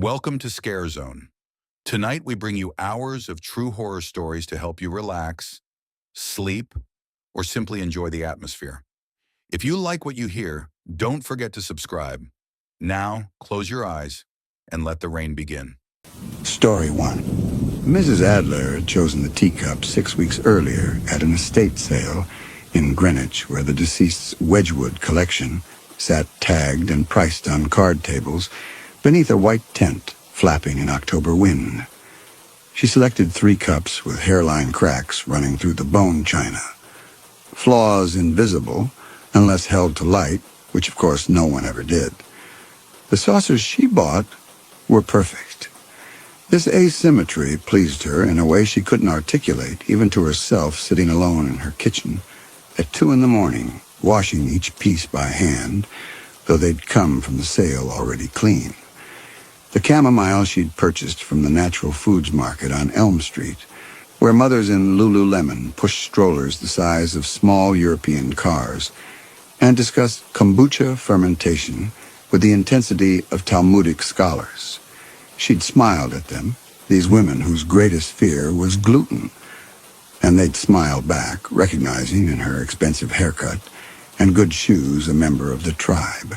Welcome to ScareZone. Tonight we bring you hours of true horror stories to help you relax, sleep, or simply enjoy the atmosphere. If you like what you hear, don't forget to subscribe. Now, close your eyes and let the rain begin. Story 1. Mrs. Adler had chosen the teacup 6 weeks earlier at an estate sale in Greenwich, where the deceased's Wedgwood collection sat tagged and priced on card tables beneath a white tent flapping in October wind. She selected 3 cups with hairline cracks running through the bone china. Flaws invisible unless held to light, which of course no one ever did. The saucers she bought were perfect. This asymmetry pleased her in a way she couldn't articulate, even to herself sitting alone in her kitchen at 2 a.m, washing each piece by hand, though they'd come from the sale already clean. The chamomile she'd purchased from the natural foods market on Elm Street, where mothers in Lululemon pushed strollers the size of small European cars and discussed kombucha fermentation with the intensity of Talmudic scholars. She'd smiled at them, these women whose greatest fear was gluten, and they'd smile back, recognizing in her expensive haircut and good shoes a member of the tribe.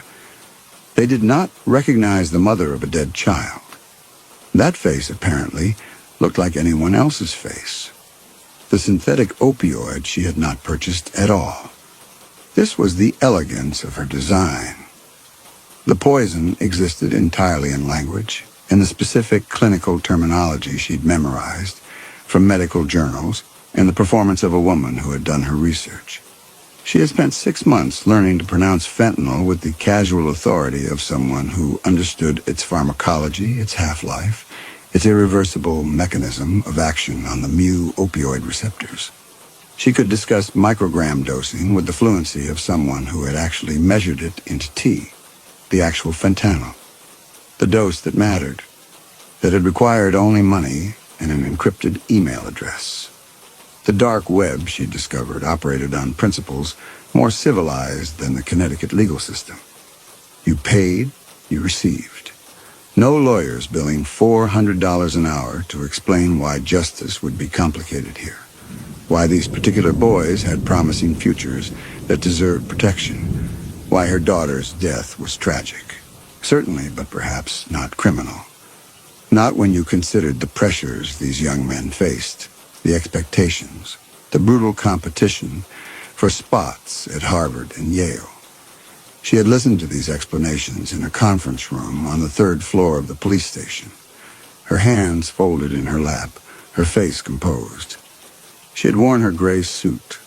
They did not recognize the mother of a dead child. That face, apparently, looked like anyone else's face. The synthetic opioid she had not purchased at all. This was the elegance of her design. The poison existed entirely in language, in the specific clinical terminology she'd memorized from medical journals and the performance of a woman who had done her research. She had spent 6 months learning to pronounce fentanyl with the casual authority of someone who understood its pharmacology, its half-life, its irreversible mechanism of action on the mu-opioid receptors. She could discuss microgram dosing with the fluency of someone who had actually measured it into T, the actual fentanyl, the dose that mattered, that had required only money and an encrypted email address. The dark web, she discovered, operated on principles more civilized than the Connecticut legal system. You paid, you received. No lawyers billing $400 an hour to explain why justice would be complicated here, why these particular boys had promising futures that deserved protection, why her daughter's death was tragic. Certainly, but perhaps not criminal. Not when you considered the pressures these young men faced, the expectations, the brutal competition for spots at Harvard and Yale. She had listened to these explanations in a conference room on the 3rd floor of the police station, her hands folded in her lap, her face composed. She had worn her gray suit,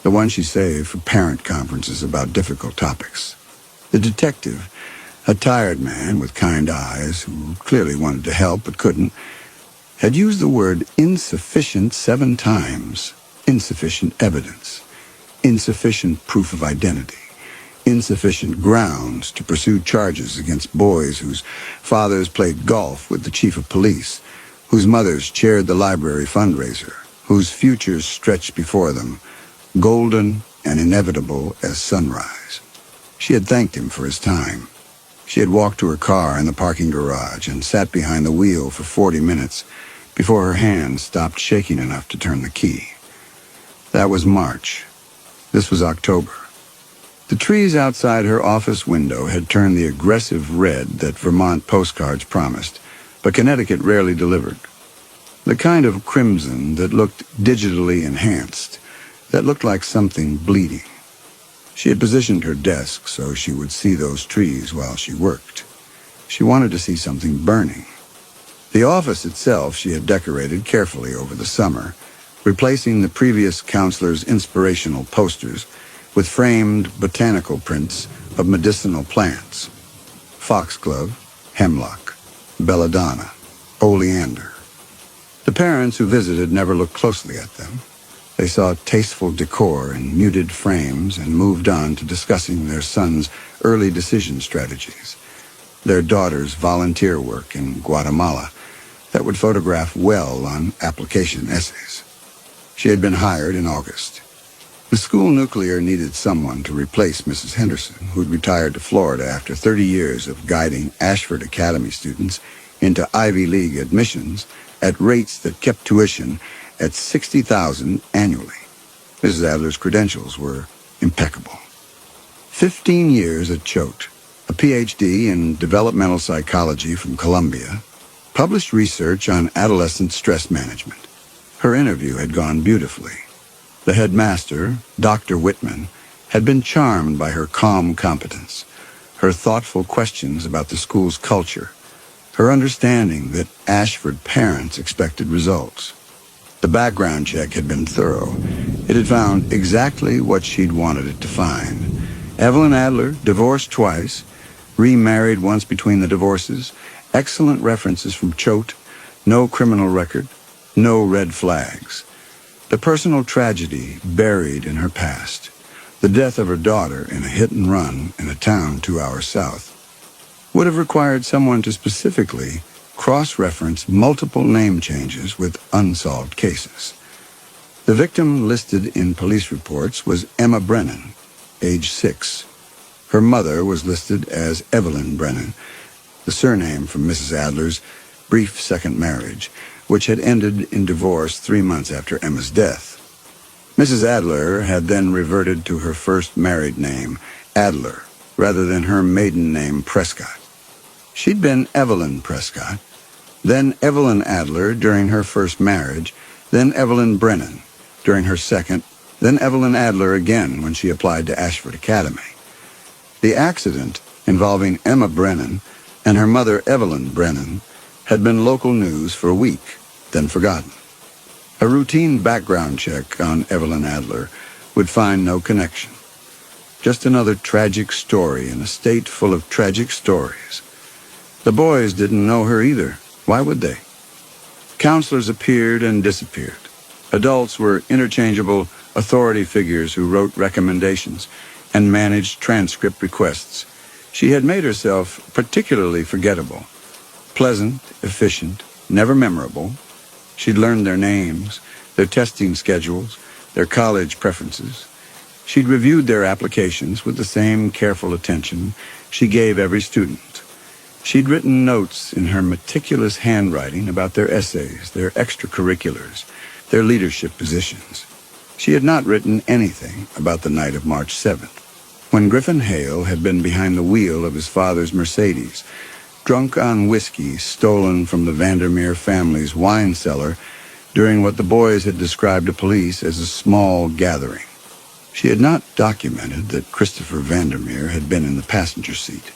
the one she saved for parent conferences about difficult topics. The detective, a tired man with kind eyes who clearly wanted to help but couldn't, had used the word insufficient 7 times. Insufficient evidence, insufficient proof of identity, insufficient grounds to pursue charges against boys whose fathers played golf with the chief of police, whose mothers chaired the library fundraiser, whose futures stretched before them, golden and inevitable as sunrise. She had thanked him for his time. She had walked to her car in the parking garage and sat behind the wheel for 40 minutes before her hands stopped shaking enough to turn the key. That was March. This was October. The trees outside her office window had turned the aggressive red that Vermont postcards promised, but Connecticut rarely delivered. The kind of crimson that looked digitally enhanced, that looked like something bleeding. She had positioned her desk so she would see those trees while she worked. She wanted to see something burning. The office itself she had decorated carefully over the summer, replacing the previous counselor's inspirational posters with framed botanical prints of medicinal plants: foxglove, hemlock, belladonna, oleander. The parents who visited never looked closely at them. They saw tasteful decor in muted frames and moved on to discussing their son's early decision strategies, their daughter's volunteer work in Guatemala that would photograph well on application essays. She had been hired in August. The school nuclear needed someone to replace Mrs. Henderson, who'd retired to Florida after 30 years of guiding Ashford Academy students into Ivy League admissions at rates that kept tuition at $60,000 annually. Mrs. Adler's credentials were impeccable. 15 years at Choate, a Ph.D. in developmental psychology from Columbia, published research on adolescent stress management. Her interview had gone beautifully. The headmaster, Dr. Whitman, had been charmed by her calm competence, her thoughtful questions about the school's culture, her understanding that Ashford parents expected results. The background check had been thorough. It had found exactly what she'd wanted it to find. Evelyn Adler, divorced twice, remarried once between the divorces, excellent references from Choate, no criminal record, no red flags. The personal tragedy buried in her past, the death of her daughter in a hit-and-run in a town 2 hours south, would have required someone to specifically cross-reference multiple name changes with unsolved cases. The victim listed in police reports was Emma Brennan, age 6. Her mother was listed as Evelyn Brennan, the surname from Mrs. Adler's brief second marriage, which had ended in divorce 3 months after Emma's death. Mrs. Adler had then reverted to her first married name, Adler, rather than her maiden name, Prescott. She'd been Evelyn Prescott, then Evelyn Adler during her first marriage, then Evelyn Brennan during her second, then Evelyn Adler again when she applied to Ashford Academy. The accident involving Emma Brennan and her mother Evelyn Brennan had been local news for a week, then forgotten. A routine background check on Evelyn Adler would find no connection. Just another tragic story in a state full of tragic stories. The boys didn't know her either. Why would they? Counselors appeared and disappeared. Adults were interchangeable authority figures who wrote recommendations and managed transcript requests. She had made herself particularly forgettable. Pleasant, efficient, never memorable. She'd learned their names, their testing schedules, their college preferences. She'd reviewed their applications with the same careful attention she gave every student. She'd written notes in her meticulous handwriting about their essays, their extracurriculars, their leadership positions. She had not written anything about the night of March 7th, when Griffin Hale had been behind the wheel of his father's Mercedes, drunk on whiskey stolen from the Vandermeer family's wine cellar during what the boys had described to police as a small gathering. She had not documented that Christopher Vandermeer had been in the passenger seat,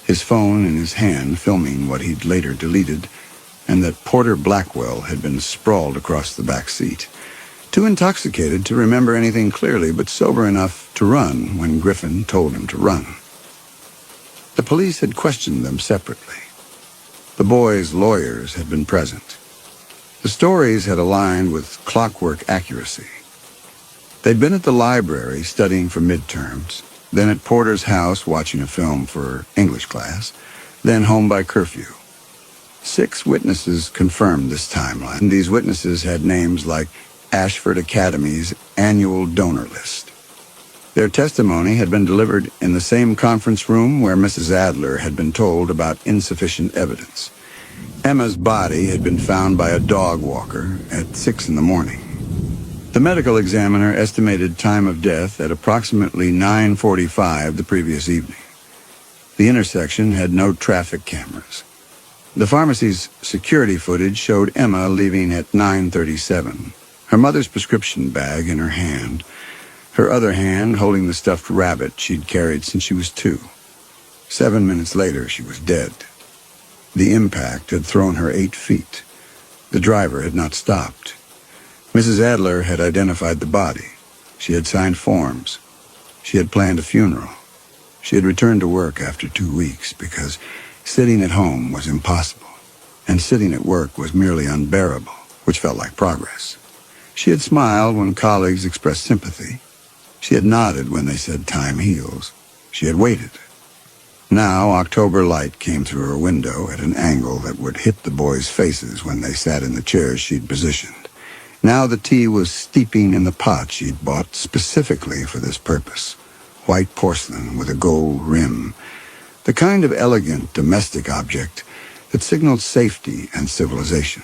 his phone in his hand filming what he'd later deleted, and that Porter Blackwell had been sprawled across the back seat, too intoxicated to remember anything clearly but sober enough to run when Griffin told him to run. The police had questioned them separately. The boys' lawyers had been present. The stories had aligned with clockwork accuracy. They'd been at the library studying for midterms, then at Porter's house watching a film for English class, then home by curfew. 6 witnesses confirmed this timeline. These witnesses had names like Ashford Academy's annual donor list. Their testimony had been delivered in the same conference room where Mrs. Adler had been told about insufficient evidence. Emma's body had been found by a dog walker at 6 in the morning. The medical examiner estimated time of death at approximately 9:45 the previous evening. The intersection had no traffic cameras. The pharmacy's security footage showed Emma leaving at 9:37, her mother's prescription bag in her hand, her other hand holding the stuffed rabbit she'd carried since she was 2. 7 minutes later, she was dead. The impact had thrown her 8 feet. The driver had not stopped. Mrs. Adler had identified the body. She had signed forms. She had planned a funeral. She had returned to work after 2 weeks because sitting at home was impossible, and sitting at work was merely unbearable, which felt like progress. She had smiled when colleagues expressed sympathy. She had nodded when they said time heals. She had waited. Now October light came through her window at an angle that would hit the boys' faces when they sat in the chairs she'd positioned. Now the tea was steeping in the pot she'd bought specifically for this purpose. White porcelain with a gold rim. The kind of elegant domestic object that signaled safety and civilization.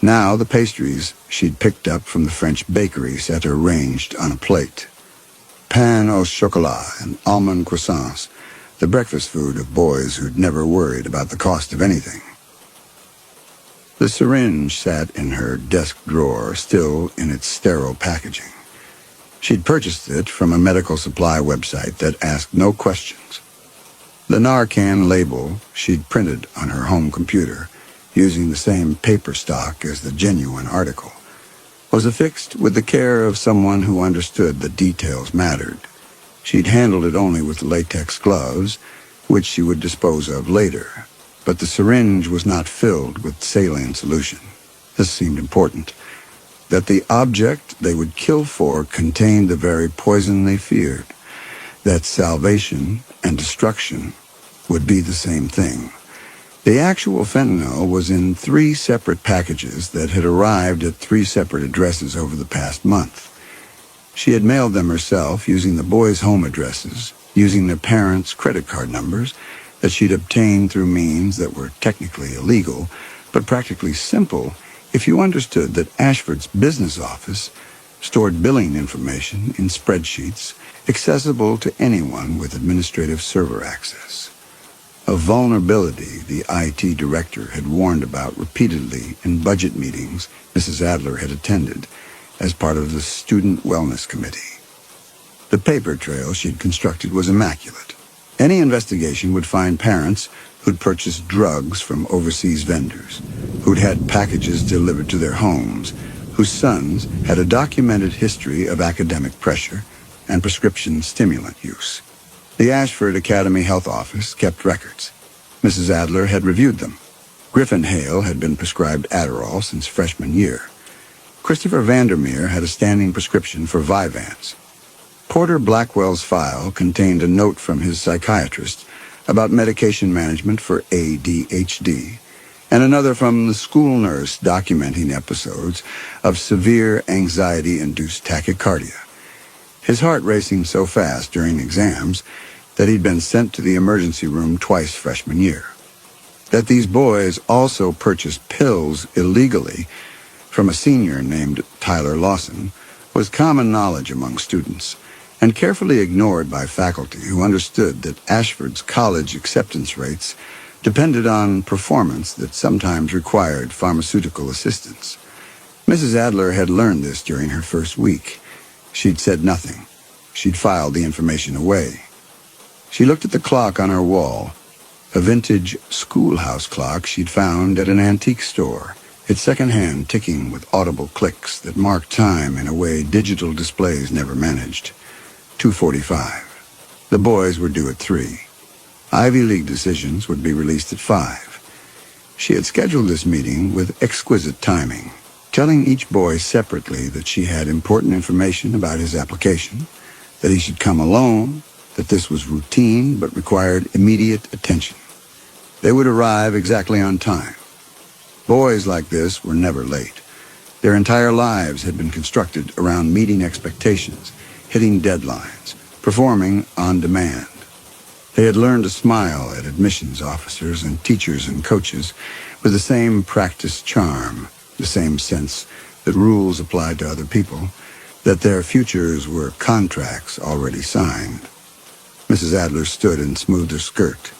Now the pastries she'd picked up from the French bakery sat arranged on a plate. Pain au chocolat and almond croissants, the breakfast food of boys who'd never worried about the cost of anything. The syringe sat in her desk drawer, still in its sterile packaging. She'd purchased it from a medical supply website that asked no questions. The Narcan label she'd printed on her home computer, using the same paper stock as the genuine article, was affixed with the care of someone who understood the details mattered. She'd handled it only with latex gloves, which she would dispose of later, but the syringe was not filled with saline solution. This seemed important, that the object they would kill for contained the very poison they feared, that salvation and destruction would be the same thing. The actual fentanyl was in 3 separate packages that had arrived at 3 separate addresses over the past month. She had mailed them herself using the boys' home addresses, using their parents' credit card numbers that she'd obtained through means that were technically illegal, but practically simple if you understood that Ashford's business office stored billing information in spreadsheets accessible to anyone with administrative server access. A vulnerability the IT director had warned about repeatedly in budget meetings Mrs. Adler had attended as part of the Student Wellness Committee. The paper trail she'd constructed was immaculate. Any investigation would find parents who'd purchased drugs from overseas vendors, who'd had packages delivered to their homes, whose sons had a documented history of academic pressure and prescription stimulant use. The Ashford Academy Health Office kept records. Mrs. Adler had reviewed them. Griffin Hale had been prescribed Adderall since freshman year. Christopher Vandermeer had a standing prescription for Vyvanse. Porter Blackwell's file contained a note from his psychiatrist about medication management for ADHD, and another from the school nurse documenting episodes of severe anxiety-induced tachycardia. His heart racing so fast during exams that he'd been sent to the emergency room twice freshman year. That these boys also purchased pills illegally from a senior named Tyler Lawson was common knowledge among students, and carefully ignored by faculty who understood that Ashford's college acceptance rates depended on performance that sometimes required pharmaceutical assistance. Mrs. Adler had learned this during her first week. She'd said nothing. She'd filed the information away. She looked at the clock on her wall, a vintage schoolhouse clock she'd found at an antique store, its second-hand ticking with audible clicks that marked time in a way digital displays never managed. 2:45. The boys were due at 3. Ivy League decisions would be released at 5. She had scheduled this meeting with exquisite timing, telling each boy separately that she had important information about his application, that he should come alone, that this was routine but required immediate attention. They would arrive exactly on time. Boys like this were never late. Their entire lives had been constructed around meeting expectations, hitting deadlines, performing on demand. They had learned to smile at admissions officers and teachers and coaches with the same practiced charm, the same sense that rules applied to other people, that their futures were contracts already signed. Mrs. Adler stood and smoothed her skirt.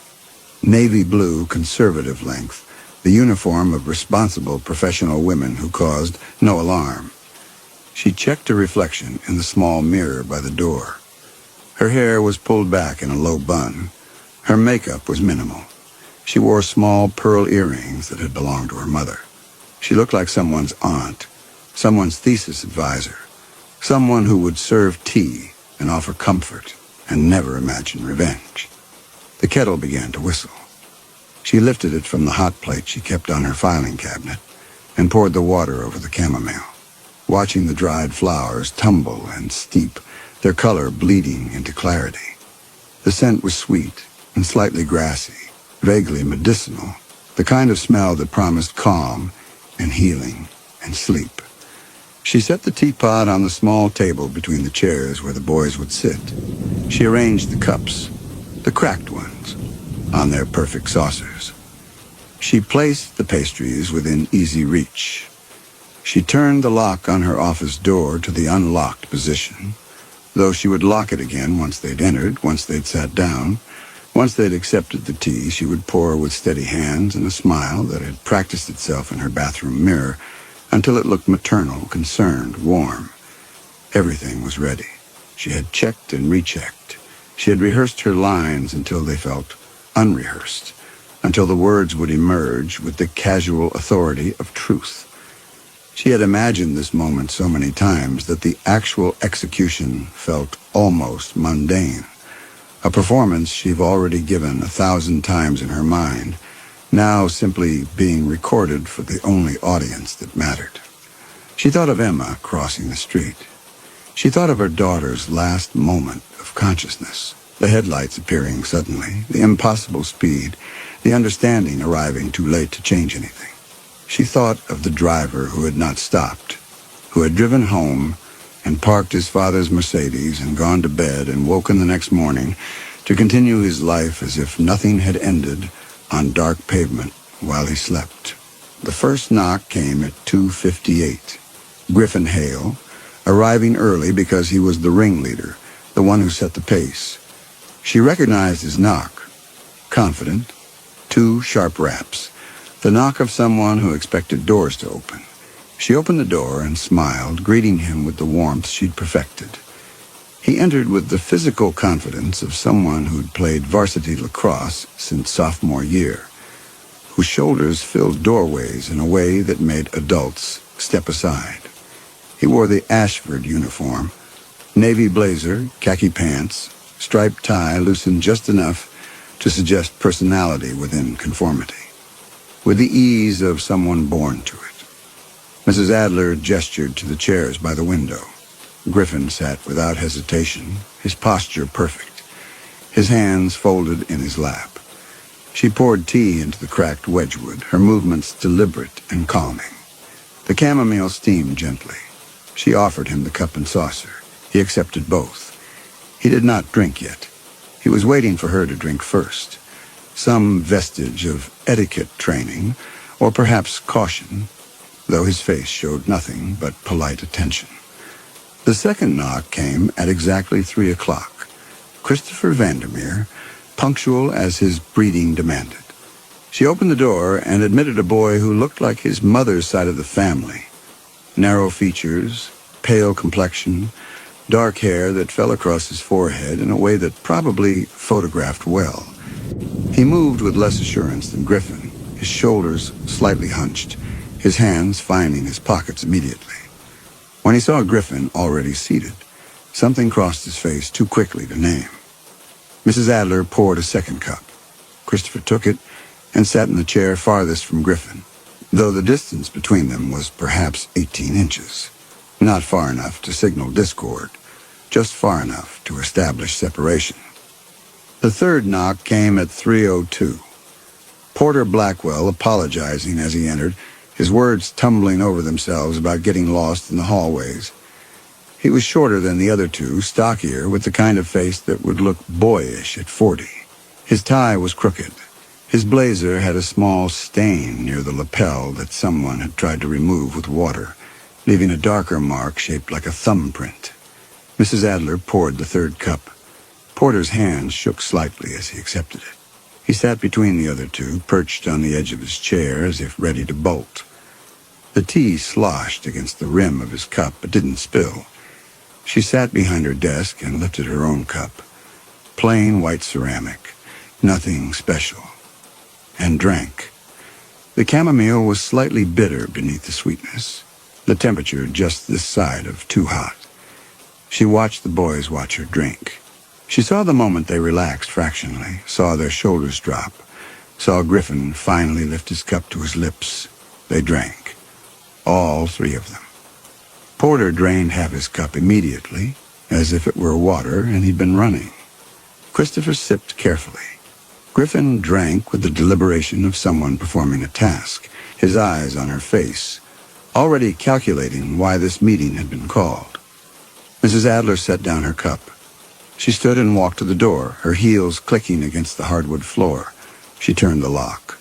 Navy blue, conservative length, the uniform of responsible professional women who caused no alarm. She checked her reflection in the small mirror by the door. Her hair was pulled back in a low bun. Her makeup was minimal. She wore small pearl earrings that had belonged to her mother. She looked like someone's aunt, someone's thesis advisor, someone who would serve tea and offer comfort and never imagine revenge. The kettle began to whistle. She lifted it from the hot plate she kept on her filing cabinet and poured the water over the chamomile, watching the dried flowers tumble and steep, their color bleeding into clarity. The scent was sweet and slightly grassy, vaguely medicinal, the kind of smell that promised calm and healing and sleep. She set the teapot on the small table between the chairs where the boys would sit. She arranged the cups, the cracked ones, on their perfect saucers. She placed the pastries within easy reach. She turned the lock on her office door to the unlocked position, though she would lock it again once they'd entered, once they'd sat down. Once they'd accepted the tea, she would pour with steady hands and a smile that had practiced itself in her bathroom mirror until it looked maternal, concerned, warm. Everything was ready. She had checked and rechecked. She had rehearsed her lines until they felt unrehearsed, until the words would emerge with the casual authority of truth. She had imagined this moment so many times that the actual execution felt almost mundane. A performance she'd already given 1,000 times in her mind, now simply being recorded for the only audience that mattered. She thought of Emma crossing the street. She thought of her daughter's last moment of consciousness, the headlights appearing suddenly, the impossible speed, the understanding arriving too late to change anything. She thought of the driver who had not stopped, who had driven home and parked his father's Mercedes and gone to bed and woken the next morning to continue his life as if nothing had ended on dark pavement while he slept. The first knock came at 2:58. Griffin Hale, arriving early because he was the ringleader, the one who set the pace. She recognized his knock. Confident, 2 sharp raps, the knock of someone who expected doors to open. She opened the door and smiled, greeting him with the warmth she'd perfected. He entered with the physical confidence of someone who'd played varsity lacrosse since sophomore year, whose shoulders filled doorways in a way that made adults step aside. He wore the Ashford uniform, navy blazer, khaki pants, striped tie loosened just enough to suggest personality within conformity, with the ease of someone born to it. Mrs. Adler gestured to the chairs by the window. Griffin sat without hesitation, his posture perfect, his hands folded in his lap. She poured tea into the cracked Wedgwood, her movements deliberate and calming. The chamomile steamed gently. She offered him the cup and saucer. He accepted both. He did not drink yet. He was waiting for her to drink first. Some vestige of etiquette training, or perhaps caution, though his face showed nothing but polite attention. The second knock came at exactly 3 o'clock. Christopher Vandermeer, punctual as his breeding demanded. She opened the door and admitted a boy who looked like his mother's side of the family. Narrow features, pale complexion, dark hair that fell across his forehead in a way that probably photographed well. He moved with less assurance than Griffin, his shoulders slightly hunched, his hands finding his pockets immediately. When he saw Griffin already seated, something crossed his face too quickly to name. Mrs. Adler poured a second cup. Christopher took it and sat in the chair farthest from Griffin, though the distance between them was perhaps 18 inches. Not far enough to signal discord, just far enough to establish separation. The third knock came at 3:02. Porter Blackwell apologizing as he entered, his words tumbling over themselves about getting lost in the hallways. He was shorter than the other two, stockier, with the kind of face that would look boyish at 40. His tie was crooked. His blazer had a small stain near the lapel that someone had tried to remove with water, leaving a darker mark shaped like a thumbprint. Mrs. Adler poured the third cup. Porter's hand shook slightly as he accepted it. He sat between the other two, perched on the edge of his chair as if ready to bolt. The tea sloshed against the rim of his cup, but didn't spill. She sat behind her desk and lifted her own cup. Plain white ceramic, nothing special, and drank. The chamomile was slightly bitter beneath the sweetness, the temperature just this side of too hot. She watched the boys watch her drink. She saw the moment they relaxed fractionally, saw their shoulders drop, saw Griffin finally lift his cup to his lips. They drank. All 3 of them. Porter drained half his cup immediately, as if it were water and he'd been running. Christopher sipped carefully. Griffin drank with the deliberation of someone performing a task, his eyes on her face, already calculating why this meeting had been called. Mrs. Adler set down her cup. She stood and walked to the door, her heels clicking against the hardwood floor. She turned the lock.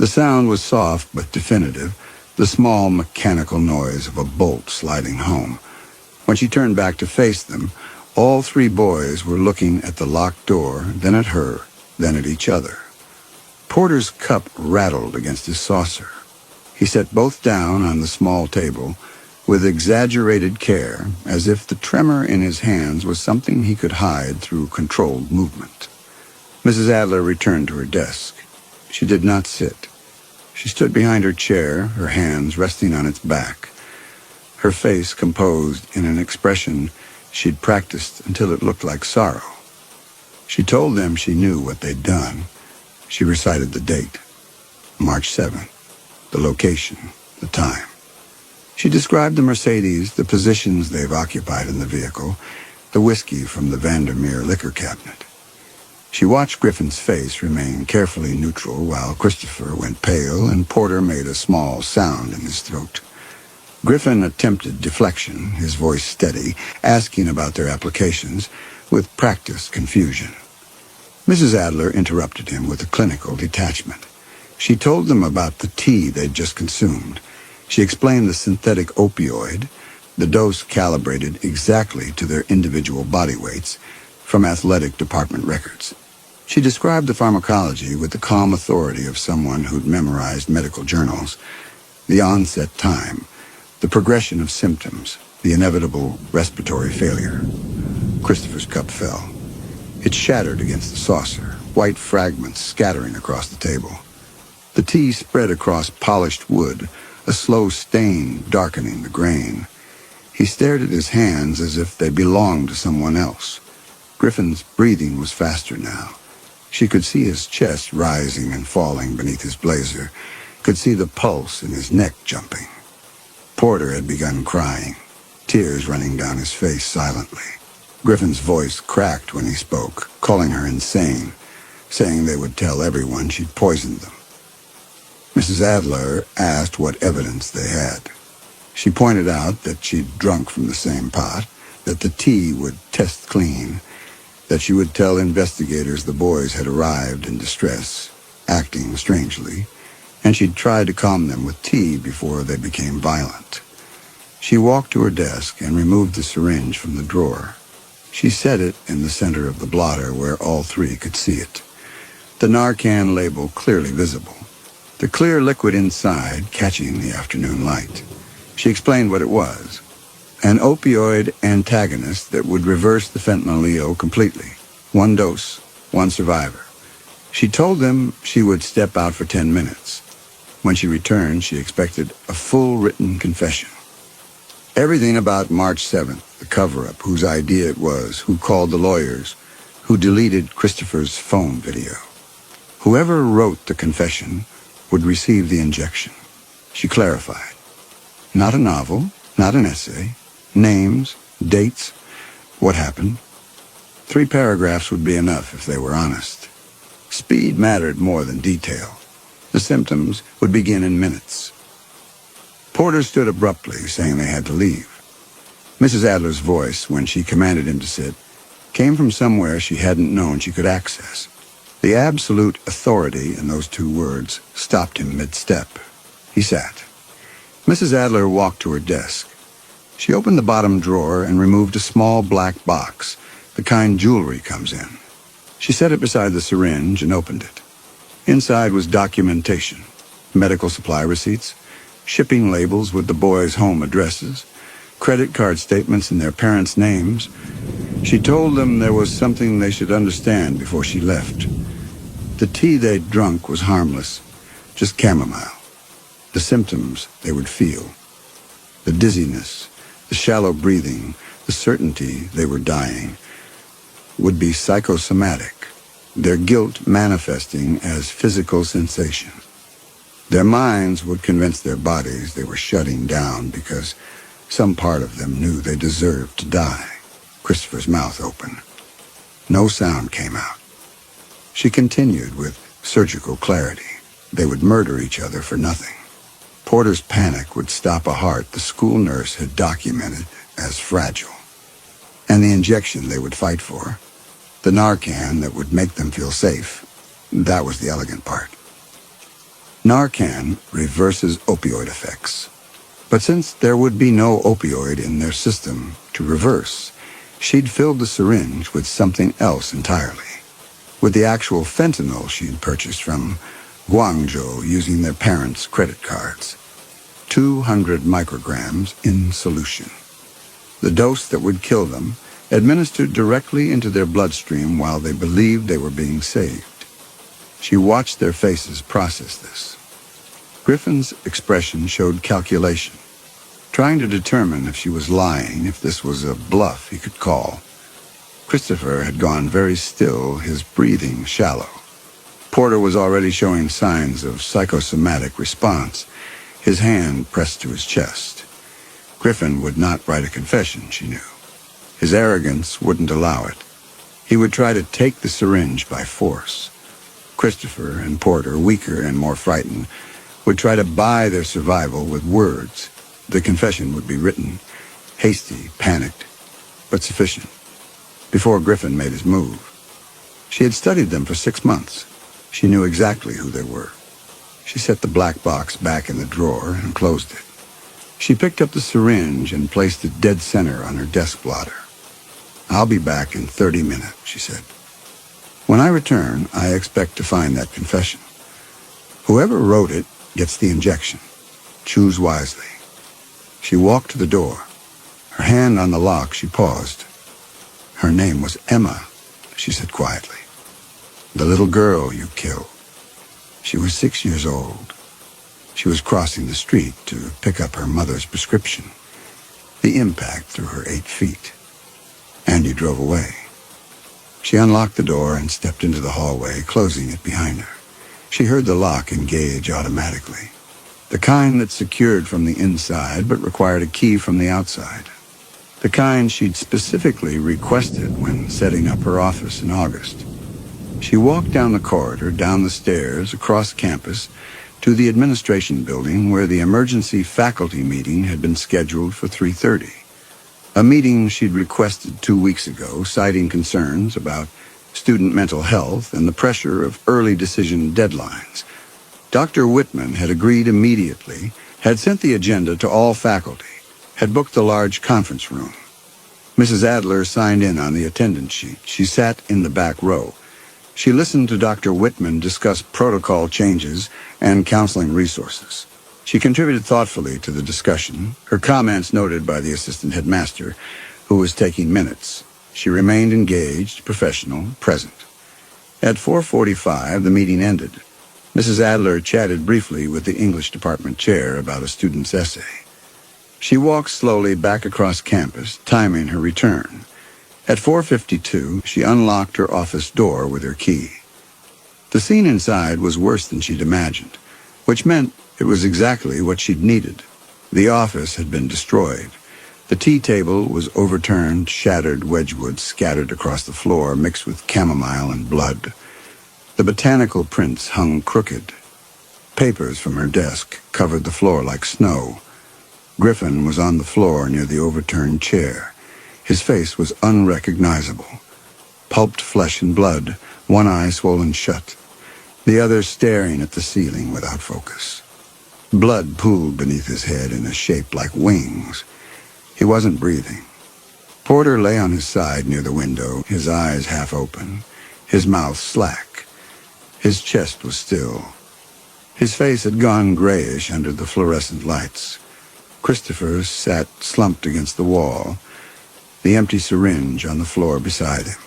The sound was soft but definitive, the small mechanical noise of a bolt sliding home. When she turned back to face them, all three boys were looking at the locked door, then at her, then at each other. Porter's cup rattled against his saucer. He set both down on the small table with exaggerated care, as if the tremor in his hands was something he could hide through controlled movement. Mrs. Adler returned to her desk. She did not sit. She stood behind her chair, her hands resting on its back, her face composed in an expression she'd practiced until it looked like sorrow. She told them she knew what they'd done. She recited the date, March 7th, the location, the time. She described the Mercedes, the positions they've occupied in the vehicle, the whiskey from the Vandermeer liquor cabinet. She watched Griffin's face remain carefully neutral while Christopher went pale and Porter made a small sound in his throat. Griffin attempted deflection, his voice steady, asking about their applications, with practiced confusion. Mrs. Adler interrupted him with a clinical detachment. She told them about the tea they'd just consumed. She explained the synthetic opioid, the dose calibrated exactly to their individual body weights, from athletic department records. She described the pharmacology with the calm authority of someone who'd memorized medical journals, the onset time, the progression of symptoms, the inevitable respiratory failure. Christopher's cup fell. It shattered against the saucer, white fragments scattering across the table. The tea spread across polished wood, a slow stain darkening the grain. He stared at his hands as if they belonged to someone else. Griffin's breathing was faster now. She could see his chest rising and falling beneath his blazer, could see the pulse in his neck jumping. Porter had begun crying, tears running down his face silently. Griffin's voice cracked when he spoke, calling her insane, saying they would tell everyone she'd poisoned them. Mrs. Adler asked what evidence they had. She pointed out that she'd drunk from the same pot, that the tea would test clean, that she would tell investigators the boys had arrived in distress, acting strangely, and she'd tried to calm them with tea before they became violent. She walked to her desk and removed the syringe from the drawer. She set it in the center of the blotter where all three could see it, the Narcan label clearly visible, the clear liquid inside catching the afternoon light. She explained what it was. An opioid antagonist that would reverse the fentanyl EO completely. 1 dose, 1 survivor. She told them she would step out for 10 minutes. When she returned, she expected a full written confession. Everything about March 7th, the cover-up, whose idea it was, who called the lawyers, who deleted Christopher's phone video. Whoever wrote the confession would receive the injection. She clarified. Not a novel, not an essay. Names, dates, what happened. 3 paragraphs would be enough if they were honest. Speed mattered more than detail. The symptoms would begin in minutes. Porter stood abruptly, saying they had to leave. Mrs. Adler's voice, when she commanded him to sit, came from somewhere she hadn't known she could access. The absolute authority in those 2 words stopped him mid-step. He sat. Mrs. Adler walked to her desk. She opened the bottom drawer and removed a small black box, the kind jewelry comes in. She set it beside the syringe and opened it. Inside was documentation, medical supply receipts, shipping labels with the boys' home addresses, credit card statements in their parents' names. She told them there was something they should understand before she left. The tea they'd drunk was harmless, just chamomile. The symptoms they would feel. The dizziness, the shallow breathing, the certainty they were dying, would be psychosomatic, their guilt manifesting as physical sensation. Their minds would convince their bodies they were shutting down because some part of them knew they deserved to die. Christopher's mouth open. No sound came out. She continued with surgical clarity. They would murder each other for nothing. Porter's panic would stop a heart the school nurse had documented as fragile. And the injection they would fight for, the Narcan that would make them feel safe, that was the elegant part. Narcan reverses opioid effects. But since there would be no opioid in their system to reverse, she'd filled the syringe with something else entirely. With the actual fentanyl she'd purchased from Guangzhou using their parents' credit cards. 200 micrograms in solution. The dose that would kill them, administered directly into their bloodstream while they believed they were being saved. She watched their faces process this. Griffin's expression showed calculation, trying to determine if she was lying, if this was a bluff he could call. Christopher had gone very still, his breathing shallow. Porter was already showing signs of psychosomatic response, his hand pressed to his chest. Griffin would not write a confession, she knew. His arrogance wouldn't allow it. He would try to take the syringe by force. Christopher and Porter, weaker and more frightened, would try to buy their survival with words. The confession would be written, hasty, panicked, but sufficient, before Griffin made his move. She had studied them for 6 months. She knew exactly who they were. She set the black box back in the drawer and closed it. She picked up the syringe and placed it dead center on her desk blotter. "I'll be back in 30 minutes, she said. "When I return, I expect to find that confession. Whoever wrote it gets the injection. Choose wisely." She walked to the door. Her hand on the lock, she paused. "Her name was Emma," she said quietly. "The little girl you killed. She was 6 years old. She was crossing the street to pick up her mother's prescription. The impact threw her 8 feet. And you drove away." She unlocked the door and stepped into the hallway, closing it behind her. She heard the lock engage automatically. The kind that secured from the inside but required a key from the outside. The kind she'd specifically requested when setting up her office in August. She walked down the corridor, down the stairs, across campus, to the administration building where the emergency faculty meeting had been scheduled for 3:30. A meeting she'd requested 2 weeks ago, citing concerns about student mental health and the pressure of early decision deadlines. Dr. Whitman had agreed immediately, had sent the agenda to all faculty, had booked the large conference room. Mrs. Adler signed in on the attendance sheet. She sat in the back row. She listened to Dr. Whitman discuss protocol changes and counseling resources. She contributed thoughtfully to the discussion, her comments noted by the assistant headmaster, who was taking minutes. She remained engaged, professional, present. At 4:45, the meeting ended. Mrs. Adler chatted briefly with the English department chair about a student's essay. She walked slowly back across campus, timing her return. At 4:52, she unlocked her office door with her key. The scene inside was worse than she'd imagined, which meant it was exactly what she'd needed. The office had been destroyed. The tea table was overturned, shattered wedgewood scattered across the floor, mixed with chamomile and blood. The botanical prints hung crooked. Papers from her desk covered the floor like snow. Griffin was on the floor near the overturned chair. His face was unrecognizable. Pulped flesh and blood, one eye swollen shut, the other staring at the ceiling without focus. Blood pooled beneath his head in a shape like wings. He wasn't breathing. Porter lay on his side near the window, his eyes half open, his mouth slack. His chest was still. His face had gone grayish under the fluorescent lights. Christopher sat slumped against the wall, the empty syringe on the floor beside him.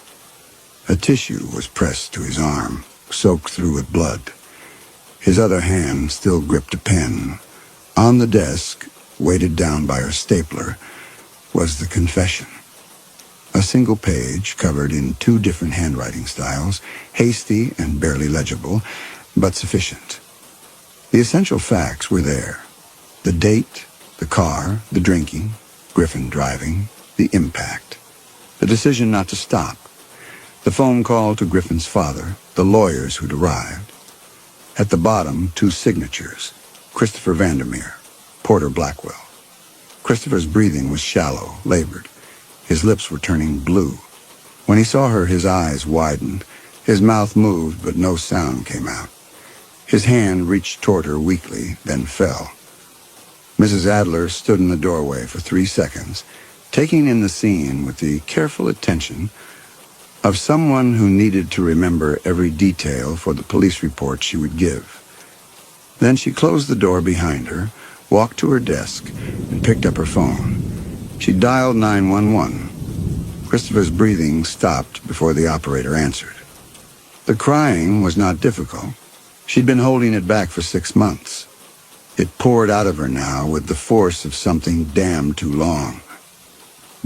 A tissue was pressed to his arm, soaked through with blood. His other hand still gripped a pen. On the desk, weighted down by her stapler, was the confession. A single page covered in 2 different handwriting styles, hasty and barely legible, but sufficient. The essential facts were there. The date, the car, the drinking, Griffin driving, the impact. The decision not to stop. The phone call to Griffin's father, the lawyers who'd arrived. At the bottom, 2 signatures, Christopher Vandermeer, Porter Blackwell. Christopher's breathing was shallow, labored. His lips were turning blue. When he saw her, his eyes widened. His mouth moved, but no sound came out. His hand reached toward her weakly, then fell. Mrs. Adler stood in the doorway for 3 seconds, taking in the scene with the careful attention of someone who needed to remember every detail for the police report she would give. Then she closed the door behind her, walked to her desk, and picked up her phone. She dialed 911. Christopher's breathing stopped before the operator answered. The crying was not difficult. She'd been holding it back for 6 months. It poured out of her now with the force of something damned too long.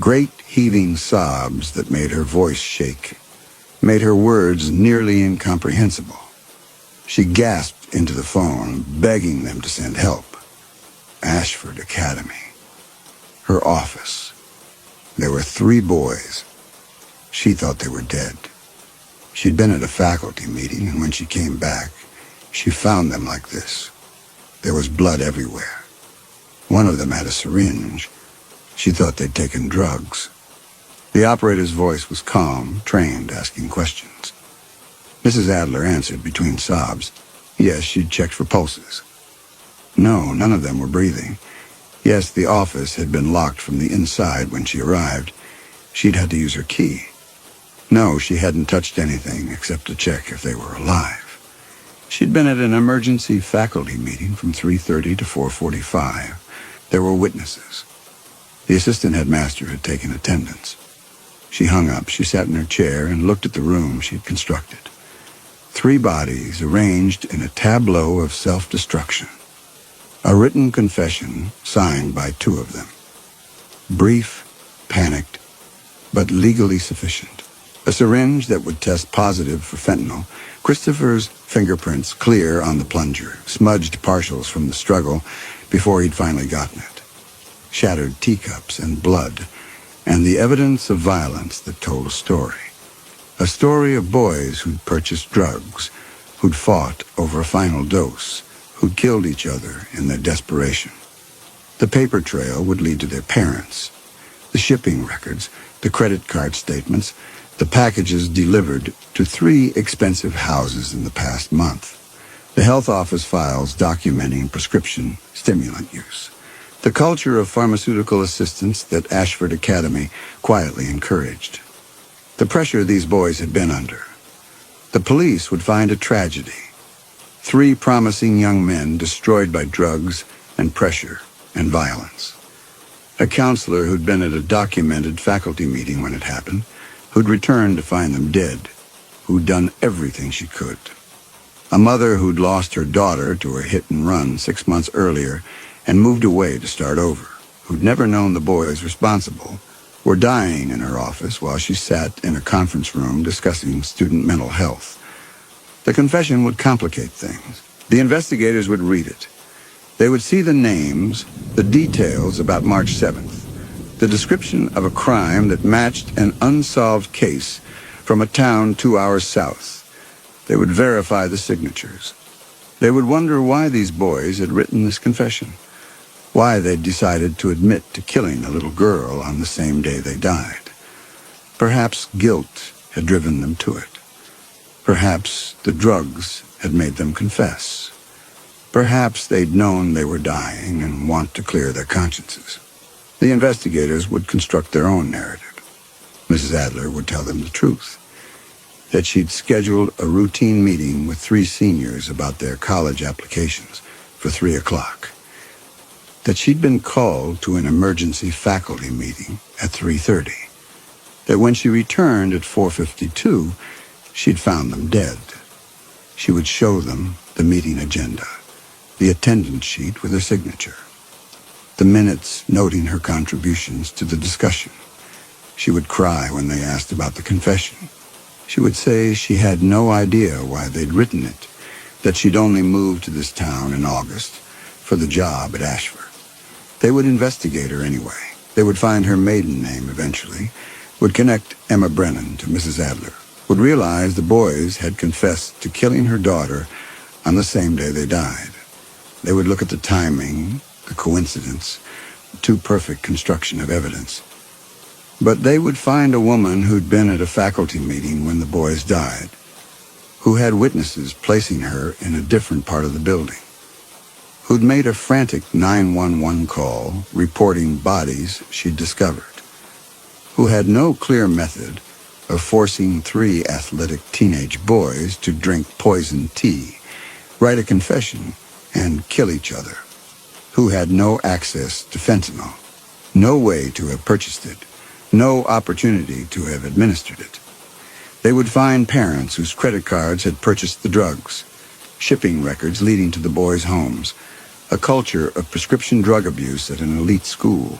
Great heaving sobs that made her voice shake, made her words nearly incomprehensible. She gasped into the phone, begging them to send help. Ashford Academy. Her office. There were 3 boys. She thought they were dead. She'd been at a faculty meeting, and when she came back, she found them like this. There was blood everywhere. One of them had a syringe. She thought they'd taken drugs. The operator's voice was calm, trained, asking questions. Mrs. Adler answered between sobs. Yes, she'd checked for pulses. No, none of them were breathing. Yes, the office had been locked from the inside when she arrived. She'd had to use her key. No, she hadn't touched anything except to check if they were alive. She'd been at an emergency faculty meeting from 3:30 to 4:45. There were witnesses. The assistant headmaster had taken attendance. She hung up, she sat in her chair and looked at the room she'd constructed. 3 bodies arranged in a tableau of self-destruction. A written confession signed by 2 of them. Brief, panicked, but legally sufficient. A syringe that would test positive for fentanyl, Christopher's fingerprints clear on the plunger, smudged partials from the struggle before he'd finally gotten it. Shattered teacups and blood, and the evidence of violence that told a story. A story of boys who'd purchased drugs, who'd fought over a final dose, who'd killed each other in their desperation. The paper trail would lead to their parents. The shipping records, the credit card statements, the packages delivered to 3 expensive houses in the past month. The health office files documenting prescription stimulant use. The culture of pharmaceutical assistance that Ashford Academy quietly encouraged. The pressure these boys had been under. The police would find a tragedy. 3 promising young men destroyed by drugs and pressure and violence. A counselor who'd been at a documented faculty meeting when it happened, who'd returned to find them dead, who'd done everything she could. A mother who'd lost her daughter to a hit and run 6 months earlier and moved away to start over, who'd never known the boys responsible, were dying in her office while she sat in a conference room discussing student mental health. The confession would complicate things. The investigators would read it. They would see the names, the details about March 7th, the description of a crime that matched an unsolved case from a town 2 hours south. They would verify the signatures. They would wonder why these boys had written this confession, why they'd decided to admit to killing a little girl on the same day they died. Perhaps guilt had driven them to it. Perhaps the drugs had made them confess. Perhaps they'd known they were dying and want to clear their consciences. The investigators would construct their own narrative. Mrs. Adler would tell them the truth, that she'd scheduled a routine meeting with 3 seniors about their college applications for 3 o'clock, that she'd been called to an emergency faculty meeting at 3:30, that when she returned at 4:52, she'd found them dead. She would show them the meeting agenda, the attendance sheet with her signature, the minutes noting her contributions to the discussion. She would cry when they asked about the confession. She would say she had no idea why they'd written it, that she'd only moved to this town in August for the job at Ashford. They would investigate her anyway. They would find her maiden name eventually, would connect Emma Brennan to Mrs. Adler, would realize the boys had confessed to killing her daughter on the same day they died. They would look at the timing, the coincidence, the too perfect construction of evidence. But they would find a woman who'd been at a faculty meeting when the boys died, who had witnesses placing her in a different part of the building, who'd made a frantic 911 call reporting bodies she'd discovered, who had no clear method of forcing 3 athletic teenage boys to drink poison tea, write a confession, and kill each other, who had no access to fentanyl, no way to have purchased it, no opportunity to have administered it. They would find parents whose credit cards had purchased the drugs, shipping records leading to the boys' homes, a culture of prescription drug abuse at an elite school,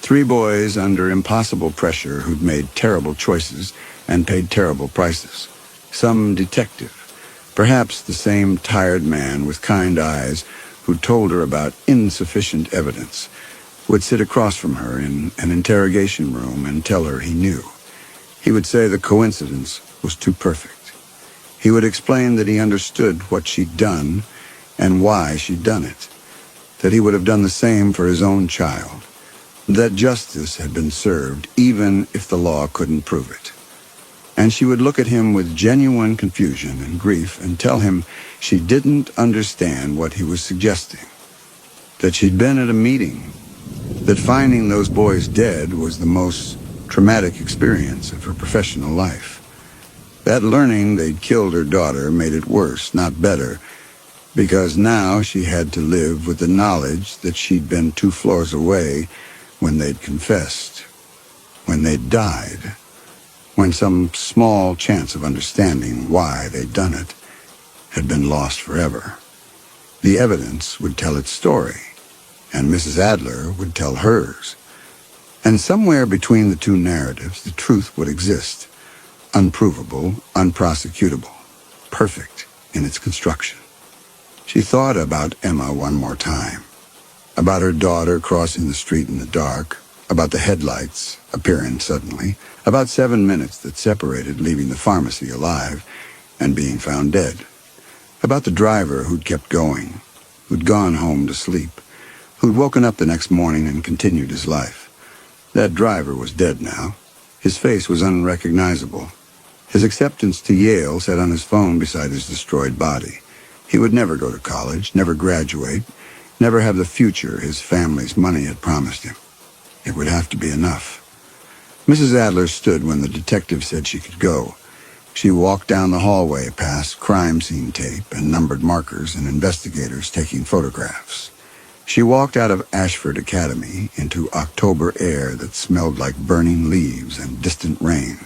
3 boys under impossible pressure who'd made terrible choices and paid terrible prices. Some detective, perhaps the same tired man with kind eyes who told her about insufficient evidence, would sit across from her in an interrogation room and tell her he knew. He would say the coincidence was too perfect. He would explain that he understood what she'd done and why she'd done it, that he would have done the same for his own child, that justice had been served even if the law couldn't prove it. And she would look at him with genuine confusion and grief and tell him she didn't understand what he was suggesting, that she'd been at a meeting, that finding those boys dead was the most traumatic experience of her professional life, that learning they'd killed her daughter made it worse, not better, because now she had to live with the knowledge that she'd been 2 floors away when they'd confessed, when they'd died, when some small chance of understanding why they'd done it had been lost forever. The evidence would tell its story, and Mrs. Adler would tell hers. And somewhere between the 2 narratives, the truth would exist, unprovable, unprosecutable, perfect in its construction. She thought about Emma one more time, about her daughter crossing the street in the dark, about the headlights appearing suddenly, about 7 minutes that separated leaving the pharmacy alive and being found dead, about the driver who'd kept going, who'd gone home to sleep, who'd woken up the next morning and continued his life. That driver was dead now. His face was unrecognizable. His acceptance to Yale sat on his phone beside his destroyed body. He would never go to college, never graduate, never have the future his family's money had promised him. It would have to be enough. Mrs. Adler stood when the detective said she could go. She walked down the hallway past crime scene tape and numbered markers and investigators taking photographs. She walked out of Ashford Academy into October air that smelled like burning leaves and distant rain.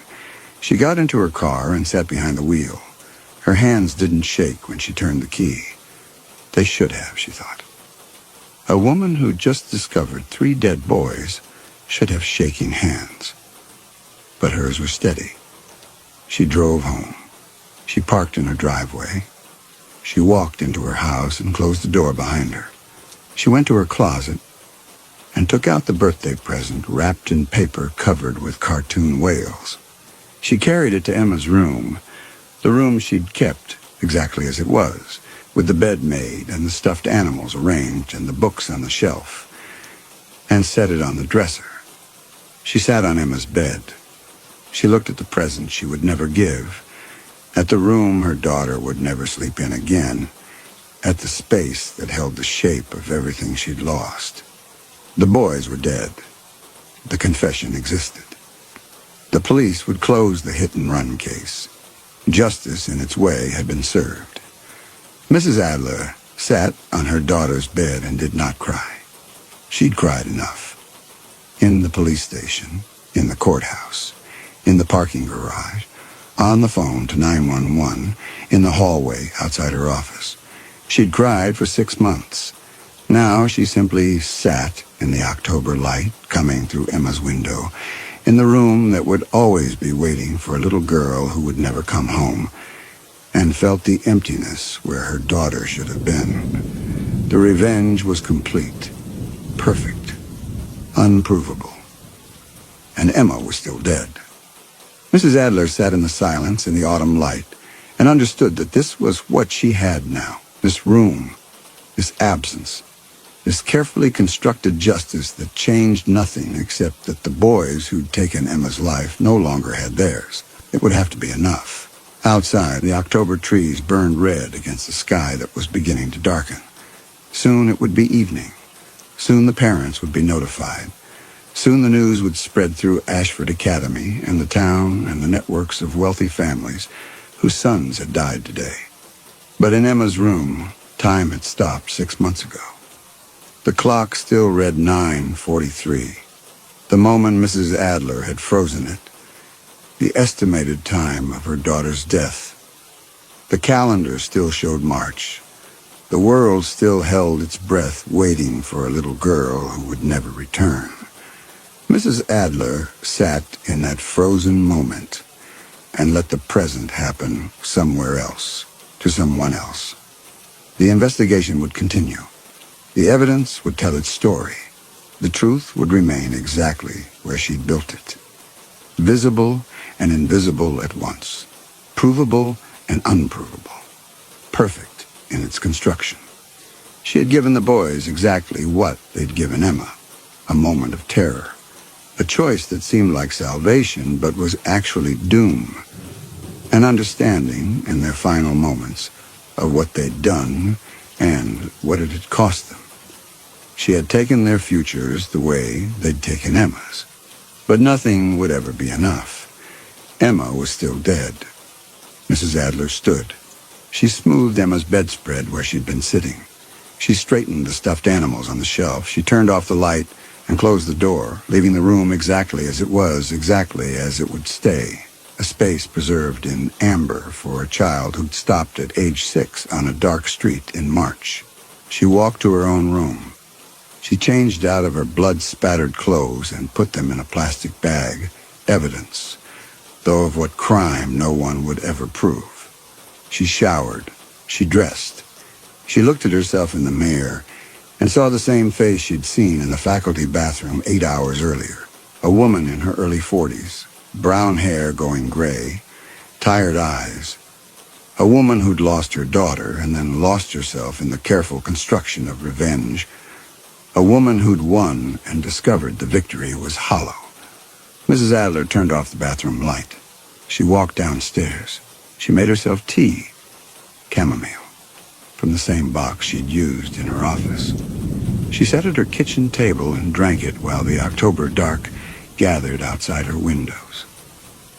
She got into her car and sat behind the wheel. Her hands didn't shake when she turned the key. They should have, she thought. A woman who just discovered 3 dead boys should have shaking hands. But hers were steady. She drove home. She parked in her driveway. She walked into her house and closed the door behind her. She went to her closet and took out the birthday present wrapped in paper covered with cartoon whales. She carried it to Emma's room, the room she'd kept exactly as it was, with the bed made and the stuffed animals arranged and the books on the shelf, and set it on the dresser. She sat on Emma's bed. She looked at the present she would never give, at the room her daughter would never sleep in again, at the space that held the shape of everything she'd lost. The boys were dead. The confession existed. The police would close the hit-and-run case. Justice, in its way, had been served. Mrs. Adler sat on her daughter's bed and did not cry. She'd cried enough. In the police station, in the courthouse, in the parking garage, on the phone to 911, in the hallway outside her office. She'd cried for 6 months. Now she simply sat in the October light coming through Emma's window, in the room that would always be waiting for a little girl who would never come home, and felt the emptiness where her daughter should have been. The revenge was complete, perfect, unprovable. And Emma was still dead. Mrs. Adler sat in the silence in the autumn light and understood that this was what she had now. This room, this absence, this carefully constructed justice that changed nothing except that the boys who'd taken Emma's life no longer had theirs. It would have to be enough. Outside, the October trees burned red against the sky that was beginning to darken. Soon it would be evening. Soon the parents would be notified. Soon the news would spread through Ashford Academy and the town and the networks of wealthy families whose sons had died today. But in Emma's room, time had stopped 6 months ago. The clock still read 9:43. The moment Mrs. Adler had frozen it, the estimated time of her daughter's death. The calendar still showed March. The world still held its breath, waiting for a little girl who would never return. Mrs. Adler sat in that frozen moment and let the present happen somewhere else, to someone else. The investigation would continue. The evidence would tell its story. The truth would remain exactly where she'd built it. Visible and invisible at once. Provable and unprovable. Perfect in its construction. She had given the boys exactly what they'd given Emma. A moment of terror. A choice that seemed like salvation, but was actually doom. An understanding, in their final moments, of what they'd done and what it had cost them. She had taken their futures the way they'd taken Emma's. But nothing would ever be enough. Emma was still dead. Mrs. Adler stood. She smoothed Emma's bedspread where she'd been sitting. She straightened the stuffed animals on the shelf. She turned off the light and closed the door, leaving the room exactly as it was, exactly as it would stay. A space preserved in amber for a child who'd stopped at age 6 on a dark street in March. She walked to her own room. She changed out of her blood-spattered clothes and put them in a plastic bag. Evidence, though of what crime no one would ever prove. She showered. She dressed. She looked at herself in the mirror and saw the same face she'd seen in the faculty bathroom 8 hours earlier. A woman in her early 40s, brown hair going gray, tired eyes. A woman who'd lost her daughter and then lost herself in the careful construction of revenge. A woman who'd won and discovered the victory was hollow. Mrs. Adler turned off the bathroom light. She walked downstairs. She made herself tea, chamomile, from the same box she'd used in her office. She sat at her kitchen table and drank it while the October dark gathered outside her windows.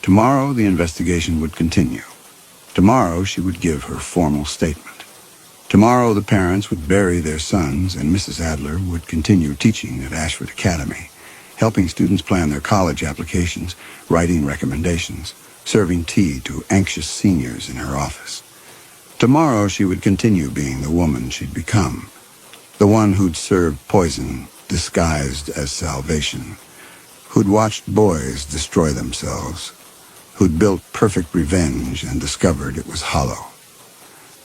Tomorrow the investigation would continue. Tomorrow she would give her formal statement. Tomorrow the parents would bury their sons and Mrs. Adler would continue teaching at Ashford Academy, helping students plan their college applications, writing recommendations, serving tea to anxious seniors in her office. Tomorrow she would continue being the woman she'd become, the one who'd served poison disguised as salvation, who'd watched boys destroy themselves, who'd built perfect revenge and discovered it was hollow.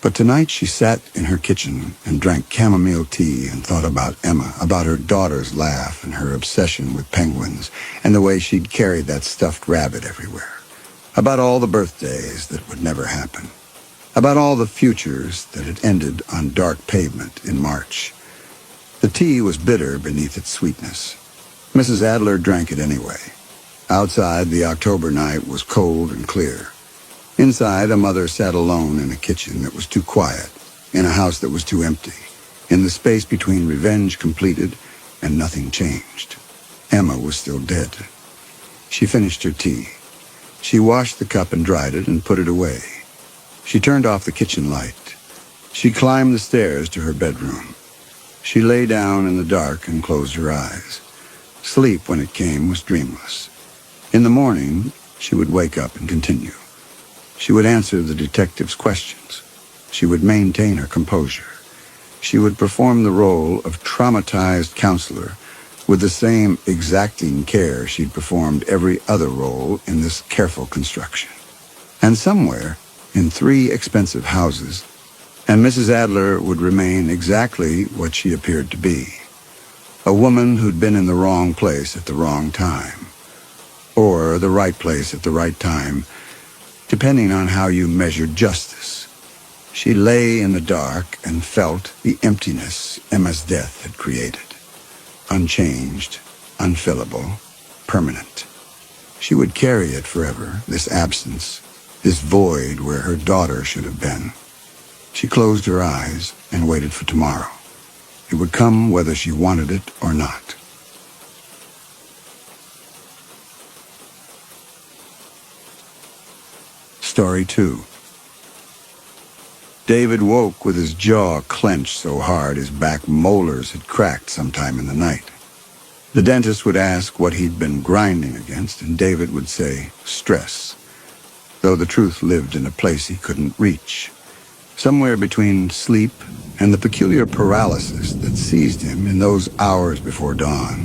But tonight she sat in her kitchen and drank chamomile tea and thought about Emma, about her daughter's laugh and her obsession with penguins and the way she'd carried that stuffed rabbit everywhere, about all the birthdays that would never happen, about all the futures that had ended on dark pavement in March. The tea was bitter beneath its sweetness. Mrs. Adler drank it anyway. Outside, the October night was cold and clear. Inside, a mother sat alone in a kitchen that was too quiet, in a house that was too empty, in the space between revenge completed and nothing changed. Emma was still dead. She finished her tea. She washed the cup and dried it and put it away. She turned off the kitchen light. She climbed the stairs to her bedroom. She lay down in the dark and closed her eyes. Sleep, when it came, was dreamless. In the morning, she would wake up and continue. She would answer the detective's questions. She would maintain her composure. She would perform the role of traumatized counselor with the same exacting care she'd performed every other role in this careful construction. And somewhere, in 3 expensive houses, and Mrs. Adler would remain exactly what she appeared to be. A woman who'd been in the wrong place at the wrong time. Or the right place at the right time, depending on how you measured justice. She lay in the dark and felt the emptiness Emma's death had created. Unchanged, unfillable, permanent. She would carry it forever, this absence, this void where her daughter should have been. She closed her eyes and waited for tomorrow. It would come whether she wanted it or not. Story 2. David woke with his jaw clenched so hard his back molars had cracked sometime in the night. The dentist would ask what he'd been grinding against, and David would say, stress, though the truth lived in a place he couldn't reach, somewhere between sleep and the peculiar paralysis that seized him in those hours before dawn.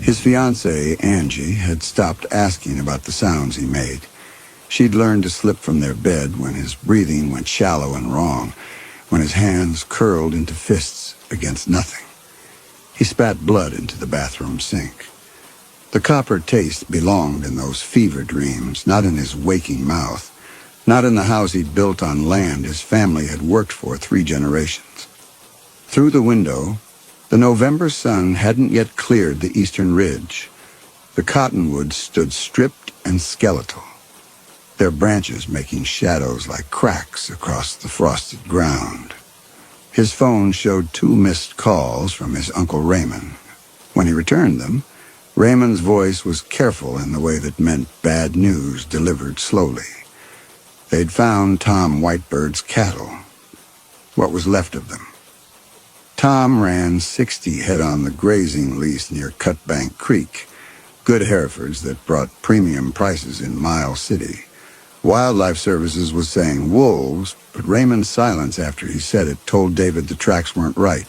His fiancée, Angie, had stopped asking about the sounds he made. She'd learned to slip from their bed when his breathing went shallow and wrong, when his hands curled into fists against nothing. He spat blood into the bathroom sink. The copper taste belonged in those fever dreams, not in his waking mouth, not in the house he'd built on land his family had worked for 3 generations. Through the window, the November sun hadn't yet cleared the eastern ridge. The cottonwoods stood stripped and skeletal, their branches making shadows like cracks across the frosted ground. His phone showed 2 missed calls from his Uncle Raymond. When he returned them, Raymond's voice was careful in the way that meant bad news delivered slowly. They'd found Tom Whitebird's cattle, what was left of them. Tom ran 60 head on the grazing lease near Cutbank Creek, good Herefords that brought premium prices in Miles City. Wildlife Services was saying wolves, but Raymond's silence after he said it told David the tracks weren't right,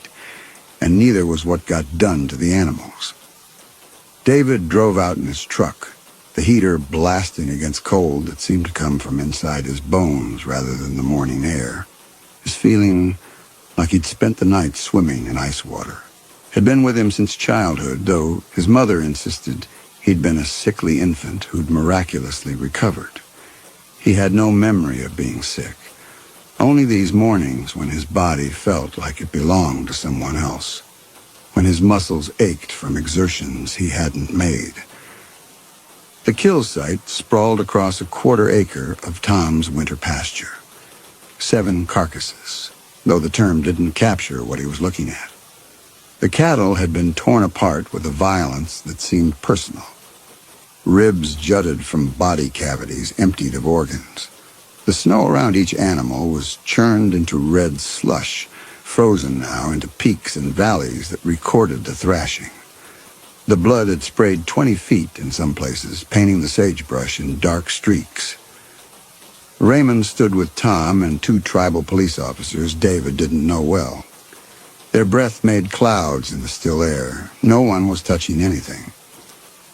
and neither was what got done to the animals. David drove out in his truck, the heater blasting against cold that seemed to come from inside his bones rather than the morning air. His feeling like he'd spent the night swimming in ice water had been with him since childhood, though his mother insisted he'd been a sickly infant who'd miraculously recovered. He had no memory of being sick, only these mornings when his body felt like it belonged to someone else, when his muscles ached from exertions he hadn't made. The kill site sprawled across a 1/4 acre of Tom's winter pasture. 7 carcasses, though the term didn't capture what he was looking at. The cattle had been torn apart with a violence that seemed personal. Ribs jutted from body cavities emptied of organs. The snow around each animal was churned into red slush, frozen now into peaks and valleys that recorded the thrashing. The blood had sprayed 20 feet in some places, painting the sagebrush in dark streaks. Raymond stood with Tom and 2 tribal police officers David didn't know well. Their breath made clouds in the still air. No one was touching anything.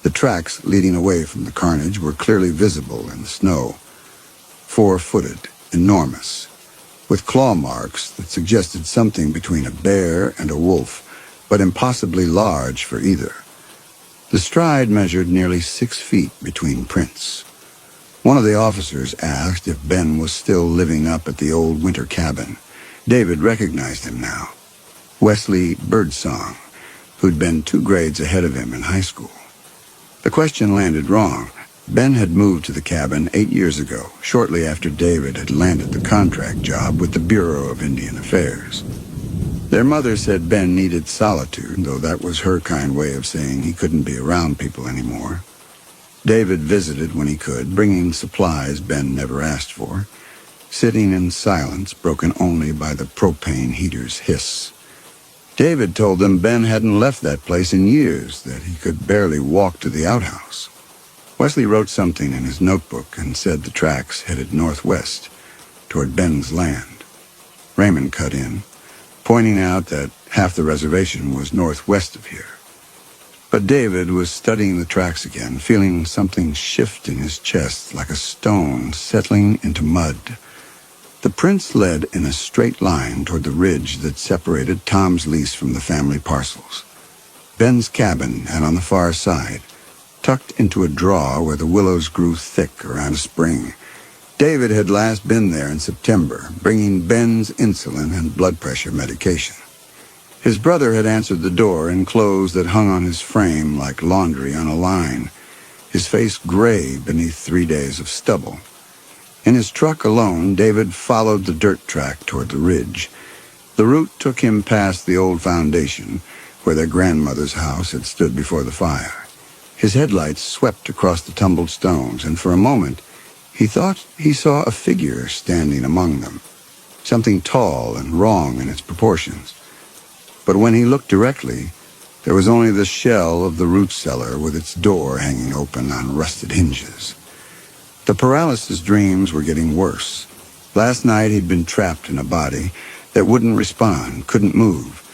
The tracks leading away from the carnage were clearly visible in the snow, 4-footed, enormous, with claw marks that suggested something between a bear and a wolf, but impossibly large for either. The stride measured nearly 6 feet between prints. One of the officers asked if Ben was still living up at the old winter cabin. David recognized him now. Wesley Birdsong, who'd been 2 grades ahead of him in high school. The question landed wrong. Ben had moved to the cabin 8 years ago, shortly after David had landed the contract job with the Bureau of Indian Affairs. Their mother said Ben needed solitude, though that was her kind way of saying he couldn't be around people anymore. David visited when he could, bringing supplies Ben never asked for, sitting in silence broken only by the propane heater's hiss. David told them Ben hadn't left that place in years, that he could barely walk to the outhouse. Wesley wrote something in his notebook and said the tracks headed northwest, toward Ben's land. Raymond cut in, pointing out that half the reservation was northwest of here. But David was studying the tracks again, feeling something shift in his chest like a stone settling into mud. The prints led in a straight line toward the ridge that separated Tom's lease from the family parcels. Ben's cabin had on the far side, tucked into a draw where the willows grew thick around a spring. David had last been there in September, bringing Ben's insulin and blood pressure medication. His brother had answered the door in clothes that hung on his frame like laundry on a line, his face gray beneath 3 days of stubble. In his truck alone, David followed the dirt track toward the ridge. The route took him past the old foundation, where their grandmother's house had stood before the fire. His headlights swept across the tumbled stones, and for a moment, he thought he saw a figure standing among them, something tall and wrong in its proportions. But when he looked directly, there was only the shell of the root cellar with its door hanging open on rusted hinges. The paralysis dreams were getting worse. Last night he'd been trapped in a body that wouldn't respond, couldn't move,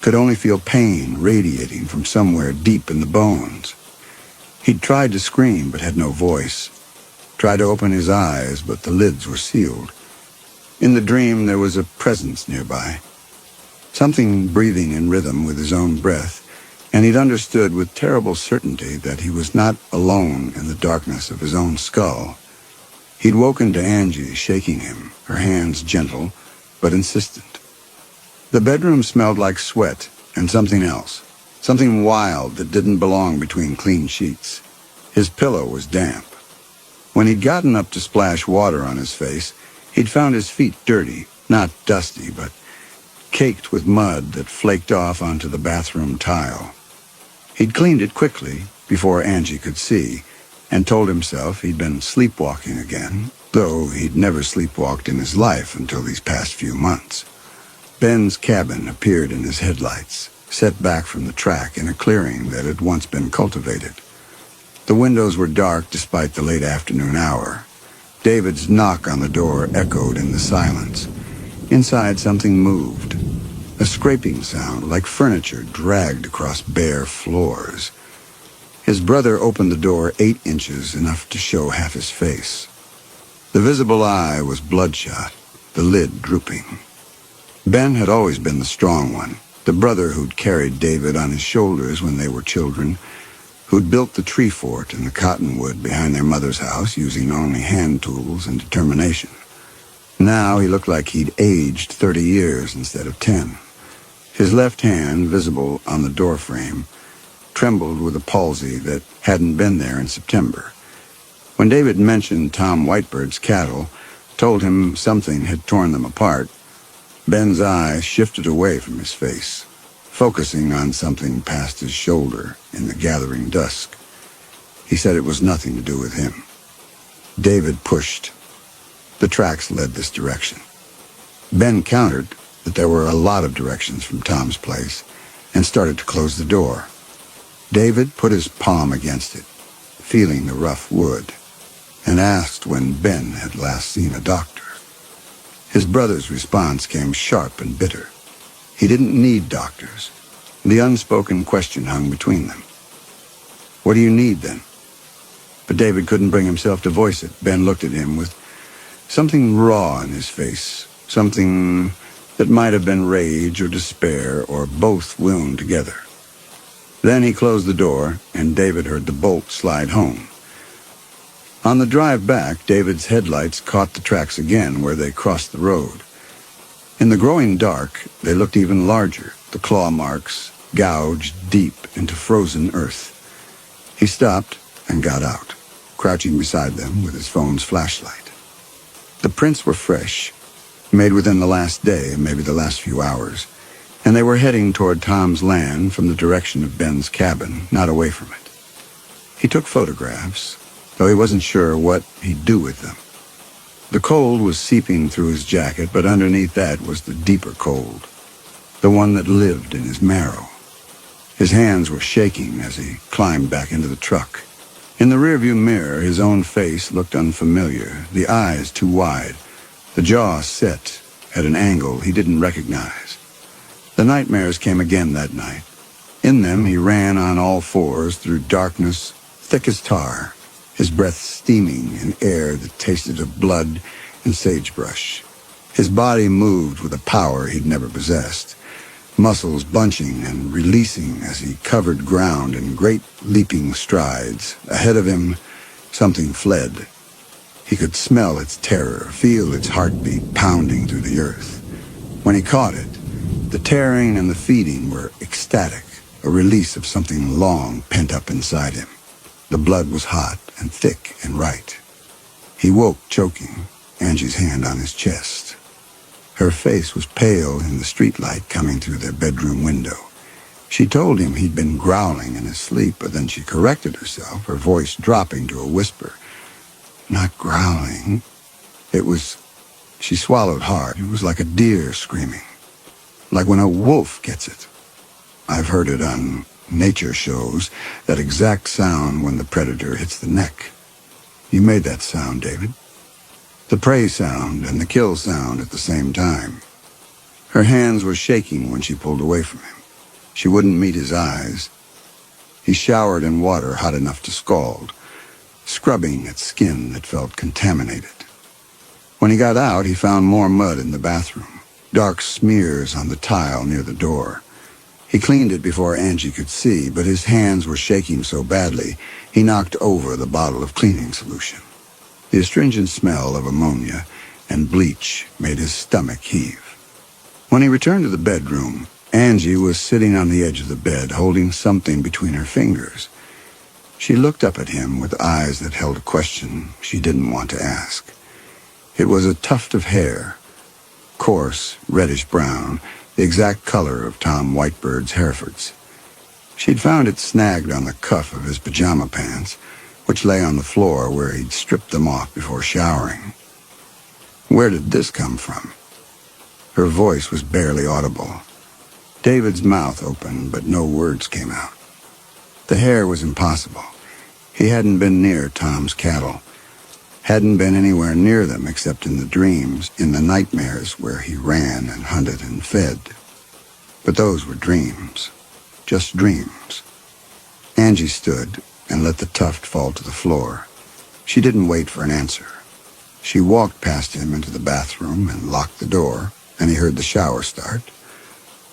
could only feel pain radiating from somewhere deep in the bones. He'd tried to scream but had no voice, tried to open his eyes but the lids were sealed. In the dream there was a presence nearby, something breathing in rhythm with his own breath, and he'd understood with terrible certainty that he was not alone in the darkness of his own skull. He'd woken to Angie shaking him, her hands gentle but insistent. The bedroom smelled like sweat and something else, something wild that didn't belong between clean sheets. His pillow was damp. When he'd gotten up to splash water on his face, he'd found his feet dirty, not dusty, but caked with mud that flaked off onto the bathroom tile. He'd cleaned it quickly, before Angie could see, and told himself he'd been sleepwalking again, though he'd never sleepwalked in his life until these past few months. Ben's cabin appeared in his headlights, set back from the track in a clearing that had once been cultivated. The windows were dark despite the late afternoon hour. David's knock on the door echoed in the silence. Inside, something moved. A scraping sound, like furniture dragged across bare floors. His brother opened the door 8 inches, enough to show half his face. The visible eye was bloodshot, the lid drooping. Ben had always been the strong one, the brother who'd carried David on his shoulders when they were children, who'd built the tree fort in the cottonwood behind their mother's house using only hand tools and determination. Now he looked like he'd aged 30 years instead of 10. His left hand, visible on the doorframe, trembled with a palsy that hadn't been there in September. When David mentioned Tom Whitebird's cattle, told him something had torn them apart, Ben's eyes shifted away from his face, focusing on something past his shoulder in the gathering dusk. He said it was nothing to do with him. David pushed. The tracks led this direction. Ben countered that there were a lot of directions from Tom's place and started to close the door. David put his palm against it, feeling the rough wood, and asked when Ben had last seen a doctor. His brother's response came sharp and bitter. He didn't need doctors. The unspoken question hung between them. What do you need, then? But David couldn't bring himself to voice it. Ben looked at him with something raw in his face, something that might have been rage or despair or both wound together. Then he closed the door, and David heard the bolt slide home. On the drive back, David's headlights caught the tracks again where they crossed the road. In the growing dark, they looked even larger, the claw marks gouged deep into frozen earth. He stopped and got out, crouching beside them with his phone's flashlight. The prints were fresh, made within the last day, maybe the last few hours, and they were heading toward Tom's land from the direction of Ben's cabin, not away from it. He took photographs, though he wasn't sure what he'd do with them. The cold was seeping through his jacket, but underneath that was the deeper cold, the one that lived in his marrow. His hands were shaking as he climbed back into the truck. In the rearview mirror, his own face looked unfamiliar, the eyes too wide, the jaw set at an angle he didn't recognize. The nightmares came again that night. In them, he ran on all fours through darkness, thick as tar, his breath steaming in air that tasted of blood and sagebrush. His body moved with a power he'd never possessed, muscles bunching and releasing as he covered ground in great leaping strides. Ahead of him, something fled. He could smell its terror, feel its heartbeat pounding through the earth. When he caught it, the tearing and the feeding were ecstatic, a release of something long pent up inside him. The blood was hot and thick and right. He woke, choking, Angie's hand on his chest. Her face was pale in the streetlight coming through their bedroom window. She told him he'd been growling in his sleep, but then she corrected herself, her voice dropping to a whisper. Not growling. It was... She swallowed hard. It was like a deer screaming. Like when a wolf gets it. I've heard it on nature shows, that exact sound when the predator hits the neck. You made that sound, David. The prey sound and the kill sound at the same time. Her hands were shaking when she pulled away from him. She wouldn't meet his eyes. He showered in water hot enough to scald, scrubbing at skin that felt contaminated. When he got out, he found more mud in the bathroom, dark smears on the tile near the door. He cleaned it before Angie could see, but his hands were shaking so badly, he knocked over the bottle of cleaning solution. The astringent smell of ammonia and bleach made his stomach heave. When he returned to the bedroom, Angie was sitting on the edge of the bed, holding something between her fingers. She looked up at him with eyes that held a question she didn't want to ask. It was a tuft of hair, coarse, reddish-brown, the exact color of Tom Whitebird's Herefords. She'd found it snagged on the cuff of his pajama pants, which lay on the floor where he'd stripped them off before showering. Where did this come from? Her voice was barely audible. David's mouth opened, but no words came out. The hair was impossible. He hadn't been near Tom's cattle. Hadn't been anywhere near them except in the dreams, in the nightmares where he ran and hunted and fed. But those were dreams. Just dreams. Angie stood and let the tuft fall to the floor. She didn't wait for an answer. She walked past him into the bathroom and locked the door, and he heard the shower start.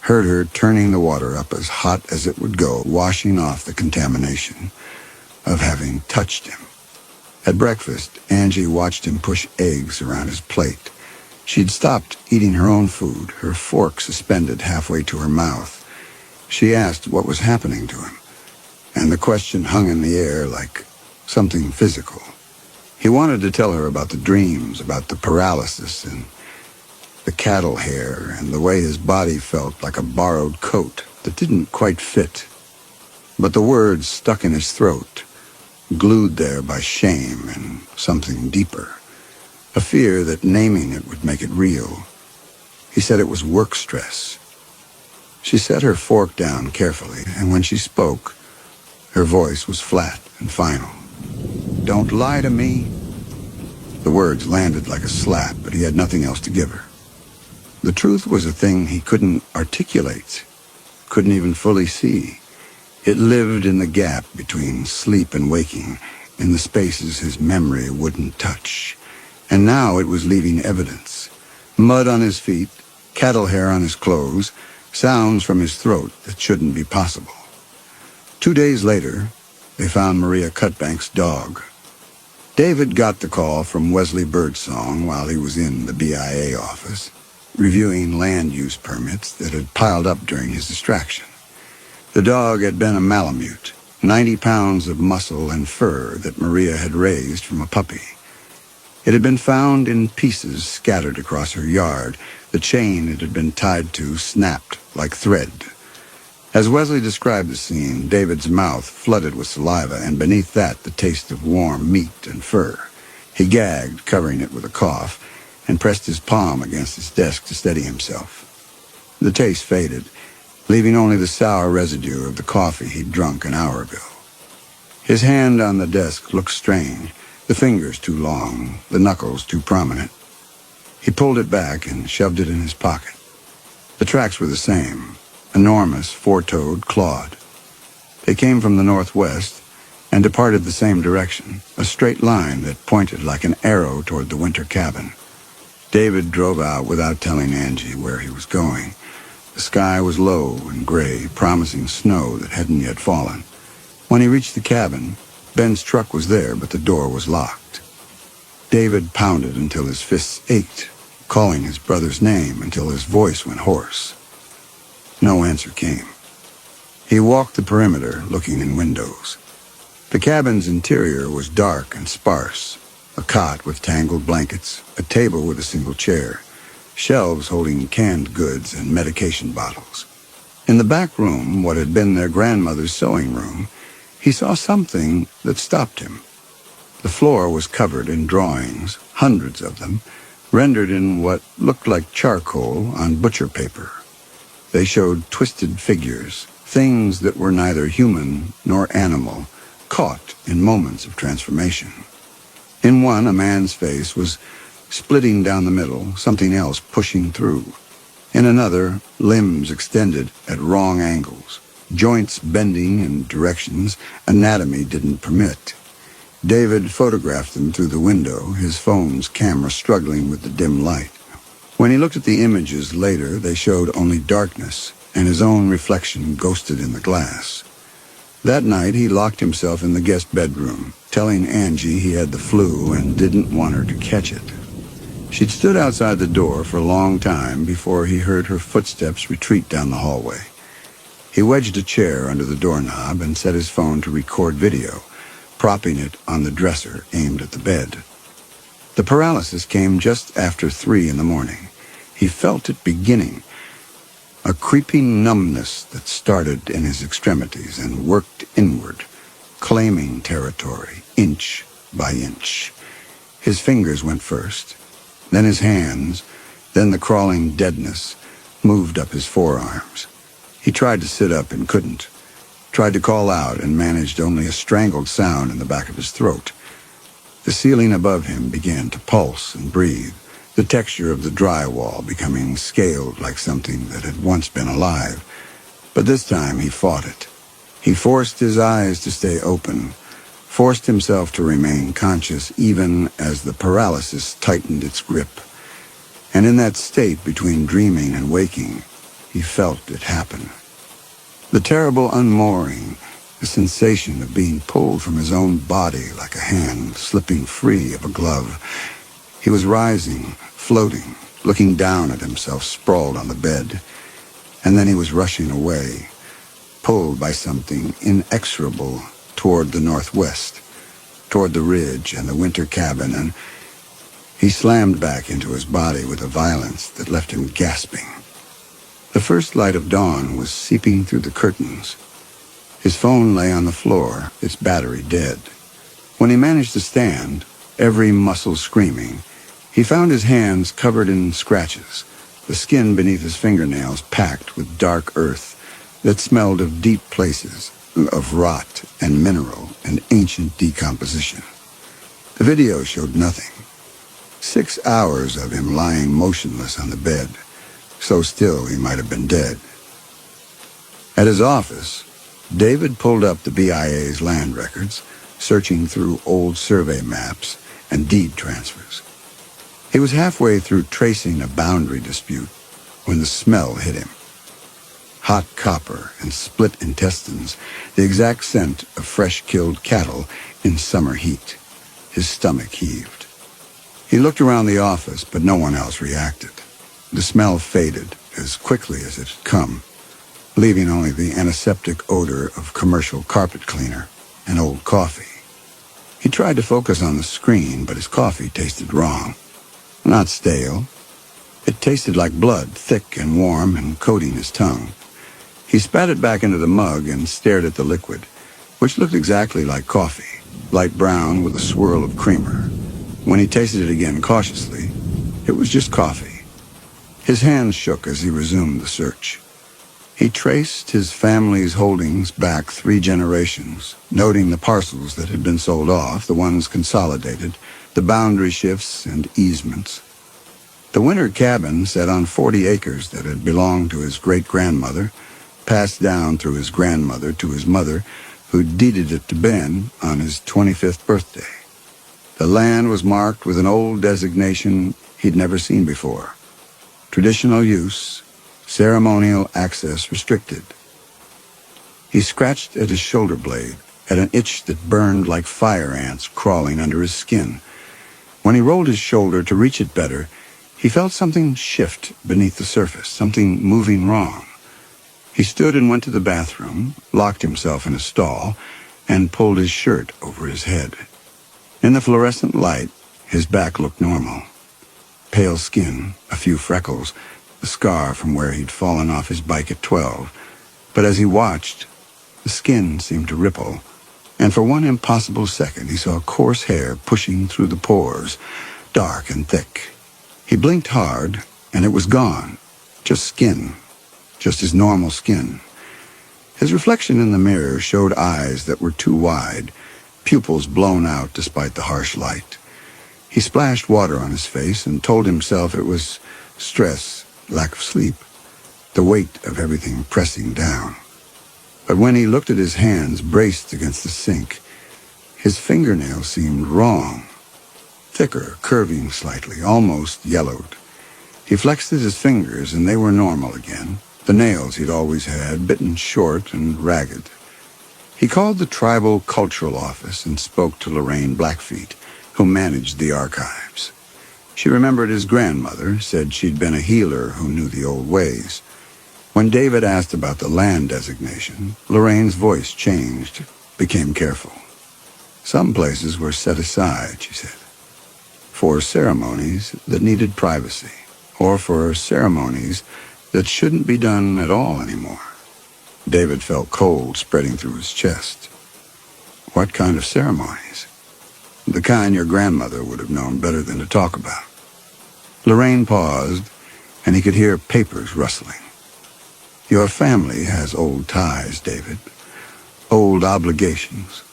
Heard her turning the water up as hot as it would go, washing off the contamination of having touched him. At breakfast, Angie watched him push eggs around his plate. She'd stopped eating her own food, her fork suspended halfway to her mouth. She asked what was happening to him, and the question hung in the air like something physical. He wanted to tell her about the dreams, about the paralysis and the cattle hair, and the way his body felt like a borrowed coat that didn't quite fit. But the words stuck in his throat, glued there by shame and something deeper, a fear that naming it would make it real. He said it was work stress. She set her fork down carefully, and when she spoke, her voice was flat and final. "Don't lie to me." The words landed like a slap, but he had nothing else to give her. The truth was a thing he couldn't articulate, couldn't even fully see. It lived in the gap between sleep and waking, in the spaces his memory wouldn't touch. And now it was leaving evidence. Mud on his feet, cattle hair on his clothes, sounds from his throat that shouldn't be possible. 2 days later, they found Maria Cutbank's dog. David got the call from Wesley Birdsong while he was in the BIA office, reviewing land use permits that had piled up during his distraction. The dog had been a Malamute, 90 pounds of muscle and fur that Maria had raised from a puppy. It had been found in pieces scattered across her yard. The chain it had been tied to snapped like thread. As Wesley described the scene, David's mouth flooded with saliva, and beneath that the taste of warm meat and fur. He gagged, covering it with a cough, and pressed his palm against his desk to steady himself. The taste faded, leaving only the sour residue of the coffee he'd drunk an hour ago. His hand on the desk looked strange, the fingers too long, the knuckles too prominent. He pulled it back and shoved it in his pocket. The tracks were the same, enormous, four-toed, clawed. They came from the northwest and departed the same direction, a straight line that pointed like an arrow toward the winter cabin. David drove out without telling Angie where he was going. The sky was low and gray, promising snow that hadn't yet fallen. When he reached the cabin, Ben's truck was there, but the door was locked. David pounded until his fists ached, calling his brother's name until his voice went hoarse. No answer came. He walked the perimeter, looking in windows. The cabin's interior was dark and sparse. A cot with tangled blankets, a table with a single chair, shelves holding canned goods and medication bottles. In the back room, what had been their grandmother's sewing room, he saw something that stopped him. The floor was covered in drawings, hundreds of them, rendered in what looked like charcoal on butcher paper. They showed twisted figures, things that were neither human nor animal, caught in moments of transformation. In one, a man's face was splitting down the middle, something else pushing through. In another, limbs extended at wrong angles, joints bending in directions anatomy didn't permit. David photographed them through the window, his phone's camera struggling with the dim light. When he looked at the images later, they showed only darkness, and his own reflection ghosted in the glass. That night, he locked himself in the guest bedroom, telling Angie he had the flu and didn't want her to catch it. She'd stood outside the door for a long time before he heard her footsteps retreat down the hallway. He wedged a chair under the doorknob and set his phone to record video, propping it on the dresser aimed at the bed. The paralysis came just after 3 in the morning. He felt it beginning, a creeping numbness that started in his extremities and worked inward, claiming territory, inch by inch. His fingers went first, then his hands, then the crawling deadness moved up his forearms. He tried to sit up and couldn't, tried to call out and managed only a strangled sound in the back of his throat. The ceiling above him began to pulse and breathe, the texture of the drywall becoming scaled like something that had once been alive. But this time he fought it. He forced his eyes to stay open, forced himself to remain conscious even as the paralysis tightened its grip. And in that state between dreaming and waking, he felt it happen. The terrible unmooring, the sensation of being pulled from his own body like a hand slipping free of a glove. He was rising, floating, looking down at himself sprawled on the bed. And then he was rushing away, pulled by something inexorable toward the northwest, toward the ridge and the winter cabin, and he slammed back into his body with a violence that left him gasping. The first light of dawn was seeping through the curtains. His phone lay on the floor, its battery dead. When he managed to stand, every muscle screaming, he found his hands covered in scratches, the skin beneath his fingernails packed with dark earth that smelled of deep places, of rot and mineral and ancient decomposition. The video showed nothing. 6 hours of him lying motionless on the bed, so still he might have been dead. At his office, David pulled up the BIA's land records, searching through old survey maps and deed transfers. He was halfway through tracing a boundary dispute when the smell hit him. Hot copper and split intestines, the exact scent of fresh-killed cattle in summer heat. His stomach heaved. He looked around the office, but no one else reacted. The smell faded as quickly as it had come, leaving only the antiseptic odor of commercial carpet cleaner and old coffee. He tried to focus on the screen, but his coffee tasted wrong. Not stale. It tasted like blood, thick and warm and coating his tongue. He spat it back into the mug and stared at the liquid, which looked exactly like coffee, light brown with a swirl of creamer. When he tasted it again cautiously, it was just coffee. His hands shook as he resumed the search. He traced his family's holdings back 3 generations, noting the parcels that had been sold off, the ones consolidated, the boundary shifts and easements. The winter cabin sat on 40 acres that had belonged to his great-grandmother, passed down through his grandmother to his mother, who deeded it to Ben on his 25th birthday. The land was marked with an old designation he'd never seen before. Traditional use, ceremonial access restricted. He scratched at his shoulder blade, at an itch that burned like fire ants crawling under his skin. When he rolled his shoulder to reach it better, he felt something shift beneath the surface, something moving wrong. He stood and went to the bathroom, locked himself in a stall, and pulled his shirt over his head. In the fluorescent light, His back looked normal. Pale skin, a few freckles, the scar from where he'd fallen off his bike at 12. But as he watched, the skin seemed to ripple, and for one impossible second he saw coarse hair pushing through the pores, dark and thick. He blinked hard, and it was gone. Just skin. Just his normal skin. His reflection in the mirror showed eyes that were too wide, pupils blown out despite the harsh light. He splashed water on his face and told himself it was stress, lack of sleep, the weight of everything pressing down. But when he looked at his hands braced against the sink, his fingernails seemed wrong. Thicker, curving slightly, almost yellowed. He flexed at his fingers, and they were normal again, the nails he'd always had, bitten short and ragged. He called the tribal cultural office and spoke to Lorraine Blackfeet, who managed the archives. She remembered his grandmother, said she'd been a healer who knew the old ways. When David asked about the land designation, Lorraine's voice changed, became careful. Some places were set aside, she said, for ceremonies that needed privacy, or for ceremonies that shouldn't be done at all anymore. David felt cold spreading through his chest. What kind of ceremonies? The kind your grandmother would have known better than to talk about. Lorraine paused, and he could hear papers rustling. Your family has old ties, David. Old obligations.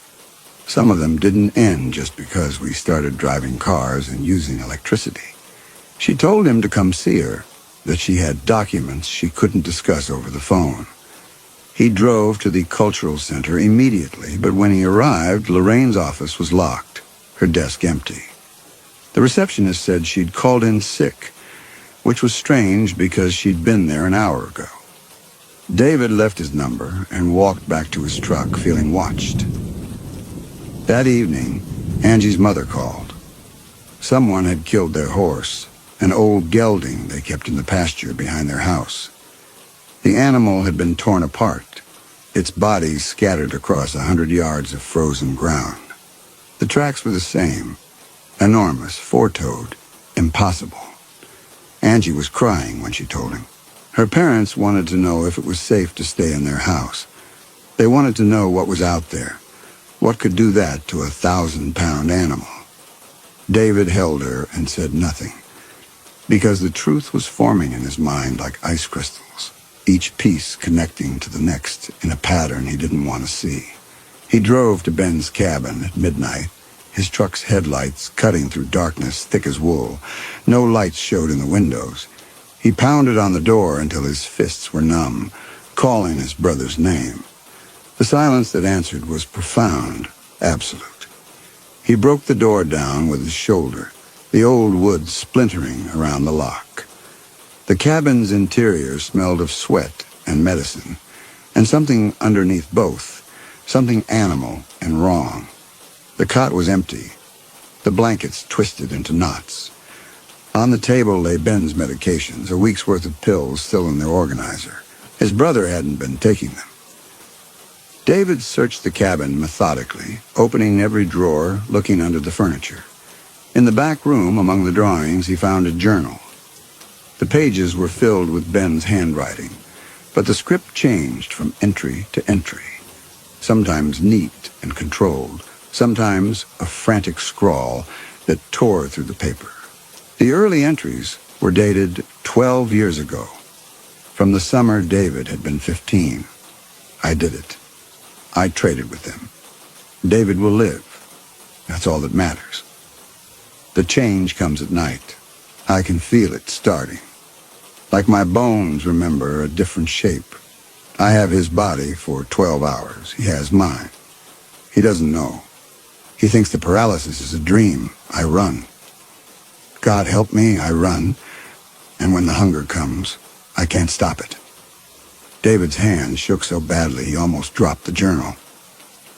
Some of them didn't end just because we started driving cars and using electricity. She told him to come see her, that she had documents she couldn't discuss over the phone. He drove to the cultural center immediately, but when he arrived, Lorraine's office was locked, her desk empty. The receptionist said she'd called in sick, which was strange because she'd been there an hour ago. David left his number and walked back to his truck, feeling watched. That evening, Angie's mother called. Someone had killed their horse, an old gelding they kept in the pasture behind their house. The animal had been torn apart, its body scattered across 100 yards of frozen ground. The tracks were the same, enormous, four-toed, impossible. Angie was crying when she told him. Her parents wanted to know if it was safe to stay in their house. They wanted to know what was out there, what could do that to a 1,000-pound animal. David held her and said nothing, because the truth was forming in his mind like ice crystals, each piece connecting to the next in a pattern he didn't want to see. He drove to Ben's cabin at midnight, his truck's headlights cutting through darkness thick as wool. No lights showed in the windows. He pounded on the door until his fists were numb, calling his brother's name. The silence that answered was profound, absolute. He broke the door down with his shoulder, the old wood splintering around the lock. The cabin's interior smelled of sweat and medicine, and something underneath both, something animal and wrong. The cot was empty, the blankets twisted into knots. On the table lay Ben's medications, a week's worth of pills still in their organizer. His brother hadn't been taking them. David searched the cabin methodically, opening every drawer, looking under the furniture. In the back room, among the drawings, he found a journal. The pages were filled with Ben's handwriting, but the script changed from entry to entry, sometimes neat and controlled, sometimes a frantic scrawl that tore through the paper. The early entries were dated 12 years ago, from the summer David had been 15. I did it. I traded with them. David will live. That's all that matters. The change comes at night. I can feel it starting. Like my bones remember a different shape. I have his body for 12 hours. He has mine. He doesn't know. He thinks the paralysis is a dream. I run. God help me, I run. And when the hunger comes, I can't stop it. David's hand shook so badly he almost dropped the journal.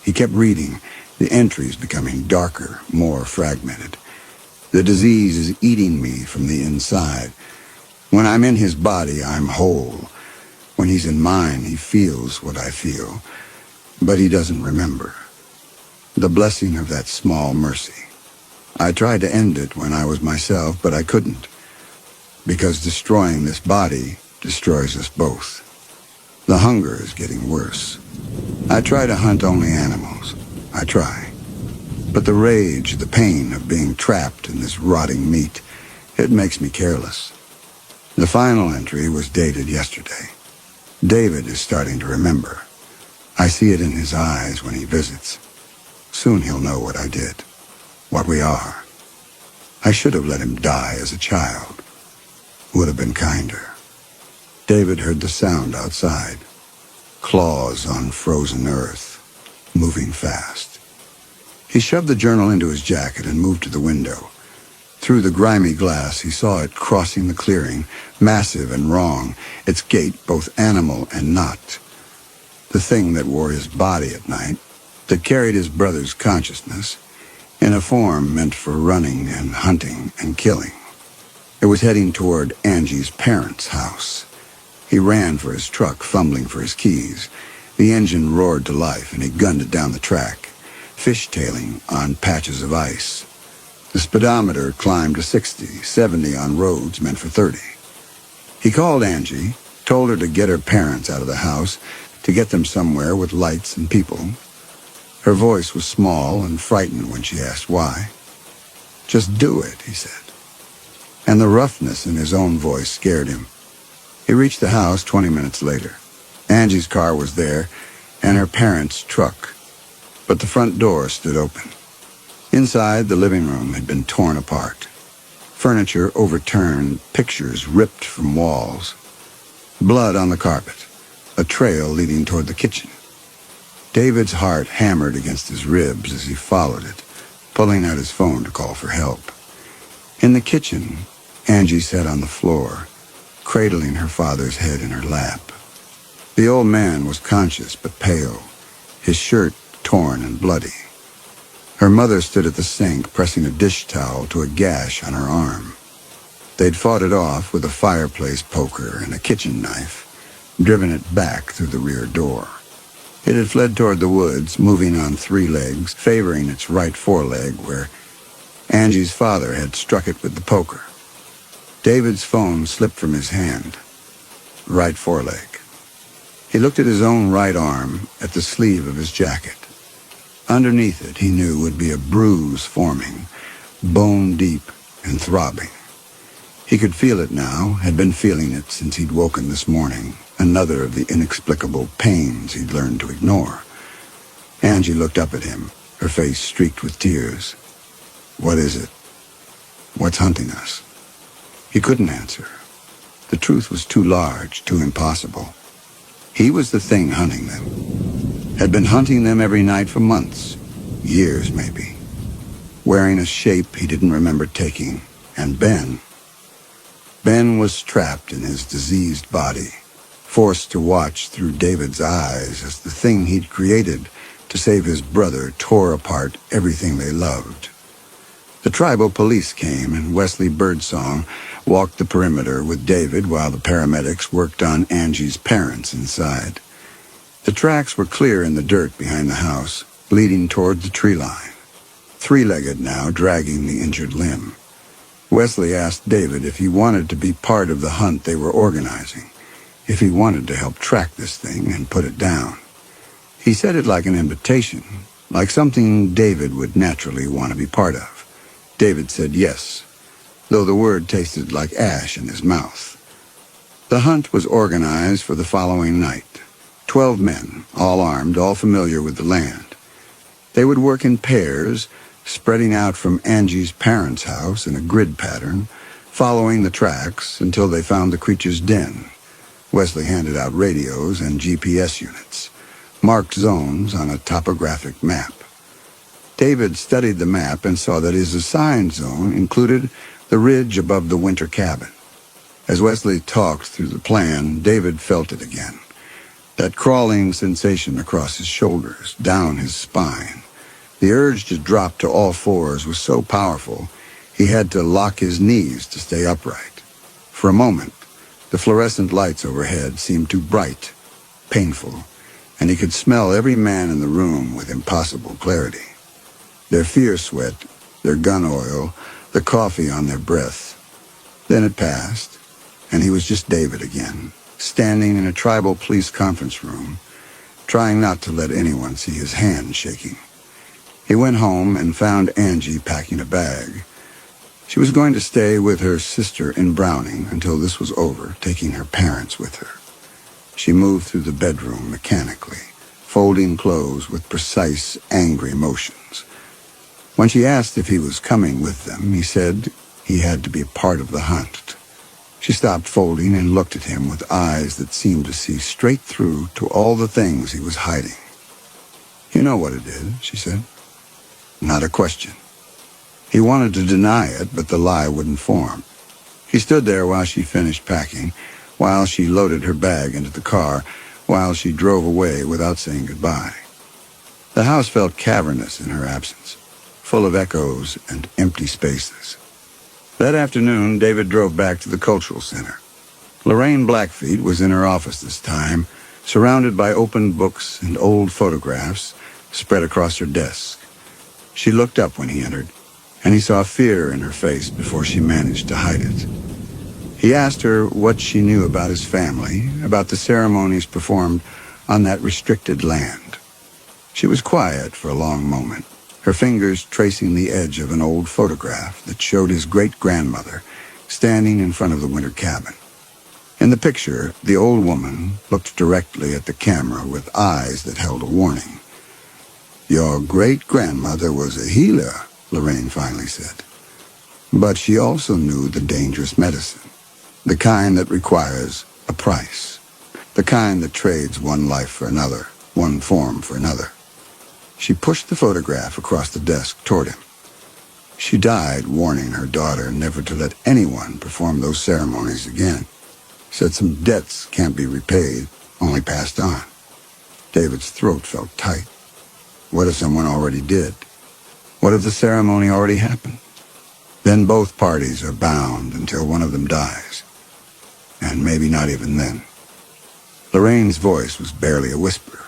He kept reading, the entries becoming darker, more fragmented. The disease is eating me from the inside. When I'm in his body, I'm whole. When he's in mine, he feels what I feel. But he doesn't remember. The blessing of that small mercy. I tried to end it when I was myself, but I couldn't, because destroying this body destroys us both. The hunger is getting worse. I try to hunt only animals. I try. But the rage, the pain of being trapped in this rotting meat, it makes me careless. The final entry was dated yesterday. David is starting to remember. I see it in his eyes when he visits. Soon he'll know what I did, what we are. I should have let him die as a child. Would have been kinder. David heard the sound outside. Claws on frozen earth, moving fast. He shoved the journal into his jacket and moved to the window. Through the grimy glass, he saw it crossing the clearing, massive and wrong, its gait both animal and not. The thing that wore his body at night, that carried his brother's consciousness, in a form meant for running and hunting and killing. It was heading toward Angie's parents' house. He ran for his truck, fumbling for his keys. The engine roared to life, and he gunned it down the track, fishtailing on patches of ice. The speedometer climbed to 60, 70 on roads meant for 30. He called Angie, told her to get her parents out of the house, to get them somewhere with lights and people. Her voice was small and frightened when she asked why. "Just do it," he said. And the roughness in his own voice scared him. He reached the house 20 minutes later. Angie's car was there, and her parents' truck. But the front door stood open. Inside, the living room had been torn apart. Furniture overturned, pictures ripped from walls. Blood on the carpet, a trail leading toward the kitchen. David's heart hammered against his ribs as he followed it, pulling out his phone to call for help. In the kitchen, Angie sat on the floor, cradling her father's head in her lap. The old man was conscious but pale, his shirt torn and bloody. Her mother stood at the sink, pressing a dish towel to a gash on her arm. They'd fought it off with a fireplace poker and a kitchen knife, driven it back through the rear door. It had fled toward the woods, moving on 3 legs, favoring its right foreleg where Angie's father had struck it with the poker. David's phone slipped from his hand. Right foreleg. He looked at his own right arm, at the sleeve of his jacket. Underneath it, he knew, would be a bruise forming, bone deep and throbbing. He could feel it now, had been feeling it since he'd woken this morning, another of the inexplicable pains he'd learned to ignore. Angie looked up at him, her face streaked with tears. "What is it? What's hunting us?" He couldn't answer. The truth was too large, too impossible. He was the thing hunting them. Had been hunting them every night for months, years maybe. Wearing a shape he didn't remember taking. And Ben was trapped in his diseased body, forced to watch through David's eyes as the thing he'd created to save his brother tore apart everything they loved. The tribal police came, and Wesley Birdsong walked the perimeter with David while the paramedics worked on Angie's parents inside. The tracks were clear in the dirt behind the house, leading toward the tree line. 3-legged now, dragging the injured limb. Wesley asked David if he wanted to be part of the hunt they were organizing, if he wanted to help track this thing and put it down. He said it like an invitation, like something David would naturally want to be part of. David said yes, though the word tasted like ash in his mouth. The hunt was organized for the following night. 12 men, all armed, all familiar with the land. They would work in pairs, spreading out from Angie's parents' house in a grid pattern, following the tracks until they found the creature's den. Wesley handed out radios and GPS units, marked zones on a topographic map. David studied the map and saw that his assigned zone included the ridge above the winter cabin. As Wesley talked through the plan, David felt it again. That crawling sensation across his shoulders, down his spine. The urge to drop to all fours was so powerful, he had to lock his knees to stay upright. For a moment, the fluorescent lights overhead seemed too bright, painful, and he could smell every man in the room with impossible clarity. Their fear sweat, their gun oil, the coffee on their breath. Then it passed, and he was just David again, standing in a tribal police conference room, trying not to let anyone see his hand shaking. He went home and found Angie packing a bag. She was going to stay with her sister in Browning until this was over, taking her parents with her. She moved through the bedroom mechanically, folding clothes with precise, angry motions. When she asked if he was coming with them, he said he had to be part of the hunt. She stopped folding and looked at him with eyes that seemed to see straight through to all the things he was hiding. "You know what it is," she said. Not a question. He wanted to deny it, but the lie wouldn't form. He stood there while she finished packing, while she loaded her bag into the car, while she drove away without saying goodbye. The house felt cavernous in her absence, full of echoes and empty spaces. That afternoon, David drove back to the Cultural Center. Lorraine Blackfeet was in her office this time, surrounded by open books and old photographs spread across her desk. She looked up when he entered, and he saw fear in her face before she managed to hide it. He asked her what she knew about his family, about the ceremonies performed on that restricted land. She was quiet for a long moment, her fingers tracing the edge of an old photograph that showed his great-grandmother standing in front of the winter cabin. In the picture, the old woman looked directly at the camera with eyes that held a warning. "Your great-grandmother was a healer," Lorraine finally said. But she also knew the dangerous medicine, the kind that requires a price, the kind that trades one life for another, one form for another. She pushed the photograph across the desk toward him. She died warning her daughter never to let anyone perform those ceremonies again. Said some debts can't be repaid, only passed on. David's throat felt tight. What if someone already did? What if the ceremony already happened? Then both parties are bound until one of them dies. And maybe not even then. Lorraine's voice was barely a whisper.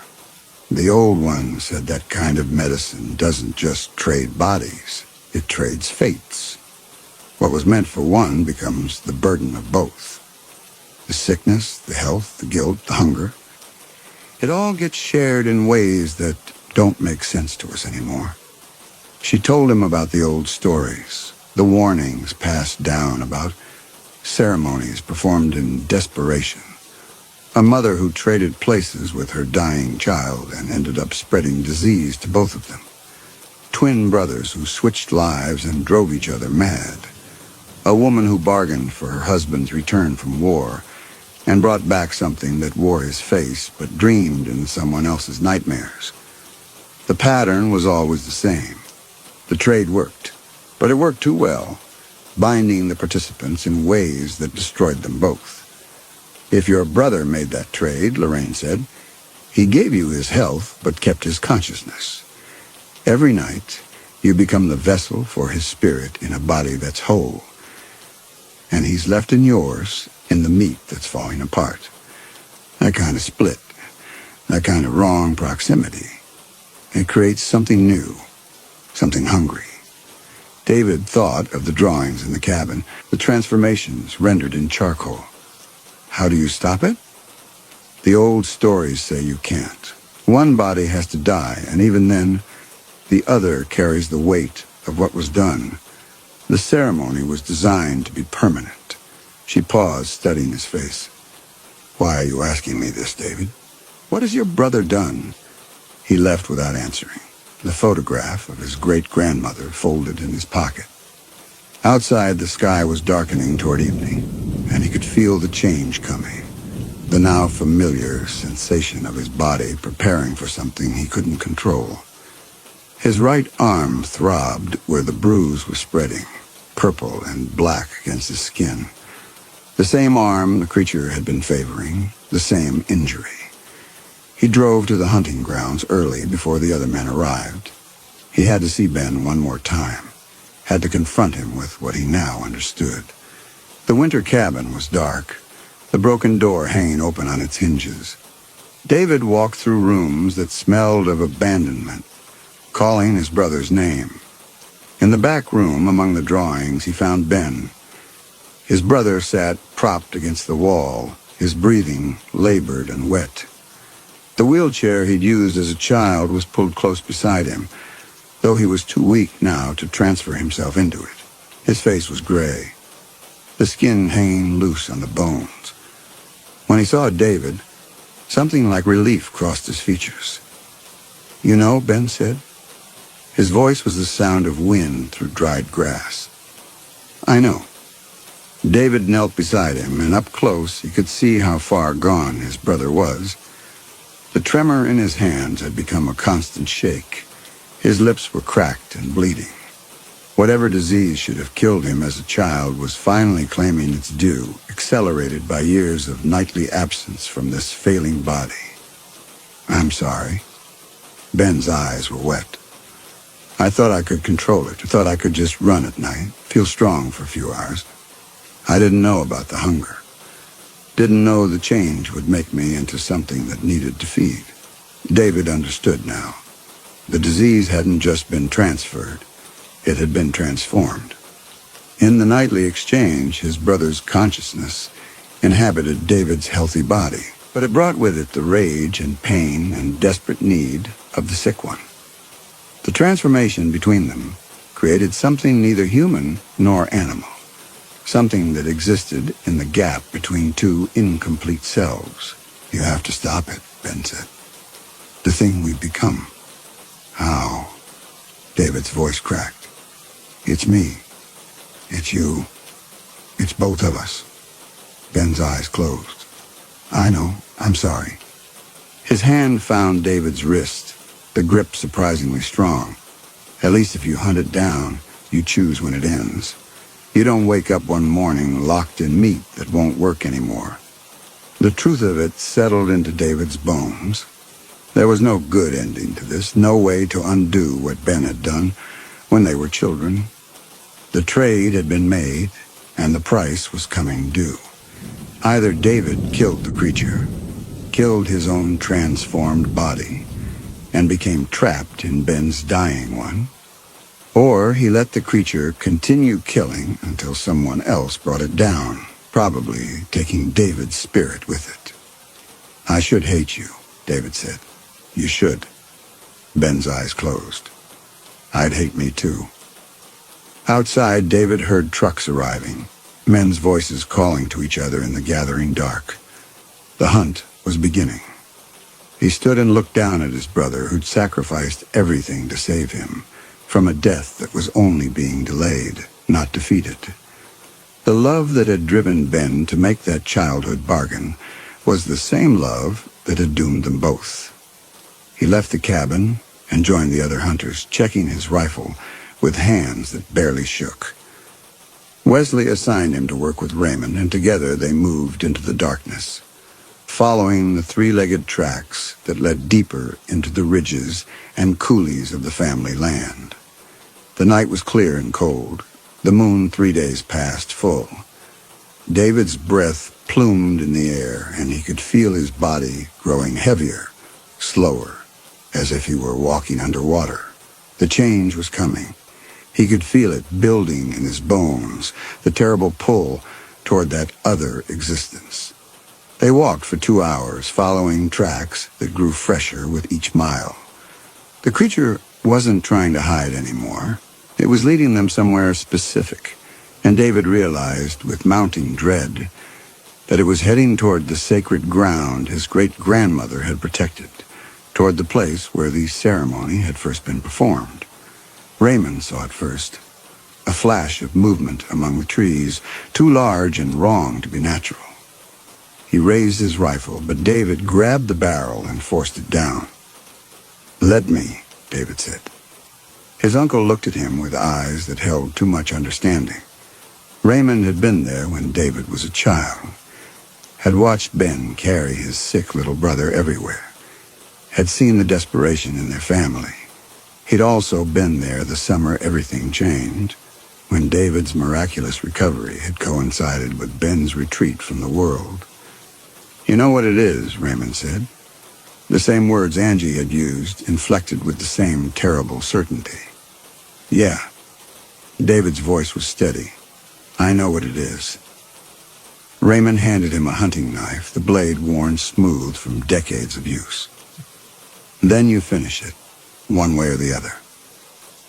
The old one said that kind of medicine doesn't just trade bodies, it trades fates. What was meant for one becomes the burden of both. The sickness, the health, the guilt, the hunger. It all gets shared in ways that don't make sense to us anymore. She told him about the old stories, the warnings passed down about ceremonies performed in desperation. A mother who traded places with her dying child and ended up spreading disease to both of them. Twin brothers who switched lives and drove each other mad. A woman who bargained for her husband's return from war and brought back something that wore his face but dreamed in someone else's nightmares. The pattern was always the same. The trade worked, but it worked too well, binding the participants in ways that destroyed them both. If your brother made that trade, Lorraine said, he gave you his health but kept his consciousness. Every night, you become the vessel for his spirit in a body that's whole. And he's left in yours in the meat that's falling apart. That kind of split, that kind of wrong proximity, it creates something new, something hungry. David thought of the drawings in the cabin, the transformations rendered in charcoal. How do you stop it? The old stories say you can't. One body has to die, and even then, the other carries the weight of what was done. The ceremony was designed to be permanent. She paused, studying his face. Why are you asking me this, David? What has your brother done? He left without answering, the photograph of his great-grandmother folded in his pocket. Outside, the sky was darkening toward evening, and he could feel the change coming, the now familiar sensation of his body preparing for something he couldn't control. His right arm throbbed where the bruise was spreading, purple and black against his skin. The same arm the creature had been favoring, the same injury. He drove to the hunting grounds early before the other men arrived. He had to see Ben one more time, had to confront him with what he now understood. The winter cabin was dark, the broken door hanging open on its hinges. David walked through rooms that smelled of abandonment, calling his brother's name. In the back room, among the drawings, he found Ben. His brother sat propped against the wall, his breathing labored and wet. The wheelchair he'd used as a child was pulled close beside him, though he was too weak now to transfer himself into it. His face was gray, the skin hanging loose on the bones. When he saw David, something like relief crossed his features. "You know," Ben said. His voice was the sound of wind through dried grass. "I know." David knelt beside him, and up close he could see how far gone his brother was. The tremor in his hands had become a constant shake. His lips were cracked and bleeding. Whatever disease should have killed him as a child was finally claiming its due, accelerated by years of nightly absence from this failing body. "I'm sorry." Ben's eyes were wet. "I thought I could control it. I thought I could just run at night, feel strong for a few hours. I didn't know about the hunger. Didn't know the change would make me into something that needed to feed." David understood now. The disease hadn't just been transferred. It had been transformed. In the nightly exchange, his brother's consciousness inhabited David's healthy body, but it brought with it the rage and pain and desperate need of the sick one. The transformation between them created something neither human nor animal, something that existed in the gap between two incomplete selves. "You have to stop it," Ben said. "The thing we've become." "How?" David's voice cracked. "It's me. It's you. It's both of us." Ben's eyes closed. "I know. I'm sorry." His hand found David's wrist, the grip surprisingly strong. "At least if you hunt it down, you choose when it ends. You don't wake up one morning locked in meat that won't work anymore." The truth of it settled into David's bones. There was no good ending to this, no way to undo what Ben had done when they were children. The trade had been made, and the price was coming due. Either David killed the creature, killed his own transformed body, and became trapped in Ben's dying one, or he let the creature continue killing until someone else brought it down, probably taking David's spirit with it. "I should hate you," David said. "You should." Ben's eyes closed. "I'd hate me too." Outside, David heard trucks arriving, men's voices calling to each other in the gathering dark. The hunt was beginning. He stood and looked down at his brother, who'd sacrificed everything to save him, from a death that was only being delayed, not defeated. The love that had driven Ben to make that childhood bargain was the same love that had doomed them both. He left the cabin and joined the other hunters, checking his rifle with hands that barely shook. Wesley assigned him to work with Raymond, and together they moved into the darkness, following the three-legged tracks that led deeper into the ridges and coulees of the family land. The night was clear and cold, the moon 3 days past full. David's breath plumed in the air, and he could feel his body growing heavier, slower, as if he were walking underwater. The change was coming. He could feel it building in his bones, the terrible pull toward that other existence. They walked for 2 hours, following tracks that grew fresher with each mile. The creature wasn't trying to hide anymore. It was leading them somewhere specific, and David realized with mounting dread that it was heading toward the sacred ground his great-grandmother had protected, toward the place where the ceremony had first been performed. Raymond saw it first, a flash of movement among the trees, too large and wrong to be natural. He raised his rifle, but David grabbed the barrel and forced it down. "Let me," David said. His uncle looked at him with eyes that held too much understanding. Raymond had been there when David was a child, had watched Ben carry his sick little brother everywhere, had seen the desperation in their family. He'd also been there the summer everything changed, when David's miraculous recovery had coincided with Ben's retreat from the world. "You know what it is," Raymond said. The same words Angie had used, inflected with the same terrible certainty. "Yeah." David's voice was steady. "I know what it is." Raymond handed him a hunting knife, the blade worn smooth from decades of use. "Then you finish it, one way or the other."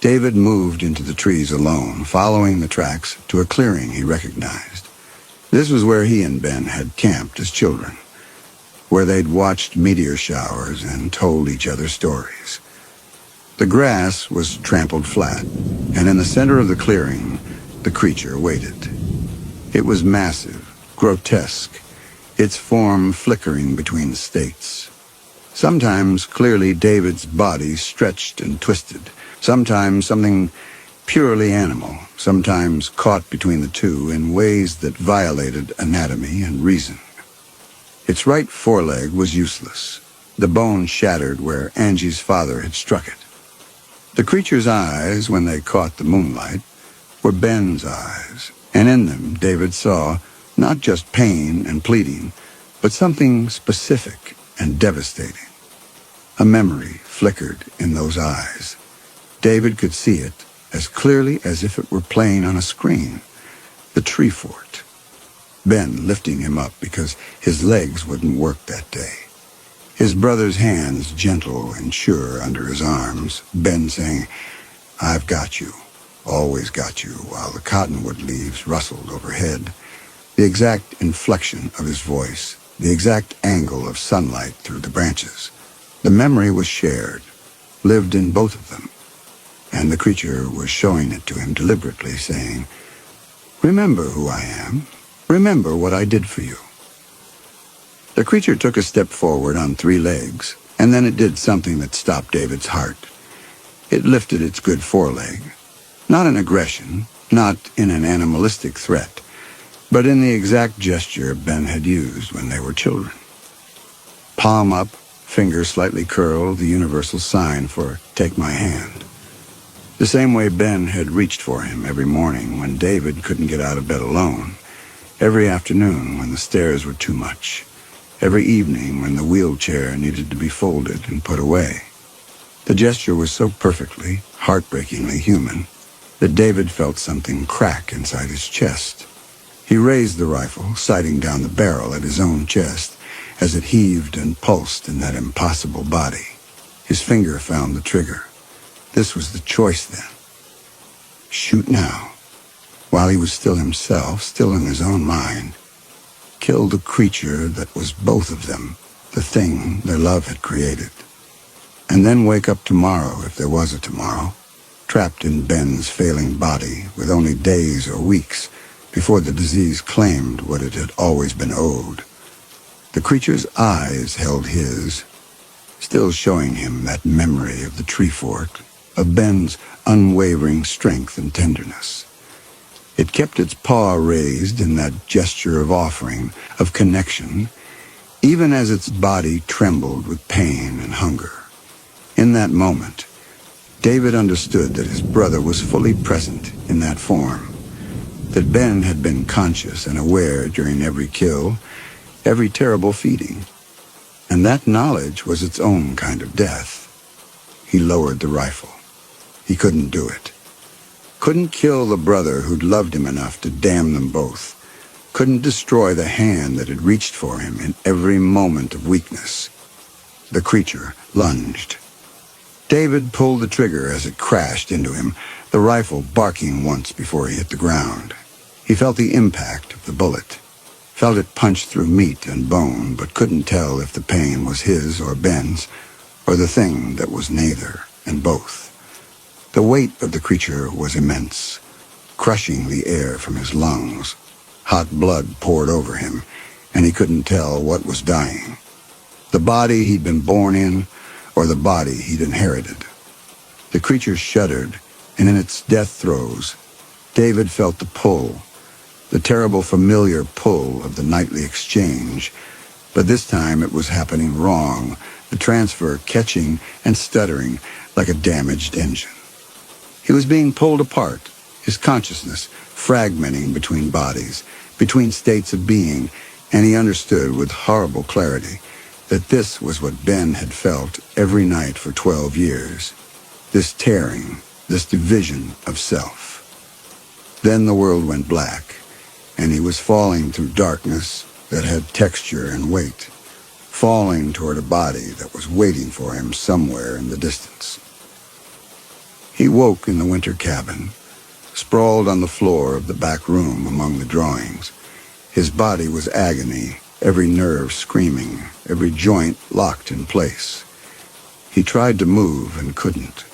David moved into the trees alone, following the tracks to a clearing he recognized. This was where he and Ben had camped as children, where they'd watched meteor showers and told each other stories. The grass was trampled flat, and in the center of the clearing, the creature waited. It was massive, grotesque, its form flickering between states. Sometimes, clearly, David's body stretched and twisted. Sometimes something purely animal, sometimes caught between the two in ways that violated anatomy and reason. Its right foreleg was useless, the bone shattered where Angie's father had struck it. The creature's eyes, when they caught the moonlight, were Ben's eyes, and in them David saw not just pain and pleading, but something specific and devastating. A memory flickered in those eyes. David could see it as clearly as if it were playing on a screen. The tree fort. Ben lifting him up because his legs wouldn't work that day. His brother's hands gentle and sure under his arms. Ben saying, "I've got you, always got you," while the cottonwood leaves rustled overhead. The exact inflection of his voice, the exact angle of sunlight through the branches. The memory was shared, lived in both of them, and the creature was showing it to him deliberately, saying, "Remember who I am. Remember what I did for you." The creature took a step forward on 3 legs, and then it did something that stopped David's heart. It lifted its good foreleg, not in aggression, not in an animalistic threat, but in the exact gesture Ben had used when they were children. Palm up, finger slightly curled, the universal sign for "take my hand." The same way Ben had reached for him every morning when David couldn't get out of bed alone, every afternoon when the stairs were too much, every evening when the wheelchair needed to be folded and put away. The gesture was so perfectly, heartbreakingly human that David felt something crack inside his chest. He raised the rifle, sighting down the barrel at his own chest as it heaved and pulsed in that impossible body. His finger found the trigger. This was the choice then. Shoot now, while he was still himself, still in his own mind. Kill the creature that was both of them, the thing their love had created. And then wake up tomorrow, if there was a tomorrow, trapped in Ben's failing body with only days or weeks before the disease claimed what it had always been owed. The creature's eyes held his, still showing him that memory of the tree fort, of Ben's unwavering strength and tenderness. It kept its paw raised in that gesture of offering, of connection, even as its body trembled with pain and hunger. In that moment, David understood that his brother was fully present in that form, that Ben had been conscious and aware during every kill, every terrible feeding, and that knowledge was its own kind of death. He lowered the rifle. He couldn't do it. Couldn't kill the brother who'd loved him enough to damn them both. Couldn't destroy the hand that had reached for him in every moment of weakness. The creature lunged. David pulled the trigger as it crashed into him, the rifle barking once before he hit the ground. He felt the impact of the bullet, felt it punch through meat and bone, but couldn't tell if the pain was his or Ben's, or the thing that was neither and both. The weight of the creature was immense, crushing the air from his lungs. Hot blood poured over him, and he couldn't tell what was dying. The body he'd been born in, or the body he'd inherited. The creature shuddered, and in its death throes, David felt the pull, the terrible familiar pull of the nightly exchange. But this time it was happening wrong, the transfer catching and stuttering like a damaged engine. He was being pulled apart, his consciousness fragmenting between bodies, between states of being, and he understood with horrible clarity that this was what Ben had felt every night for 12 years. This tearing, this division of self. Then the world went black, and he was falling through darkness that had texture and weight, falling toward a body that was waiting for him somewhere in the distance. He woke in the winter cabin, sprawled on the floor of the back room among the drawings. His body was agony, every nerve screaming, every joint locked in place. He tried to move and couldn't,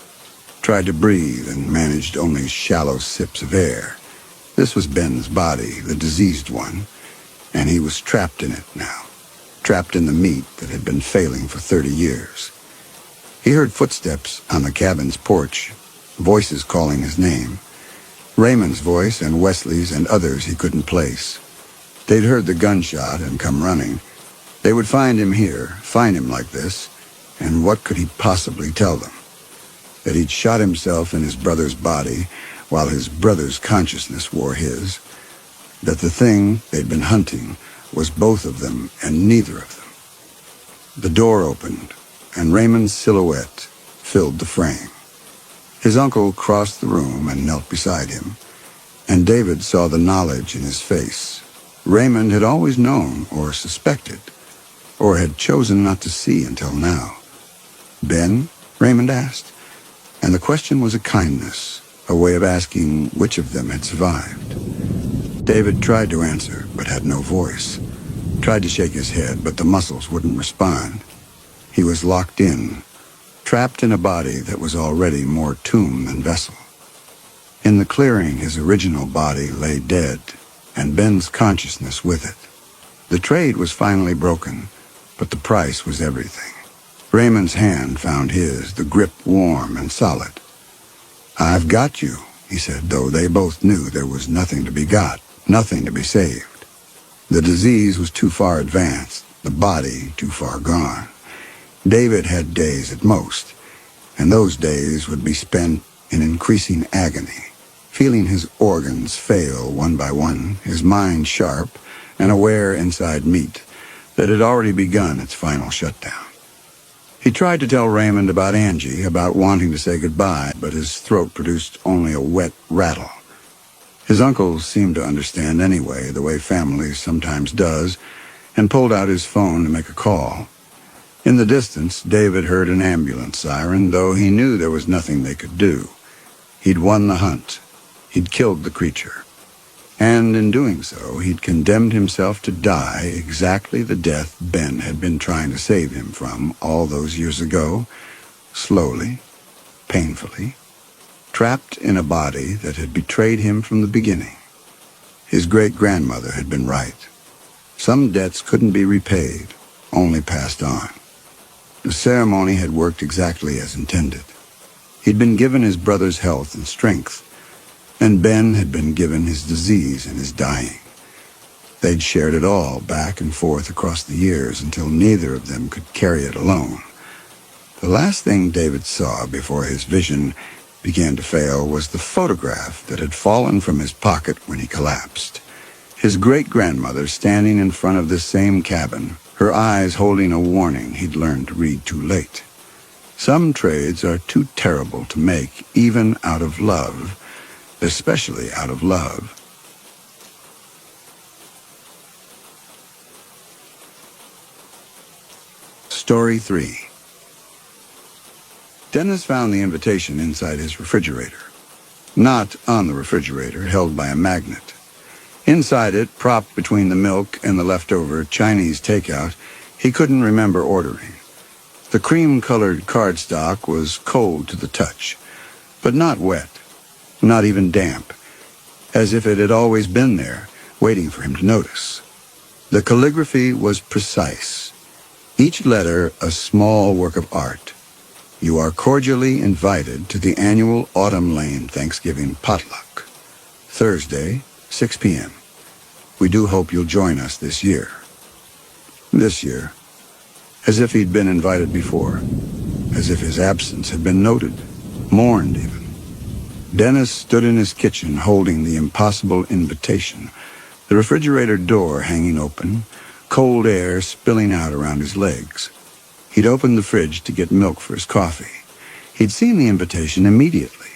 tried to breathe and managed only shallow sips of air. This was Ben's body, the diseased one, and he was trapped in it now, trapped in the meat that had been failing for 30 years. He heard footsteps on the cabin's porch, voices calling his name. Raymond's voice and Wesley's and others he couldn't place. They'd heard the gunshot and come running. They would find him here, find him like this, and what could he possibly tell them? That he'd shot himself in his brother's body while his brother's consciousness wore his. That the thing they'd been hunting was both of them and neither of them. The door opened, and Raymond's silhouette filled the frame. His uncle crossed the room and knelt beside him, and David saw the knowledge in his face. Raymond had always known or suspected, or had chosen not to see until now. Ben? Raymond asked, and the question was a kindness, a way of asking which of them had survived. David tried to answer, but had no voice. Tried to shake his head, but the muscles wouldn't respond. He was locked in, trapped in a body that was already more tomb than vessel. In the clearing, his original body lay dead, and Ben's consciousness with it. The trade was finally broken, but the price was everything. Raymond's hand found his, the grip warm and solid. "I've got you," he said, though they both knew there was nothing to be got, nothing to be saved. The disease was too far advanced, the body too far gone. David had days at most, and those days would be spent in increasing agony, feeling his organs fail one by one, his mind sharp and aware inside meat that had already begun its final shutdown. He tried to tell Raymond about Angie, about wanting to say goodbye, but his throat produced only a wet rattle. His uncle seemed to understand anyway, the way families sometimes does, and pulled out his phone to make a call. In the distance, David heard an ambulance siren, though he knew there was nothing they could do. He'd won the hunt. He'd killed the creature. And in doing so, he'd condemned himself to die exactly the death Ben had been trying to save him from all those years ago, slowly, painfully, trapped in a body that had betrayed him from the beginning. His great-grandmother had been right. Some debts couldn't be repaid, only passed on. The ceremony had worked exactly as intended. He'd been given his brother's health and strength, and Ben had been given his disease and his dying. They'd shared it all back and forth across the years until neither of them could carry it alone. The last thing David saw before his vision began to fail was the photograph that had fallen from his pocket when he collapsed. His great-grandmother standing in front of this same cabin, her eyes holding a warning he'd learned to read too late. Some trades are too terrible to make, even out of love, especially out of love. Story 3. Dennis found the invitation inside his refrigerator. Not on the refrigerator, held by a magnet. Inside it, propped between the milk and the leftover Chinese takeout, he couldn't remember ordering. The cream-colored cardstock was cold to the touch, but not wet. Not even damp, as if it had always been there, waiting for him to notice. The calligraphy was precise, each letter a small work of art. You are cordially invited to the annual Autumn Lane Thanksgiving potluck. Thursday, 6 p.m. We do hope you'll join us this year. This year, as if he'd been invited before, as if his absence had been noted, mourned even. Dennis stood in his kitchen holding the impossible invitation, the refrigerator door hanging open, cold air spilling out around his legs. He'd opened the fridge to get milk for his coffee. He'd seen the invitation immediately.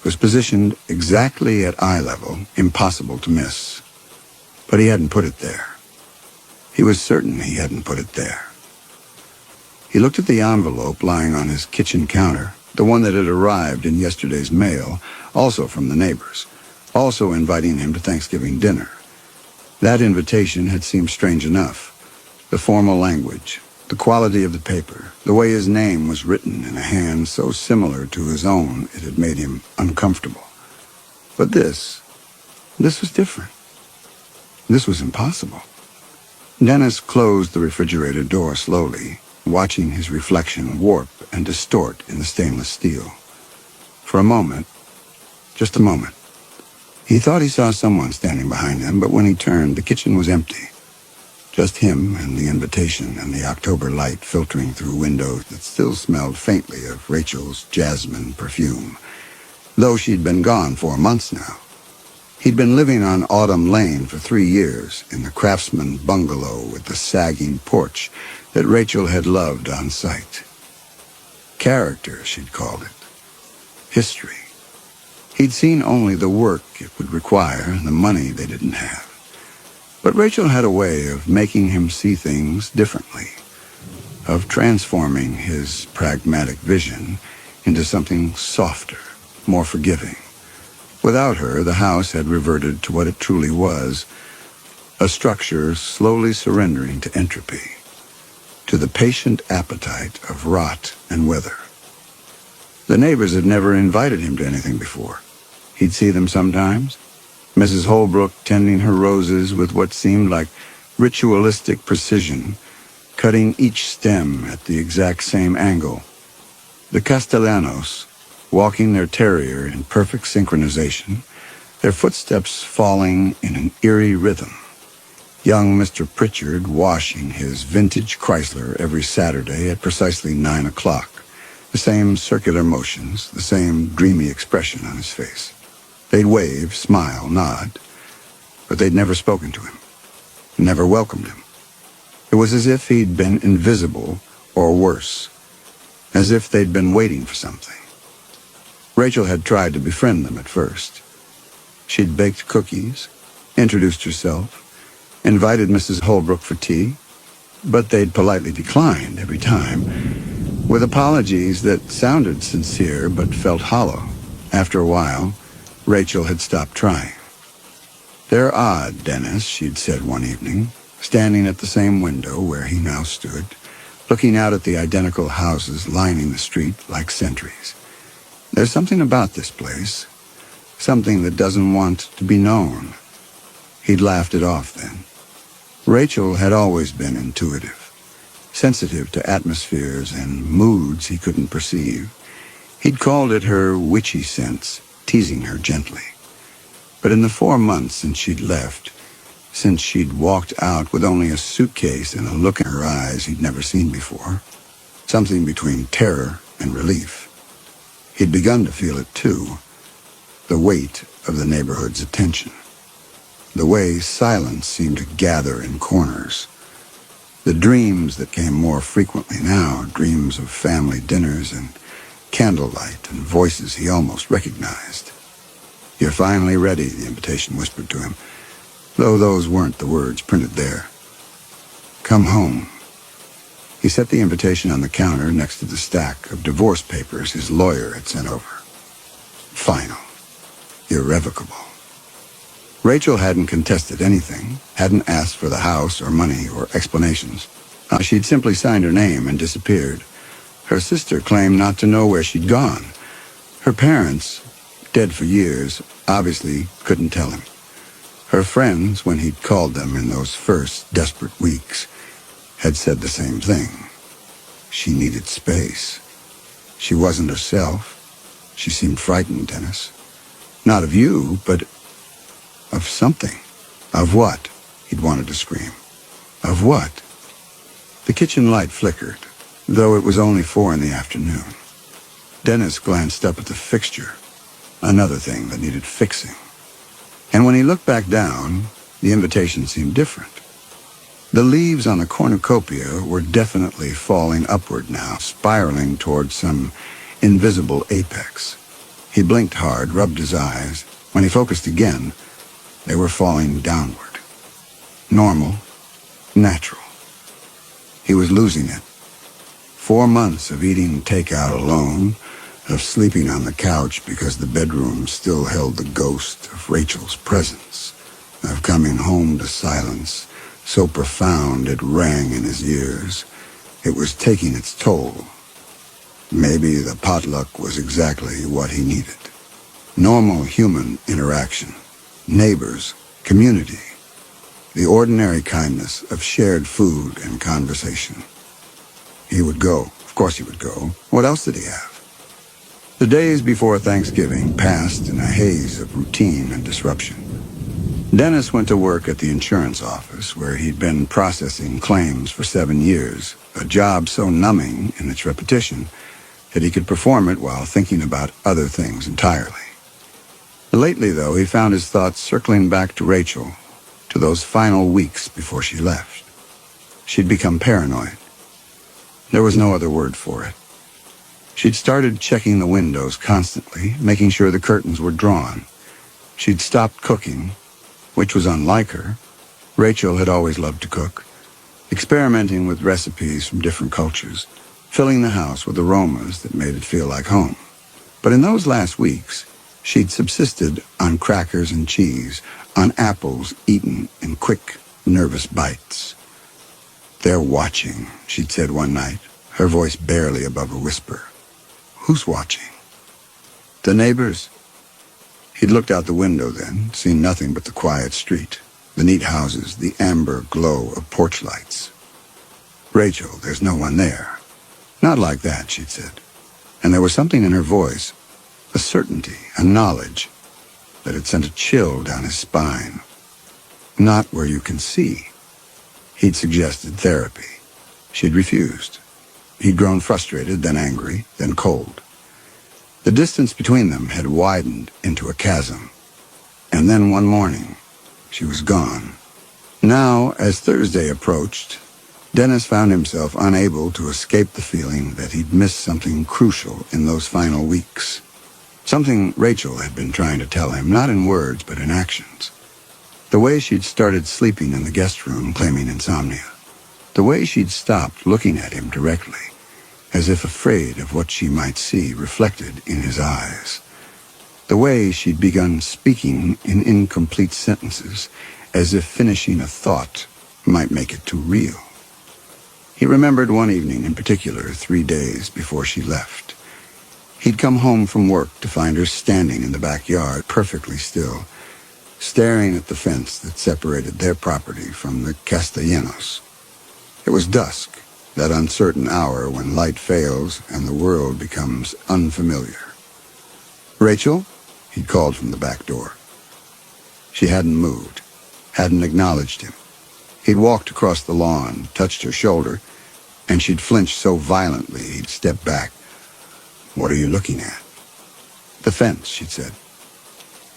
was positioned exactly at eye level, impossible to miss. But he hadn't put it there. He was certain he hadn't put it there. He looked at the envelope lying on his kitchen counter, the one that had arrived in yesterday's mail, also from the neighbors, also inviting him to Thanksgiving dinner. That invitation had seemed strange enough. The formal language, the quality of the paper, the way his name was written in a hand so similar to his own it had made him uncomfortable. But this was different. This was impossible. Dennis closed the refrigerator door slowly, watching his reflection warp and distort in the stainless steel. For a moment, just a moment, he thought he saw someone standing behind him, but when he turned, the kitchen was empty. Just him and the invitation and the October light filtering through windows that still smelled faintly of Rachel's jasmine perfume, though she'd been gone 4 months now. He'd been living on Autumn Lane for 3 years in the craftsman bungalow with the sagging porch that Rachel had loved on sight. Character, she'd called it. History. He'd seen only the work it would require and the money they didn't have. But Rachel had a way of making him see things differently, of transforming his pragmatic vision into something softer, more forgiving. Without her, the house had reverted to what it truly was, a structure slowly surrendering to entropy, to the patient appetite of rot and weather. The neighbors had never invited him to anything before. He'd see them sometimes, Mrs. Holbrook tending her roses with what seemed like ritualistic precision, cutting each stem at the exact same angle. The Castellanos, walking their terrier in perfect synchronization, their footsteps falling in an eerie rhythm. Young Mr. Pritchard washing his vintage Chrysler every Saturday at precisely 9 o'clock. The same circular motions, the same dreamy expression on his face. They'd wave, smile, nod, but they'd never spoken to him, never welcomed him. It was as if he'd been invisible, or worse, as if they'd been waiting for something. Rachel had tried to befriend them at first. She'd baked cookies, introduced herself, invited Mrs. Holbrook for tea, but they'd politely declined every time, with apologies that sounded sincere but felt hollow. After a while, Rachel had stopped trying. "They're odd, Dennis," she'd said one evening, standing at the same window where he now stood, looking out at the identical houses lining the street like sentries. "There's something about this place, something that doesn't want to be known." He'd laughed it off then. Rachel had always been intuitive, sensitive to atmospheres and moods he couldn't perceive. He'd called it her witchy sense, teasing her gently. But in the 4 months since she'd left, since she'd walked out with only a suitcase and a look in her eyes he'd never seen before, something between terror and relief, he'd begun to feel it too, the weight of the neighborhood's attention, the way silence seemed to gather in corners, the dreams that came more frequently now, dreams of family dinners and candlelight and voices he almost recognized. "You're finally ready," the invitation whispered to him, though those weren't the words printed there. "Come home." He set the invitation on the counter next to the stack of divorce papers his lawyer had sent over. Final. Irrevocable. Rachel hadn't contested anything, hadn't asked for the house or money or explanations. She'd simply signed her name and disappeared. Her sister claimed not to know where she'd gone. Her parents, dead for years, obviously couldn't tell him. Her friends, when he'd called them in those first desperate weeks, had said the same thing. She needed space. She wasn't herself. She seemed frightened, Dennis. Not of you, but of something. Of what? He'd wanted to scream. Of what? The kitchen light flickered, though it was only 4 in the afternoon. Dennis glanced up at the fixture, another thing that needed fixing. And when he looked back down, the invitation seemed different. The leaves on the cornucopia were definitely falling upward now, spiraling toward some invisible apex. He blinked hard, rubbed his eyes. When he focused again, they were falling downward. Normal, natural. He was losing it. 4 months of eating takeout alone, of sleeping on the couch because the bedroom still held the ghost of Rachel's presence, of coming home to silence so profound it rang in his ears. It was taking its toll. Maybe the potluck was exactly what he needed. Normal human interaction, neighbors, community, the ordinary kindness of shared food and conversation. He would go. Of course he would go. What else did he have? The days before Thanksgiving passed in a haze of routine and disruption. Dennis went to work at the insurance office, where he'd been processing claims for 7 years, a job so numbing in its repetition that he could perform it while thinking about other things entirely. Lately, though, he found his thoughts circling back to Rachel, to those final weeks before she left. She'd become paranoid. There was no other word for it. She'd started checking the windows constantly, making sure the curtains were drawn. She'd stopped cooking, which was unlike her. Rachel had always loved to cook, experimenting with recipes from different cultures, filling the house with aromas that made it feel like home. But in those last weeks, she'd subsisted on crackers and cheese, on apples eaten in quick, nervous bites. "They're watching," she'd said one night, her voice barely above a whisper. "Who's watching?" "The neighbors." He'd looked out the window then, seen nothing but the quiet street, the neat houses, the amber glow of porch lights. "Rachel, there's no one there." "Not like that," she'd said. And there was something in her voice, a certainty, a knowledge, that had sent a chill down his spine. "Not where you can see." He'd suggested therapy. She'd refused. He'd grown frustrated, then angry, then cold. The distance between them had widened into a chasm. And then one morning, she was gone. Now, as Thursday approached, Dennis found himself unable to escape the feeling that he'd missed something crucial in those final weeks. Something Rachel had been trying to tell him, not in words, but in actions. The way she'd started sleeping in the guest room, claiming insomnia. The way she'd stopped looking at him directly, as if afraid of what she might see reflected in his eyes. The way she'd begun speaking in incomplete sentences, as if finishing a thought might make it too real. He remembered one evening in particular, 3 days before she left. He'd come home from work to find her standing in the backyard, perfectly still, staring at the fence that separated their property from the Castellanos. It was dusk, that uncertain hour when light fails and the world becomes unfamiliar. "Rachel?" he'd called from the back door. She hadn't moved, hadn't acknowledged him. He'd walked across the lawn, touched her shoulder, and she'd flinched so violently he'd stepped back. "What are you looking at?" "The fence," she'd said.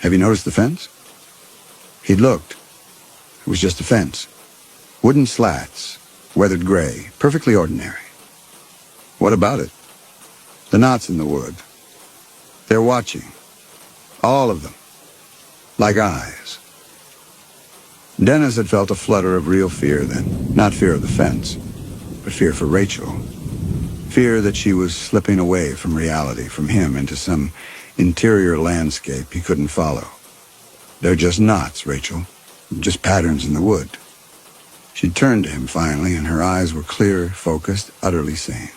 "Have you noticed the fence?" He'd looked. It was just a fence. Wooden slats, weathered gray, perfectly ordinary. "What about it?" "The knots in the wood. They're watching. All of them. Like eyes." Dennis had felt a flutter of real fear then. Not fear of the fence, but fear for Rachel. Fear that she was slipping away from reality, from him, into some interior landscape he couldn't follow. "They're just knots, Rachel. Just patterns in the wood." She turned to him finally, and her eyes were clear, focused, utterly sane.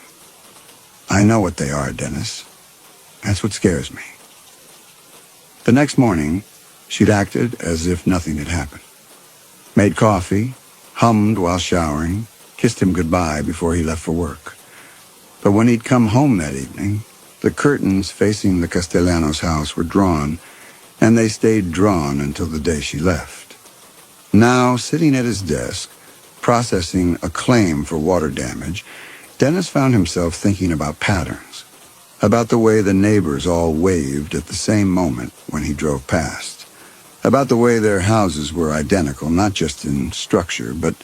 "I know what they are, Dennis. That's what scares me." The next morning, she'd acted as if nothing had happened. Made coffee, hummed while showering, kissed him goodbye before he left for work. But when he'd come home that evening, the curtains facing the Castellanos' house were drawn, and they stayed drawn until the day she left. Now, sitting at his desk, processing a claim for water damage, Dennis found himself thinking about patterns, about the way the neighbors all waved at the same moment when he drove past, about the way their houses were identical, not just in structure, but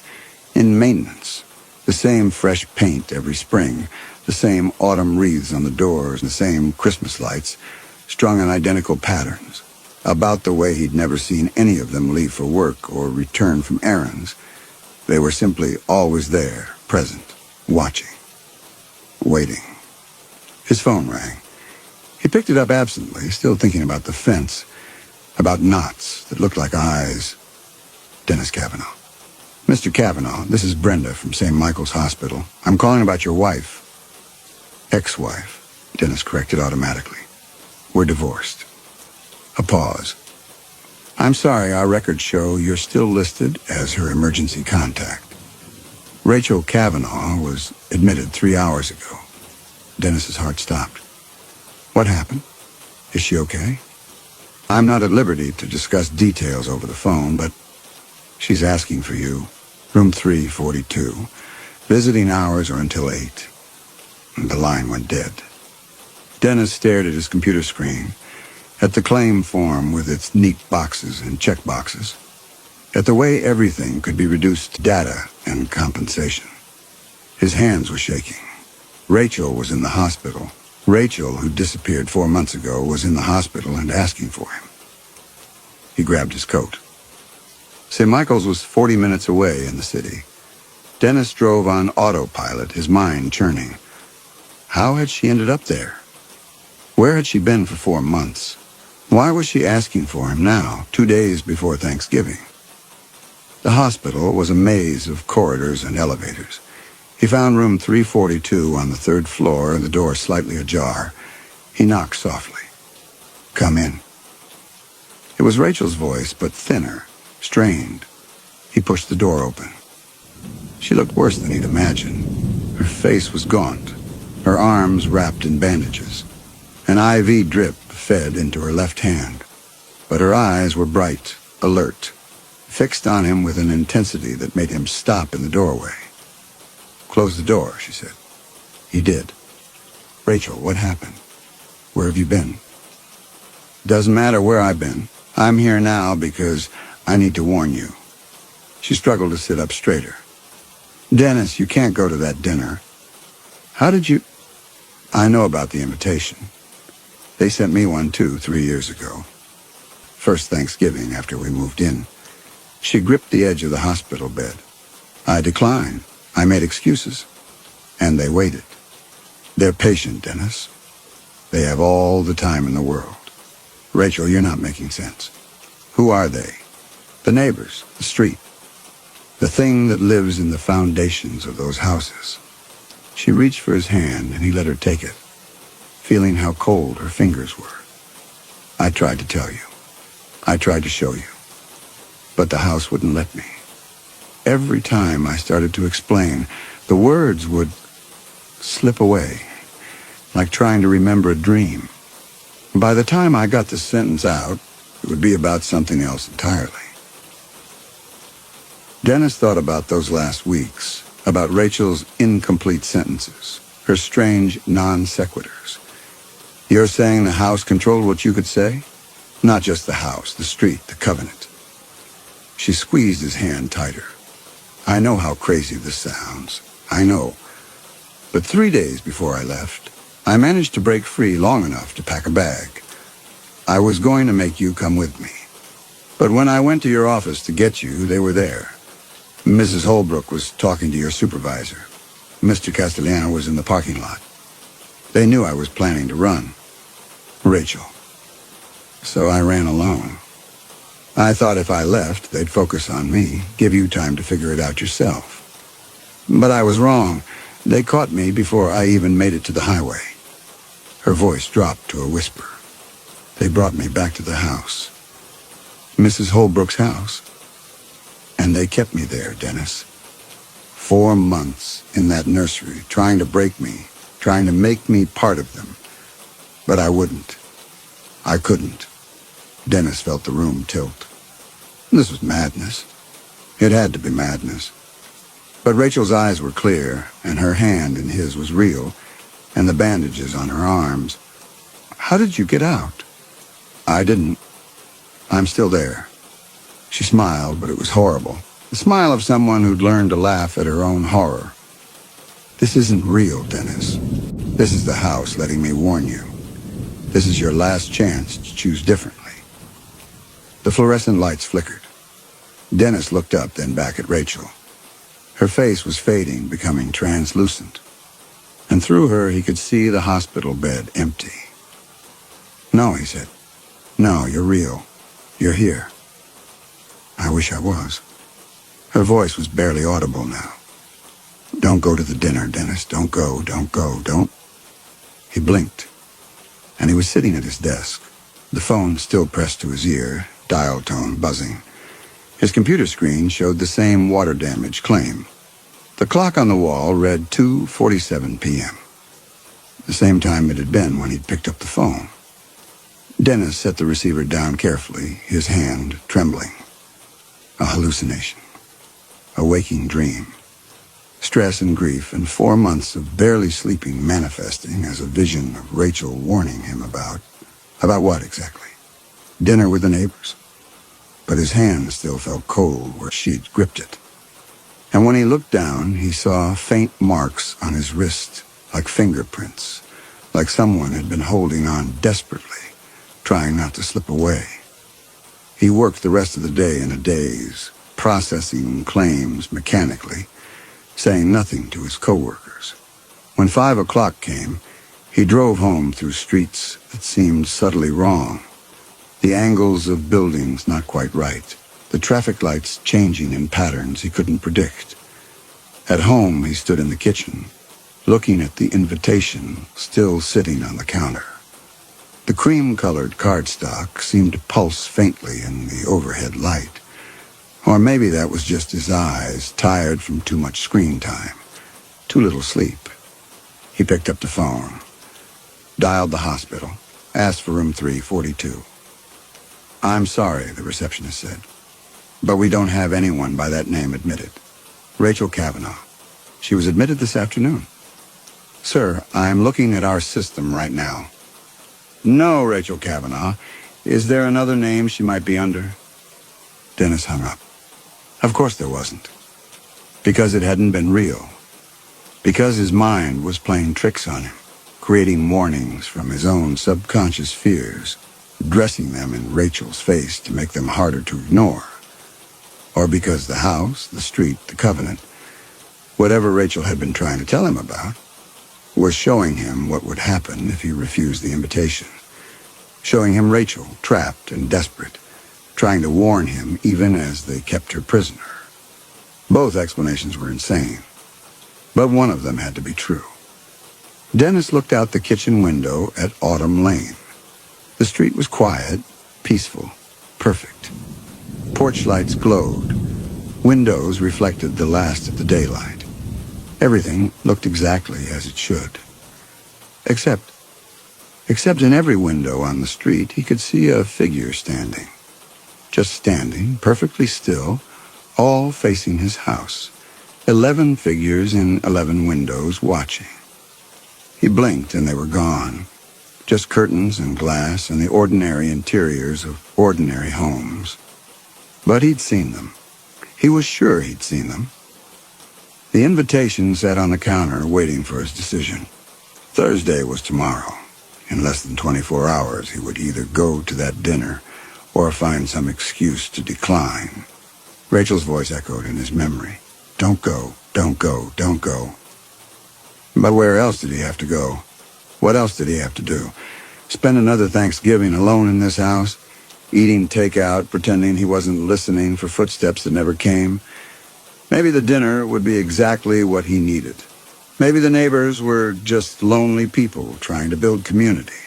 in maintenance. The same fresh paint every spring, the same autumn wreaths on the doors, the same Christmas lights, strung on identical patterns, about the way he'd never seen any of them leave for work or return from errands. They were simply always there, present, watching, waiting. His phone rang. He picked it up absently, still thinking about the fence, about knots that looked like eyes. Dennis Cavanaugh. Mr. Cavanaugh, this is Brenda from St. Michael's Hospital. I'm calling about your wife. Ex-wife, Dennis corrected automatically. We're divorced. A pause. I'm sorry, our records show you're still listed as her emergency contact. Rachel Cavanaugh was admitted 3 hours ago. Dennis's heart stopped. What happened? Is she okay? I'm not at liberty to discuss details over the phone, but she's asking for you. Room 342. Visiting hours are until 8. The line went dead. Dennis stared at his computer screen, at the claim form with its neat boxes and checkboxes, at the way everything could be reduced to data and compensation. His hands were shaking. Rachel was in the hospital. Rachel, who disappeared 4 months ago, was in the hospital and asking for him. He grabbed his coat. St. Michael's was 40 minutes away in the city. Dennis drove on autopilot, his mind churning. How had she ended up there? Where had she been for 4 months? Why was she asking for him now, 2 days before Thanksgiving? The hospital was a maze of corridors and elevators. He found room 342 on the 3rd floor, the door slightly ajar. He knocked softly. Come in. It was Rachel's voice, but thinner, strained. He pushed the door open. She looked worse than he'd imagined. Her face was gaunt, her arms wrapped in bandages. An IV drip fed into her left hand, but her eyes were bright, alert, fixed on him with an intensity that made him stop in the doorway. Close the door, she said. He did. Rachel, what happened? Where have you been? Doesn't matter where I've been. I'm here now because I need to warn you. She struggled to sit up straighter. Dennis, you can't go to that dinner. How did you... I know about the invitation. They sent me one too 3 years ago. First Thanksgiving after we moved in. She gripped the edge of the hospital bed. I declined. I made excuses. And they waited. They're patient, Dennis. They have all the time in the world. Rachel, you're not making sense. Who are they? The neighbors, the street. The thing that lives in the foundations of those houses. She reached for his hand, and he let her take it, feeling how cold her fingers were. I tried to tell you. I tried to show you. But the house wouldn't let me. Every time I started to explain, the words would slip away, like trying to remember a dream. By the time I got the sentence out, it would be about something else entirely. Dennis thought about those last weeks, about Rachel's incomplete sentences, her strange non-sequiturs. You're saying the house controlled what you could say? Not just the house, the street, the covenant. She squeezed his hand tighter. I know how crazy this sounds. I know. But 3 days before I left, I managed to break free long enough to pack a bag. I was going to make you come with me. But when I went to your office to get you, they were there. Mrs. Holbrook was talking to your supervisor. Mr. Castellano was in the parking lot. They knew I was planning to run. Rachel. So I ran alone. I thought if I left, they'd focus on me, give you time to figure it out yourself. But I was wrong. They caught me before I even made it to the highway. Her voice dropped to a whisper. They brought me back to the house. Mrs. Holbrook's house. And they kept me there, Dennis. 4 months in that nursery, trying to break me, trying to make me part of them. But I wouldn't. I couldn't. Dennis felt the room tilt. This was madness. It had to be madness. But Rachel's eyes were clear, and her hand in his was real, and the bandages on her arms. How did you get out? I didn't. I'm still there. She smiled, but it was horrible. The smile of someone who'd learned to laugh at her own horror. This isn't real, Dennis. This is the house letting me warn you. This is your last chance to choose differently. The fluorescent lights flickered. Dennis looked up, then back at Rachel. Her face was fading, becoming translucent. And through her, he could see the hospital bed empty. "No," he said. "No, you're real. You're here." "I wish I was." Her voice was barely audible now. "Don't go to the dinner, Dennis. Don't go, don't go, don't." He blinked, and he was sitting at his desk, the phone still pressed to his ear, dial tone buzzing. His computer screen showed the same water damage claim. The clock on the wall read 2:47 p.m., the same time it had been when he'd picked up the phone. Dennis set the receiver down carefully, his hand trembling. A hallucination. A waking dream. Stress and grief and 4 months of barely sleeping manifesting as a vision of Rachel warning him about what exactly? Dinner with the neighbors. But his hand still felt cold where she'd gripped it. And when he looked down, he saw faint marks on his wrist, like fingerprints, like someone had been holding on desperately, trying not to slip away. He worked the rest of the day in a daze, processing claims mechanically, saying nothing to his coworkers. When 5 o'clock came, he drove home through streets that seemed subtly wrong. The angles of buildings not quite right, the traffic lights changing in patterns he couldn't predict. At home, he stood in the kitchen, looking at the invitation still sitting on the counter. The cream-colored cardstock seemed to pulse faintly in the overhead light. Or maybe that was just his eyes, tired from too much screen time, too little sleep. He picked up the phone, dialed the hospital, asked for room 342. "I'm sorry," the receptionist said, "but we don't have anyone by that name admitted. Rachel Kavanaugh. She was admitted this afternoon." "Sir, I'm looking at our system right now." "No, Rachel Kavanaugh. Is there another name she might be under?" Dennis hung up. Of course there wasn't. Because it hadn't been real. Because his mind was playing tricks on him, creating warnings from his own subconscious fears, dressing them in Rachel's face to make them harder to ignore. Or because the house, the street, the covenant, whatever Rachel had been trying to tell him about, was showing him what would happen if he refused the invitation. Showing him Rachel, trapped and desperate, trying to warn him even as they kept her prisoner. Both explanations were insane, but one of them had to be true. Dennis looked out the kitchen window at Autumn Lane. The street was quiet, peaceful, perfect. Porch lights glowed. Windows reflected the last of the daylight. Everything looked exactly as it should. Except in every window on the street, he could see a figure standing. Just standing, perfectly still, all facing his house. 11 figures in 11 windows watching. He blinked and they were gone. Just curtains and glass and the ordinary interiors of ordinary homes. But he'd seen them. He was sure he'd seen them. The invitation sat on the counter waiting for his decision. Thursday was tomorrow. In less than 24 hours, he would either go to that dinner or find some excuse to decline. Rachel's voice echoed in his memory. "Don't go, don't go, don't go." But where else did he have to go? What else did he have to do? Spend another Thanksgiving alone in this house, eating takeout, pretending he wasn't listening for footsteps that never came? Maybe the dinner would be exactly what he needed. Maybe the neighbors were just lonely people trying to build community.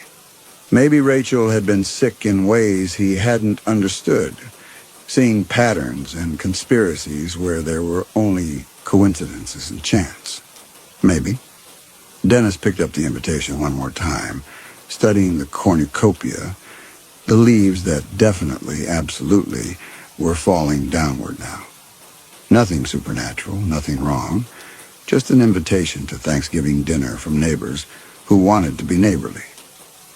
Maybe Rachel had been sick in ways he hadn't understood, seeing patterns and conspiracies where there were only coincidences and chance. Maybe. Dennis picked up the invitation one more time, studying the cornucopia, the leaves that definitely, absolutely, were falling downward now. Nothing supernatural, nothing wrong, just an invitation to Thanksgiving dinner from neighbors who wanted to be neighborly.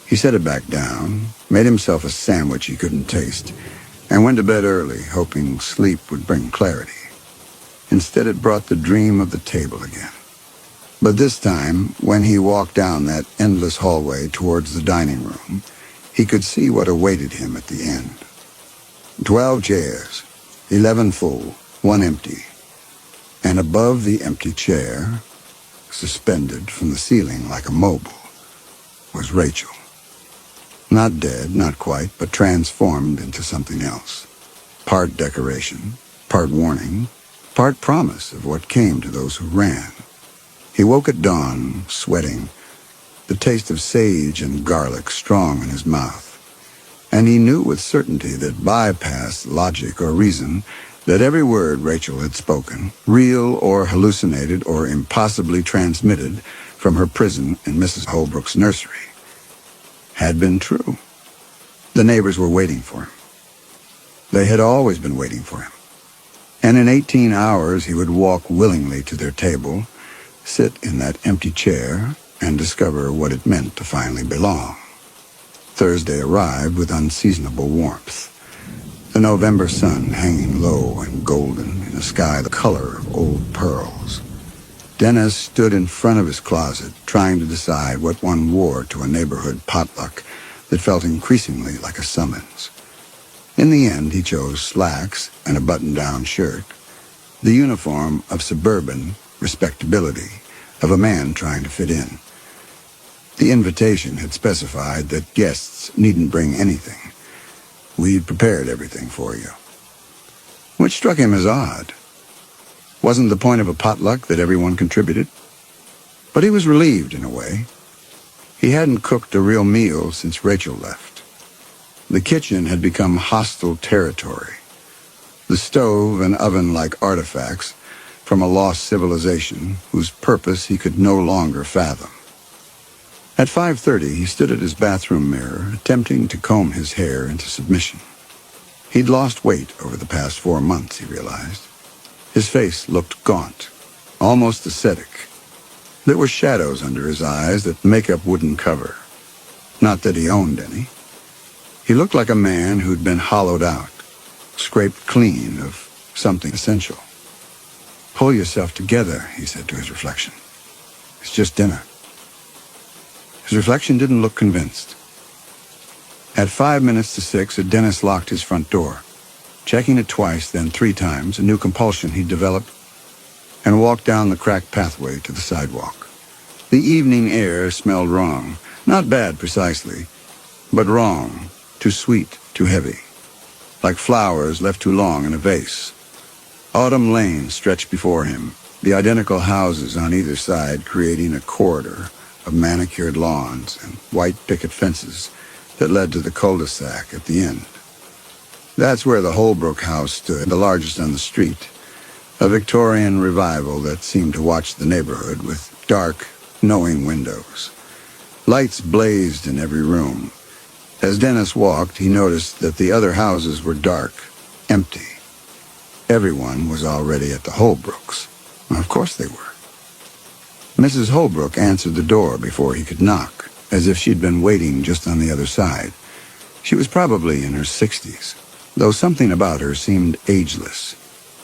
He set it back down, made himself a sandwich he couldn't taste, and went to bed early, hoping sleep would bring clarity. Instead, it brought the dream of the table again. But this time, when he walked down that endless hallway towards the dining room, he could see what awaited him at the end. 12 chairs, 11 full, 1 empty. And above the empty chair, suspended from the ceiling like a mobile, was Rachel. Not dead, not quite, but transformed into something else. Part decoration, part warning, part promise of what came to those who ran. He woke at dawn, sweating, the taste of sage and garlic strong in his mouth. And he knew with certainty that bypassed logic or reason that every word Rachel had spoken, real or hallucinated or impossibly transmitted from her prison in Mrs. Holbrook's nursery, had been true. The neighbors were waiting for him. They had always been waiting for him. And in 18 hours he would walk willingly to their table, sit in that empty chair, and discover what it meant to finally belong. Thursday arrived with unseasonable warmth. The November sun hanging low and golden in a sky the color of old pearls. Dennis stood in front of his closet, trying to decide what one wore to a neighborhood potluck that felt increasingly like a summons. In the end, he chose slacks and a button-down shirt, the uniform of suburban respectability of a man trying to fit in. The invitation had specified that guests needn't bring anything. We'd prepared everything for you. Which struck him as odd. Wasn't the point of a potluck that everyone contributed? But he was relieved in a way. He hadn't cooked a real meal since Rachel left. The kitchen had become hostile territory. The stove and oven-like artifacts from a lost civilization whose purpose he could no longer fathom. At 5:30, he stood at his bathroom mirror, attempting to comb his hair into submission. He'd lost weight over the past 4 months, he realized. His face looked gaunt, almost ascetic. There were shadows under his eyes that makeup wouldn't cover. Not that he owned any. He looked like a man who'd been hollowed out, scraped clean of something essential. "Pull yourself together," he said to his reflection. "It's just dinner." His reflection didn't look convinced. At 5 minutes to 6, Dennis locked his front door, checking it twice, then 3 times, a new compulsion he'd developed, and walked down the cracked pathway to the sidewalk. The evening air smelled wrong. Not bad precisely, but wrong, too sweet, too heavy. Like flowers left too long in a vase. Autumn Lane stretched before him, the identical houses on either side creating a corridor of manicured lawns and white picket fences that led to the cul-de-sac at the end. That's where the Holbrook house stood, the largest on the street, a Victorian revival that seemed to watch the neighborhood with dark, knowing windows. Lights blazed in every room. As Dennis walked, he noticed that the other houses were dark, empty. Everyone was already at the Holbrooks. Of course they were. Mrs. Holbrook answered the door before he could knock, as if she'd been waiting just on the other side. She was probably in her 60s, though something about her seemed ageless.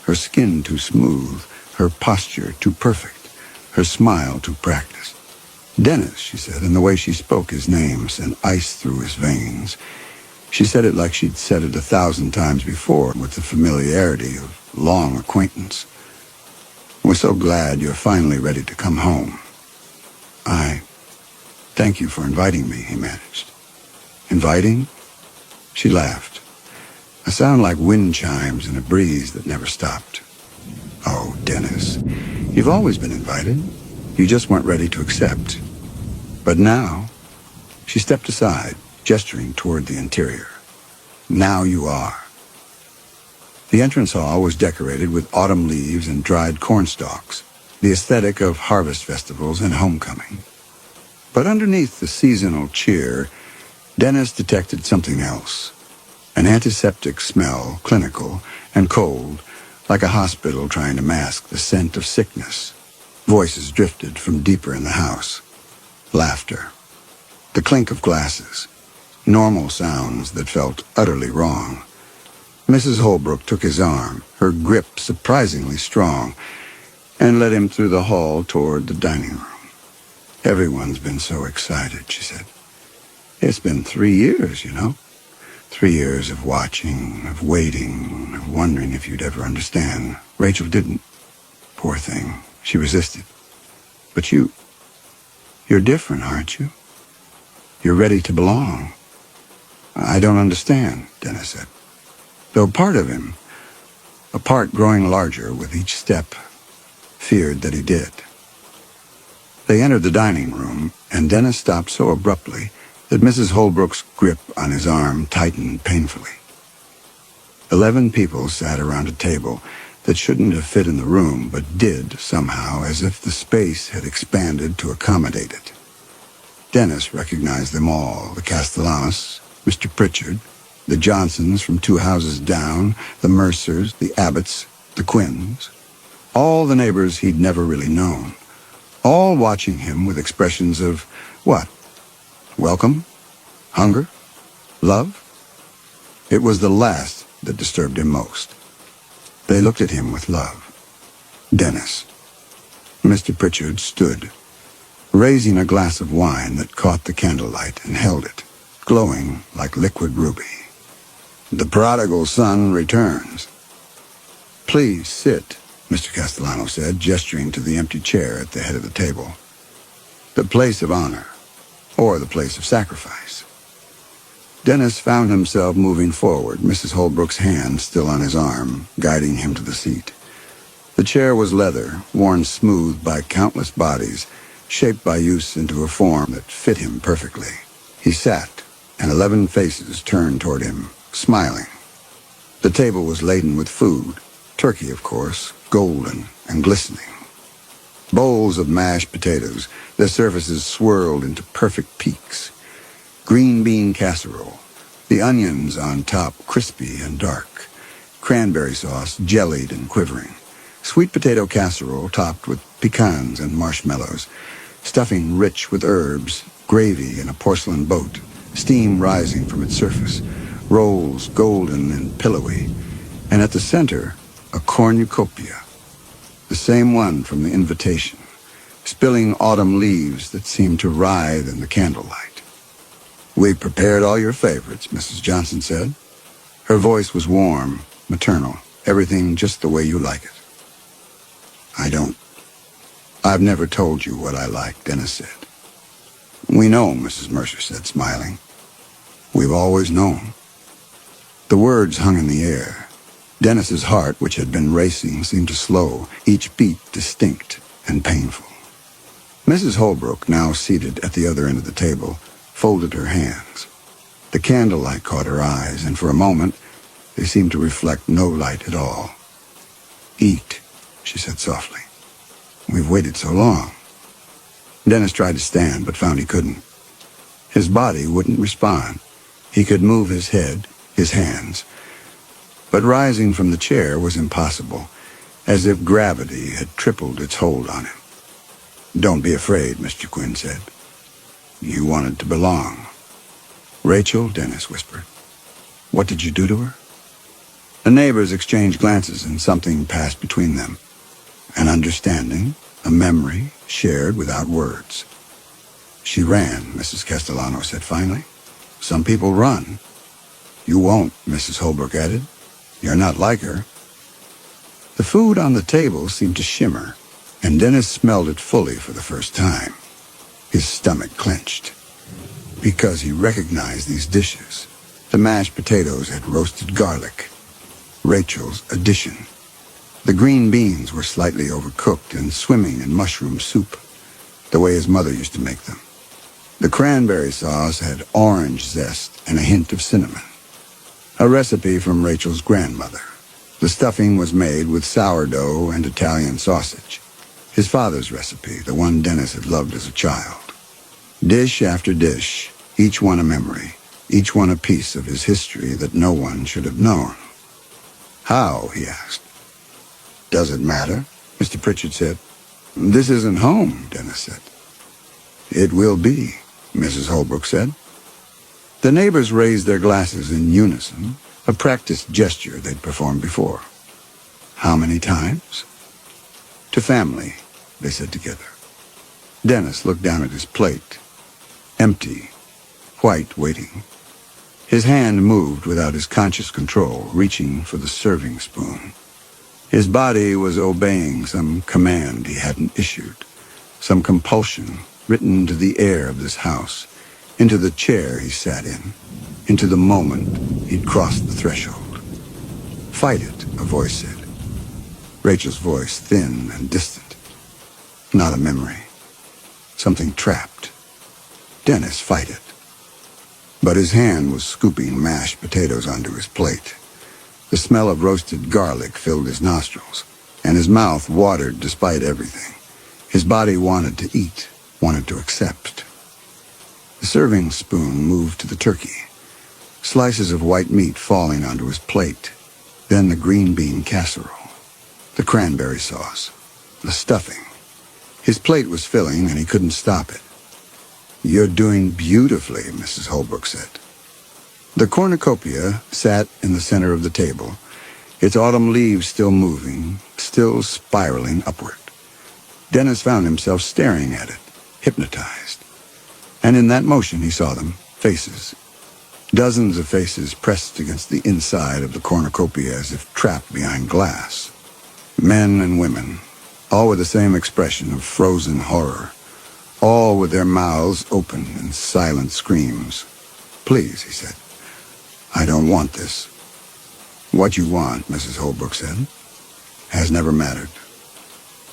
Her skin too smooth, her posture too perfect, her smile too practiced. "Dennis," she said, and the way she spoke his name sent ice through his veins. She said it like she'd said it 1,000 times before, with the familiarity of long acquaintance. "We're so glad you're finally ready to come home." "I thank you for inviting me," he managed. "Inviting?" She laughed, a sound like wind chimes in a breeze that never stopped. "Oh, Dennis, you've always been invited. You just weren't ready to accept. But now," she stepped aside, gesturing toward the interior. "Now you are." The entrance hall was decorated with autumn leaves and dried corn stalks, the aesthetic of harvest festivals and homecoming. But underneath the seasonal cheer, Dennis detected something else. An antiseptic smell, clinical and cold, like a hospital trying to mask the scent of sickness. Voices drifted from deeper in the house. Laughter. The clink of glasses. Normal sounds that felt utterly wrong. Mrs. Holbrook took his arm, her grip surprisingly strong. and led him through the hall toward the dining room. "Everyone's been so excited," she said. "It's been 3 years, you know. 3 years of watching, of waiting, of wondering if you'd ever understand. Rachel didn't. Poor thing. She resisted. But you're different, aren't you? You're ready to belong." "I don't understand," Dennis said. Though part of him, a part growing larger with each step, feared that he did. They entered the dining room, and Dennis stopped so abruptly that Mrs. Holbrook's grip on his arm tightened painfully. 11 people sat around a table that shouldn't have fit in the room, but did somehow, as if the space had expanded to accommodate it. Dennis recognized them all: the Castellanos, Mr. Pritchard, the Johnsons from 2 houses down, the Mercers, the Abbotts, the Quinns. All the neighbors he'd never really known, all watching him with expressions of what? Welcome? Hunger? Love? It was the last that disturbed him most. They looked at him with love. Dennis. Mr. Pritchard stood, raising a glass of wine that caught the candlelight and held it, glowing like liquid ruby. "The prodigal son returns." "Please sit," Mr. Castellano said, gesturing to the empty chair at the head of the table. "The place of honor, or the place of sacrifice." Dennis found himself moving forward, Mrs. Holbrook's hand still on his arm, guiding him to the seat. The chair was leather, worn smooth by countless bodies, shaped by use into a form that fit him perfectly. He sat, and 11 faces turned toward him, smiling. The table was laden with food, turkey, of course, golden and glistening. Bowls of mashed potatoes, their surfaces swirled into perfect peaks. Green bean casserole, the onions on top crispy and dark. Cranberry sauce jellied and quivering. Sweet potato casserole topped with pecans and marshmallows. Stuffing rich with herbs, gravy in a porcelain boat, steam rising from its surface. Rolls golden and pillowy. And at the center, a cornucopia. The same one from the invitation, spilling autumn leaves that seemed to writhe in the candlelight. "We've prepared all your favorites," Mrs. Johnson said. Her voice was warm, maternal, everything just the way you like it. I've never told you what I like," Dennis said. "We know," Mrs. Mercer said, smiling. "We've always known." The words hung in the air. Dennis's heart, which had been racing, seemed to slow, each beat distinct and painful. Mrs. Holbrook, now seated at the other end of the table, folded her hands. The candlelight caught her eyes, and for a moment they seemed to reflect no light at all. "Eat," she said softly. "We've waited so long." Dennis tried to stand, but found he couldn't. His body wouldn't respond. He could move his head, his hands, but rising from the chair was impossible, as if gravity had tripled its hold on him. "Don't be afraid," Mr. Quinn said. "You wanted to belong." "Rachel," Dennis whispered. "What did you do to her?" The neighbors exchanged glances, and something passed between them. An understanding, a memory, shared without words. "She ran," Mrs. Castellano said finally. "Some people run." "You won't," Mrs. Holbrook added. "You're not like her." The food on the table seemed to shimmer, and Dennis smelled it fully for the first time. His stomach clenched, because he recognized these dishes. The mashed potatoes had roasted garlic, Rachel's addition. The green beans were slightly overcooked and swimming in mushroom soup, the way his mother used to make them. The cranberry sauce had orange zest and a hint of cinnamon. A recipe from Rachel's grandmother. The stuffing was made with sourdough and Italian sausage. His father's recipe, the one Dennis had loved as a child. Dish after dish, each one a memory, each one a piece of his history that no one should have known. "How?" he asked. "Does it matter?" Mr. Pritchard said. "This isn't home," Dennis said. "It will be," Mrs. Holbrook said. The neighbors raised their glasses in unison, a practiced gesture they'd performed before. "How many times?" To family, they said together. Dennis looked down at his plate. Empty, white waiting. His hand moved without his conscious control, reaching for the serving spoon. His body was obeying some command he hadn't issued, some compulsion written into the air of this house, into the chair he sat in, into the moment he'd crossed the threshold. "Fight it," a voice said. Rachel's voice, thin and distant. Not a memory. Something trapped. Dennis, fight it. But his hand was scooping mashed potatoes onto his plate. The smell of roasted garlic filled his nostrils, and his mouth watered despite everything. His body wanted to eat, wanted to accept. The serving spoon moved to the turkey, slices of white meat falling onto his plate, then the green bean casserole, the cranberry sauce, the stuffing. His plate was filling, and he couldn't stop it. "You're doing beautifully," Mrs. Holbrook said. The cornucopia sat in the center of the table, its autumn leaves still moving, still spiraling upward. Dennis found himself staring at it, hypnotized. And in that motion he saw them, faces. Dozens of faces pressed against the inside of the cornucopia as if trapped behind glass. Men and women, all with the same expression of frozen horror, all with their mouths open in silent screams. "Please," he said. "I don't want this." "What you want," Mrs. Holbrook said, "has never mattered."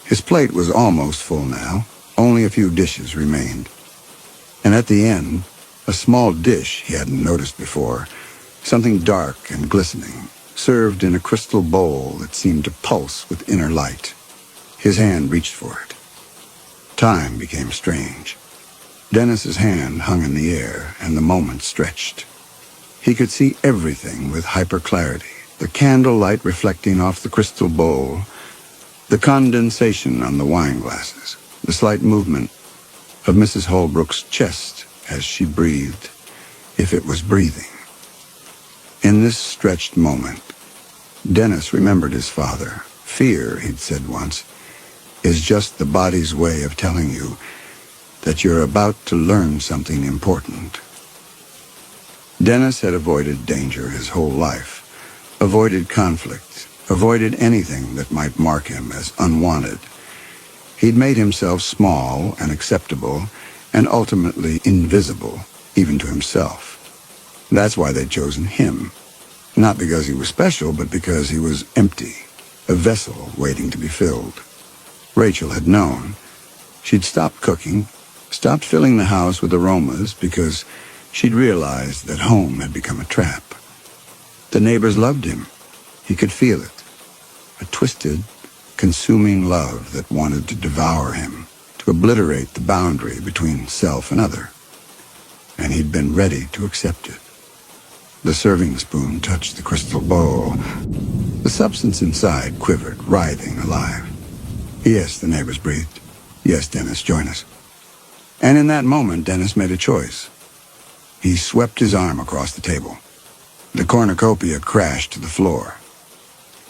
His plate was almost full now. Only a few dishes remained. And at the end, a small dish he hadn't noticed before, something dark and glistening, served in a crystal bowl that seemed to pulse with inner light. His hand reached for it. Time became strange. Dennis's hand hung in the air, and the moment stretched. He could see everything with hyper-clarity, the candlelight reflecting off the crystal bowl, the condensation on the wine glasses, the slight movement of Mrs. Holbrook's chest as she breathed, if it was breathing. In this stretched moment, Dennis remembered his father. Fear, he'd said once, is just the body's way of telling you that you're about to learn something important. Dennis had avoided danger his whole life, avoided conflict, avoided anything that might mark him as unwanted. He'd made himself small and acceptable and ultimately invisible, even to himself. That's why they'd chosen him. Not because he was special, but because he was empty, a vessel waiting to be filled. Rachel had known. She'd stopped cooking, stopped filling the house with aromas because she'd realized that home had become a trap. The neighbors loved him. He could feel it. A twisted, consuming love that wanted to devour him, to obliterate the boundary between self and other. And he'd been ready to accept it. The serving spoon touched the crystal bowl. The substance inside quivered, writhing, alive. "Yes," the neighbors breathed. "Yes, Dennis, join us." And in that moment, Dennis made a choice. He swept his arm across the table. The cornucopia crashed to the floor.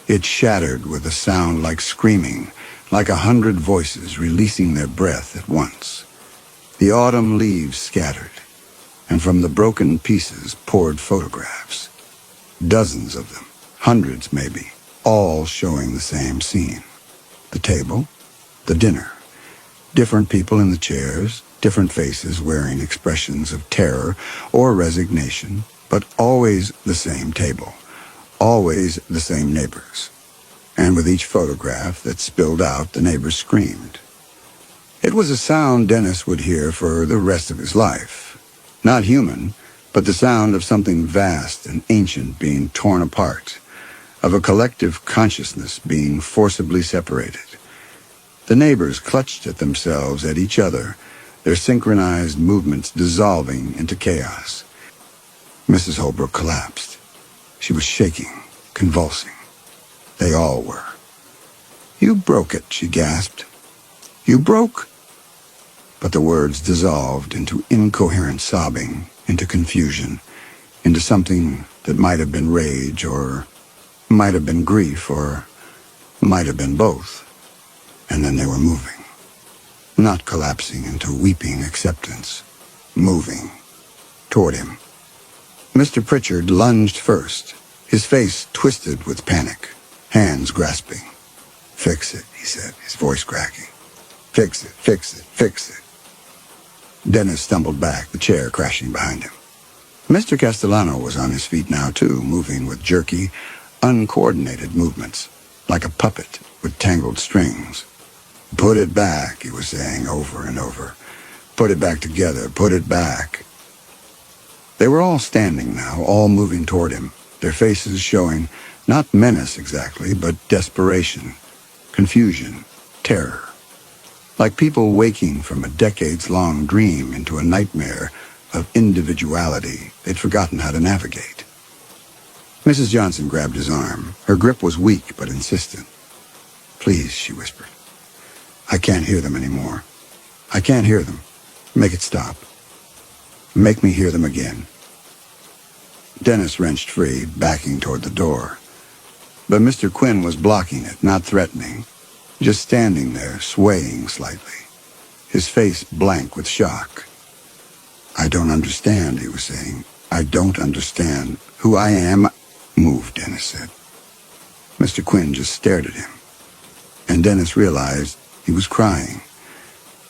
It shattered with a sound like screaming, like 100 voices releasing their breath at once. The autumn leaves scattered, and from the broken pieces poured photographs. Dozens of them, hundreds maybe, all showing the same scene. The table, the dinner, different people in the chairs, different faces wearing expressions of terror or resignation, but always the same table, always the same neighbors. And with each photograph that spilled out, the neighbors screamed. It was a sound Dennis would hear for the rest of his life. Not human, but the sound of something vast and ancient being torn apart, of a collective consciousness being forcibly separated. The neighbors clutched at themselves, at each other, their synchronized movements dissolving into chaos. Mrs. Holbrook collapsed. She was shaking, convulsing. They all were. "You broke it," she gasped. "You broke?" But the words dissolved into incoherent sobbing, into confusion, into something that might have been rage, or might have been grief, or might have been both. And then they were moving. Not collapsing into weeping acceptance. Moving. Toward him. Mr. Pritchard lunged first, his face twisted with panic, hands grasping. "Fix it," he said, his voice cracking. "Fix it, fix it, fix it." Dennis stumbled back, the chair crashing behind him. Mr. Castellano was on his feet now, too, moving with jerky, uncoordinated movements, like a puppet with tangled strings. "Put it back," he was saying over and over. "Put it back together, put it back." They were all standing now, all moving toward him, their faces showing not menace exactly, but desperation, confusion, terror. Like people waking from a decades-long dream into a nightmare of individuality they'd forgotten how to navigate. Mrs. Johnson grabbed his arm. Her grip was weak but insistent. "Please," she whispered. "I can't hear them anymore. I can't hear them. Make it stop. Make me hear them again." Dennis wrenched free, backing toward the door. But Mr. Quinn was blocking it, not threatening, just standing there, swaying slightly, his face blank with shock. "I don't understand," he was saying. "I don't understand who I am." "Move," Dennis said. Mr. Quinn just stared at him. And Dennis realized he was crying.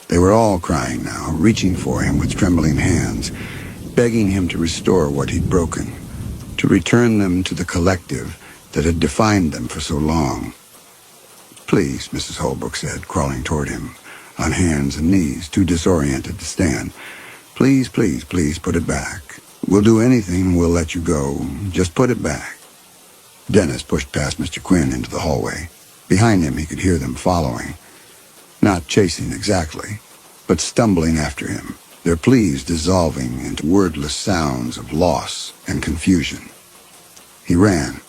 They were all crying now, reaching for him with trembling hands, begging him to restore what he'd broken, to return them to the collective that had defined them for so long. "Please," Mrs. Holbrook said, crawling toward him, on hands and knees, too disoriented to stand. "Please, please, please put it back. We'll do anything, we'll let you go. Just put it back." Dennis pushed past Mr. Quinn into the hallway. Behind him he could hear them following. Not chasing exactly, but stumbling after him, their pleas dissolving into wordless sounds of loss and confusion. He ran.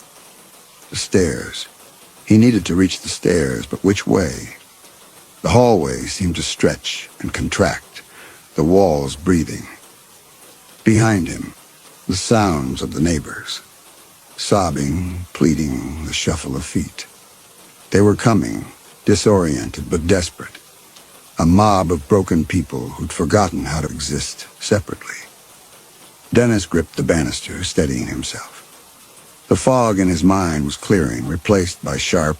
The stairs. He needed to reach the stairs, but which way? The hallway seemed to stretch and contract, the walls breathing. Behind him, the sounds of the neighbors. Sobbing, pleading, the shuffle of feet. They were coming, disoriented but desperate. A mob of broken people who'd forgotten how to exist separately. Dennis gripped the banister, steadying himself. The fog in his mind was clearing, replaced by sharp,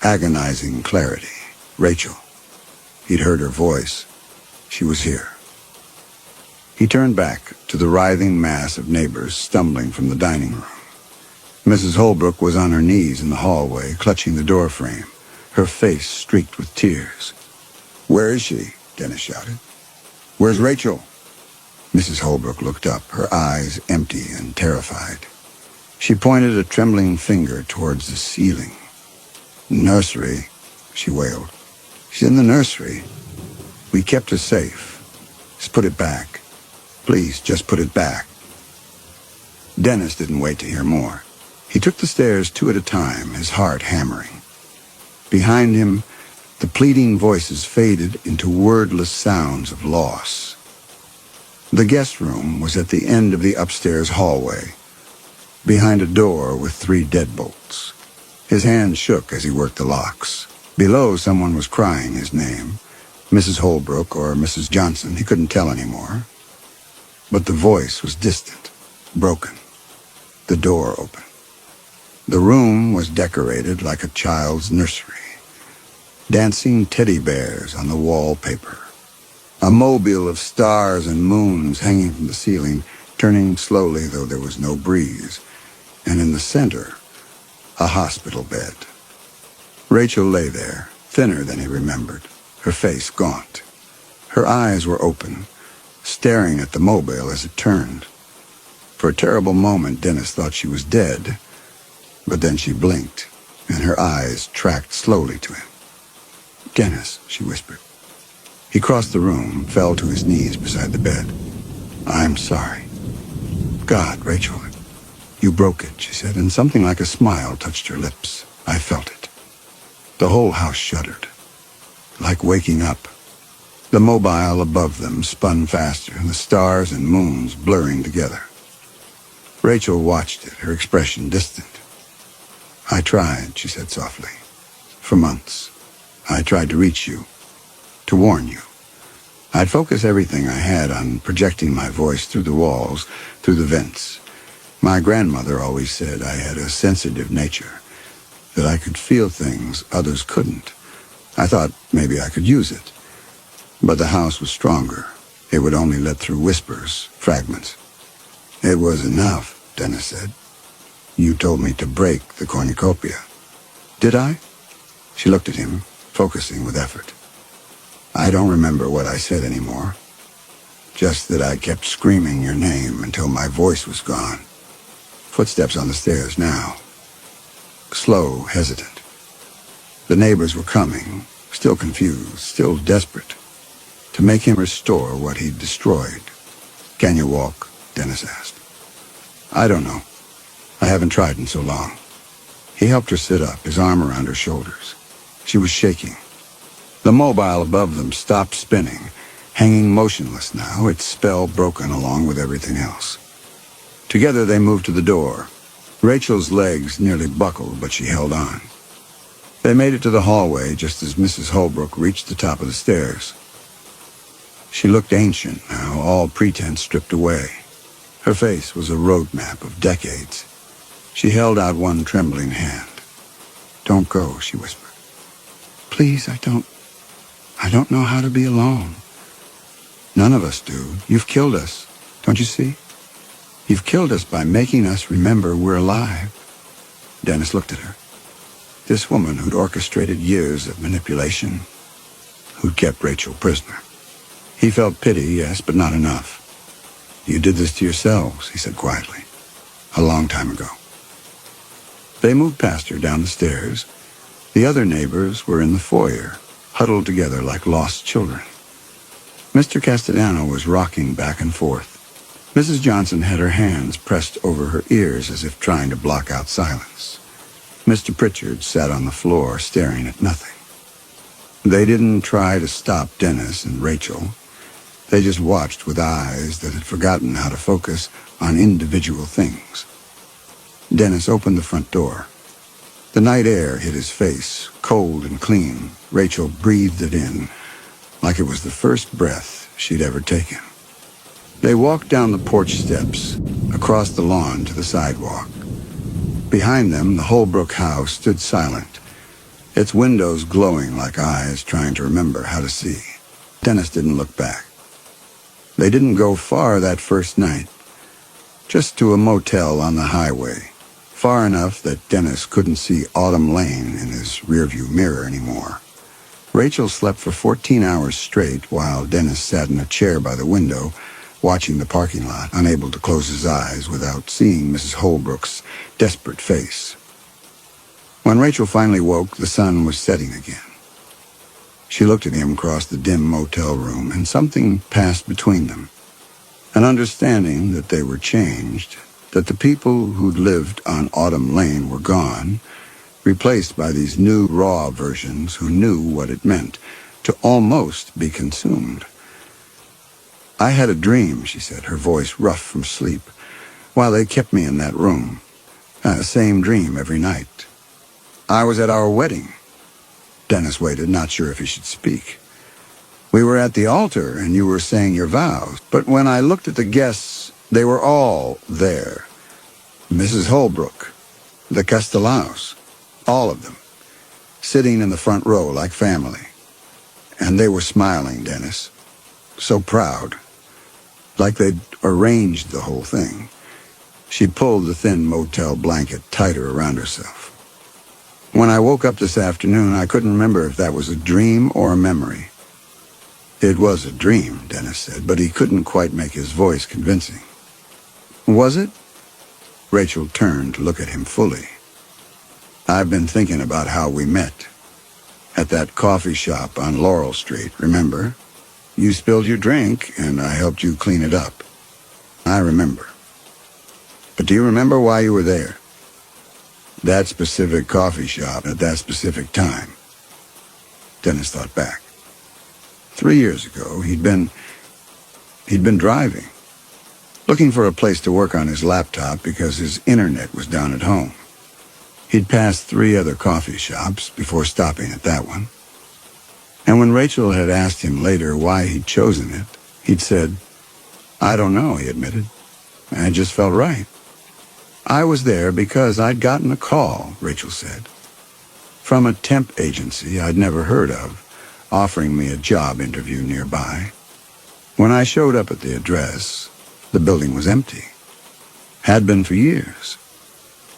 agonizing clarity. Rachel. He'd heard her voice. She was here. He turned back to the writhing mass of neighbors stumbling from the dining room. Mrs. Holbrook was on her knees in the hallway, clutching the door frame, her face streaked with tears. "Where is she?" Dennis shouted. "Where's Rachel?" Mrs. Holbrook looked up, her eyes empty and terrified. She pointed a trembling finger towards the ceiling. "Nursery," she wailed. "She's in the nursery. We kept her safe. Just put it back. Please, just put it back." Dennis didn't wait to hear more. He took the stairs two at a time, his heart hammering. Behind him, the pleading voices faded into wordless sounds of loss. The guest room was at the end of the upstairs hallway, behind a door with 3 deadbolts. His hands shook as he worked the locks. Below, someone was crying his name. Mrs. Holbrook or Mrs. Johnson, he couldn't tell anymore. But the voice was distant, broken. The door opened. The room was decorated like a child's nursery. Dancing teddy bears on the wallpaper. A mobile of stars and moons hanging from the ceiling, turning slowly though there was no breeze. And in the center, a hospital bed. Rachel lay there, thinner than he remembered, her face gaunt. Her eyes were open, staring at the mobile as it turned. For a terrible moment, Dennis thought she was dead, but then she blinked, and her eyes tracked slowly to him. "Dennis," she whispered. He crossed the room, fell to his knees beside the bed. "I'm sorry." "God, Rachel, you broke it," she said, and something like a smile touched her lips. "I felt it." The whole house shuddered, like waking up. The mobile above them spun faster, the stars and moons blurring together. Rachel watched it, her expression distant. "I tried," she said softly. "For months. I tried to reach you, to warn you. I'd focus everything I had on projecting my voice through the walls, through the vents. My grandmother always said I had a sensitive nature, that I could feel things others couldn't. I thought maybe I could use it. But the house was stronger. It would only let through whispers, fragments. It was enough, Dennis said. You told me to break the cornucopia. Did I? She looked at him, focusing with effort. I don't remember what I said anymore. Just that I kept screaming your name until my voice was gone. Footsteps on the stairs now. Slow, hesitant. The neighbors were coming, still confused, still desperate, to make him restore what he'd destroyed. Can you walk? Dennis asked. I don't know. I haven't tried in so long. He helped her sit up, his arm around her shoulders. She was shaking. The mobile above them stopped spinning, hanging motionless now, its spell broken along with everything else. Together they moved to the door. Rachel's legs nearly buckled, but she held on. They made it to the hallway just as Mrs. Holbrook reached the top of the stairs. She looked ancient now, all pretense stripped away. Her face was a road map of decades. She held out one trembling hand. Don't go, she whispered. Please, I don't know how to be alone. None of us do. You've killed us, don't you see? You've killed us by making us remember we're alive. Dennis looked at her. This woman who'd orchestrated years of manipulation, who'd kept Rachel prisoner. He felt pity, yes, but not enough. You did this to yourselves, he said quietly, a long time ago. They moved past her down the stairs. The other neighbors were in the foyer, huddled together like lost children. Mr. Castellano was rocking back and forth. Mrs. Johnson had her hands pressed over her ears as if trying to block out silence. Mr. Pritchard sat on the floor, staring at nothing. They didn't try to stop Dennis and Rachel. They just watched with eyes that had forgotten how to focus on individual things. Dennis opened the front door. The night air hit his face, cold and clean. Rachel breathed it in, like it was the first breath she'd ever taken. They walked down the porch steps, across the lawn to the sidewalk. Behind them, the Holbrook house stood silent, its windows glowing like eyes trying to remember how to see. Dennis didn't look back. They didn't go far that first night, just to a motel on the highway, far enough that Dennis couldn't see Autumn Lane in his rearview mirror anymore. Rachel slept for 14 hours straight while Dennis sat in a chair by the window, watching the parking lot, unable to close his eyes without seeing Mrs. Holbrook's desperate face. When Rachel finally woke, the sun was setting again. She looked at him across the dim motel room, and something passed between them. An understanding that they were changed, that the people who'd lived on Autumn Lane were gone, replaced by these new, raw versions who knew what it meant to almost be consumed. I had a dream, she said, her voice rough from sleep, while they kept me in that room. Same dream every night. I was at our wedding. Dennis waited, not sure if he should speak. We were at the altar, and you were saying your vows. But when I looked at the guests, they were all there. Mrs. Holbrook, the Castellanos, all of them, sitting in the front row like family. And they were smiling, Dennis, so proud, like they'd arranged the whole thing. She pulled the thin motel blanket tighter around herself. When I woke up this afternoon, I couldn't remember if that was a dream or a memory. It was a dream, Dennis said, but he couldn't quite make his voice convincing. Was it? Rachel turned to look at him fully. I've been thinking about how we met. At that coffee shop on Laurel Street, remember? You spilled your drink, and I helped you clean it up. I remember. But do you remember why you were there? That specific coffee shop at that specific time. Dennis thought back. 3 years ago, he'd been driving, looking for a place to work on his laptop because his internet was down at home. He'd passed 3 other coffee shops before stopping at that one. And when Rachel had asked him later why he'd chosen it, he'd said, "I don't know," he admitted. "It just felt right." "I was there because I'd gotten a call," Rachel said, "from a temp agency I'd never heard of, offering me a job interview nearby. When I showed up at the address, the building was empty. Had been for years.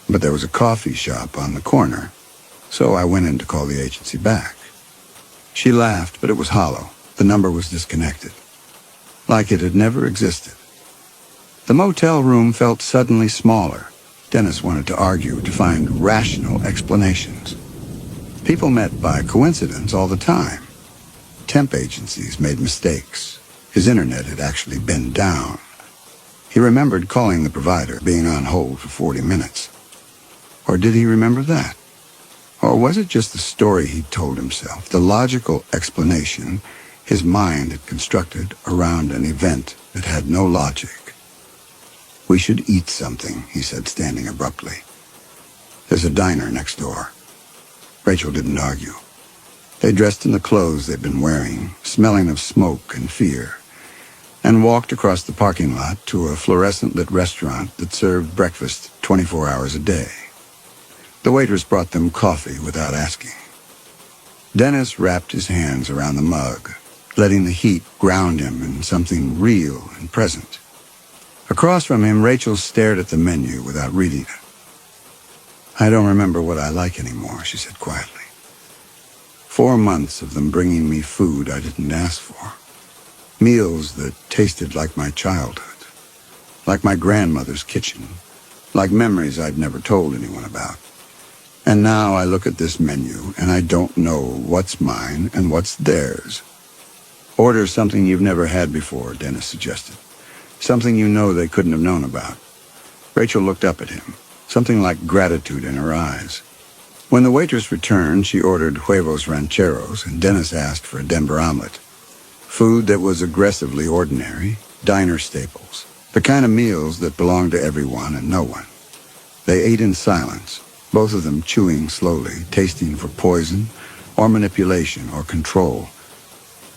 But there was a coffee shop on the corner, so I went in to call the agency back." She laughed, but it was hollow. The number was disconnected, like it had never existed. The motel room felt suddenly smaller. Dennis wanted to argue, to find rational explanations. People met by coincidence all the time. Temp agencies made mistakes. His internet had actually been down. He remembered calling the provider, being on hold for 40 minutes. Or did he remember that? Or was it just the story he'd told himself, the logical explanation his mind had constructed around an event that had no logic? "We should eat something," he said, standing abruptly. "There's a diner next door." Rachel didn't argue. They dressed in the clothes they'd been wearing, smelling of smoke and fear, and walked across the parking lot to a fluorescent-lit restaurant that served breakfast 24 hours a day. The waitress brought them coffee without asking. Dennis wrapped his hands around the mug, letting the heat ground him in something real and present. Across from him, Rachel stared at the menu without reading it. "I don't remember what I like anymore," she said quietly. 4 months of them bringing me food I didn't ask for. Meals that tasted like my childhood, like my grandmother's kitchen, like memories I'd never told anyone about. And now I look at this menu and I don't know what's mine and what's theirs." "Order something you've never had before," Dennis suggested. "Something you know they couldn't have known about." Rachel looked up at him, something like gratitude in her eyes. When the waitress returned, she ordered huevos rancheros, and Dennis asked for a Denver omelet. Food that was aggressively ordinary, diner staples, the kind of meals that belonged to everyone and no one. They ate in silence, both of them chewing slowly, tasting for poison or manipulation or control.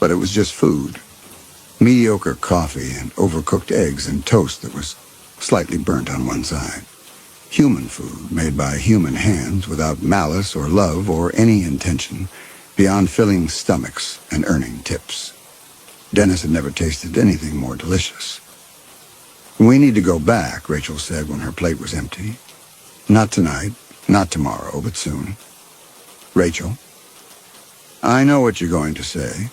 But it was just food. Mediocre coffee and overcooked eggs and toast that was slightly burnt on one side. Human food made by human hands without malice or love or any intention beyond filling stomachs and earning tips. Dennis had never tasted anything more delicious. "We need to go back," Rachel said when her plate was empty. "Not tonight. Not tomorrow, but soon." "Rachel, I know what you're going to say.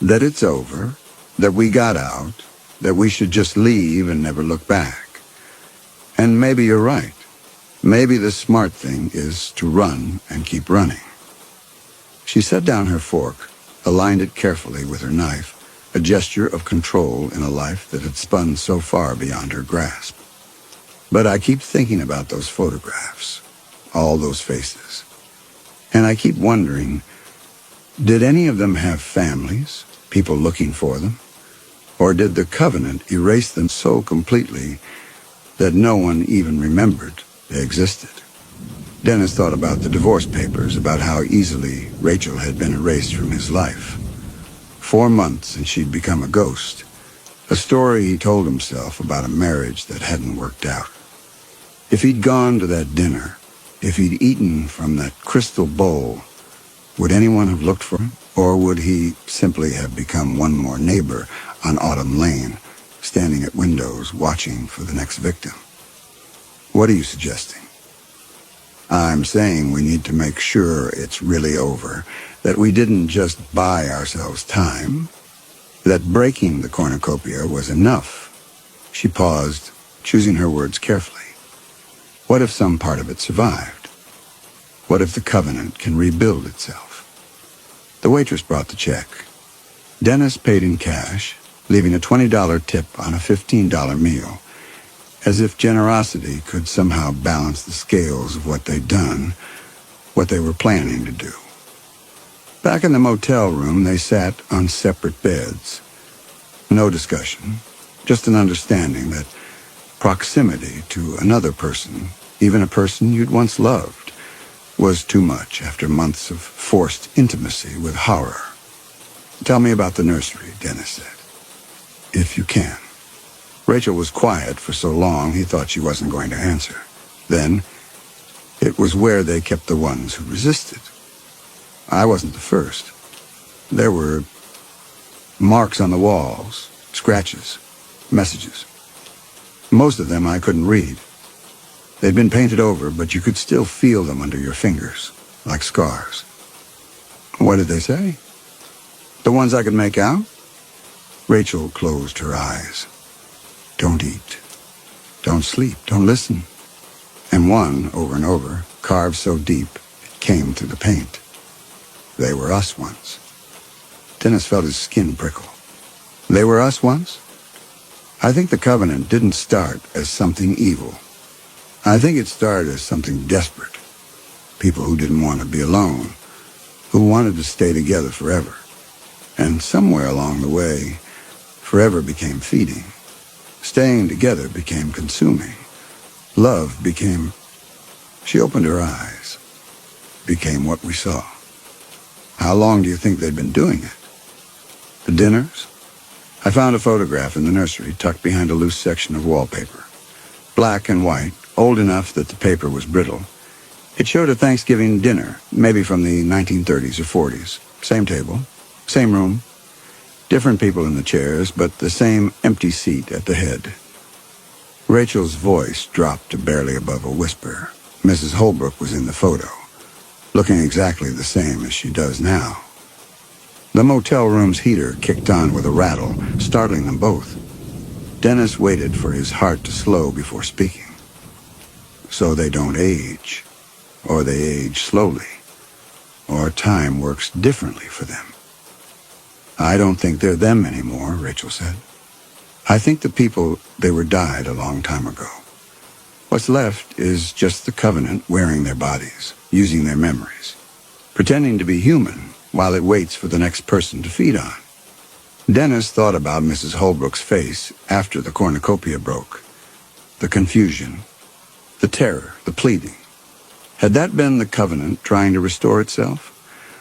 That it's over, that we got out, that we should just leave and never look back. And maybe you're right. Maybe the smart thing is to run and keep running." She set down her fork, aligned it carefully with her knife, a gesture of control in a life that had spun so far beyond her grasp. "But I keep thinking about those photographs. All those faces. And I keep wondering, did any of them have families, people looking for them? Or did the covenant erase them so completely that no one even remembered they existed?" Dennis thought about the divorce papers, about how easily Rachel had been erased from his life. 4 months and she'd become a ghost. A story he told himself about a marriage that hadn't worked out. If he'd gone to that dinner, if he'd eaten from that crystal bowl, would anyone have looked for him? Or would he simply have become one more neighbor on Autumn Lane, standing at windows watching for the next victim? "What are you suggesting?" "I'm saying we need to make sure it's really over, that we didn't just buy ourselves time, that breaking the cornucopia was enough." She paused, choosing her words carefully. What if some part of it survived? What if the covenant can rebuild itself? The waitress brought the check. Dennis paid in cash, leaving a $20 tip on a $15 meal, as if generosity could somehow balance the scales of what they'd done, what they were planning to do. Back in the motel room, they sat on separate beds. No discussion, just an understanding that proximity to another person, even a person you'd once loved, was too much after months of forced intimacy with horror. Tell me about the nursery, Dennis said. If you can. Rachel was quiet for so long he thought she wasn't going to answer. Then, it was where they kept the ones who resisted. I wasn't the first. There were marks on the walls, scratches, messages. Most of them I couldn't read. They'd been painted over, but you could still feel them under your fingers, like scars. What did they say? The ones I could make out? Rachel closed her eyes. Don't eat. Don't sleep. Don't listen. And one, over and over, carved so deep, it came through the paint. They were us once. Dennis felt his skin prickle. They were us once? I think the Covenant didn't start as something evil. I think it started as something desperate. People who didn't want to be alone, who wanted to stay together forever. And somewhere along the way, forever became feeding. Staying together became consuming. Love became... She opened her eyes. Became what we saw. How long do you think they'd been doing it? The dinners? I found a photograph in the nursery tucked behind a loose section of wallpaper. Black and white, old enough that the paper was brittle. It showed a Thanksgiving dinner, maybe from the 1930s or 40s. Same table, same room, different people in the chairs, but the same empty seat at the head. Rachel's voice dropped to barely above a whisper. Mrs. Holbrook was in the photo, looking exactly the same as she does now. The motel room's heater kicked on with a rattle, startling them both. Dennis waited for his heart to slow before speaking. So they don't age, or they age slowly, or time works differently for them. I don't think they're them anymore, Rachel said. I think the people, they were died a long time ago. What's left is just the Covenant wearing their bodies, using their memories, pretending to be human while it waits for the next person to feed on. Dennis thought about Mrs. Holbrook's face after the cornucopia broke. The confusion, the terror, the pleading. Had that been the Covenant trying to restore itself?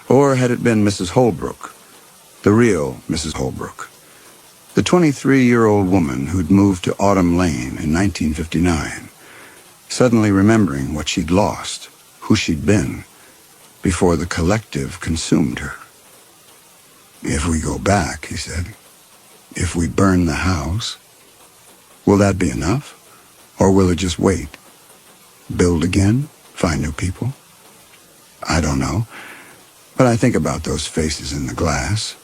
Or had it been Mrs. Holbrook, the real Mrs. Holbrook? The 23-year-old woman who'd moved to Autumn Lane in 1959, suddenly remembering what she'd lost, who she'd been, before the collective consumed her. If we go back, he said, if we burn the house, will that be enough? Or will it just wait? Build again? Find new people? I don't know. But I think about those faces in the glass,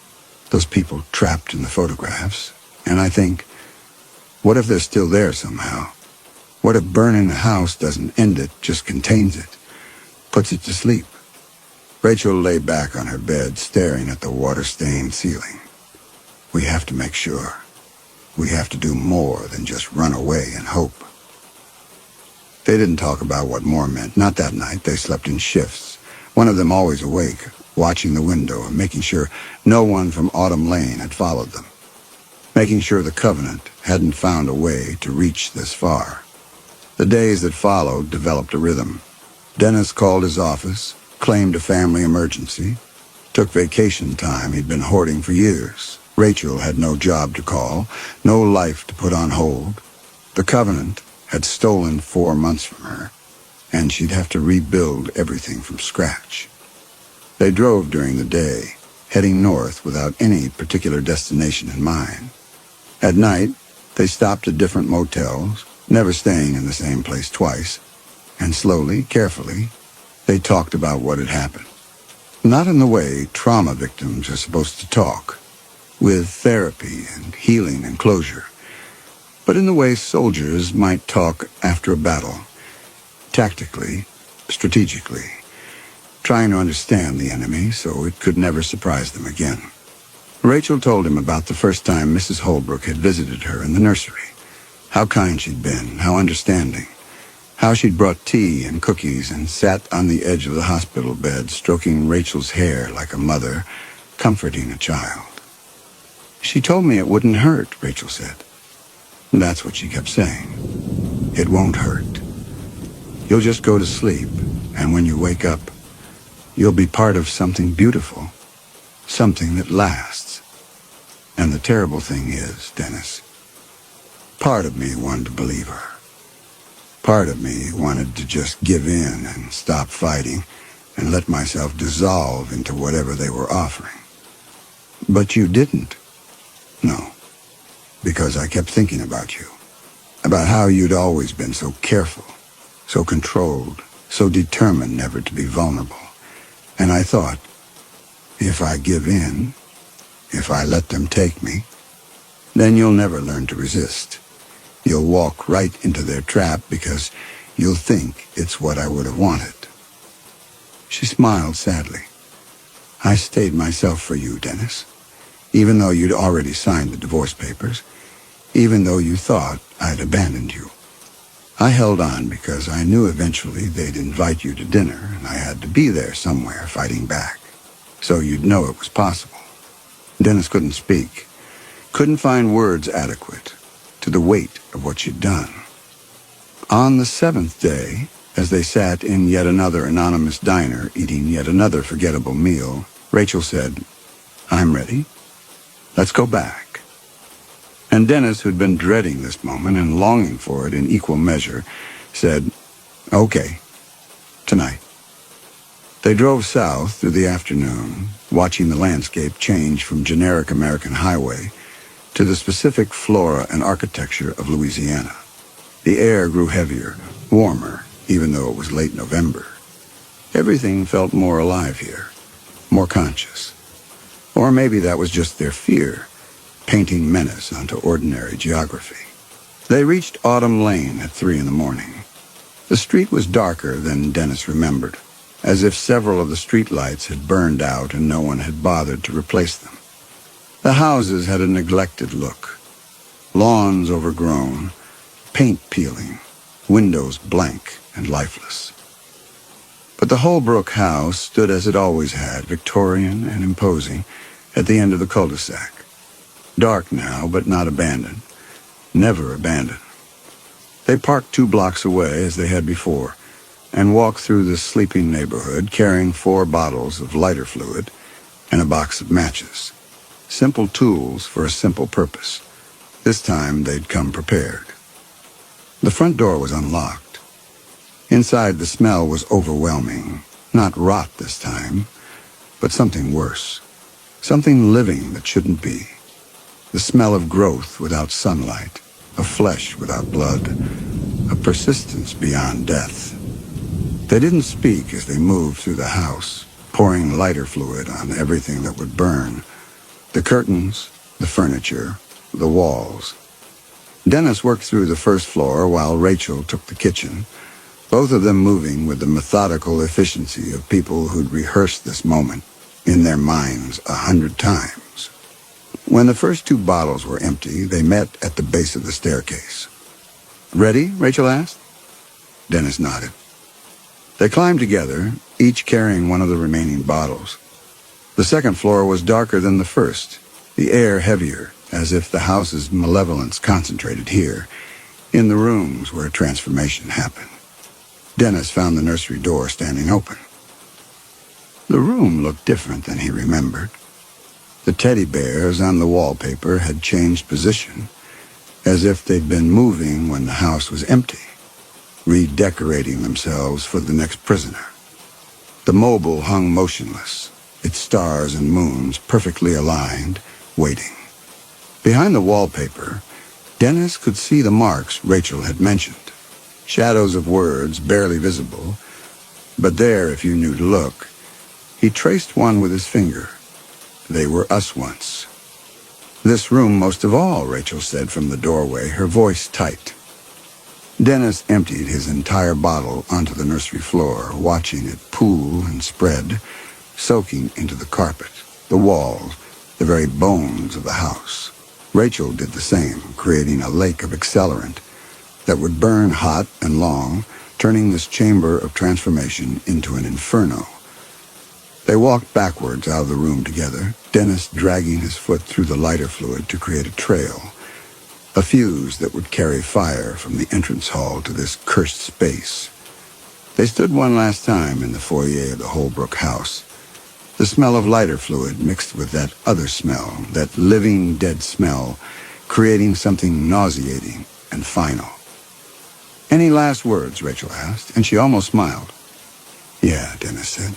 those people trapped in the photographs, and I think, what if they're still there somehow? What if burning the house doesn't end it, just contains it, puts it to sleep? Rachel lay back on her bed, staring at the water-stained ceiling. We have to make sure. We have to do more than just run away and hope. They didn't talk about what more meant. Not that night. They slept in shifts. One of them always awake, watching the window and making sure no one from Autumn Lane had followed them. Making sure the Covenant hadn't found a way to reach this far. The days that followed developed a rhythm. Dennis called his office, claimed a family emergency, took vacation time he'd been hoarding for years. Rachel had no job to call, no life to put on hold. The Covenant had stolen 4 months from her, and she'd have to rebuild everything from scratch. They drove during the day, heading north without any particular destination in mind. At night, they stopped at different motels, never staying in the same place twice, and slowly, carefully, they talked about what had happened. Not in the way trauma victims are supposed to talk, with therapy and healing and closure, but in the way soldiers might talk after a battle, tactically, strategically, trying to understand the enemy so it could never surprise them again. Rachel told him about the first time Mrs. Holbrook had visited her in the nursery, how kind she'd been, how understanding, how she'd brought tea and cookies and sat on the edge of the hospital bed, stroking Rachel's hair like a mother, comforting a child. She told me it wouldn't hurt, Rachel said. That's what she kept saying. It won't hurt. You'll just go to sleep, and when you wake up, you'll be part of something beautiful, something that lasts. And the terrible thing is, Dennis, part of me wanted to believe her. Part of me wanted to just give in and stop fighting and let myself dissolve into whatever they were offering. But you didn't. No, because I kept thinking about you, about how you'd always been so careful, so controlled, so determined never to be vulnerable. And I thought, if I give in, if I let them take me, then you'll never learn to resist. You'll walk right into their trap because you'll think it's what I would have wanted. She smiled sadly. I stayed myself for you, Dennis, even though you'd already signed the divorce papers, even though you thought I'd abandoned you. I held on because I knew eventually they'd invite you to dinner, and I had to be there somewhere fighting back, so you'd know it was possible. Dennis couldn't speak, couldn't find words adequate to the weight of what she'd done. On the 7th day, as they sat in yet another anonymous diner eating yet another forgettable meal, Rachel said, "I'm ready. Let's go back." And Dennis, who'd been dreading this moment and longing for it in equal measure, said, "Okay, tonight." They drove south through the afternoon, watching the landscape change from generic American highway to the specific flora and architecture of Louisiana. The air grew heavier, warmer, even though it was late November. Everything felt more alive here, more conscious. Or maybe that was just their fear, painting menace onto ordinary geography. They reached Autumn Lane at 3 in the morning. The street was darker than Dennis remembered, as if several of the street lights had burned out and no one had bothered to replace them. The houses had a neglected look. Lawns overgrown, paint peeling, windows blank and lifeless. But the Holbrook house stood as it always had, Victorian and imposing, at the end of the cul-de-sac. Dark now, but not abandoned. Never abandoned. They parked 2 blocks away, as they had before, and walked through the sleeping neighborhood, carrying 4 bottles of lighter fluid and a box of matches. Simple tools for a simple purpose. This time they'd come prepared. The front door was unlocked. Inside, the smell was overwhelming. Not rot this time, but something worse. Something living that shouldn't be. The smell of growth without sunlight, of flesh without blood, of persistence beyond death. They didn't speak as they moved through the house, pouring lighter fluid on everything that would burn. The curtains, the furniture, the walls. Dennis worked through the first floor while Rachel took the kitchen, both of them moving with the methodical efficiency of people who'd rehearsed this moment in their minds 100 times. When the first 2 bottles were empty, they met at the base of the staircase. "Ready?" Rachel asked. Dennis nodded. They climbed together, each carrying one of the remaining bottles. The second floor was darker than the first, the air heavier, as if the house's malevolence concentrated here, in the rooms where transformation happened. Dennis found the nursery door standing open. The room looked different than he remembered. The teddy bears on the wallpaper had changed position, as if they'd been moving when the house was empty, redecorating themselves for the next prisoner. The mobile hung motionless, its stars and moons perfectly aligned, waiting. Behind the wallpaper, Dennis could see the marks Rachel had mentioned. Shadows of words barely visible, but there, if you knew to look. He traced one with his finger. They were us once. "This room most of all," Rachel said from the doorway, her voice tight. Dennis emptied his entire bottle onto the nursery floor, watching it pool and spread, soaking into the carpet, the walls, the very bones of the house. Rachel did the same, creating a lake of accelerant that would burn hot and long, turning this chamber of transformation into an inferno. They walked backwards out of the room together, Dennis dragging his foot through the lighter fluid to create a trail, a fuse that would carry fire from the entrance hall to this cursed space. They stood one last time in the foyer of the Holbrook house. The smell of lighter fluid mixed with that other smell, that living, dead smell, creating something nauseating and final. "Any last words?" Rachel asked, and she almost smiled. "Yeah," Dennis said.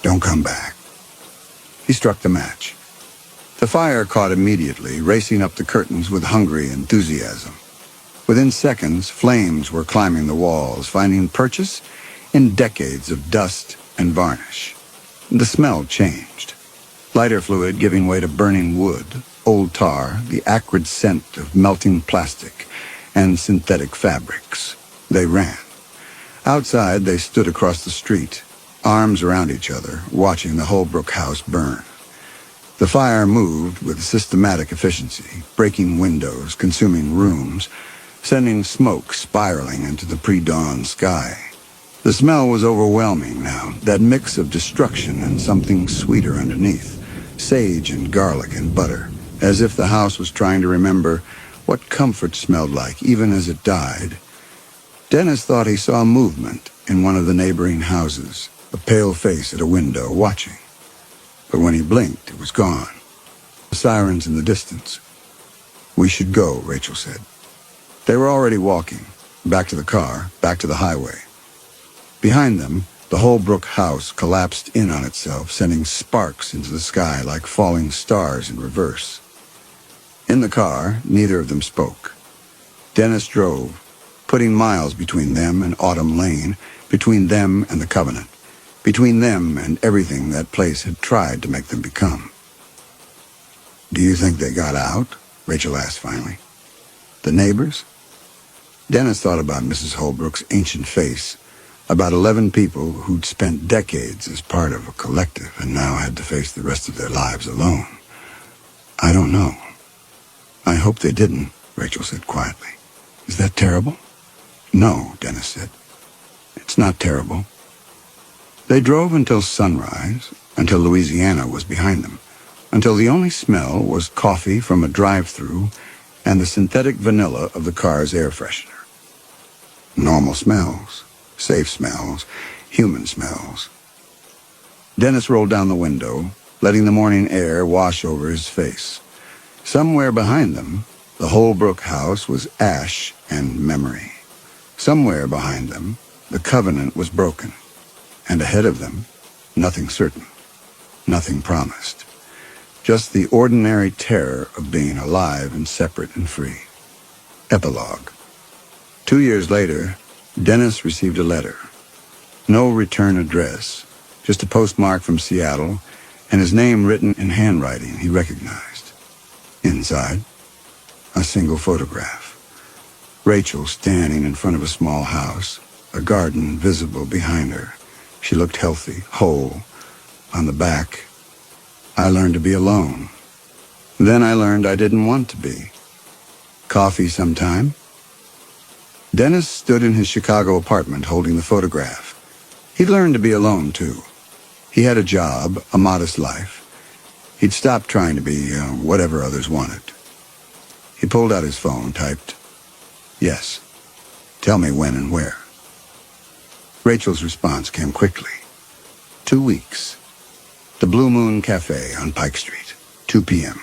"Don't come back." He struck the match. The fire caught immediately, racing up the curtains with hungry enthusiasm. Within seconds, flames were climbing the walls, finding purchase in decades of dust and varnish. The smell changed. Lighter fluid giving way to burning wood, old tar, the acrid scent of melting plastic, and synthetic fabrics. They ran. Outside, they stood across the street, arms around each other, watching the Holbrook house burn. The fire moved with systematic efficiency, breaking windows, consuming rooms, sending smoke spiraling into the pre-dawn sky. The smell was overwhelming now, that mix of destruction and something sweeter underneath, sage and garlic and butter, as if the house was trying to remember what comfort smelled like even as it died. Dennis thought he saw movement in one of the neighboring houses, a pale face at a window, watching. But when he blinked, it was gone. The sirens in the distance. "We should go," Rachel said. They were already walking, back to the car, back to the highway. Behind them, the Holbrook house collapsed in on itself, sending sparks into the sky like falling stars in reverse. In the car, neither of them spoke. Dennis drove, putting miles between them and Autumn Lane, between them and the Covenant, between them and everything that place had tried to make them become. "Do you think they got out?" Rachel asked finally. "The neighbors?" Dennis thought about Mrs. Holbrook's ancient face, about 11 people who'd spent decades as part of a collective and now had to face the rest of their lives alone. "I don't know. I hope they didn't," Rachel said quietly. "Is that terrible?" "No," Dennis said. "It's not terrible." They drove until sunrise, until Louisiana was behind them, until the only smell was coffee from a drive-thru and the synthetic vanilla of the car's air freshener. Normal smells, safe smells, human smells. Dennis rolled down the window, letting the morning air wash over his face. Somewhere behind them, the Holbrook house was ash and memory. Somewhere behind them, the Covenant was broken. And ahead of them, nothing certain, nothing promised. Just the ordinary terror of being alive and separate and free. Epilogue. 2 years later, Dennis received a letter. No return address, just a postmark from Seattle, and his name written in handwriting he recognized. Inside, a single photograph. Rachel standing in front of a small house, a garden visible behind her. She looked healthy, whole. On the back, "I learned to be alone. Then I learned I didn't want to be. Coffee sometime?" Dennis stood in his Chicago apartment holding the photograph. He'd learned to be alone, too. He had a job, a modest life. He'd stopped trying to be whatever others wanted. He pulled out his phone, typed, "Yes. Tell me when and where." Rachel's response came quickly. 2 weeks. The Blue Moon Cafe on Pike Street, 2 p.m.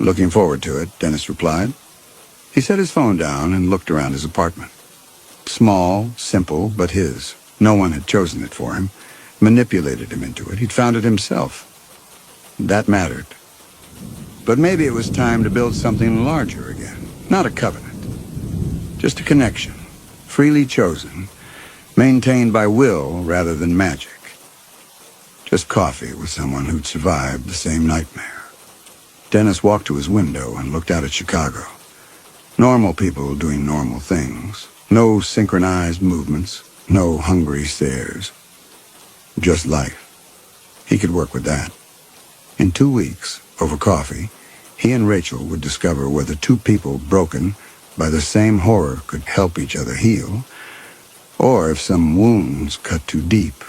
"Looking forward to it," Dennis replied. He set his phone down and looked around his apartment. Small, simple, but his. No one had chosen it for him, manipulated him into it. He'd found it himself. That mattered. But maybe it was time to build something larger again. Not a covenant. Just a connection, freely chosen, maintained by will rather than magic. Just coffee with someone who'd survived the same nightmare. Dennis walked to his window and looked out at Chicago. Normal people doing normal things. No synchronized movements, no hungry stares. Just life. He could work with that. In 2 weeks, over coffee, he and Rachel would discover whether two people broken by the same horror could help each other heal, or if some wounds cut too deep.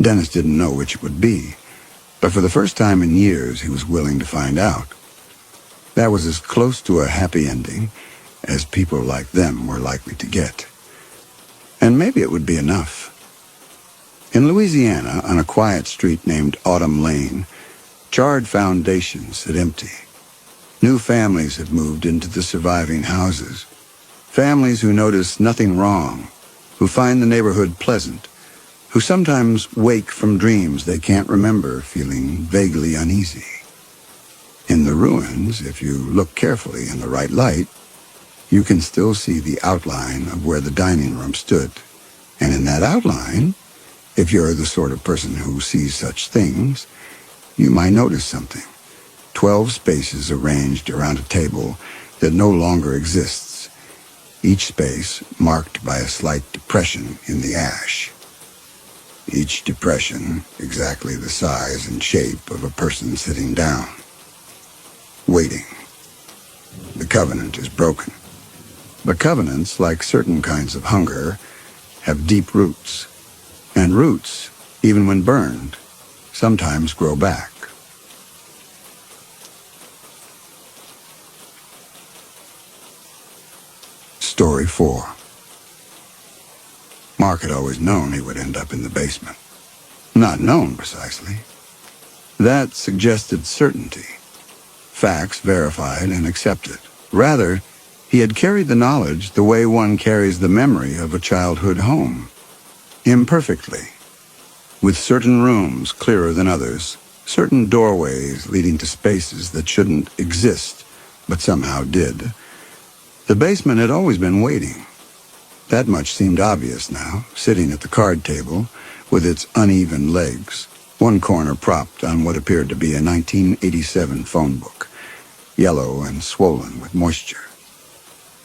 Dennis didn't know which it would be, but for the first time in years he was willing to find out. That was as close to a happy ending as people like them were likely to get. And maybe it would be enough. In Louisiana, on a quiet street named Autumn Lane, charred foundations sit empty. New families have moved into the surviving houses. Families who notice nothing wrong, who find the neighborhood pleasant, who sometimes wake from dreams they can't remember, feeling vaguely uneasy. In the ruins, if you look carefully in the right light, you can still see the outline of where the dining room stood. And in that outline, if you're the sort of person who sees such things, you might notice something. 12 spaces arranged around a table that no longer exists, each space marked by a slight depression in the ash. Each depression exactly the size and shape of a person sitting down, waiting. The covenant is broken. But covenants, like certain kinds of hunger, have deep roots. And roots, even when burned, sometimes grow back. Story 4. Mark had always known he would end up in the basement. Not known precisely. That suggested certainty. Facts verified and accepted. Rather, he had carried the knowledge the way one carries the memory of a childhood home. Imperfectly. With certain rooms clearer than others, certain doorways leading to spaces that shouldn't exist, but somehow did. The basement had always been waiting. That much seemed obvious now, sitting at the card table with its uneven legs, one corner propped on what appeared to be a 1987 phone book, yellow and swollen with moisture.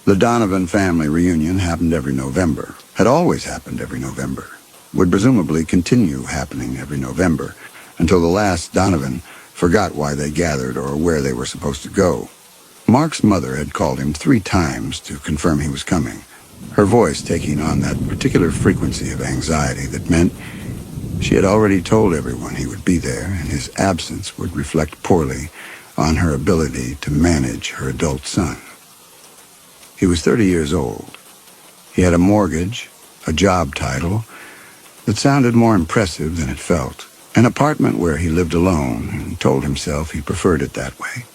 The Donovan family reunion happened every November, had always happened every November, would presumably continue happening every November, until the last Donovan forgot why they gathered or where they were supposed to go. Mark's mother had called him 3 times to confirm he was coming, her voice taking on that particular frequency of anxiety that meant she had already told everyone he would be there, and his absence would reflect poorly on her ability to manage her adult son. He was 30 years old. He had a mortgage, a job title that sounded more impressive than it felt, an apartment where he lived alone and told himself he preferred it that way.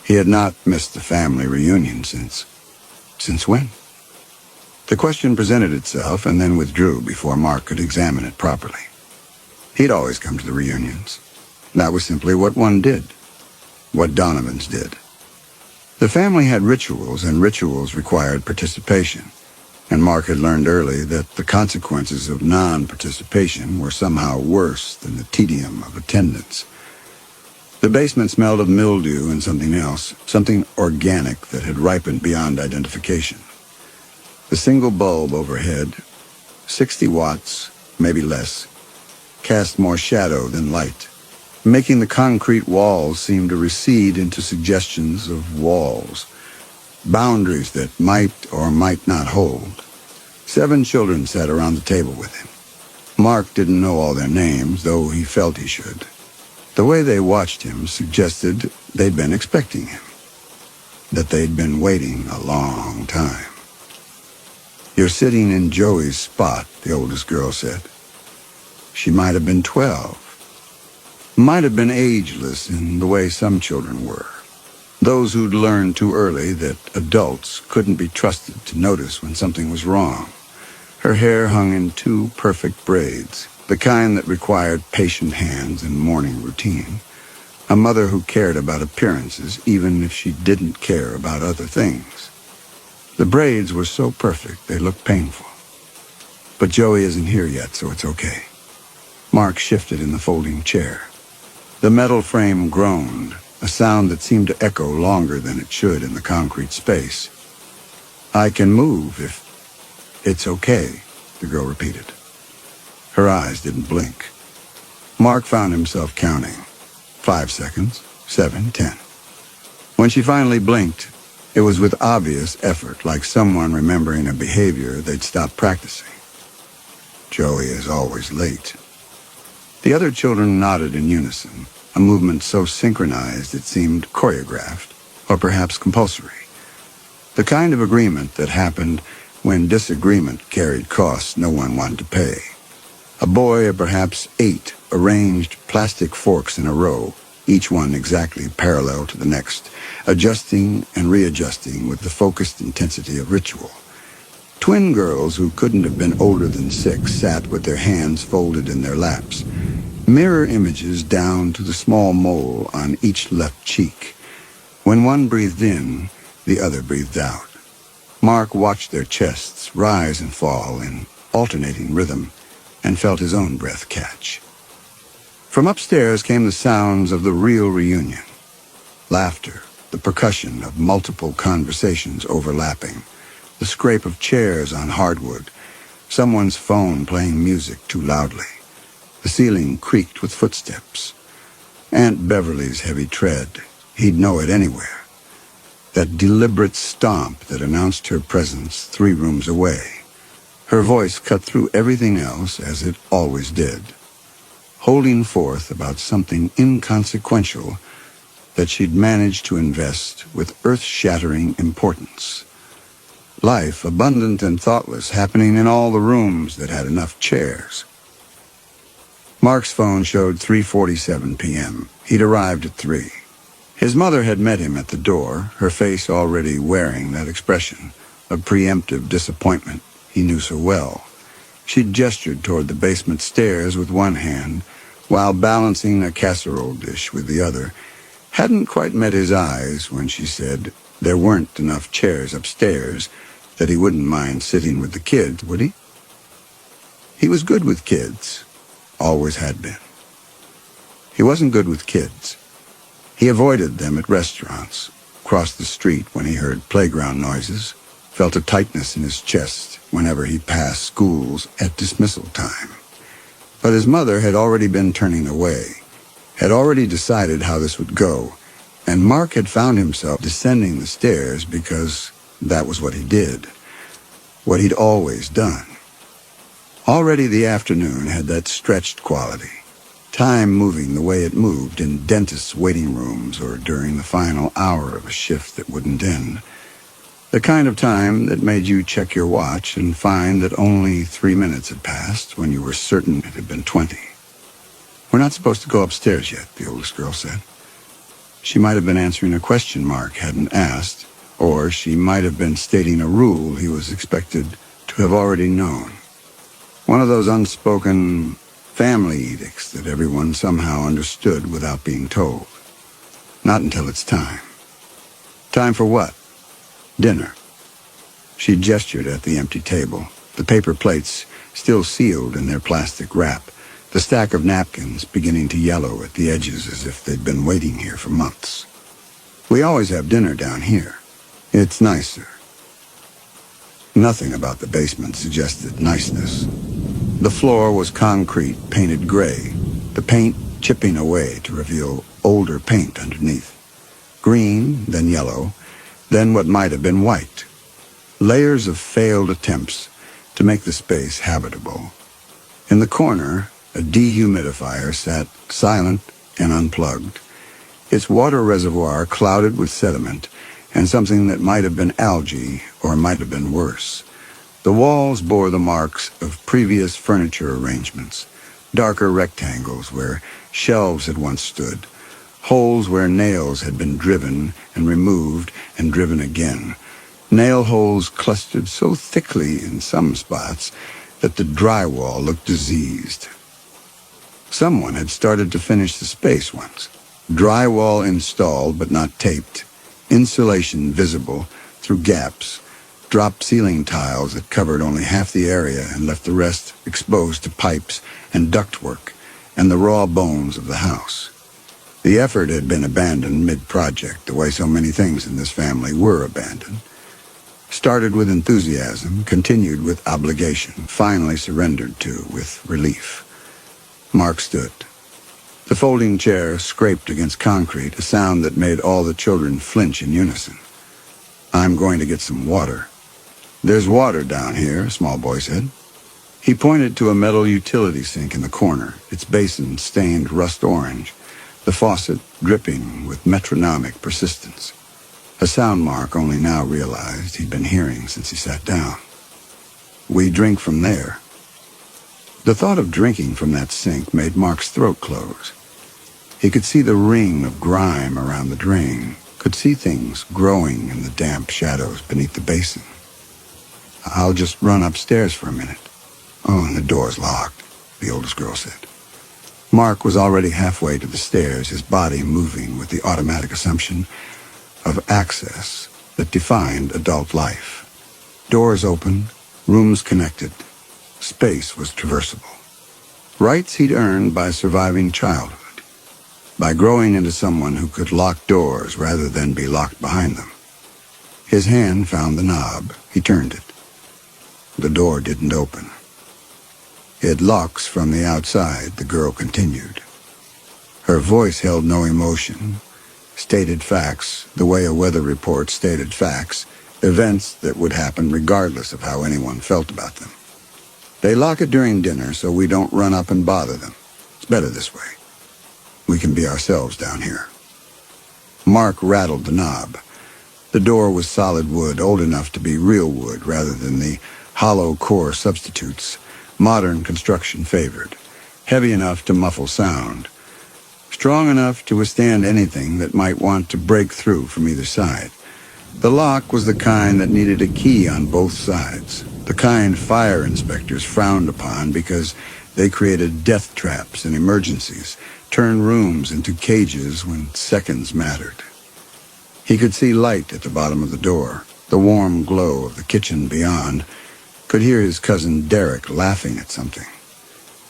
He had not missed the family reunion since when? The question presented itself and then withdrew before Mark could examine it properly. He'd always come to the reunions. That was simply what one did, what Donovans did. The family had rituals, and rituals required participation, and Mark had learned early that the consequences of non-participation were somehow worse than the tedium of attendance. The basement smelled of mildew and something else, something organic that had ripened beyond identification. The single bulb overhead, 60 watts, maybe less, cast more shadow than light, making the concrete walls seem to recede into suggestions of walls, boundaries that might or might not hold. 7 children sat around the table with him. Mark didn't know all their names, though he felt he should. The way they watched him suggested they'd been expecting him, that they'd been waiting a long time. "You're sitting in Joey's spot," the oldest girl said. She might have been 12. Might have been ageless in the way some children were. Those who'd learned too early that adults couldn't be trusted to notice when something was wrong. Her hair hung in 2 perfect braids, the kind that required patient hands and morning routine. A mother who cared about appearances even if she didn't care about other things. The braids were so perfect they looked painful. But Joey isn't here yet, so it's okay. Mark shifted in the folding chair. The metal frame groaned, a sound that seemed to echo longer than it should in the concrete space. "I can move if it's okay," the girl repeated. Her eyes didn't blink. Mark found himself counting. 5 seconds, 7, 10. When she finally blinked, it was with obvious effort, like someone remembering a behavior they'd stopped practicing. "Joey is always late." The other children nodded in unison, a movement so synchronized it seemed choreographed, or perhaps compulsory. The kind of agreement that happened when disagreement carried costs no one wanted to pay. A boy of perhaps 8 arranged plastic forks in a row, each one exactly parallel to the next, adjusting and readjusting with the focused intensity of ritual. Twin girls who couldn't have been older than 6 sat with their hands folded in their laps, mirror images down to the small mole on each left cheek. When one breathed in, the other breathed out. Mark watched their chests rise and fall in alternating rhythm and felt his own breath catch. From upstairs came the sounds of the real reunion. Laughter, the percussion of multiple conversations overlapping, the scrape of chairs on hardwood, someone's phone playing music too loudly. The ceiling creaked with footsteps. Aunt Beverly's heavy tread, he'd know it anywhere. That deliberate stomp that announced her presence 3 rooms away. Her voice cut through everything else as it always did, holding forth about something inconsequential that she'd managed to invest with earth-shattering importance. Life, abundant and thoughtless, happening in all the rooms that had enough chairs. Mark's phone showed 3:47 p.m. He'd arrived at 3. His mother had met him at the door, her face already wearing that expression of preemptive disappointment he knew so well. She'd gestured toward the basement stairs with one hand, while balancing a casserole dish with the other. Hadn't quite met his eyes when she said there weren't enough chairs upstairs, that he wouldn't mind sitting with the kids, would he? He was good with kids, always had been. He wasn't good with kids. He avoided them at restaurants, crossed the street when he heard playground noises, felt a tightness in his chest whenever he passed schools at dismissal time. But his mother had already been turning away, had already decided how this would go, and Mark had found himself descending the stairs because that was what he did, what he'd always done. Already the afternoon had that stretched quality, time moving the way it moved in dentists' waiting rooms or during the final hour of a shift that wouldn't end. The kind of time that made you check your watch and find that only 3 minutes had passed when you were certain it had been 20. "We're not supposed to go upstairs yet," the oldest girl said. She might have been answering a question Mark hadn't asked, or she might have been stating a rule he was expected to have already known. One of those unspoken family edicts that everyone somehow understood without being told. Not until it's time. Time for what? Dinner. She gestured at the empty table, the paper plates still sealed in their plastic wrap, the stack of napkins beginning to yellow at the edges as if they'd been waiting here for months. "We always have dinner down here. It's nicer." Nothing about the basement suggested niceness. The floor was concrete, painted gray, the paint chipping away to reveal older paint underneath. Green, then yellow, then what might have been white. Layers of failed attempts to make the space habitable. In the corner, a dehumidifier sat silent and unplugged, its water reservoir clouded with sediment and something that might have been algae or might have been worse. The walls bore the marks of previous furniture arrangements, darker rectangles where shelves had once stood, holes where nails had been driven and removed and driven again, nail holes clustered so thickly in some spots that the drywall looked diseased. Someone had started to finish the space once, drywall installed but not taped, insulation visible through gaps, drop ceiling tiles that covered only half the area and left the rest exposed to pipes and ductwork and the raw bones of the house. The effort had been abandoned mid-project, the way so many things in this family were abandoned. Started with enthusiasm, continued with obligation, finally surrendered to with relief. Mark stood. The folding chair scraped against concrete, a sound that made all the children flinch in unison. "I'm going to get some water." "There's water down here," a small boy said. He pointed to a metal utility sink in the corner, its basin stained rust orange, the faucet dripping with metronomic persistence. A sound Mark only now realized he'd been hearing since he sat down. "We drink from there." The thought of drinking from that sink made Mark's throat close. He could see the ring of grime around the drain, could see things growing in the damp shadows beneath the basin. "I'll just run upstairs for a minute." "Oh, and the door's locked," the oldest girl said. Mark was already halfway to the stairs, his body moving with the automatic assumption of access that defined adult life. Doors open, rooms connected. Space was traversable. Rights he'd earned by surviving childhood, by growing into someone who could lock doors rather than be locked behind them. His hand found the knob. He turned it. The door didn't open. "It locks from the outside," the girl continued. Her voice held no emotion, stated facts the way a weather report stated facts, events that would happen regardless of how anyone felt about them. "They lock it during dinner so we don't run up and bother them. It's better this way. We can be ourselves down here." Mark rattled the knob. The door was solid wood, old enough to be real wood rather than the hollow core substitutes modern construction favored, heavy enough to muffle sound, strong enough to withstand anything that might want to break through from either side. The lock was the kind that needed a key on both sides, the kind fire inspectors frowned upon because they created death traps in emergencies, turned rooms into cages when seconds mattered. He could see light at the bottom of the door, the warm glow of the kitchen beyond, could hear his cousin Derek laughing at something.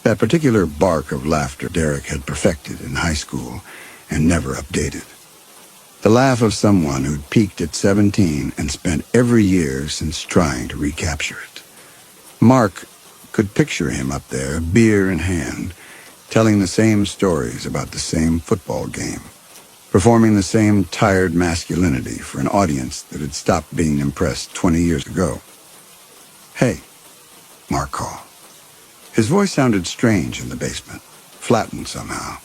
That particular bark of laughter Derek had perfected in high school and never updated. The laugh of someone who'd peaked at 17 and spent every year since trying to recapture it. Mark could picture him up there, beer in hand, telling the same stories about the same football game, performing the same tired masculinity for an audience that had stopped being impressed 20 years ago. "Hey," Mark called. His voice sounded strange in the basement, flattened somehow,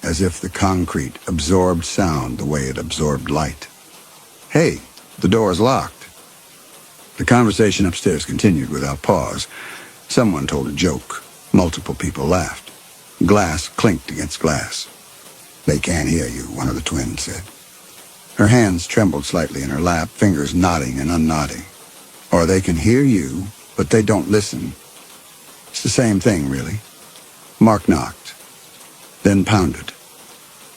as if the concrete absorbed sound the way it absorbed light. "Hey, the door's locked." The conversation upstairs continued without pause. Someone told a joke. Multiple people laughed. Glass clinked against glass. "They can't hear you," one of the twins said. Her hands trembled slightly in her lap, fingers knotting and unknotting. "Or they can hear you, but they don't listen. It's the same thing, really." Mark knocked, then pounded.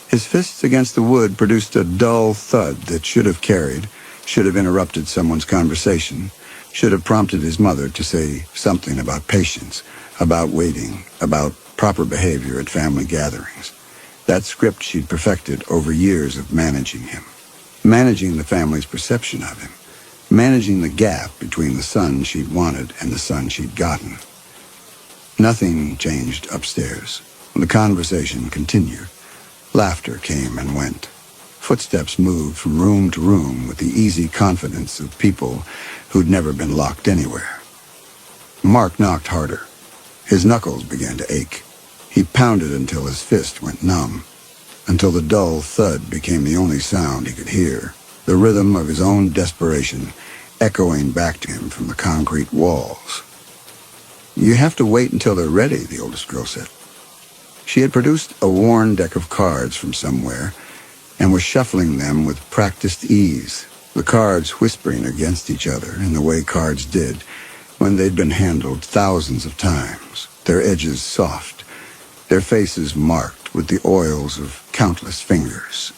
His fists against the wood produced a dull thud that should have carried, should have interrupted someone's conversation, should have prompted his mother to say something about patience, about waiting, about proper behavior at family gatherings. That script she'd perfected over years of managing him, managing the family's perception of him, managing the gap between the son she'd wanted and the son she'd gotten. Nothing changed upstairs. The conversation continued. Laughter came and went. Footsteps moved from room to room with the easy confidence of people who'd never been locked anywhere. Mark knocked harder. His knuckles began to ache. He pounded until his fist went numb, until the dull thud became the only sound he could hear, the rhythm of his own desperation echoing back to him from the concrete walls. "You have to wait until they're ready," the oldest girl said. She had produced a worn deck of cards from somewhere and was shuffling them with practiced ease, the cards whispering against each other in the way cards did when they'd been handled thousands of times, their edges soft, their faces marked with the oils of countless fingers.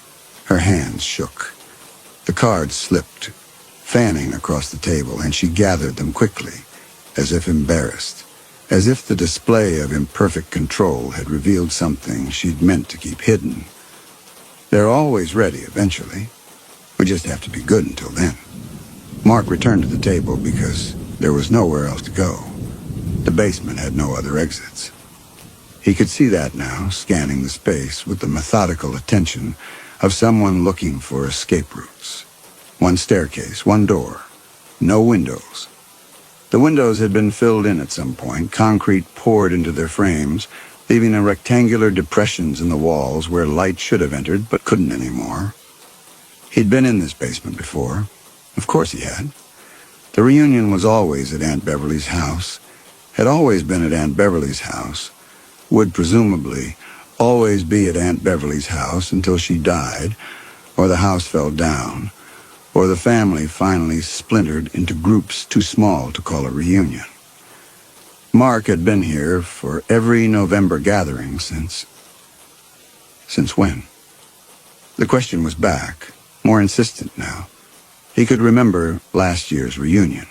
Her hands shook. The cards slipped, fanning across the table, and she gathered them quickly, as if embarrassed, as if the display of imperfect control had revealed something she'd meant to keep hidden. "They're always ready eventually. We just have to be good until then." Mark returned to the table because there was nowhere else to go. The basement had no other exits. He could see that now, scanning the space with the methodical attention of someone looking for escape routes. One staircase, one door, no windows. The windows had been filled in at some point, concrete poured into their frames, leaving a rectangular depressions in the walls where light should have entered but couldn't anymore. He'd been in this basement before. Of course he had. The reunion was always at Aunt Beverly's house, had always been at Aunt Beverly's house, would presumably always be at Aunt Beverly's house until she died, or the house fell down, or the family finally splintered into groups too small to call a reunion. Mark had been here for every November gathering since... Since when? The question was back, more insistent now. He could remember last year's reunion,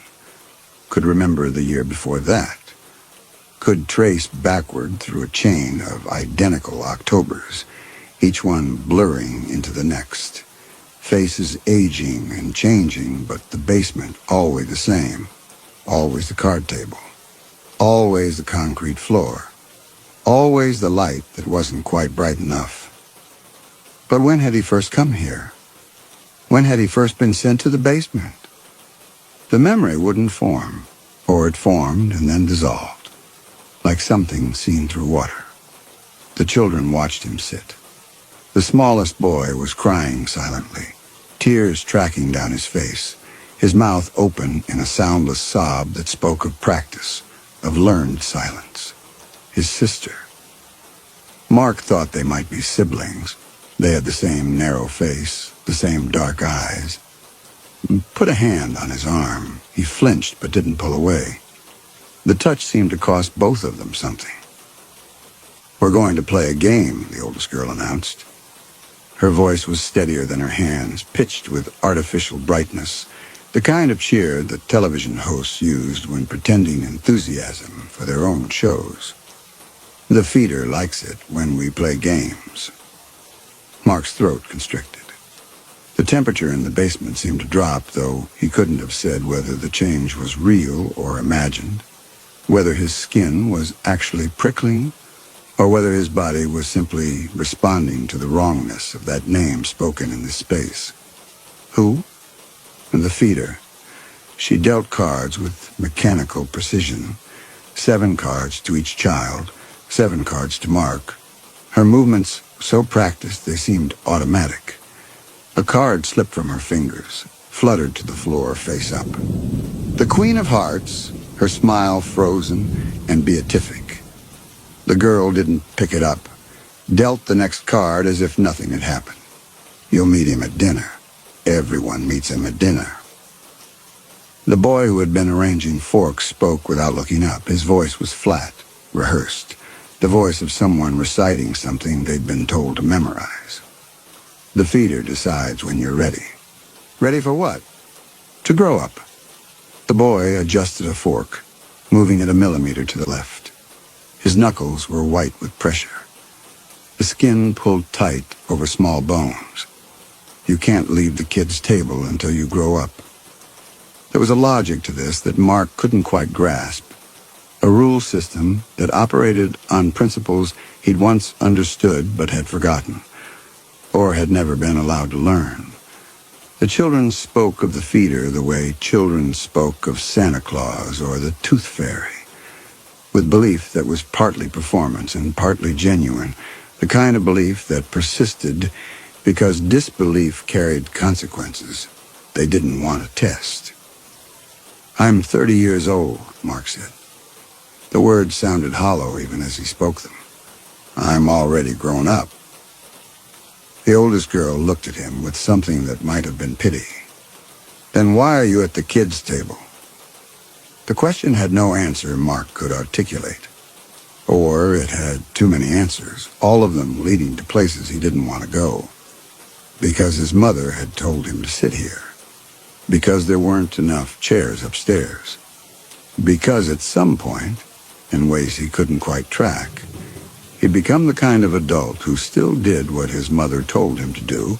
could remember the year before that, could trace backward through a chain of identical Octobers, each one blurring into the next. Faces aging and changing, but the basement always the same. Always the card table. Always the concrete floor. Always the light that wasn't quite bright enough. But when had he first come here? When had he first been sent to the basement? The memory wouldn't form, or it formed and then dissolved, like something seen through water. The children watched him sit. The smallest boy was crying silently, tears tracking down his face, his mouth open in a soundless sob that spoke of practice, of learned silence. His sister. Mark thought they might be siblings. They had the same narrow face, the same dark eyes. Put a hand on his arm. He flinched but didn't pull away. The touch seemed to cost both of them something. "We're going to play a game," the oldest girl announced. Her voice was steadier than her hands, pitched with artificial brightness, the kind of cheer that television hosts used when pretending enthusiasm for their own shows. "The feeder likes it when we play games." Mark's throat constricted. The temperature in the basement seemed to drop, though he couldn't have said whether the change was real or imagined, whether his skin was actually prickling, or whether his body was simply responding to the wrongness of that name spoken in this space. Who? The feeder. She dealt cards with mechanical precision. 7 cards to each child, 7 cards to Mark. Her movements so practiced they seemed automatic. A card slipped from her fingers, fluttered to the floor face up. The Queen of Hearts, her smile frozen and beatific. The girl didn't pick it up, dealt the next card as if nothing had happened. "You'll meet him at dinner. Everyone meets him at dinner." The boy who had been arranging forks spoke without looking up. His voice was flat, rehearsed, the voice of someone reciting something they'd been told to memorize. "The feeder decides when you're ready." "Ready for what?" "To grow up." The boy adjusted a fork, moving it a millimeter to the left. His knuckles were white with pressure. The skin pulled tight over small bones. You can't leave the kid's table until you grow up. There was a logic to this that Mark couldn't quite grasp. A rule system that operated on principles he'd once understood but had forgotten, or had never been allowed to learn. The children spoke of the feeder the way children spoke of Santa Claus or the Tooth Fairy, with belief that was partly performance and partly genuine, the kind of belief that persisted because disbelief carried consequences they didn't want to test. "I'm 30 years old," Mark said. The words sounded hollow even as he spoke them. "I'm already grown up." The oldest girl looked at him with something that might have been pity. "Then why are you at the kids' table?" The question had no answer Mark could articulate. Or it had too many answers, all of them leading to places he didn't want to go. Because his mother had told him to sit here. Because there weren't enough chairs upstairs. Because at some point, in ways he couldn't quite track, he'd become the kind of adult who still did what his mother told him to do,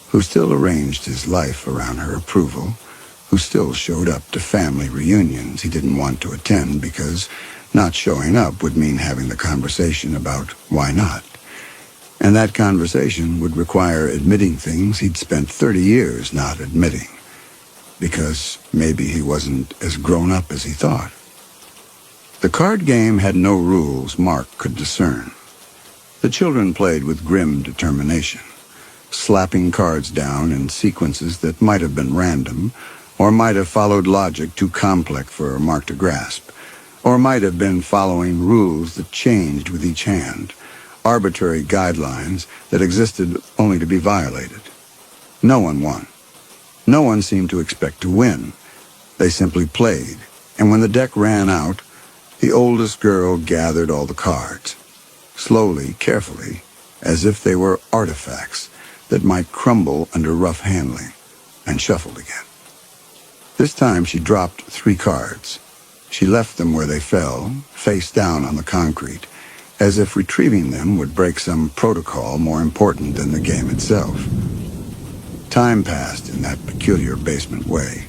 who still arranged his life around her approval, who still showed up to family reunions he didn't want to attend because not showing up would mean having the conversation about why not. And that conversation would require admitting things he'd spent 30 years not admitting, because maybe he wasn't as grown up as he thought. The card game had no rules Mark could discern. The children played with grim determination, slapping cards down in sequences that might have been random, or might have followed logic too complex for Mark to grasp, or might have been following rules that changed with each hand, arbitrary guidelines that existed only to be violated. No one won. No one seemed to expect to win. They simply played, and when the deck ran out, the oldest girl gathered all the cards, slowly, carefully, as if they were artifacts that might crumble under rough handling, and shuffled again. This time she dropped 3 cards. She left them where they fell, face down on the concrete, as if retrieving them would break some protocol more important than the game itself. Time passed in that peculiar basement way.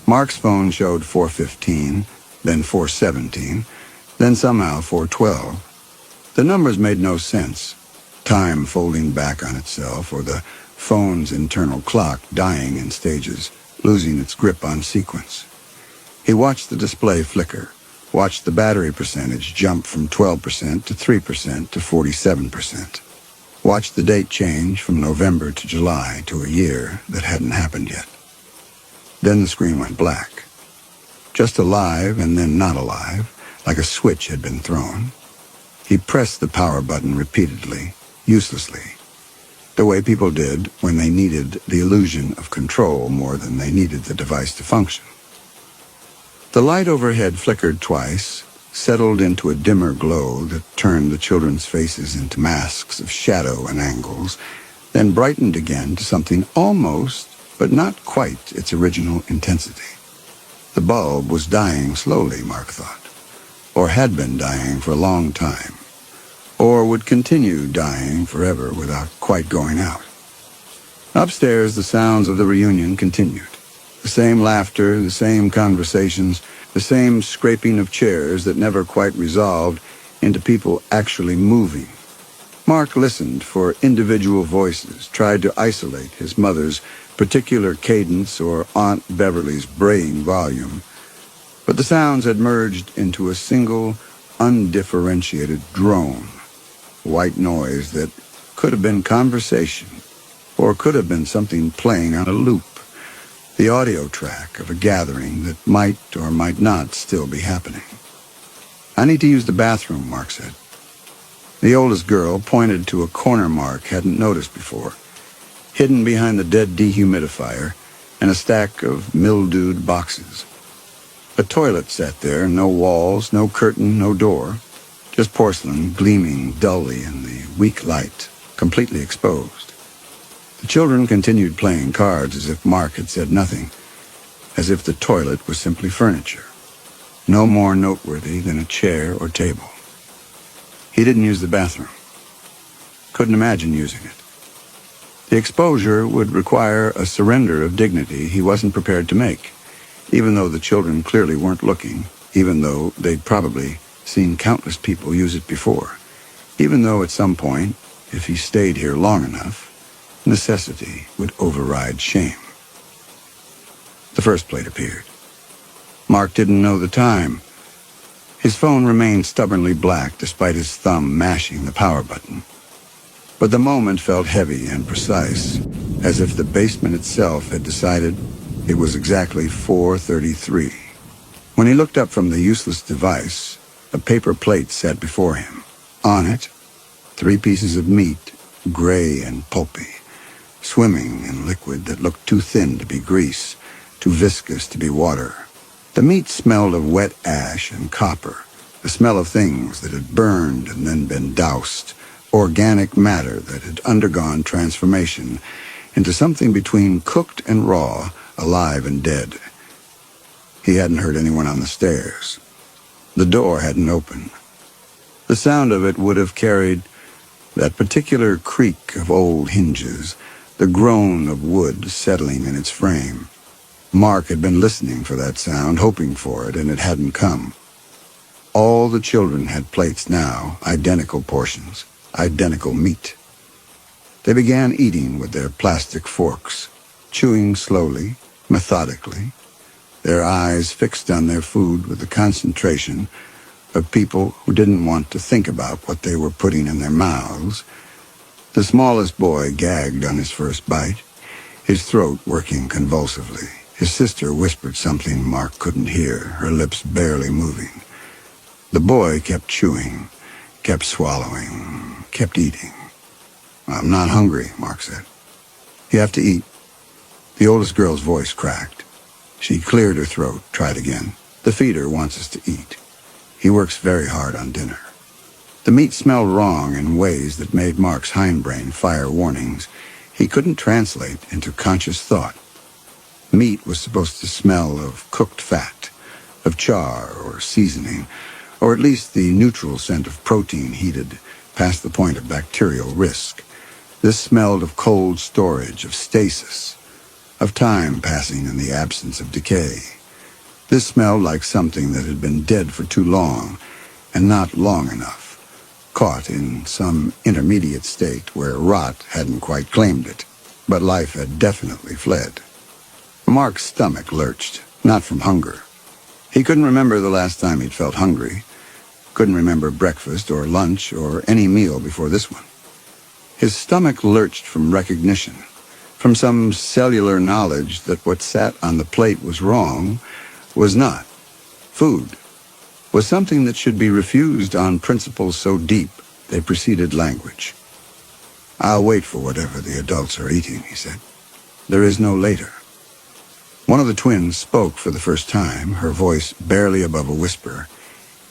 Mark's phone showed 4:15, then 4:17, then somehow 4:12. The numbers made no sense, time folding back on itself, or the phone's internal clock dying in stages, losing its grip on sequence. He watched the display flicker, watched the battery percentage jump from 12% to 3% to 47%. Watched the date change from November to July to a year that hadn't happened yet. Then the screen went black. Just alive and then not alive, like a switch had been thrown. He pressed the power button repeatedly, uselessly, the way people did when they needed the illusion of control more than they needed the device to function. The light overhead flickered twice, settled into a dimmer glow that turned the children's faces into masks of shadow and angles, then brightened again to something almost, but not quite, its original intensity. The bulb was dying slowly, Mark thought, or had been dying for a long time, or would continue dying forever without quite going out. Upstairs, the sounds of the reunion continued. The same laughter, the same conversations, the same scraping of chairs that never quite resolved into people actually moving. Mark listened for individual voices, tried to isolate his mother's particular cadence or Aunt Beverly's braying volume, but the sounds had merged into a single, undifferentiated drone, white noise that could have been conversation, or could have been something playing on a loop, the audio track of a gathering that might or might not still be happening. "I need to use the bathroom," Mark said. The oldest girl pointed to a corner Mark hadn't noticed before, hidden behind the dead dehumidifier and a stack of mildewed boxes. A toilet sat there, no walls, no curtain, no door, just porcelain gleaming dully in the weak light, completely exposed. The children continued playing cards as if Mark had said nothing, as if the toilet was simply furniture, no more noteworthy than a chair or table. He didn't use the bathroom. Couldn't imagine using it. The exposure would require a surrender of dignity he wasn't prepared to make, even though the children clearly weren't looking, even though they'd probably seen countless people use it before, even though at some point, if he stayed here long enough, necessity would override shame. The first plate appeared. Mark didn't know the time. His phone remained stubbornly black despite his thumb mashing the power button. But the moment felt heavy and precise, as if the basement itself had decided it was exactly 4:33. When he looked up from the useless device, a paper plate sat before him. On it, 3 pieces of meat, gray and pulpy, swimming in liquid that looked too thin to be grease, too viscous to be water. The meat smelled of wet ash and copper, the smell of things that had burned and then been doused, organic matter that had undergone transformation into something between cooked and raw, alive and dead. He hadn't heard anyone on the stairs. The door hadn't opened. The sound of it would have carried that particular creak of old hinges, the groan of wood settling in its frame. Mark had been listening for that sound, hoping for it, and it hadn't come. All the children had plates now, identical portions, identical meat. They began eating with their plastic forks, chewing slowly, methodically, their eyes fixed on their food with the concentration of people who didn't want to think about what they were putting in their mouths. The smallest boy gagged on his first bite, his throat working convulsively. His sister whispered something Mark couldn't hear, her lips barely moving. The boy kept chewing, kept swallowing, kept eating. "I'm not hungry," Mark said. "You have to eat." The oldest girl's voice cracked. She cleared her throat, tried again. "The feeder wants us to eat. He works very hard on dinner." The meat smelled wrong in ways that made Mark's hindbrain fire warnings he couldn't translate into conscious thought. Meat was supposed to smell of cooked fat, of char or seasoning, or at least the neutral scent of protein heated past the point of bacterial risk. This smelled of cold storage, of stasis, of time passing in the absence of decay. This smelled like something that had been dead for too long, and not long enough, caught in some intermediate state where rot hadn't quite claimed it, but life had definitely fled. Mark's stomach lurched, not from hunger. He couldn't remember the last time he'd felt hungry, couldn't remember breakfast or lunch or any meal before this one. His stomach lurched from recognition, from some cellular knowledge that what sat on the plate was wrong, was not. Food was something that should be refused on principles so deep they preceded language. "I'll wait for whatever the adults are eating," he said. "There is no later." One of the twins spoke for the first time, her voice barely above a whisper,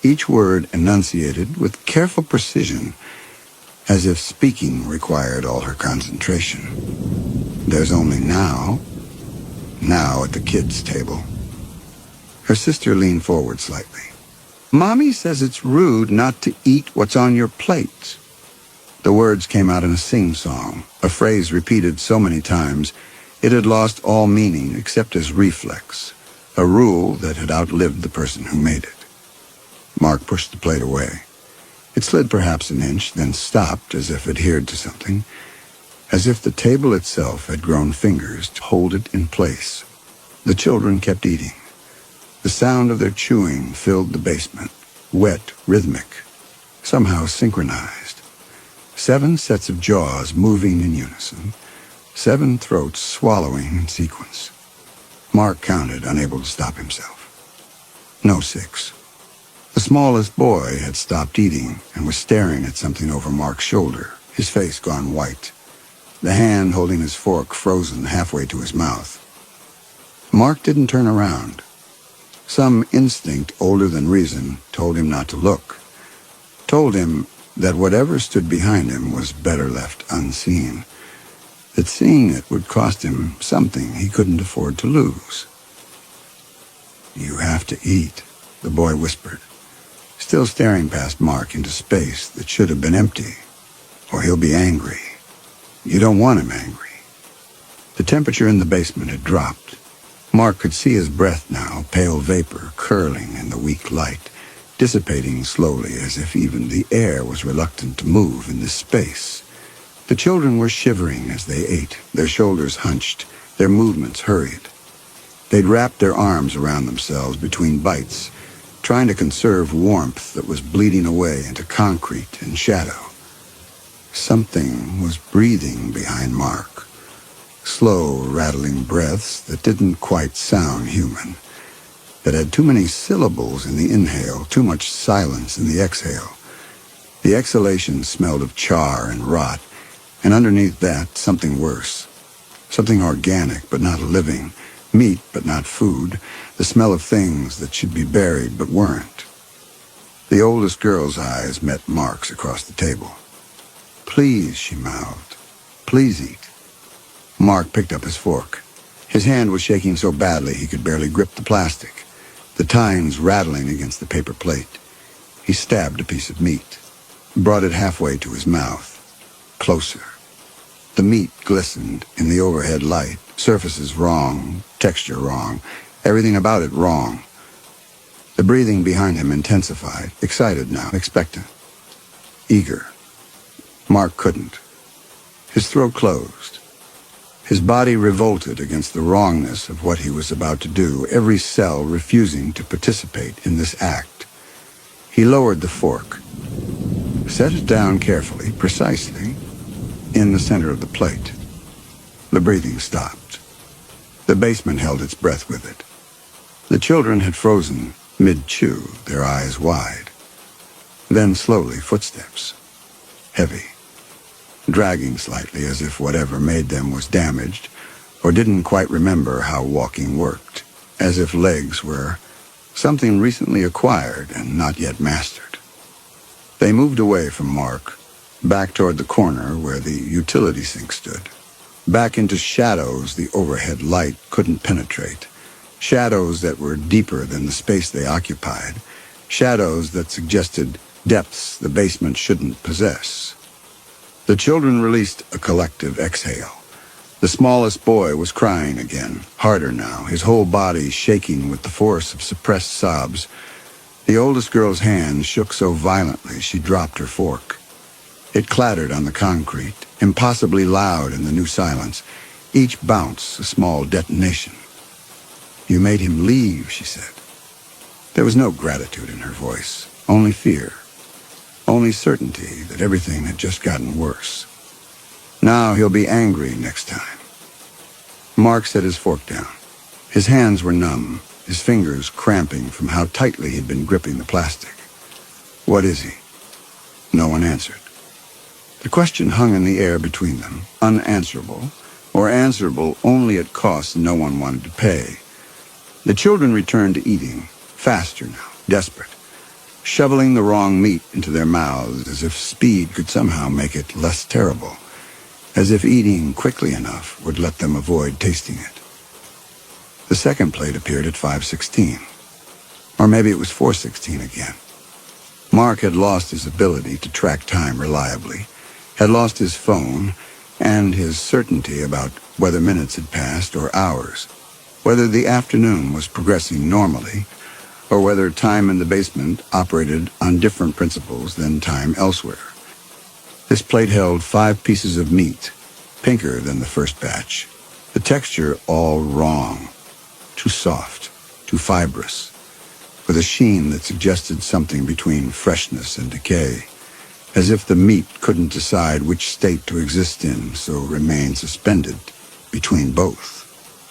each word enunciated with careful precision, as if speaking required all her concentration. "There's only now at the kids' table." Her sister leaned forward slightly. "Mommy says it's rude not to eat what's on your plate." The words came out in a sing-song, a phrase repeated so many times it had lost all meaning except as reflex, a rule that had outlived the person who made it. Mark pushed the plate away. It slid perhaps an inch, then stopped as if adhered to something, as if the table itself had grown fingers to hold it in place. The children kept eating. The sound of their chewing filled the basement, wet, rhythmic, somehow synchronized. 7 sets of jaws moving in unison, 7 throats swallowing in sequence. Mark counted, unable to stop himself. No 6. The smallest boy had stopped eating and was staring at something over Mark's shoulder, his face gone white, the hand holding his fork frozen halfway to his mouth. Mark didn't turn around. Some instinct older than reason told him not to look, told him that whatever stood behind him was better left unseen, that seeing it would cost him something he couldn't afford to lose. "You have to eat," the boy whispered, still staring past Mark into space that should have been empty, "or he'll be angry. You don't want him angry." The temperature in the basement had dropped. Mark could see his breath now, pale vapor curling in the weak light, dissipating slowly as if even the air was reluctant to move in this space. The children were shivering as they ate, their shoulders hunched, their movements hurried. They'd wrapped their arms around themselves between bites, trying to conserve warmth that was bleeding away into concrete and shadow. Something was breathing behind Mark, slow, rattling breaths that didn't quite sound human, that had too many syllables in the inhale, too much silence in the exhale. The exhalation smelled of char and rot, and underneath that, something worse. Something organic but not living, meat but not food, the smell of things that should be buried but weren't. The oldest girl's eyes met Mark's across the table. "Please," she mouthed. "Please eat." Mark picked up his fork. His hand was shaking so badly he could barely grip the plastic, the tines rattling against the paper plate. He stabbed a piece of meat, brought it halfway to his mouth, closer. The meat glistened in the overhead light, surfaces wrong, texture wrong, everything about it wrong. The breathing behind him intensified, excited now, expectant, eager. Mark couldn't. His throat closed. His body revolted against the wrongness of what he was about to do, every cell refusing to participate in this act. He lowered the fork, set it down carefully, precisely, in the center of the plate. The breathing stopped. The basement held its breath with it. The children had frozen mid-chew, their eyes wide. Then slowly, footsteps. Heavy. Dragging slightly as if whatever made them was damaged or didn't quite remember how walking worked. As if legs were something recently acquired and not yet mastered. They moved away from Mark, back toward the corner where the utility sink stood. Back into shadows the overhead light couldn't penetrate. Shadows that were deeper than the space they occupied. Shadows that suggested depths the basement shouldn't possess. The children released a collective exhale. The smallest boy was crying again, harder now, his whole body shaking with the force of suppressed sobs. The oldest girl's hand shook so violently she dropped her fork. It clattered on the concrete, impossibly loud in the new silence, each bounce a small detonation. "You made him leave," she said. There was no gratitude in her voice, only fear, only certainty that everything had just gotten worse. Now he'll be angry next time. Mark set his fork down. His hands were numb, his fingers cramping from how tightly he'd been gripping the plastic. "What is he?" No one answered. The question hung in the air between them, unanswerable, or answerable only at costs no one wanted to pay. The children returned to eating, faster now, desperate, shoveling the wrong meat into their mouths as if speed could somehow make it less terrible, as if eating quickly enough would let them avoid tasting it. The second plate appeared at 5:16, or maybe it was 4:16 again. Mark had lost his ability to track time reliably, had lost his phone and his certainty about whether minutes had passed or hours, whether the afternoon was progressing normally, or whether time in the basement operated on different principles than time elsewhere. This plate held 5 pieces of meat, pinker than the first batch, the texture all wrong, too soft, too fibrous, with a sheen that suggested something between freshness and decay, as if the meat couldn't decide which state to exist in, so remained suspended between both.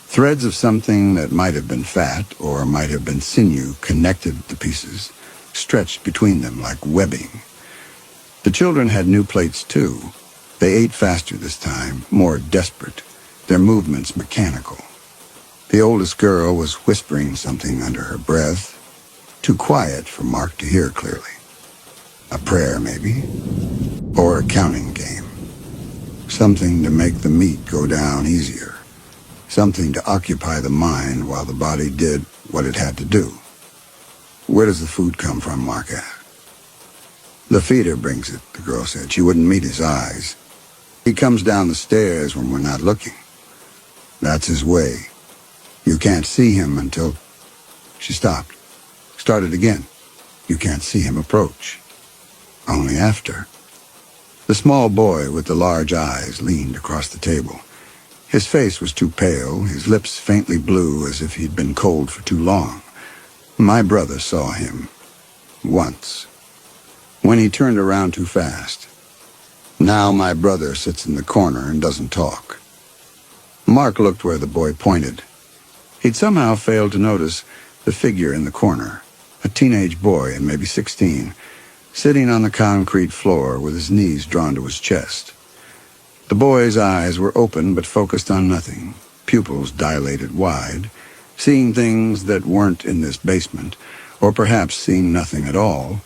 Threads of something that might have been fat or might have been sinew connected the pieces, stretched between them like webbing. The children had new plates too. They ate faster this time, more desperate, their movements mechanical. The oldest girl was whispering something under her breath, too quiet for Mark to hear clearly. A prayer, maybe, or a counting game. Something to make the meat go down easier. Something to occupy the mind while the body did what it had to do. "Where does the food come from?" Mark asked. "The feeder brings it," the girl said. She wouldn't meet his eyes. "He comes down the stairs when we're not looking. That's his way. You can't see him until—" She stopped. Started again. "You can't see him approach. Only after." The small boy with the large eyes leaned across the table. His face was too pale, his lips faintly blue as if he'd been cold for too long. "My brother saw him. Once. When he turned around too fast. Now my brother sits in the corner and doesn't talk." Mark looked where the boy pointed. He'd somehow failed to notice the figure in the corner, a teenage boy, and maybe 16, sitting on the concrete floor with his knees drawn to his chest. The boy's eyes were open but focused on nothing, pupils dilated wide, seeing things that weren't in this basement, or perhaps seeing nothing at all,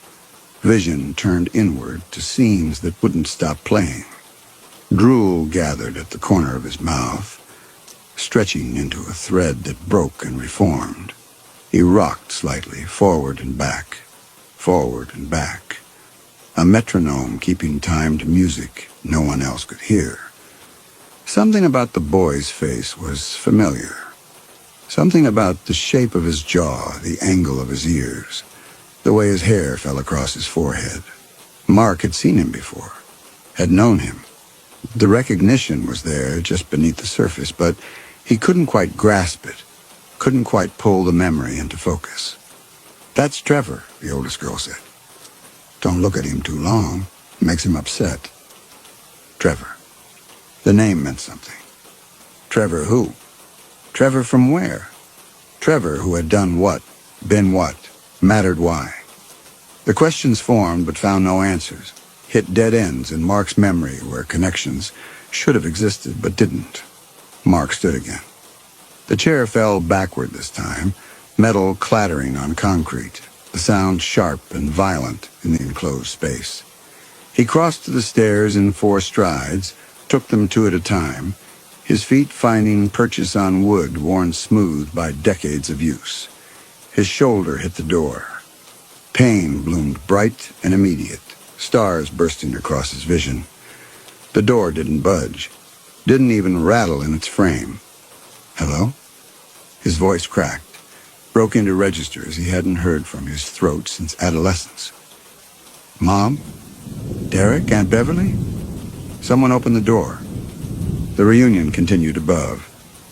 vision turned inward to scenes that wouldn't stop playing. Drool gathered at the corner of his mouth, stretching into a thread that broke and reformed. He rocked slightly, forward and back, a metronome keeping time to music no one else could hear. Something about the boy's face was familiar. Something about the shape of his jaw, the angle of his ears, the way his hair fell across his forehead. Mark had seen him before, had known him. The recognition was there just beneath the surface, but he couldn't quite grasp it, couldn't quite pull the memory into focus. "That's Trevor," the oldest girl said. "Don't look at him too long. It makes him upset." Trevor. The name meant something. Trevor who? Trevor from where? Trevor who had done what, been what, mattered why. The questions formed but found no answers, hit dead ends in Mark's memory where connections should have existed but didn't. Mark stood again. The chair fell backward this time, metal clattering on concrete, the sound sharp and violent in the enclosed space. He crossed to the stairs in 4 strides, took them 2 at a time, his feet finding purchase on wood worn smooth by decades of use. His shoulder hit the door. Pain bloomed bright and immediate, stars bursting across his vision. The door didn't budge, didn't even rattle in its frame. Hello? His voice cracked, broke into registers he hadn't heard from his throat since adolescence. Mom? Derek? Aunt Beverly? Someone opened the door. The reunion continued above.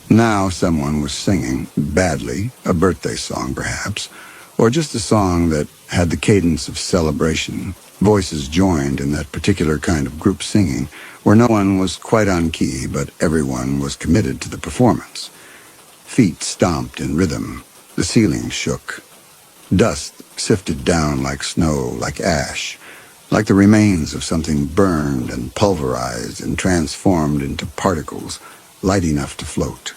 Now someone was singing, badly, a birthday song perhaps, or just a song that had the cadence of celebration, voices joined in that particular kind of group singing, where no one was quite on key, but everyone was committed to the performance. Feet stomped in rhythm, the ceiling shook. Dust sifted down like snow, like ash, like the remains of something burned and pulverized and transformed into particles light enough to float.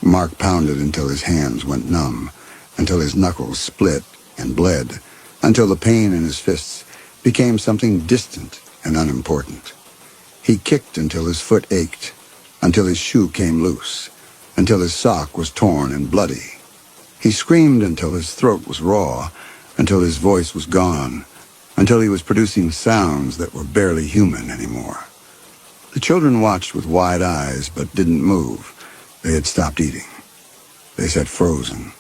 Mark pounded until his hands went numb, until his knuckles split and bled, until the pain in his fists became something distant and unimportant. He kicked until his foot ached, until his shoe came loose, until his sock was torn and bloody. He screamed until his throat was raw, until his voice was gone, until he was producing sounds that were barely human anymore. The children watched with wide eyes but didn't move. They had stopped eating. They sat frozen,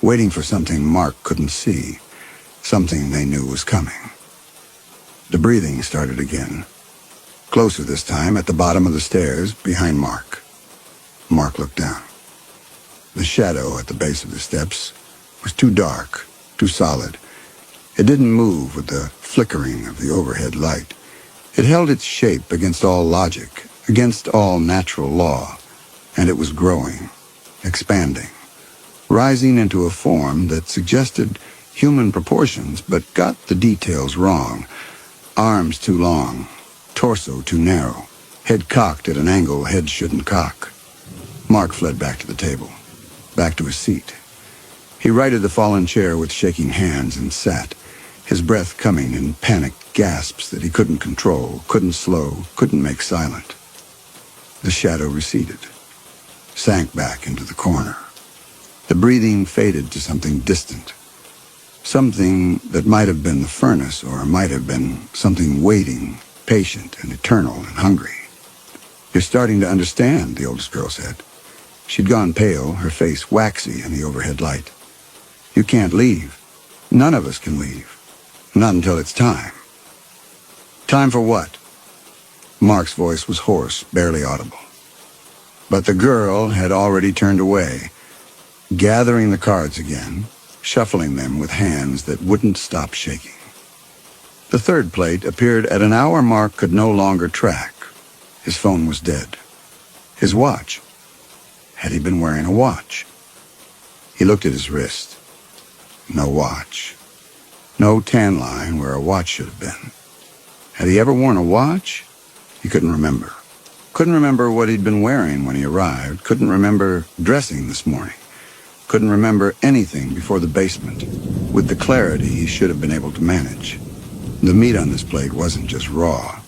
waiting for something Mark couldn't see, something they knew was coming. The breathing started again, closer this time, at the bottom of the stairs, behind Mark. Mark looked down. The shadow at the base of the steps was too dark, too solid. It didn't move with the flickering of the overhead light. It held its shape against all logic, against all natural law, and it was growing, expanding, rising into a form that suggested human proportions but got the details wrong. Arms too long, torso too narrow, head cocked at an angle head shouldn't cock. Mark fled back to the table, back to his seat. He righted the fallen chair with shaking hands and sat, his breath coming in panicked gasps that he couldn't control, couldn't slow, couldn't make silent. The shadow receded, sank back into the corner. The breathing faded to something distant, something that might have been the furnace or might have been something waiting, patient and eternal and hungry. You're starting to understand, the oldest girl said. She'd gone pale, her face waxy in the overhead light. You can't leave. None of us can leave. Not until it's time. Time for what? Mark's voice was hoarse, barely audible. But the girl had already turned away, gathering the cards again, shuffling them with hands that wouldn't stop shaking. The third plate appeared at an hour Mark could no longer track. His phone was dead. His watch. Had he been wearing a watch? He looked at his wrist. No watch. No tan line where a watch should have been. Had he ever worn a watch? He couldn't remember. Couldn't remember what he'd been wearing when he arrived. Couldn't remember dressing this morning. Couldn't remember anything before the basement, with the clarity he should have been able to manage. The meat on this plate wasn't just raw.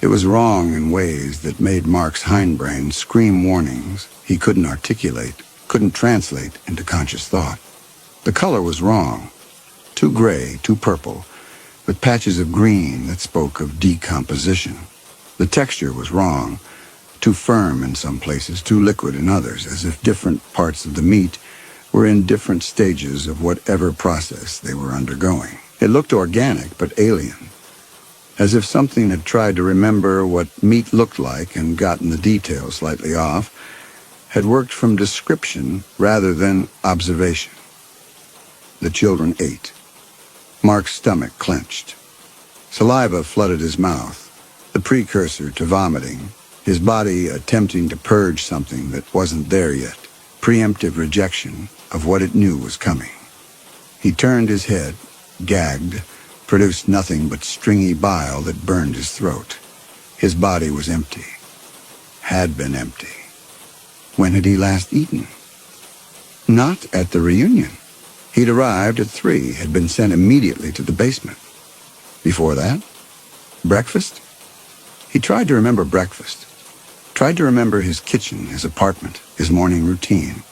It was wrong in ways that made Mark's hindbrain scream warnings he couldn't articulate, couldn't translate into conscious thought. The color was wrong. Too gray, too purple, with patches of green that spoke of decomposition. The texture was wrong. Too firm in some places, too liquid in others, as if different parts of the meat were in different stages of whatever process they were undergoing. It looked organic, but alien, as if something had tried to remember what meat looked like and gotten the details slightly off, had worked from description rather than observation. The children ate. Mark's stomach clenched. Saliva flooded his mouth, the precursor to vomiting, his body attempting to purge something that wasn't there yet, preemptive rejection of what it knew was coming. He turned his head, gagged, produced nothing but stringy bile that burned his throat. His body was empty. Had been empty. When had he last eaten? Not at the reunion. He'd arrived at 3, had been sent immediately to the basement. Before that, breakfast? He tried to remember breakfast. Tried to remember his kitchen, his apartment, his morning routine.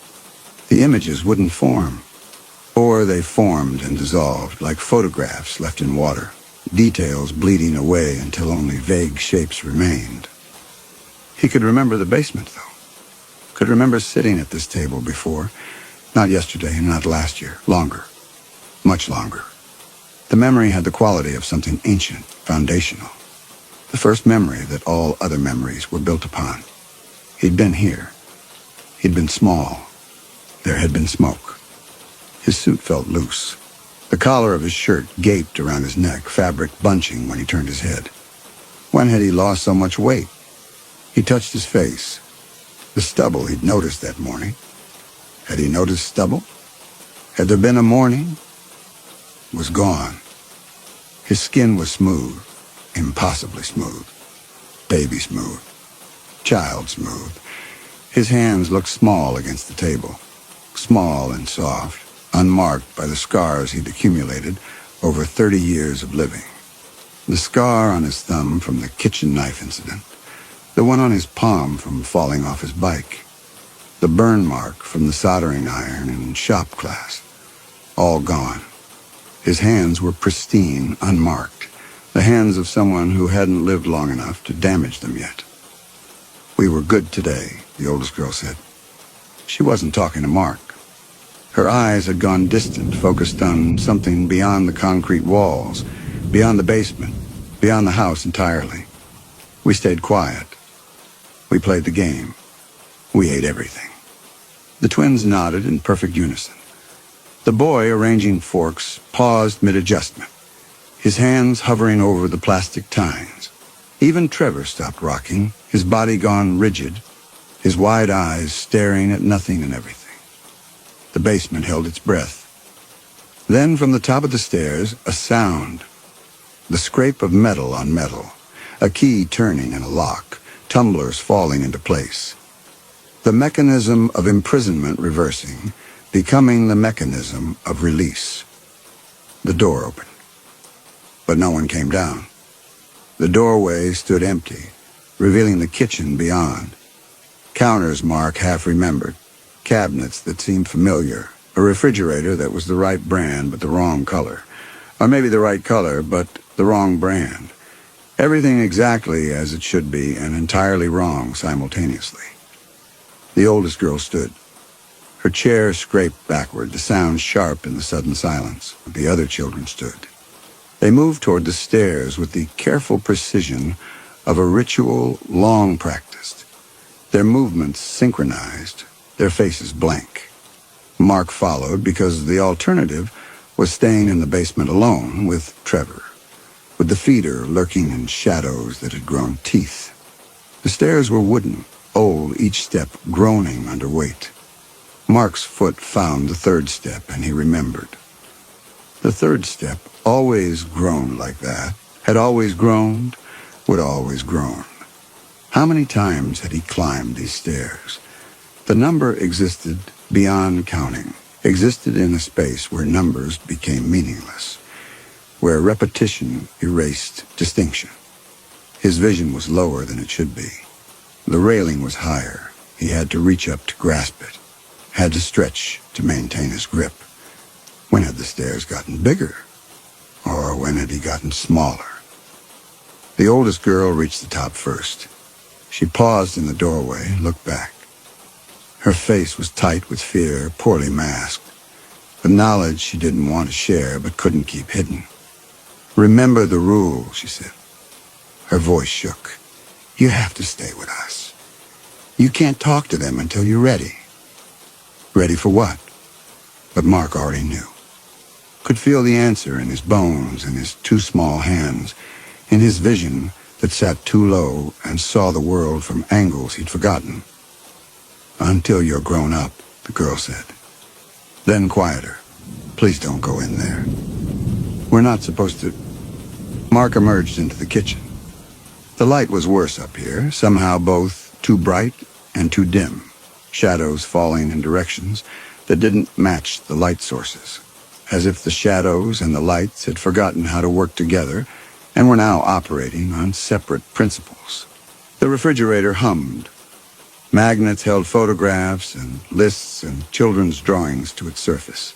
The images wouldn't form. Or they formed and dissolved like photographs left in water, details bleeding away until only vague shapes remained. He could remember the basement, though. Could remember sitting at this table before. Not yesterday, not last year. Longer. Much longer. The memory had the quality of something ancient, foundational. The first memory that all other memories were built upon. He'd been here. He'd been small. There had been smoke. His suit felt loose. The collar of his shirt gaped around his neck, fabric bunching when he turned his head. When had he lost so much weight? He touched his face. The stubble he'd noticed that morning. Had he noticed stubble? Had there been a morning? It was gone. His skin was smooth, impossibly smooth, baby smooth, child smooth. His hands looked small against the table, small and soft, unmarked by the scars he'd accumulated over 30 years of living. The scar on his thumb from the kitchen knife incident, the one on his palm from falling off his bike, the burn mark from the soldering iron in shop class, all gone. His hands were pristine, unmarked, the hands of someone who hadn't lived long enough to damage them yet. "We were good today," the oldest girl said. She wasn't talking to Mark. Her eyes had gone distant, focused on something beyond the concrete walls, beyond the basement, beyond the house entirely. We stayed quiet. We played the game. We ate everything. The twins nodded in perfect unison. The boy, arranging forks, paused mid-adjustment, his hands hovering over the plastic tines. Even Trevor stopped rocking, his body gone rigid, his wide eyes staring at nothing and everything. The basement held its breath. Then from the top of the stairs, a sound. The scrape of metal on metal, a key turning in a lock, tumblers falling into place. The mechanism of imprisonment reversing, becoming the mechanism of release. The door opened. But no one came down. The doorway stood empty, revealing the kitchen beyond. Counters Mark half remembered, cabinets that seemed familiar, a refrigerator that was the right brand but the wrong color, or maybe the right color but the wrong brand. Everything exactly as it should be and entirely wrong simultaneously. The oldest girl stood. Her chair scraped backward, the sound sharp in the sudden silence. The other children stood. They moved toward the stairs with the careful precision of a ritual long practiced. Their movements synchronized, their faces blank. Mark followed because the alternative was staying in the basement alone with Trevor, with the feeder lurking in shadows that had grown teeth. The stairs were wooden, old, each step groaning under weight. Mark's foot found the third step, and he remembered. The third step, always groaned like that, had always groaned, would always groan. How many times had he climbed these stairs? The number existed beyond counting, existed in a space where numbers became meaningless, where repetition erased distinction. His vision was lower than it should be. The railing was higher. He had to reach up to grasp it, had to stretch to maintain his grip. When had the stairs gotten bigger? Or when had he gotten smaller? The oldest girl reached the top first. She paused in the doorway, looked back. Her face was tight with fear, poorly masked, with knowledge she didn't want to share but couldn't keep hidden. "Remember the rule," she said. Her voice shook. "You have to stay with us. You can't talk to them until you're ready." Ready for what? But Mark already knew. Could feel the answer in his bones, in his two small hands, in his vision that sat too low and saw the world from angles he'd forgotten. "Until you're grown up," the girl said. Then quieter. "Please don't go in there." We're not supposed to... Mark emerged into the kitchen. The light was worse up here, somehow both too bright and too dim, shadows falling in directions that didn't match the light sources, as if the shadows and the lights had forgotten how to work together and were now operating on separate principles. The refrigerator hummed. Magnets held photographs and lists and children's drawings to its surface.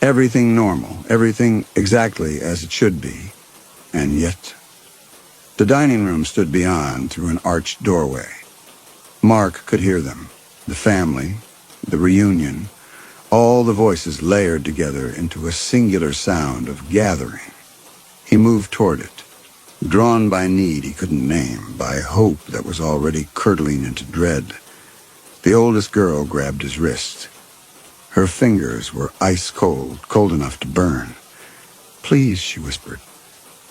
Everything normal, everything exactly as it should be, and yet... The dining room stood beyond through an arched doorway. Mark could hear them, the family, the reunion, all the voices layered together into a singular sound of gathering. He moved toward it, drawn by need he couldn't name, by hope that was already curdling into dread. The oldest girl grabbed his wrist. Her fingers were ice cold, cold enough to burn. "Please," she whispered.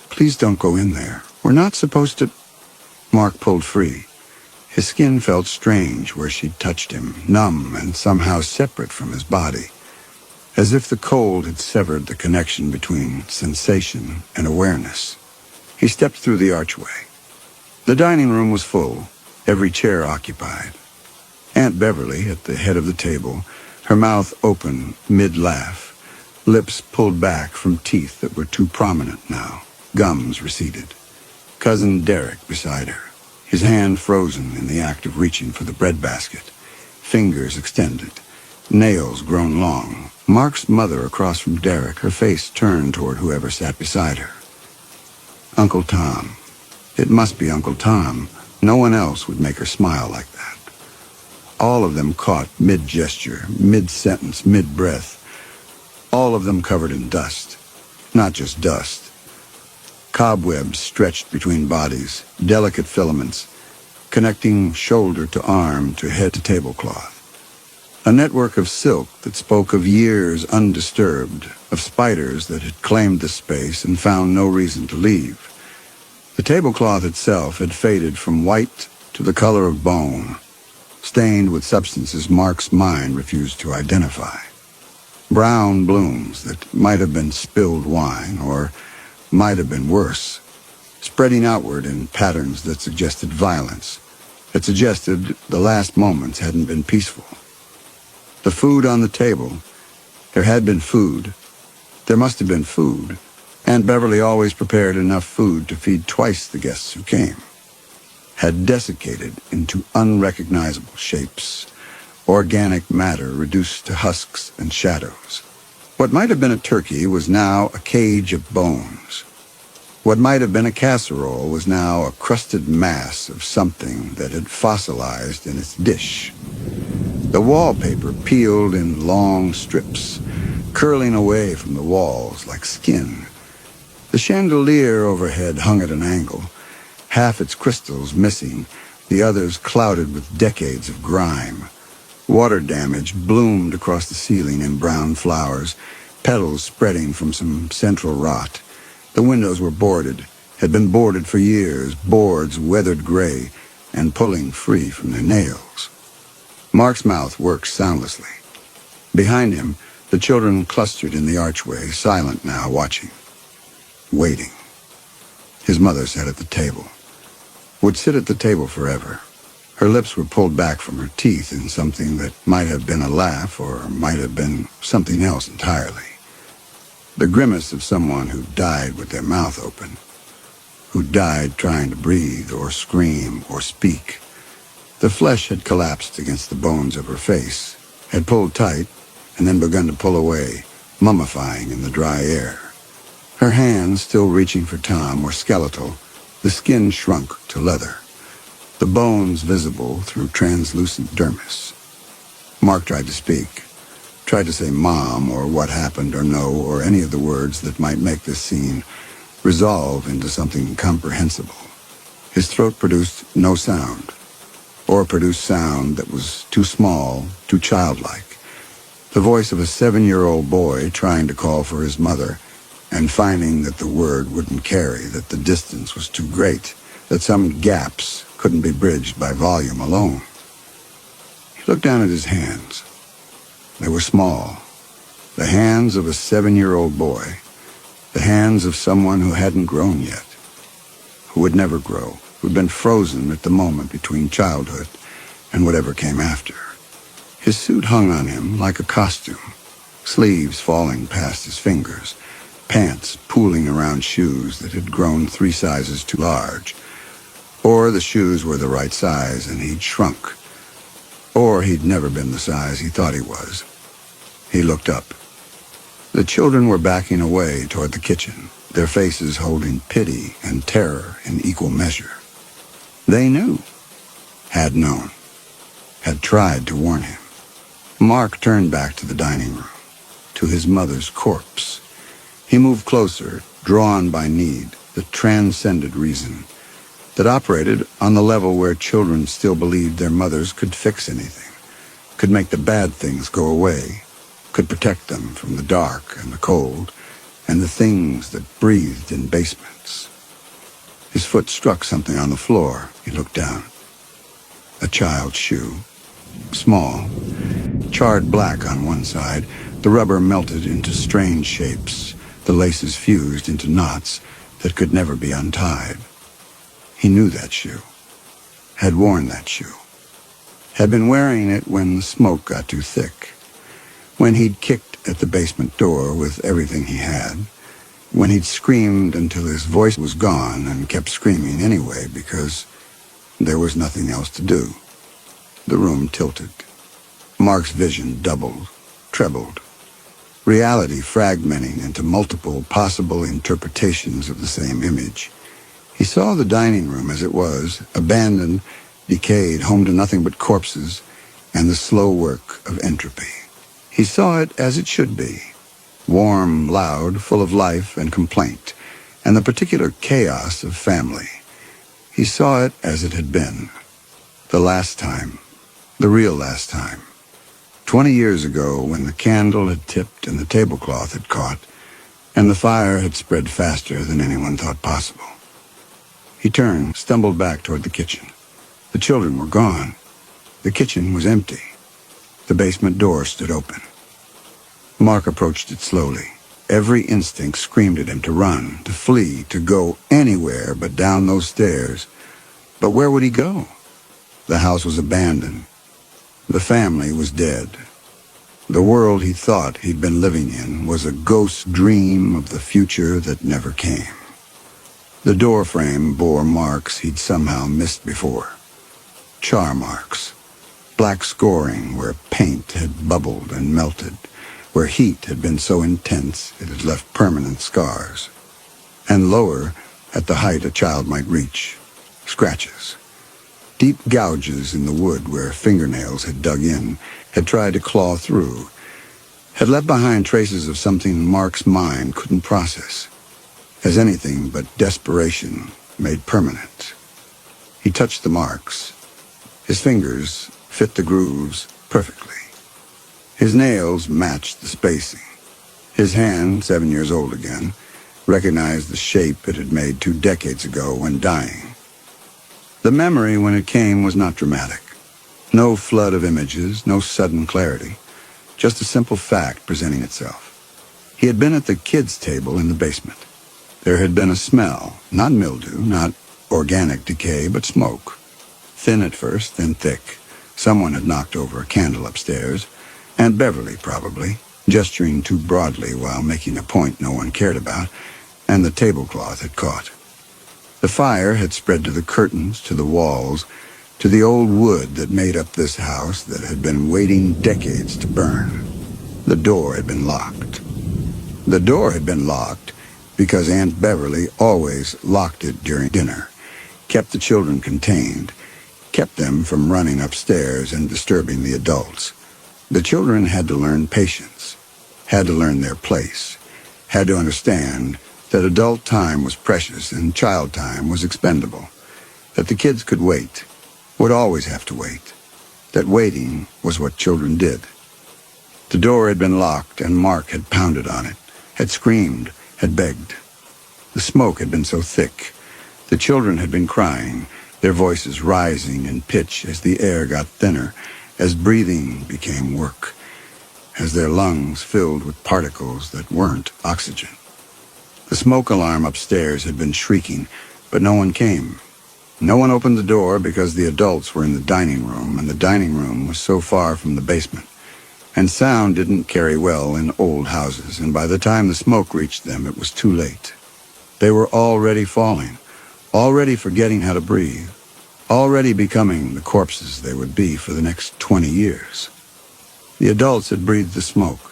"Please don't go in there. We're not supposed to..." Mark pulled free. His skin felt strange where she'd touched him, numb and somehow separate from his body, as if the cold had severed the connection between sensation and awareness. He stepped through the archway. The dining room was full, every chair occupied. Aunt Beverly, at the head of the table, her mouth open mid-laugh, lips pulled back from teeth that were too prominent now, gums receded. Cousin Derek beside her, his hand frozen in the act of reaching for the breadbasket, fingers extended, nails grown long. Mark's mother across from Derek, her face turned toward whoever sat beside her. Uncle Tom. It must be Uncle Tom. No one else would make her smile like that. All of them caught mid-gesture, mid-sentence, mid-breath. All of them covered in dust. Not just dust. Cobwebs stretched between bodies, delicate filaments, connecting shoulder to arm to head to tablecloth. A network of silk that spoke of years undisturbed, of spiders that had claimed the space and found no reason to leave. The tablecloth itself had faded from white to the color of bone, stained with substances Mark's mind refused to identify. Brown blooms that might have been spilled wine, or might have been worse, spreading outward in patterns that suggested violence, that suggested the last moments hadn't been peaceful. The food on the table, there had been food. There must have been food. Aunt Beverly always prepared enough food to feed twice the guests who came. Had desiccated into unrecognizable shapes, organic matter reduced to husks and shadows. What might have been a turkey was now a cage of bones. What might have been a casserole was now a crusted mass of something that had fossilized in its dish. The wallpaper peeled in long strips, curling away from the walls like skin. The chandelier overhead hung at an angle, half its crystals missing, the others clouded with decades of grime. Water damage bloomed across the ceiling in brown flowers, petals spreading from some central rot. The windows were boarded, had been boarded for years, boards weathered gray and pulling free from their nails. Mark's mouth worked soundlessly. Behind him, the children clustered in the archway, silent now, watching, waiting. His mother sat at the table, would sit at the table forever. Her lips were pulled back from her teeth in something that might have been a laugh or might have been something else entirely. The grimace of someone who died with their mouth open, who died trying to breathe or scream or speak. The flesh had collapsed against the bones of her face, had pulled tight, and then begun to pull away, mummifying in the dry air. Her hands, still reaching for Tom, were skeletal. The skin shrunk to leather, the bones visible through translucent dermis. Mark tried to speak, tried to say Mom or what happened or no or any of the words that might make this scene resolve into something comprehensible. His throat produced no sound, or produced sound that was too small, too childlike. The voice of a 7-year-old boy trying to call for his mother and finding that the word wouldn't carry, that the distance was too great, that some gaps couldn't be bridged by volume alone. He looked down at his hands. They were small, the hands of a 7-year-old boy, The hands of someone who hadn't grown yet, who would never grow, who'd been frozen at the moment between childhood and whatever came after. His suit hung on him like a costume, sleeves falling past his fingers, pants pooling around shoes that had grown 3 sizes too large. Or the shoes were the right size and he'd shrunk. Or he'd never been the size he thought he was. He looked up. The children were backing away toward the kitchen, their faces holding pity and terror in equal measure. They knew, had known, had tried to warn him. Mark turned back to the dining room, to his mother's corpse. He moved closer, drawn by need that transcended reason, that operated on the level where children still believed their mothers could fix anything, could make the bad things go away, could protect them from the dark and the cold and the things that breathed in basements. His foot struck something on the floor. He looked down. A child's shoe. Small, charred black on one side, the rubber melted into strange shapes, the laces fused into knots that could never be untied. He knew that shoe, had worn that shoe, had been wearing it when the smoke got too thick, when he'd kicked at the basement door with everything he had, when he'd screamed until his voice was gone and kept screaming anyway because there was nothing else to do. The room tilted. Mark's vision doubled, trebled. Reality fragmenting into multiple possible interpretations of the same image. He saw the dining room as it was, abandoned, decayed, home to nothing but corpses and the slow work of entropy. He saw it as it should be, warm, loud, full of life and complaint, and the particular chaos of family. He saw it as it had been, the last time, the real last time. 20 years ago, when the candle had tipped and the tablecloth had caught, and the fire had spread faster than anyone thought possible. He turned, stumbled back toward the kitchen. The children were gone. The kitchen was empty. The basement door stood open. Mark approached it slowly. Every instinct screamed at him to run, to flee, to go anywhere but down those stairs. But where would he go? The house was abandoned. The family was dead. The world he thought he'd been living in was a ghost dream of the future that never came. The door frame bore marks he'd somehow missed before. Char marks. Black scoring where paint had bubbled and melted, where heat had been so intense it had left permanent scars. And lower, at the height a child might reach, scratches. Deep gouges in the wood where fingernails had dug in, had tried to claw through, had left behind traces of something Mark's mind couldn't process, as anything but desperation made permanent. He touched the marks. His fingers fit the grooves perfectly. His nails matched the spacing. His hand, 7 years old again, recognized the shape it had made 2 decades ago when dying. The memory, when it came, was not dramatic. No flood of images, no sudden clarity. Just a simple fact presenting itself. He had been at the kids' table in the basement. There had been a smell, not mildew, not organic decay, but smoke. Thin at first, then thick. Someone had knocked over a candle upstairs, Aunt Beverly probably, gesturing too broadly while making a point no one cared about, and the tablecloth had caught. The fire had spread to the curtains, to the walls, to the old wood that made up this house that had been waiting decades to burn. The door had been locked. The door had been locked because Aunt Beverly always locked it during dinner, kept the children contained, kept them from running upstairs and disturbing the adults. The children had to learn patience, had to learn their place, had to understand that adult time was precious and child time was expendable, that the kids could wait, would always have to wait, that waiting was what children did. The door had been locked and Mark had pounded on it, had screamed, had begged. The smoke had been so thick. The children had been crying, their voices rising in pitch as the air got thinner, as breathing became work, as their lungs filled with particles that weren't oxygen. The smoke alarm upstairs had been shrieking, but no one came. No one opened the door because the adults were in the dining room, and the dining room was so far from the basement. And sound didn't carry well in old houses, and by the time the smoke reached them, it was too late. They were already falling, already forgetting how to breathe, already becoming the corpses they would be for the next 20 years. The adults had breathed the smoke,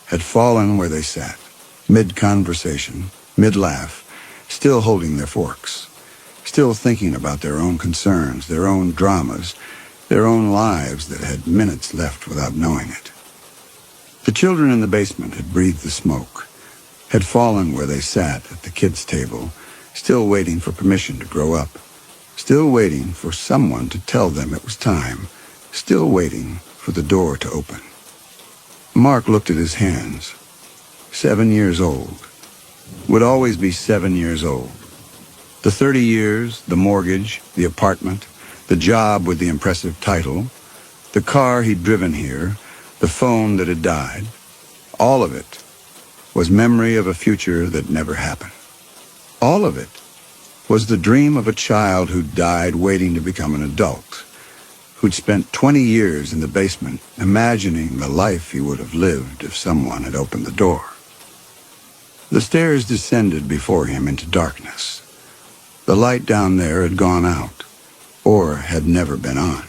had fallen where they sat, mid-conversation, mid-laugh, still holding their forks, still thinking about their own concerns, their own dramas, their own lives that had minutes left without knowing it. The children in the basement had breathed the smoke, had fallen where they sat at the kids' table, still waiting for permission to grow up, still waiting for someone to tell them it was time, still waiting for the door to open. Mark looked at his hands. 7 years old. Would always be 7 years old. The 30 years, the mortgage, the apartment, the job with the impressive title, the car he'd driven here, the phone that had died, all of it was memory of a future that never happened. All of it was the dream of a child who'd died waiting to become an adult, who'd spent 20 years in the basement imagining the life he would have lived if someone had opened the door. The stairs descended before him into darkness. The light down there had gone out, or had never been on,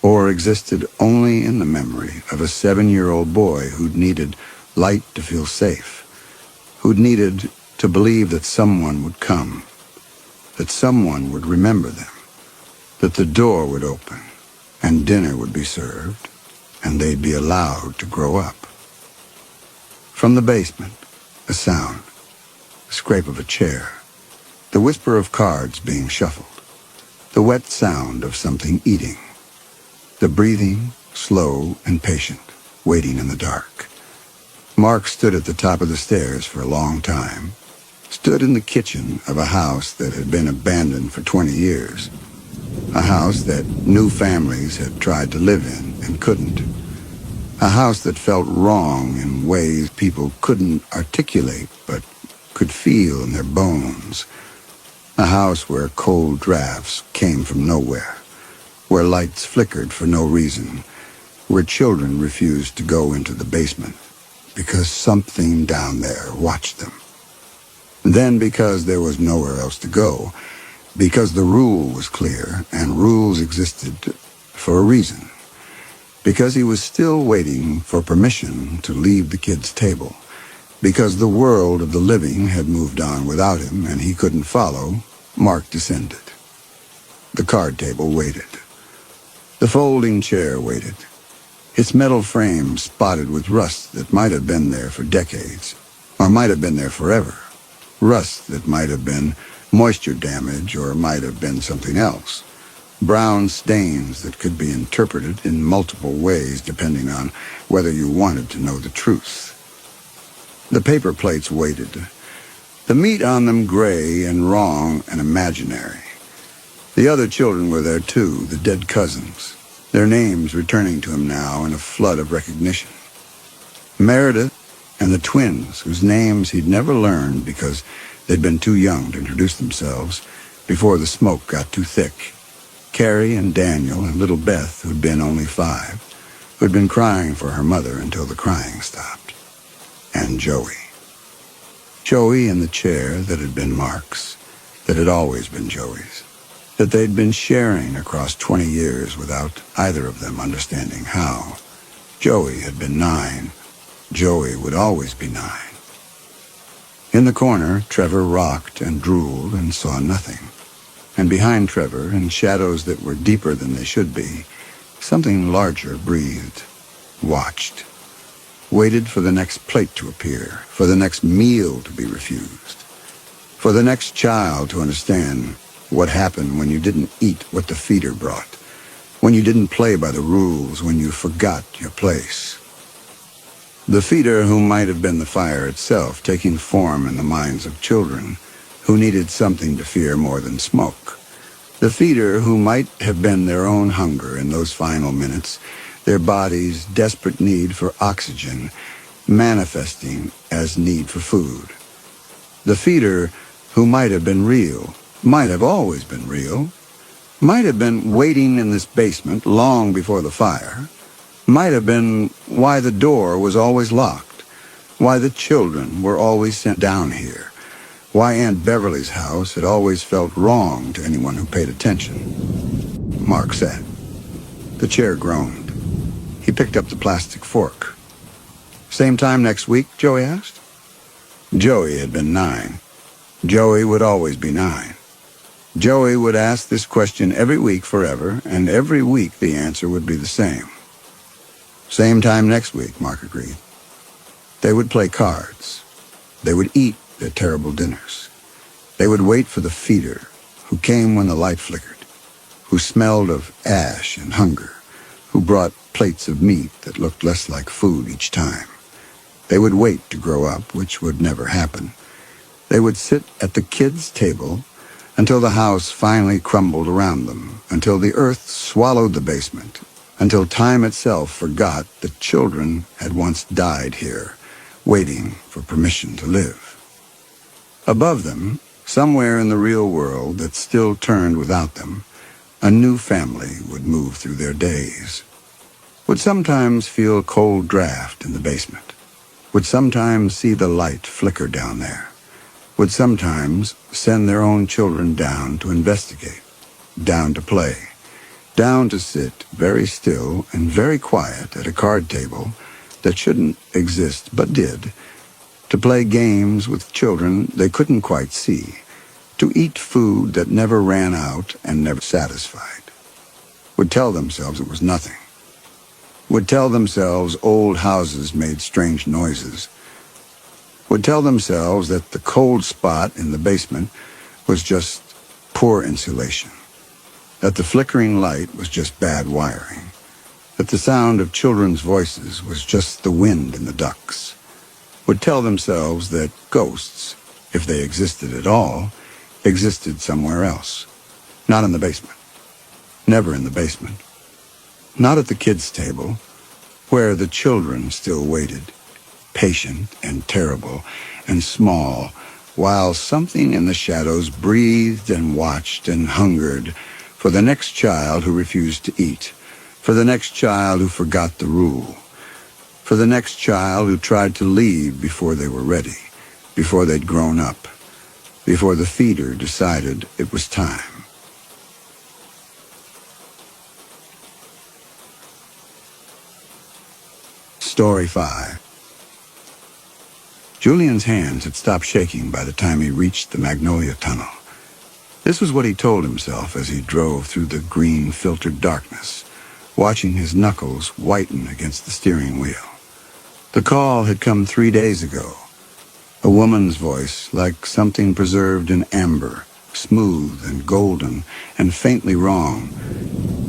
or existed only in the memory of a 7-year-old boy who'd needed light to feel safe, who'd needed to believe that someone would come, that someone would remember them, that the door would open, and dinner would be served, and they'd be allowed to grow up. From the basement, a sound, the scrape of a chair, the whisper of cards being shuffled, the wet sound of something eating, the breathing, slow and patient, waiting in the dark. Mark stood at the top of the stairs for a long time, stood in the kitchen of a house that had been abandoned for 20 years, a house that new families had tried to live in and couldn't, a house that felt wrong in ways people couldn't articulate but could feel in their bones, a house where cold drafts came from nowhere, where lights flickered for no reason, where children refused to go into the basement because something down there watched them. Then because there was nowhere else to go, because the rule was clear and rules existed for a reason, because he was still waiting for permission to leave the kids' table, because the world of the living had moved on without him and he couldn't follow, Mark descended. The card table waited. The folding chair waited, its metal frame spotted with rust that might have been there for decades, or might have been there forever. Rust that might have been moisture damage or might have been something else. Brown stains that could be interpreted in multiple ways depending on whether you wanted to know the truth. The paper plates waited, the meat on them gray and wrong and imaginary. The other children were there too, the dead cousins, their names returning to him now in a flood of recognition. Meredith and the twins, whose names he'd never learned because they'd been too young to introduce themselves before the smoke got too thick. Carrie and Daniel and little Beth, who'd been only 5, who'd been crying for her mother until the crying stopped. And Joey. Joey in the chair that had been Mark's, that had always been Joey's, that they'd been sharing across 20 years without either of them understanding how. Joey had been 9. Joey would always be 9. In the corner, Trevor rocked and drooled and saw nothing. And behind Trevor, in shadows that were deeper than they should be, something larger breathed, watched, waited for the next plate to appear, for the next meal to be refused, for the next child to understand what happened when you didn't eat what the feeder brought, when you didn't play by the rules, when you forgot your place. The feeder who might have been the fire itself, taking form in the minds of children who needed something to fear more than smoke. The feeder who might have been their own hunger in those final minutes, their body's desperate need for oxygen manifesting as need for food. The feeder, who might have been real, might have always been real, might have been waiting in this basement long before the fire, might have been why the door was always locked, why the children were always sent down here, why Aunt Beverly's house had always felt wrong to anyone who paid attention. Mark sat. The chair groaned. He picked up the plastic fork. Same time next week, Joey asked. Joey had been 9. Joey would always be 9. Joey would ask this question every week forever, and every week the answer would be the same. Same time next week, Mark agreed. They would play cards. They would eat their terrible dinners. They would wait for the feeder, who came when the light flickered, who smelled of ash and hunger, who brought plates of meat that looked less like food each time. They would wait to grow up, which would never happen. They would sit at the kids' table until the house finally crumbled around them, until the earth swallowed the basement, until time itself forgot that children had once died here, waiting for permission to live. Above them, somewhere in the real world that still turned without them, a new family would move through their days, would sometimes feel a cold draft in the basement, would sometimes see the light flicker down there, would sometimes send their own children down to investigate, down to play, down to sit very still and very quiet at a card table that shouldn't exist but did, to play games with children they couldn't quite see, to eat food that never ran out and never satisfied, would tell themselves it was nothing, would tell themselves old houses made strange noises, would tell themselves that the cold spot in the basement was just poor insulation, that the flickering light was just bad wiring, that the sound of children's voices was just the wind in the ducts, would tell themselves that ghosts, if they existed at all, existed somewhere else, not in the basement, never in the basement, not at the kids' table, where the children still waited, patient and terrible and small, while something in the shadows breathed and watched and hungered for the next child who refused to eat, for the next child who forgot the rule, for the next child who tried to leave before they were ready, before they'd grown up, before the feeder decided it was time. Story 5. Julian's hands had stopped shaking by the time he reached the Magnolia Tunnel. This was what he told himself as he drove through the green filtered darkness, watching his knuckles whiten against the steering wheel. The call had come 3 days ago. A woman's voice, like something preserved in amber, smooth and golden and faintly wrong.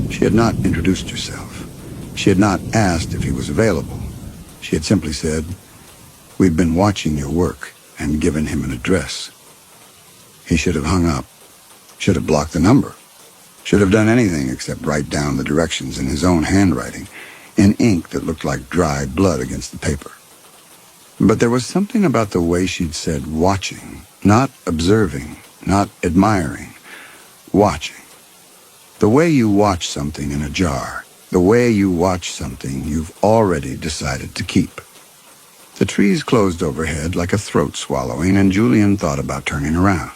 She had not introduced herself. She had not asked if he was available. She had simply said, "We've been watching your work," and given him an address. He should have hung up, should have blocked the number, should have done anything except write down the directions in his own handwriting, in ink that looked like dry blood against the paper. But there was something about the way she'd said watching, not observing, not admiring, watching. The way you watch something in a jar, the way you watch something you've already decided to keep. The trees closed overhead like a throat swallowing, and Julian thought about turning around.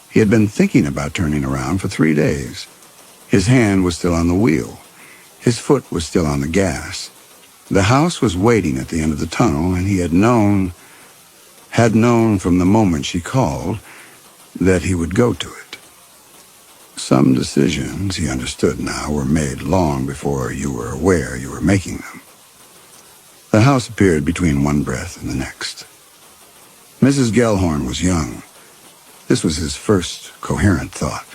He had been thinking about turning around for 3 days. His hand was still on the wheel. His foot was still on the gas. The house was waiting at the end of the tunnel, and he had known from the moment she called that he would go to it. Some decisions, he understood now, were made long before you were aware you were making them. The house appeared between one breath and the next. Mrs. Gellhorn was young. This was his first coherent thought.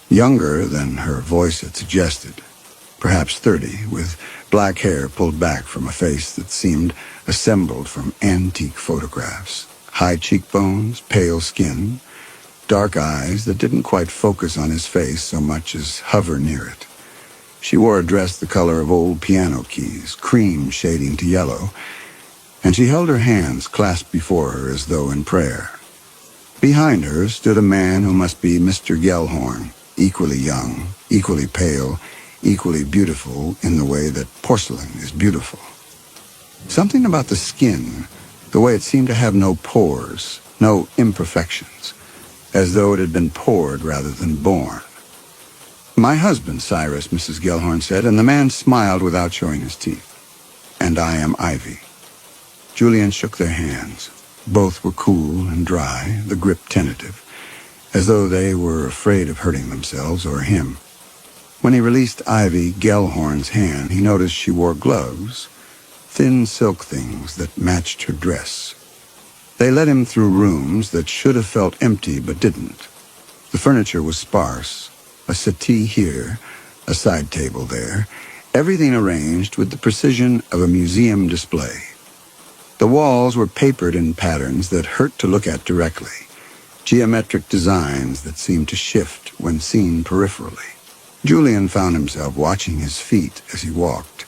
Younger than her voice had suggested, perhaps 30, with black hair pulled back from a face that seemed assembled from antique photographs, high cheekbones, pale skin, dark eyes that didn't quite focus on his face so much as hover near it. She wore a dress the color of old piano keys, cream shading to yellow, and she held her hands clasped before her as though in prayer. Behind her stood a man who must be Mr. Gellhorn, equally young, equally pale, equally beautiful in the way that porcelain is beautiful. Something about the skin, the way it seemed to have no pores, no imperfections, as though it had been poured rather than born. "My husband, Cyrus," Mrs. Gellhorn said, and the man smiled without showing his teeth. "And I am Ivy." Julian shook their hands. Both were cool and dry, the grip tentative, as though they were afraid of hurting themselves or him. When he released Ivy Gellhorn's hand, he noticed she wore gloves, thin silk things that matched her dress. They led him through rooms that should have felt empty but didn't. The furniture was sparse, a settee here, a side table there, everything arranged with the precision of a museum display. The walls were papered in patterns that hurt to look at directly, geometric designs that seemed to shift when seen peripherally. Julian found himself watching his feet as he walked,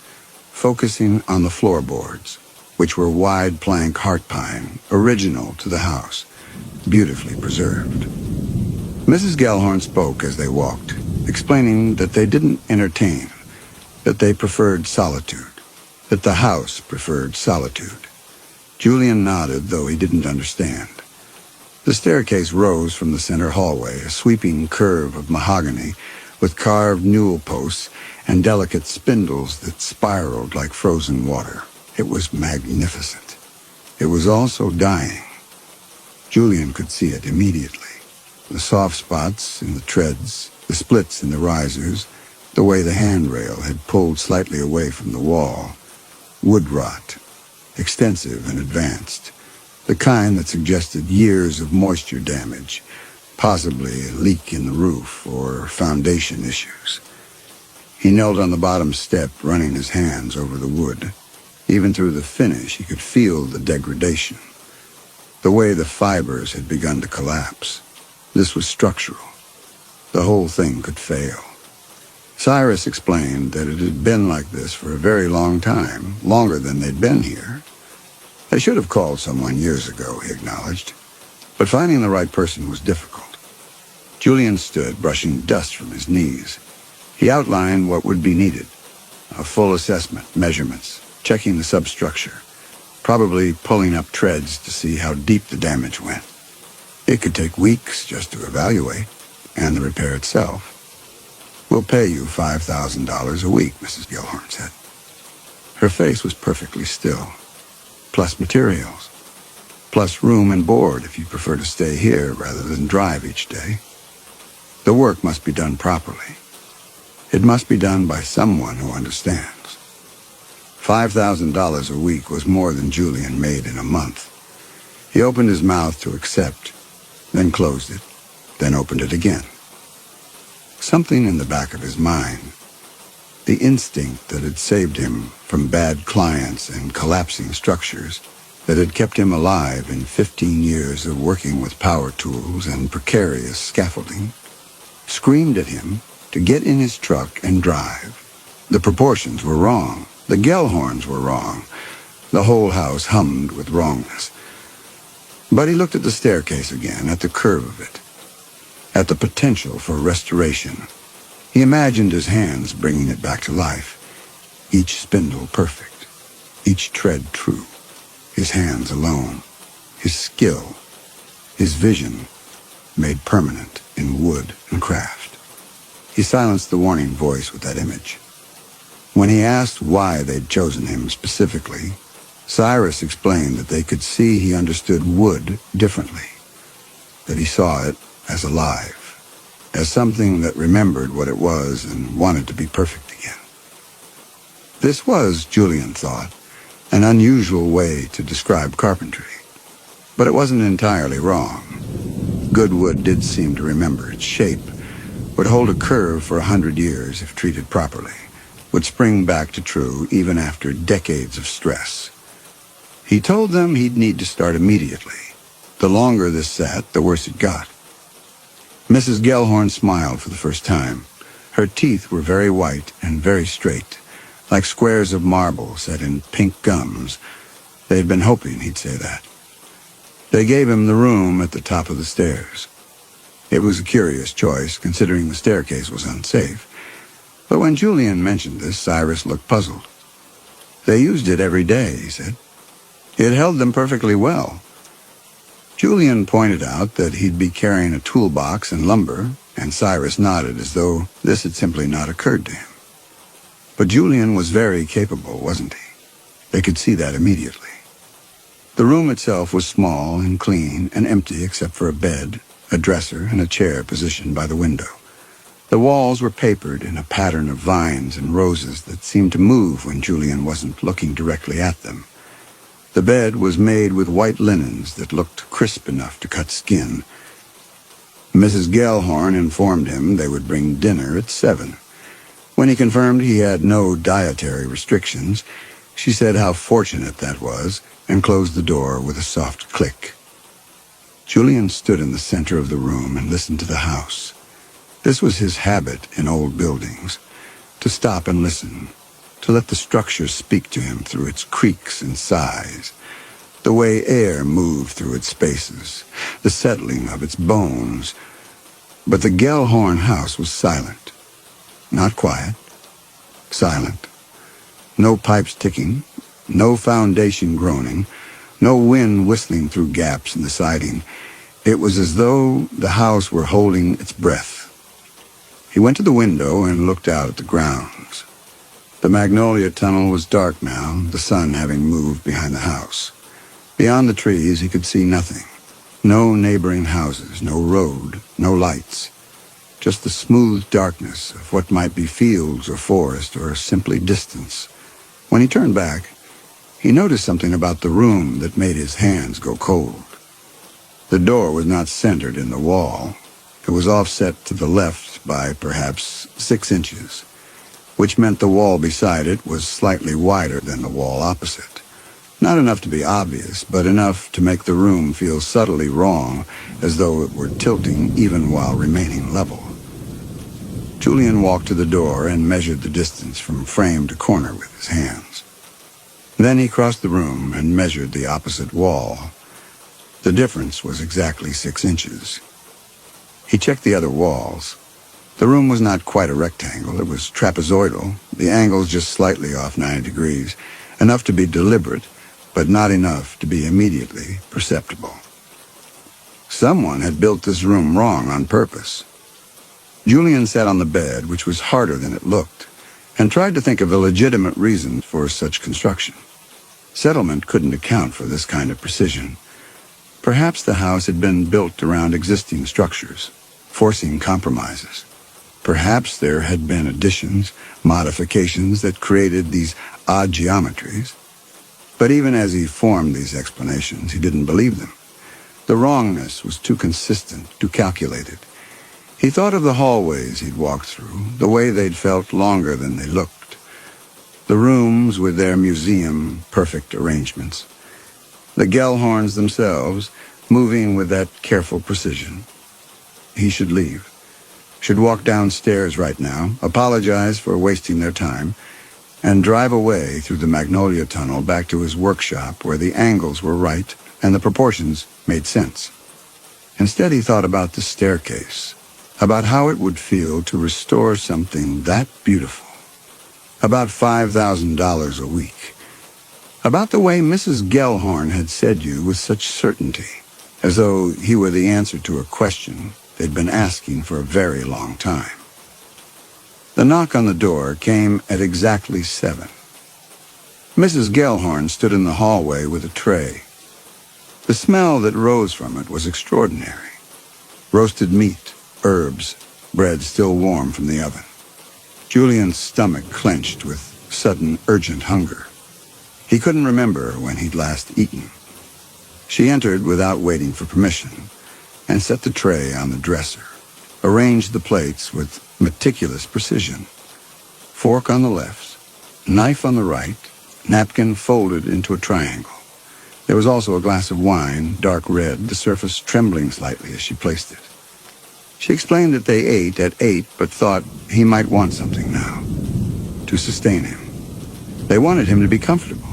focusing on the floorboards, which were wide plank heart pine, original to the house, beautifully preserved. Mrs. Gellhorn spoke as they walked, explaining that they didn't entertain, that they preferred solitude, that the house preferred solitude. Julian nodded, though he didn't understand. The staircase rose from the center hallway, a sweeping curve of mahogany, with carved newel posts and delicate spindles that spiraled like frozen water. It was magnificent. It was also dying. Julian could see it immediately. The soft spots in the treads, the splits in the risers, the way the handrail had pulled slightly away from the wall. Wood rot, extensive and advanced, the kind that suggested years of moisture damage, possibly a leak in the roof or foundation issues. He knelt on the bottom step, running his hands over the wood. Even through the finish, he could feel the degradation, the way the fibers had begun to collapse. This was structural. The whole thing could fail. Cyrus explained that it had been like this for a very long time, longer than they'd been here. They should have called someone years ago, he acknowledged, but finding the right person was difficult. Julian stood, brushing dust from his knees. He outlined what would be needed: a full assessment, measurements, checking the substructure, probably pulling up treads to see how deep the damage went. It could take weeks just to evaluate, and the repair itself. "We'll pay you $5,000 a week," Mrs. Gellhorn said. Her face was perfectly still, plus materials, plus room and board if you prefer to stay here rather than drive each day. The work must be done properly. It must be done by someone who understands. $5,000 a week was more than Julian made in a month. He opened his mouth to accept, then closed it, then opened it again. Something in the back of his mind, the instinct that had saved him from bad clients and collapsing structures, that had kept him alive in 15 years of working with power tools and precarious scaffolding, screamed at him to get in his truck and drive. The proportions were wrong. The Gellhorns were wrong. The whole house hummed with wrongness. But he looked at the staircase again, at the curve of it, at the potential for restoration. He imagined his hands bringing it back to life, each spindle perfect, each tread true, his hands alone, his skill, his vision made permanent in wood and craft. He silenced the warning voice with that image. When he asked why they'd chosen him specifically, Cyrus explained that they could see he understood wood differently, that he saw it as alive, as something that remembered what it was and wanted to be perfect again. This was, Julian thought, an unusual way to describe carpentry, but it wasn't entirely wrong. Good wood did seem to remember its shape, would hold a curve for 100 years if treated properly, would spring back to true even after decades of stress. He told them he'd need to start immediately. The longer this sat, the worse it got. Mrs. Gellhorn smiled for the first time. Her teeth were very white and very straight, like squares of marble set in pink gums. They had been hoping he'd say that. They gave him the room at the top of the stairs. It was a curious choice, considering the staircase was unsafe. But when Julian mentioned this, Cyrus looked puzzled. They used it every day, he said. It held them perfectly well. Julian pointed out that he'd be carrying a toolbox and lumber, and Cyrus nodded as though this had simply not occurred to him. But Julian was very capable, wasn't he? They could see that immediately. The room itself was small and clean and empty except for a bed, a dresser, and a chair positioned by the window. The walls were papered in a pattern of vines and roses that seemed to move when Julian wasn't looking directly at them. The bed was made with white linens that looked crisp enough to cut skin. Mrs. Gellhorn informed him they would bring dinner at 7. When he confirmed he had no dietary restrictions, she said how fortunate that was and closed the door with a soft click. Julian stood in the center of the room and listened to the house. This was his habit in old buildings, to stop and listen, to let the structure speak to him through its creaks and sighs, the way air moved through its spaces, the settling of its bones. But the Gellhorn house was silent. Not quiet. Silent. No pipes ticking, no foundation groaning, no wind whistling through gaps in the siding. It was as though the house were holding its breath. He went to the window and looked out at the grounds. The Magnolia Tunnel was dark now, the sun having moved behind the house. Beyond the trees he could see nothing. No neighboring houses, no road, no lights. Just the smooth darkness of what might be fields or forest or simply distance. When he turned back, he noticed something about the room that made his hands go cold. The door was not centered in the wall. It was offset to the left by perhaps 6 inches, which meant the wall beside it was slightly wider than the wall opposite. Not enough to be obvious, but enough to make the room feel subtly wrong, as though it were tilting even while remaining level. Julian walked to the door and measured the distance from frame to corner with his hands. Then he crossed the room and measured the opposite wall. The difference was exactly 6 inches. He checked the other walls. The room was not quite a rectangle. It was trapezoidal, the angles just slightly off 90 degrees, enough to be deliberate, but not enough to be immediately perceptible. Someone had built this room wrong on purpose. Julian sat on the bed, which was harder than it looked, and tried to think of a legitimate reason for such construction. Settlement couldn't account for this kind of precision. Perhaps the house had been built around existing structures, forcing compromises. Perhaps there had been additions, modifications that created these odd geometries. But even as he formed these explanations, he didn't believe them. The wrongness was too consistent, too calculated. He thought of the hallways he'd walked through, the way they'd felt longer than they looked. The rooms with their museum, perfect arrangements. The Gellhorns themselves, moving with that careful precision. He should leave. Should walk downstairs right now, apologize for wasting their time, and drive away through the Magnolia Tunnel back to his workshop where the angles were right and the proportions made sense. Instead, he thought about the staircase, about how it would feel to restore something that beautiful, about $5,000 a week, about the way Mrs. Gellhorn had said you with such certainty, as though he were the answer to a question they'd been asking for a very long time. The knock on the door came at exactly 7. Mrs. Gellhorn stood in the hallway with a tray. The smell that rose from it was extraordinary. Roasted meat, herbs, bread still warm from the oven. Julian's stomach clenched with sudden, urgent hunger. He couldn't remember when he'd last eaten. She entered without waiting for permission and set the tray on the dresser, arranged the plates with meticulous precision. Fork on the left, knife on the right, napkin folded into a triangle. There was also a glass of wine, dark red, the surface trembling slightly as she placed it. She explained that they ate at 8, but thought he might want something now, to sustain him. They wanted him to be comfortable,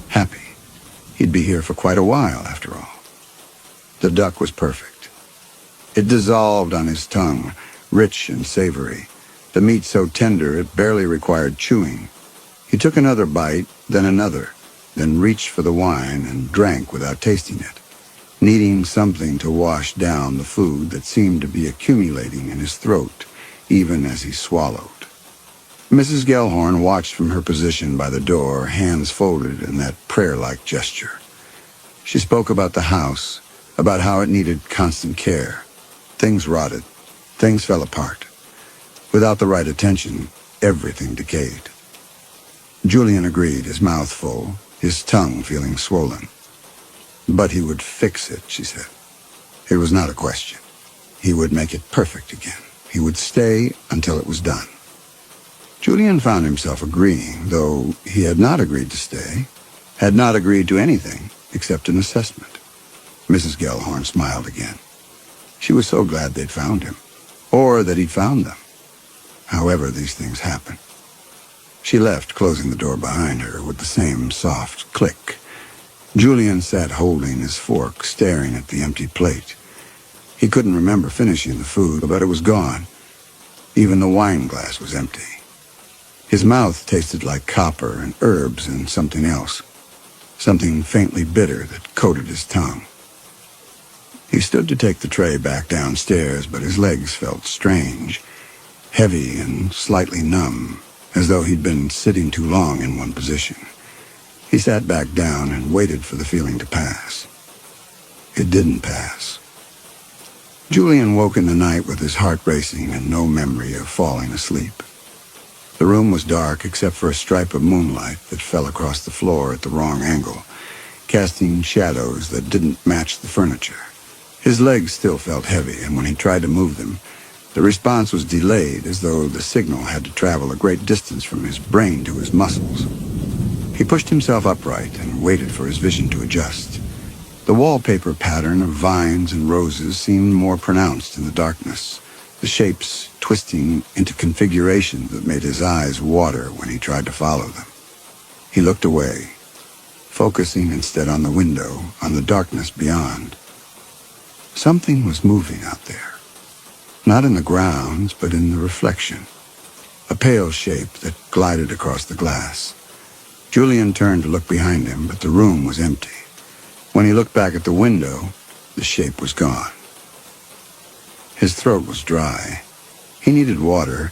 happy. He'd be here for quite a while, after all. The duck was perfect. It dissolved on his tongue, rich and savory, the meat so tender it barely required chewing. He took another bite, then another, then reached for the wine and drank without tasting it, needing something to wash down the food that seemed to be accumulating in his throat, even as he swallowed. Mrs. Gellhorn watched from her position by the door, hands folded in that prayer-like gesture. She spoke about the house, about how it needed constant care. Things rotted. Things fell apart. Without the right attention, everything decayed. Julian agreed, his mouth full, his tongue feeling swollen. But he would fix it, she said. It was not a question. He would make it perfect again. He would stay until it was done. Julian found himself agreeing, though he had not agreed to stay, had not agreed to anything except an assessment. Mrs. Gellhorn smiled again. She was so glad they'd found him, or that he'd found them. However these things happen. She left, closing the door behind her with the same soft click. Julian sat holding his fork, staring at the empty plate. He couldn't remember finishing the food, but it was gone. Even the wine glass was empty. His mouth tasted like copper and herbs and something else, something faintly bitter that coated his tongue. He stood to take the tray back downstairs, but his legs felt strange, heavy and slightly numb, as though he'd been sitting too long in one position. He sat back down and waited for the feeling to pass. It didn't pass. Julian woke in the night with his heart racing and no memory of falling asleep. The room was dark except for a stripe of moonlight that fell across the floor at the wrong angle, casting shadows that didn't match the furniture. His legs still felt heavy, and when he tried to move them, the response was delayed, as though the signal had to travel a great distance from his brain to his muscles. He pushed himself upright and waited for his vision to adjust. The wallpaper pattern of vines and roses seemed more pronounced in the darkness, the shapes twisting into configurations that made his eyes water when he tried to follow them. He looked away, focusing instead on the window, on the darkness beyond. Something was moving out there. Not in the grounds, but in the reflection. A pale shape that glided across the glass. Julian turned to look behind him, but the room was empty. When he looked back at the window, the shape was gone. His throat was dry. He needed water,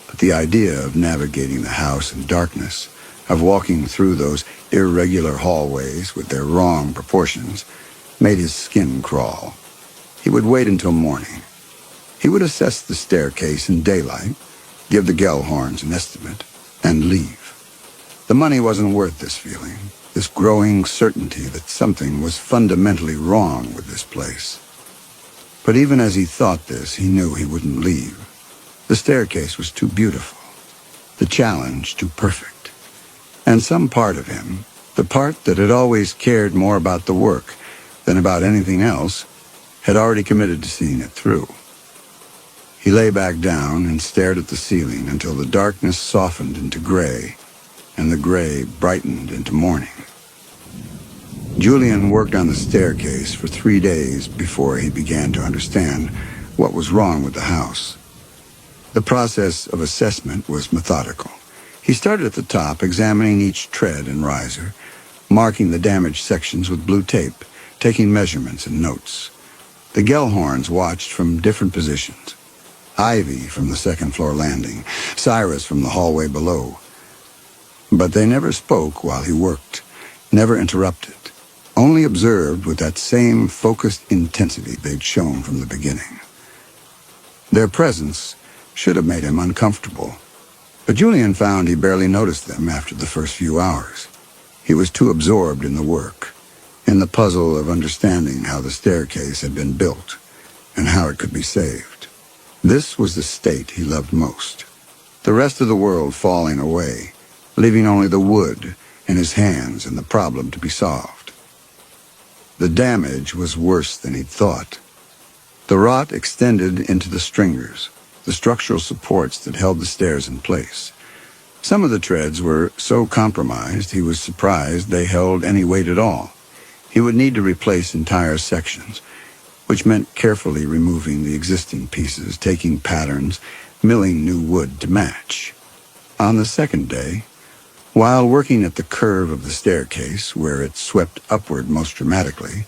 but the idea of navigating the house in darkness, of walking through those irregular hallways with their wrong proportions, made his skin crawl. He would wait until morning. He would assess the staircase in daylight, give the Gellhorns an estimate, and leave. The money wasn't worth this feeling, this growing certainty that something was fundamentally wrong with this place. But even as he thought this, he knew he wouldn't leave. The staircase was too beautiful, the challenge too perfect. And some part of him, the part that had always cared more about the work than about anything else, had already committed to seeing it through. He lay back down and stared at the ceiling until the darkness softened into gray, and the gray brightened into morning. Julian worked on the staircase for 3 days before he began to understand what was wrong with the house. The process of assessment was methodical. He started at the top, examining each tread and riser, marking the damaged sections with blue tape, taking measurements and notes. The Gellhorns watched from different positions. Ivy from the second-floor landing, Cyrus from the hallway below. But they never spoke while he worked, never interrupted, only observed with that same focused intensity they'd shown from the beginning. Their presence should have made him uncomfortable, but Julian found he barely noticed them after the first few hours. He was too absorbed in the work, in the puzzle of understanding how the staircase had been built and how it could be saved. This was the state he loved most. The rest of the world falling away, leaving only the wood in his hands and the problem to be solved. The damage was worse than he'd thought. The rot extended into the stringers, the structural supports that held the stairs in place. Some of the treads were so compromised he was surprised they held any weight at all. He would need to replace entire sections, which meant carefully removing the existing pieces, taking patterns, milling new wood to match. On the second day, while working at the curve of the staircase, where it swept upward most dramatically,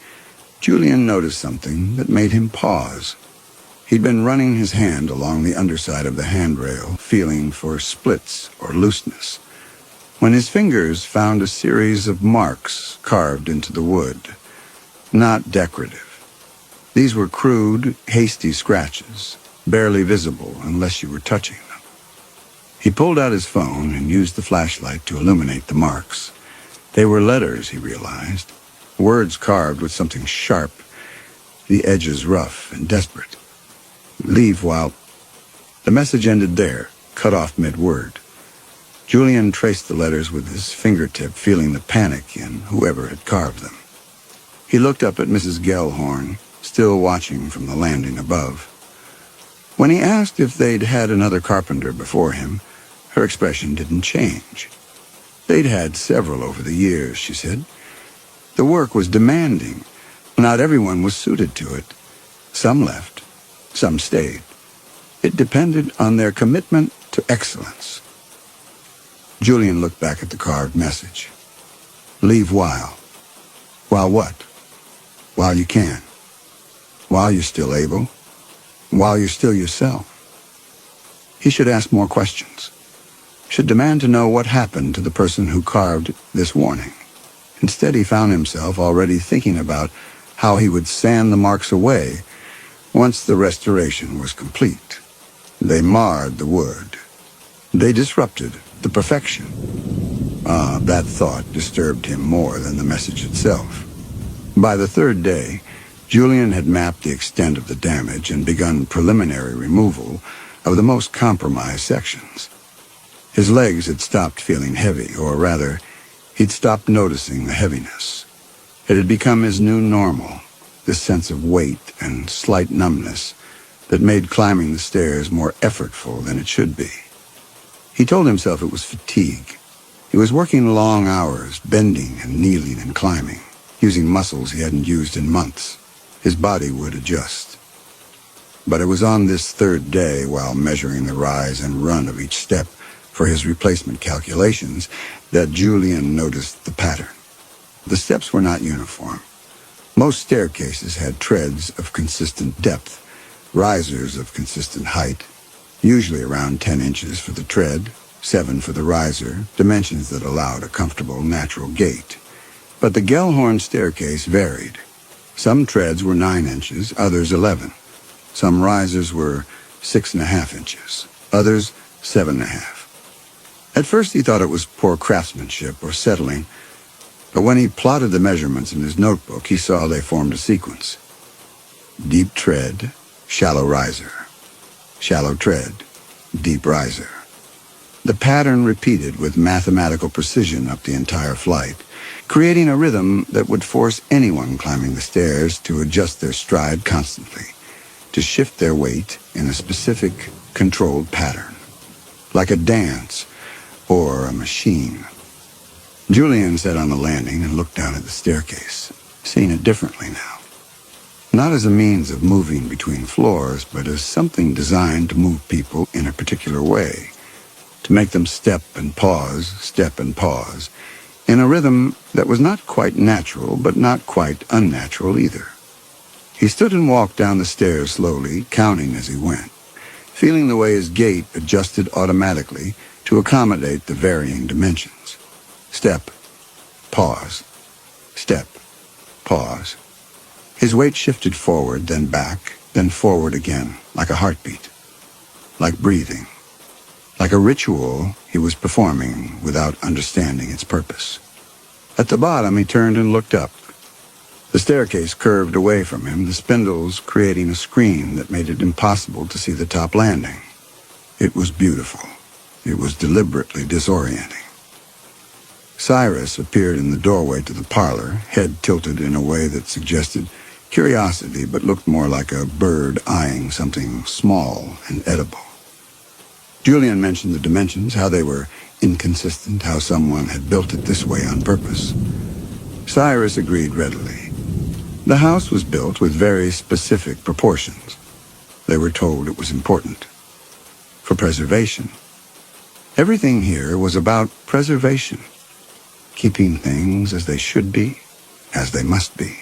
Julian noticed something that made him pause. He'd been running his hand along the underside of the handrail, feeling for splits or looseness, when his fingers found a series of marks carved into the wood. Not decorative. These were crude, hasty scratches, barely visible unless you were touching them. He pulled out his phone and used the flashlight to illuminate the marks. They were letters, he realized, words carved with something sharp, the edges rough and desperate. Leave while... The message ended there, cut off mid-word. Julian traced the letters with his fingertip, feeling the panic in whoever had carved them. He looked up at Mrs. Gellhorn, still watching from the landing above. When he asked if they'd had another carpenter before him, her expression didn't change. They'd had several over the years, she said. The work was demanding. Not everyone was suited to it. Some left. Some stayed. It depended on their commitment to excellence. Julian looked back at the carved message. Leave while. While what? While you can. While you're still able. While you're still yourself. He should ask more questions. Should demand to know what happened to the person who carved this warning. Instead, he found himself already thinking about how he would sand the marks away once the restoration was complete. They marred the wood. They disrupted the perfection. That thought disturbed him more than the message itself. By the third day, Julian had mapped the extent of the damage and begun preliminary removal of the most compromised sections. His legs had stopped feeling heavy, or rather, he'd stopped noticing the heaviness. It had become his new normal, this sense of weight and slight numbness that made climbing the stairs more effortful than it should be. He told himself it was fatigue. He was working long hours, bending and kneeling and climbing, using muscles he hadn't used in months. His body would adjust. But it was on this third day, while measuring the rise and run of each step for his replacement calculations, that Julian noticed the pattern. The steps were not uniform. Most staircases had treads of consistent depth, risers of consistent height, usually around 10 inches for the tread, 7 for the riser, dimensions that allowed a comfortable, natural gait. But the Gellhorn staircase varied. Some treads were 9 inches, others 11. Some risers were 6.5 inches, others 7.5. At first he thought it was poor craftsmanship or settling, but when he plotted the measurements in his notebook, he saw they formed a sequence. Deep tread, shallow riser. Shallow tread, deep riser. The pattern repeated with mathematical precision up the entire flight, creating a rhythm that would force anyone climbing the stairs to adjust their stride constantly, to shift their weight in a specific, controlled pattern, like a dance or a machine. Julian sat on the landing and looked down at the staircase, seeing it differently now. Not as a means of moving between floors, but as something designed to move people in a particular way, to make them step and pause, in a rhythm that was not quite natural, but not quite unnatural either. He stood and walked down the stairs slowly, counting as he went, feeling the way his gait adjusted automatically to accommodate the varying dimensions. Step, pause, step, pause. His weight shifted forward, then back, then forward again, like a heartbeat, like breathing, like a ritual he was performing without understanding its purpose. At the bottom, he turned and looked up. The staircase curved away from him, the spindles creating a screen that made it impossible to see the top landing. It was beautiful. It was deliberately disorienting. Cyrus appeared in the doorway to the parlor, head tilted in a way that suggested curiosity but looked more like a bird eyeing something small and edible. Julian mentioned the dimensions, how they were inconsistent, how someone had built it this way on purpose. Cyrus agreed readily. The house was built with very specific proportions. They were told it was important. For preservation. Everything here was about preservation. Keeping things as they should be, as they must be.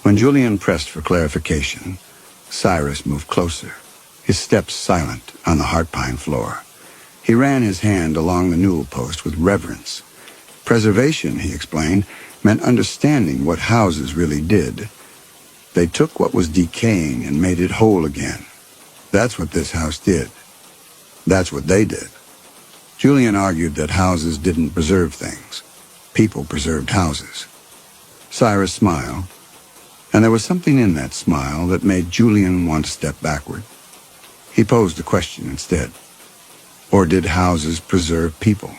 When Julian pressed for clarification, Cyrus moved closer, his steps silent on the heart pine floor. He ran his hand along the newel post with reverence. Preservation, he explained, meant understanding what houses really did. They took what was decaying and made it whole again. That's what this house did. That's what they did. Julian argued that houses didn't preserve things. People preserved houses. Cyrus smiled, and there was something in that smile that made Julian want to step backward. He posed a question instead. Or did houses preserve people?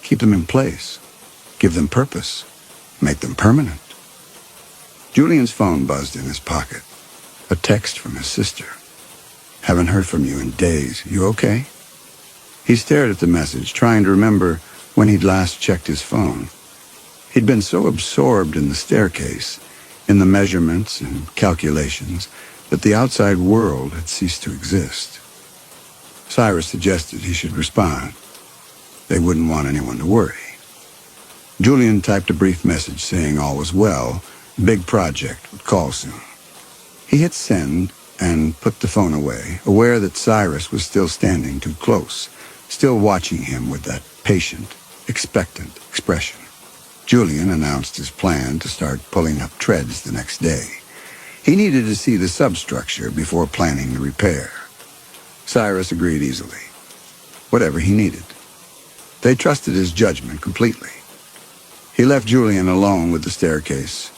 Keep them in place, give them purpose, make them permanent? Julian's phone buzzed in his pocket. A text from his sister. Haven't heard from you in days. You okay? He stared at the message, trying to remember when he'd last checked his phone. He'd been so absorbed in the staircase, in the measurements and calculations, that the outside world had ceased to exist. Cyrus suggested he should respond. They wouldn't want anyone to worry. Julian typed a brief message saying all was well, big project, would call soon. He hit send and put the phone away, aware that Cyrus was still standing too close, still watching him with that patient, expectant expression. Julian announced his plan to start pulling up treads the next day. He needed to see the substructure before planning the repair. Cyrus agreed easily. Whatever he needed. They trusted his judgment completely. He left Julian alone with the staircase,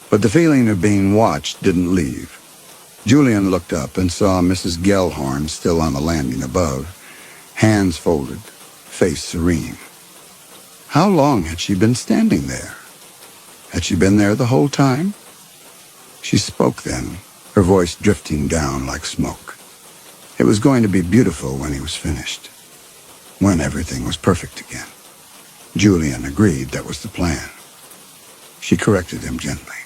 but the feeling of being watched didn't leave. Julian looked up and saw Mrs. Gellhorn still on the landing above, hands folded, face serene. How long had she been standing there? Had she been there the whole time? She spoke then, her voice drifting down like smoke. It was going to be beautiful when he was finished, when everything was perfect again. Julian agreed that was the plan. She corrected him gently.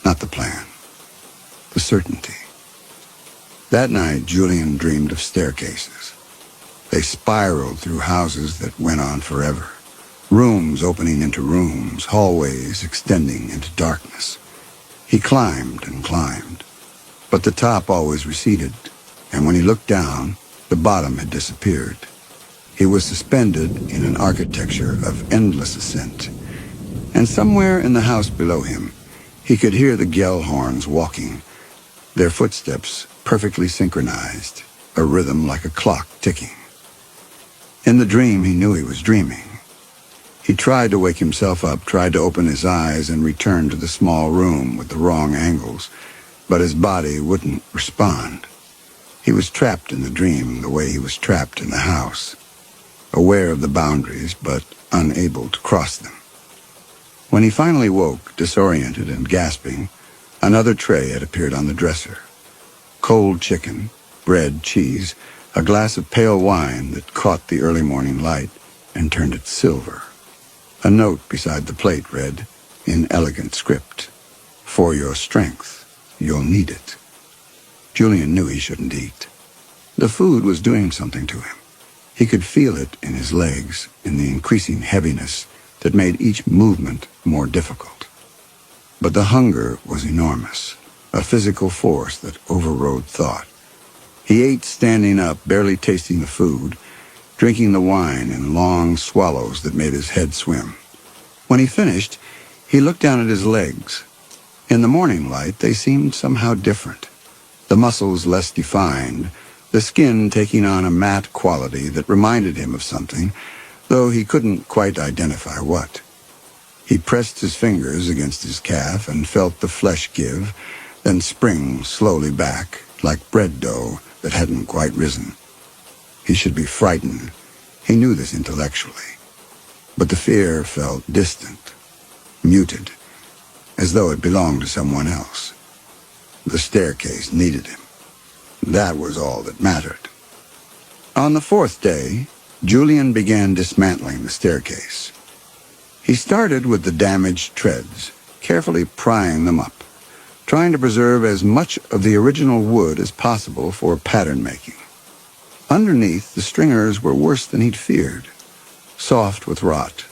Not the plan, the certainty. That night, Julian dreamed of staircases. They spiraled through houses that went on forever. Rooms opening into rooms, hallways extending into darkness. He climbed and climbed, but the top always receded, and when he looked down, the bottom had disappeared. He was suspended in an architecture of endless ascent, and somewhere in the house below him, he could hear the Gellhorns walking, their footsteps perfectly synchronized, a rhythm like a clock ticking. In the dream, he knew he was dreaming. He tried to wake himself up, tried to open his eyes and return to the small room with the wrong angles, but his body wouldn't respond. He was trapped in the dream the way he was trapped in the house, aware of the boundaries but unable to cross them. When he finally woke, disoriented and gasping, another tray had appeared on the dresser. Cold chicken, bread, cheese, a glass of pale wine that caught the early morning light and turned it silver. A note beside the plate read, in elegant script, "For your strength, you'll need it." Julian knew he shouldn't eat. The food was doing something to him. He could feel it in his legs, in the increasing heaviness that made each movement more difficult. But the hunger was enormous, a physical force that overrode thought. He ate standing up, barely tasting the food, drinking the wine in long swallows that made his head swim. When he finished, he looked down at his legs. In the morning light, they seemed somehow different. The muscles less defined, the skin taking on a matte quality that reminded him of something, though he couldn't quite identify what. He pressed his fingers against his calf and felt the flesh give, then spring slowly back, like bread dough that hadn't quite risen. He should be frightened. He knew this intellectually. But the fear felt distant, muted, as though it belonged to someone else. The staircase needed him. That was all that mattered. On the fourth day, Julian began dismantling the staircase. He started with the damaged treads, carefully prying them up, trying to preserve as much of the original wood as possible for pattern making. Underneath, the stringers were worse than he'd feared. Soft with rot,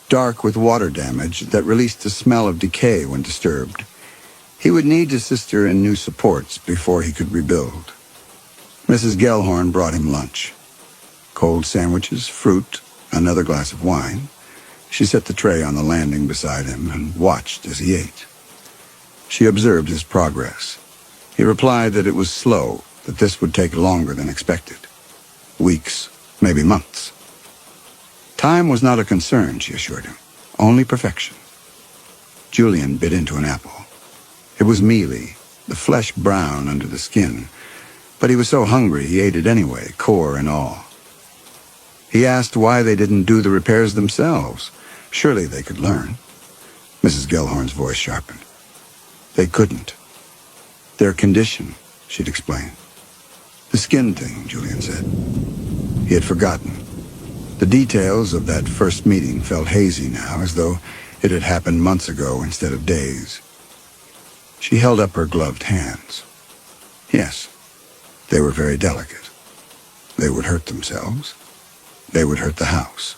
dark with water damage that released the smell of decay when disturbed. He would need his sister in new supports before he could rebuild. Mrs. Gellhorn brought him lunch. Cold sandwiches, fruit, another glass of wine. She set the tray on the landing beside him and watched as he ate. She observed his progress. He replied that it was slow, that this would take longer than expected. Weeks, maybe months. Time was not a concern, she assured him. Only perfection. Julian bit into an apple. It was mealy, the flesh brown under the skin, but he was so hungry he ate it anyway, core and all. He asked why they didn't do the repairs themselves. Surely they could learn. Mrs. Gellhorn's voice sharpened. They couldn't. Their condition, she'd explained. The skin thing, Julian said. He had forgotten. The details of that first meeting felt hazy now, as though it had happened months ago instead of days. She held up her gloved hands. Yes, they were very delicate. They would hurt themselves. They would hurt the house.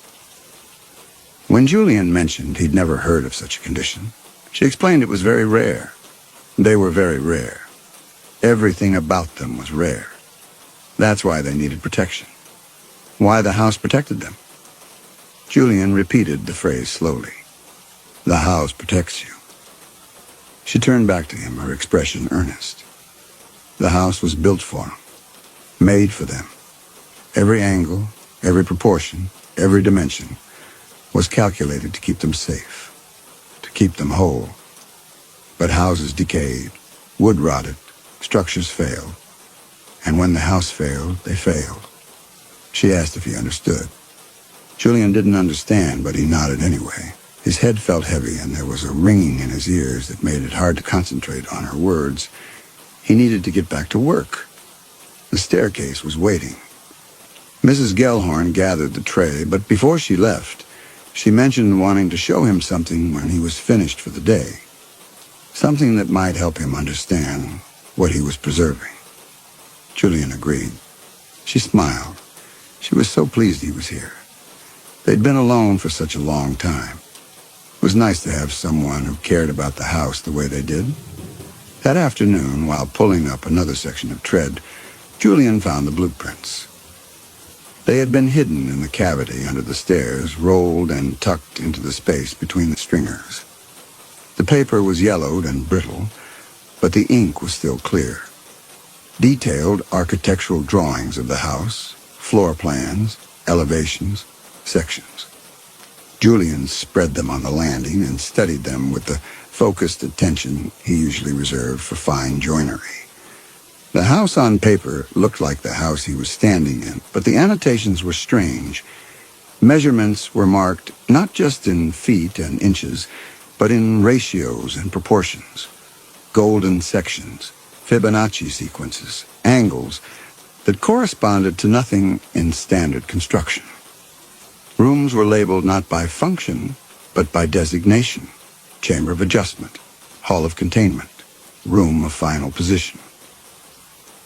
When Julian mentioned he'd never heard of such a condition, she explained it was very rare. They were very rare. Everything about them was rare. That's why they needed protection. Why the house protected them. Julian repeated the phrase slowly. The house protects you. She turned back to him, her expression earnest. The house was built for them, made for them. Every angle, every proportion, every dimension was calculated to keep them safe, to keep them whole. But houses decayed, wood rotted, structures failed. And when the house failed, they failed. She asked if he understood. Julian didn't understand, but he nodded anyway. His head felt heavy, and there was a ringing in his ears that made it hard to concentrate on her words. He needed to get back to work. The staircase was waiting. Mrs. Gellhorn gathered the tray, but before she left, she mentioned wanting to show him something when he was finished for the day. Something that might help him understand what he was preserving. Julian agreed. She smiled. She was so pleased he was here. They'd been alone for such a long time. It was nice to have someone who cared about the house the way they did. That afternoon, while pulling up another section of tread, Julian found the blueprints. They had been hidden in the cavity under the stairs, rolled and tucked into the space between the stringers. The paper was yellowed and brittle, but the ink was still clear. Detailed architectural drawings of the house, floor plans, elevations, sections. Julian spread them on the landing and studied them with the focused attention he usually reserved for fine joinery. The house on paper looked like the house he was standing in, but the annotations were strange. Measurements were marked not just in feet and inches, but in ratios and proportions. Golden sections, Fibonacci sequences, angles that corresponded to nothing in standard construction. Rooms were labeled not by function, but by designation. Chamber of adjustment, hall of containment, room of final position.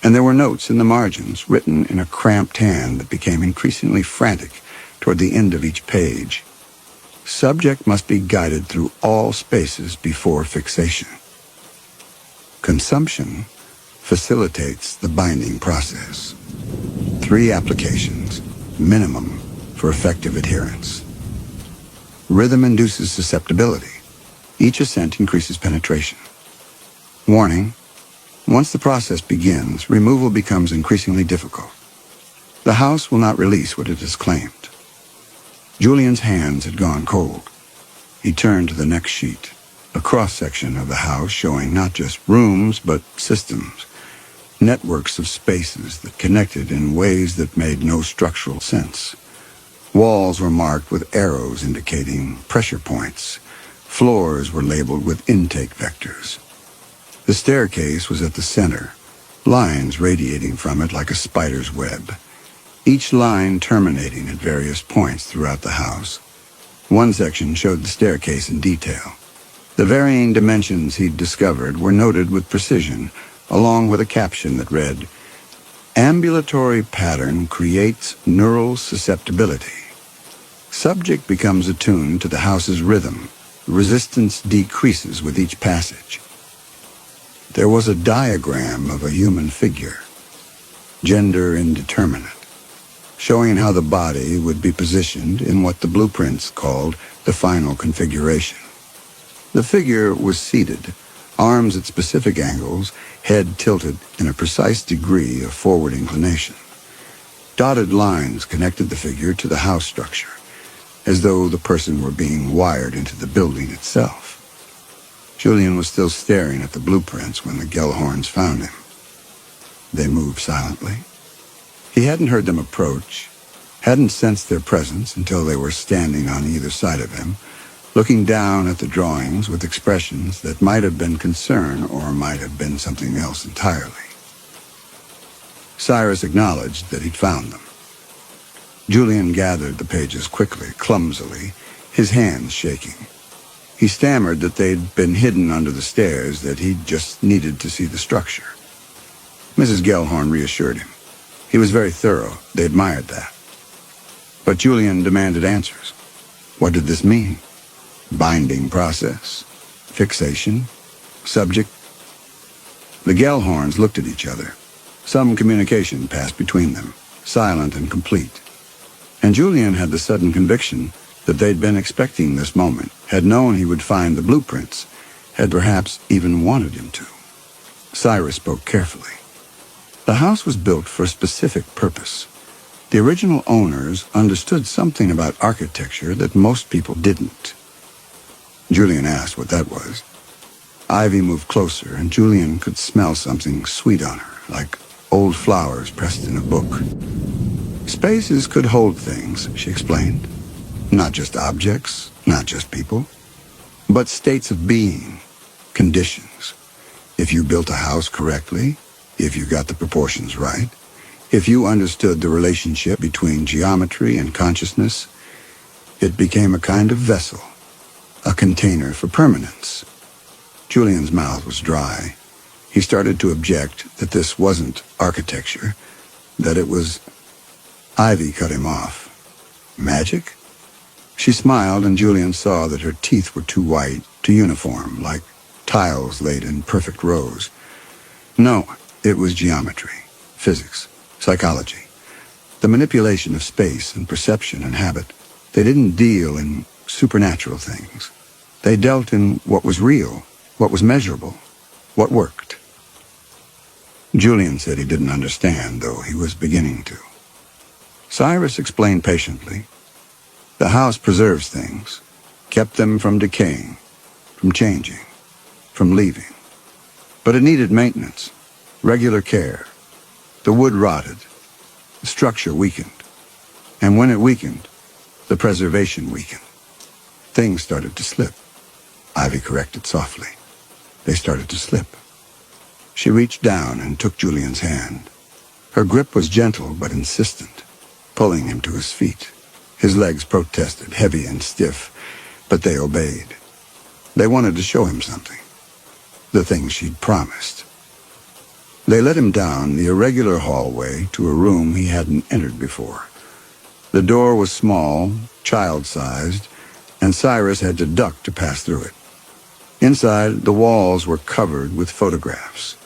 And there were notes in the margins, written in a cramped hand that became increasingly frantic toward the end of each page. Subject must be guided through all spaces before fixation. Consumption facilitates the binding process. 3 applications, minimum, for effective adherence. Rhythm induces susceptibility. Each ascent increases penetration. Warning: once the process begins, removal becomes increasingly difficult. The house will not release what it has claimed. Julian's hands had gone cold. He turned to the next sheet, a cross-section of the house showing not just rooms, but systems, networks of spaces that connected in ways that made no structural sense. Walls were marked with arrows indicating pressure points. Floors were labeled with intake vectors. The staircase was at the center, lines radiating from it like a spider's web, each line terminating at various points throughout the house. One section showed the staircase in detail. The varying dimensions he'd discovered were noted with precision, along with a caption that read, "Ambulatory pattern creates neural susceptibility. Subject becomes attuned to the house's rhythm. Resistance decreases with each passage." There was a diagram of a human figure, gender indeterminate, showing how the body would be positioned in what the blueprints called the final configuration. The figure was seated, arms at specific angles, head tilted in a precise degree of forward inclination. Dotted lines connected the figure to the house structure, as though the person were being wired into the building itself. Julian was still staring at the blueprints when the Gellhorns found him. They moved silently. He hadn't heard them approach, hadn't sensed their presence until they were standing on either side of him, looking down at the drawings with expressions that might have been concern or might have been something else entirely. Cyrus acknowledged that he'd found them. Julian gathered the pages quickly, clumsily, his hands shaking. He stammered that they'd been hidden under the stairs, that he'd just needed to see the structure. Mrs. Gellhorn reassured him. He was very thorough. They admired that. But Julian demanded answers. What did this mean? Binding process? Fixation? Subject? The Gellhorns looked at each other. Some communication passed between them, silent and complete. And Julian had the sudden conviction that they'd been expecting this moment, had known he would find the blueprints, had perhaps even wanted him to. Cyrus spoke carefully. The house was built for a specific purpose. The original owners understood something about architecture that most people didn't. Julian asked what that was. Ivy moved closer, and Julian could smell something sweet on her, like old flowers pressed in a book. Spaces could hold things, she explained. Not just objects, not just people, but states of being, conditions. If you built a house correctly, if you got the proportions right, if you understood the relationship between geometry and consciousness, it became a kind of vessel, a container for permanence. Julian's mouth was dry. He started to object that this wasn't architecture, that it was... Ivy cut him off. Magic? She smiled, and Julian saw that her teeth were too white, too uniform, like tiles laid in perfect rows. No, it was geometry, physics, psychology, the manipulation of space and perception and habit. They didn't deal in supernatural things. They dealt in what was real, what was measurable, what worked. Julian said he didn't understand, though he was beginning to. Cyrus explained patiently. The house preserves things, kept them from decaying, from changing, from leaving. But it needed maintenance, regular care. The wood rotted, the structure weakened. And when it weakened, the preservation weakened. Things started to slip. Ivy corrected softly. They started to slip. She reached down and took Julian's hand. Her grip was gentle but insistent, pulling him to his feet. His legs protested, heavy and stiff, but they obeyed. They wanted to show him something, the thing she'd promised. They led him down the irregular hallway to a room he hadn't entered before. The door was small, child-sized, and Cyrus had to duck to pass through it. Inside, the walls were covered with photographs,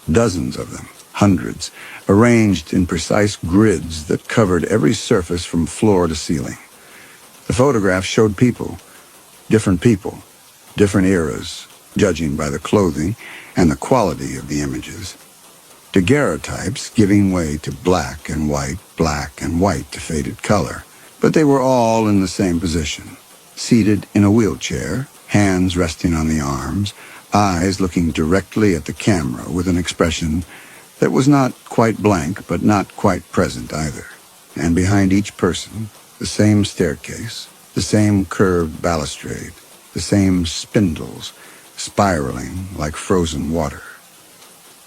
dozens of them, hundreds, arranged in precise grids that covered every surface from floor to ceiling. The photographs showed people, different eras, judging by the clothing and the quality of the images. Daguerreotypes giving way to black and white to faded color. But they were all in the same position, seated in a wheelchair, hands resting on the arms, eyes looking directly at the camera with an expression that was not quite blank, but not quite present either. And behind each person, the same staircase, the same curved balustrade, the same spindles, spiraling like frozen water.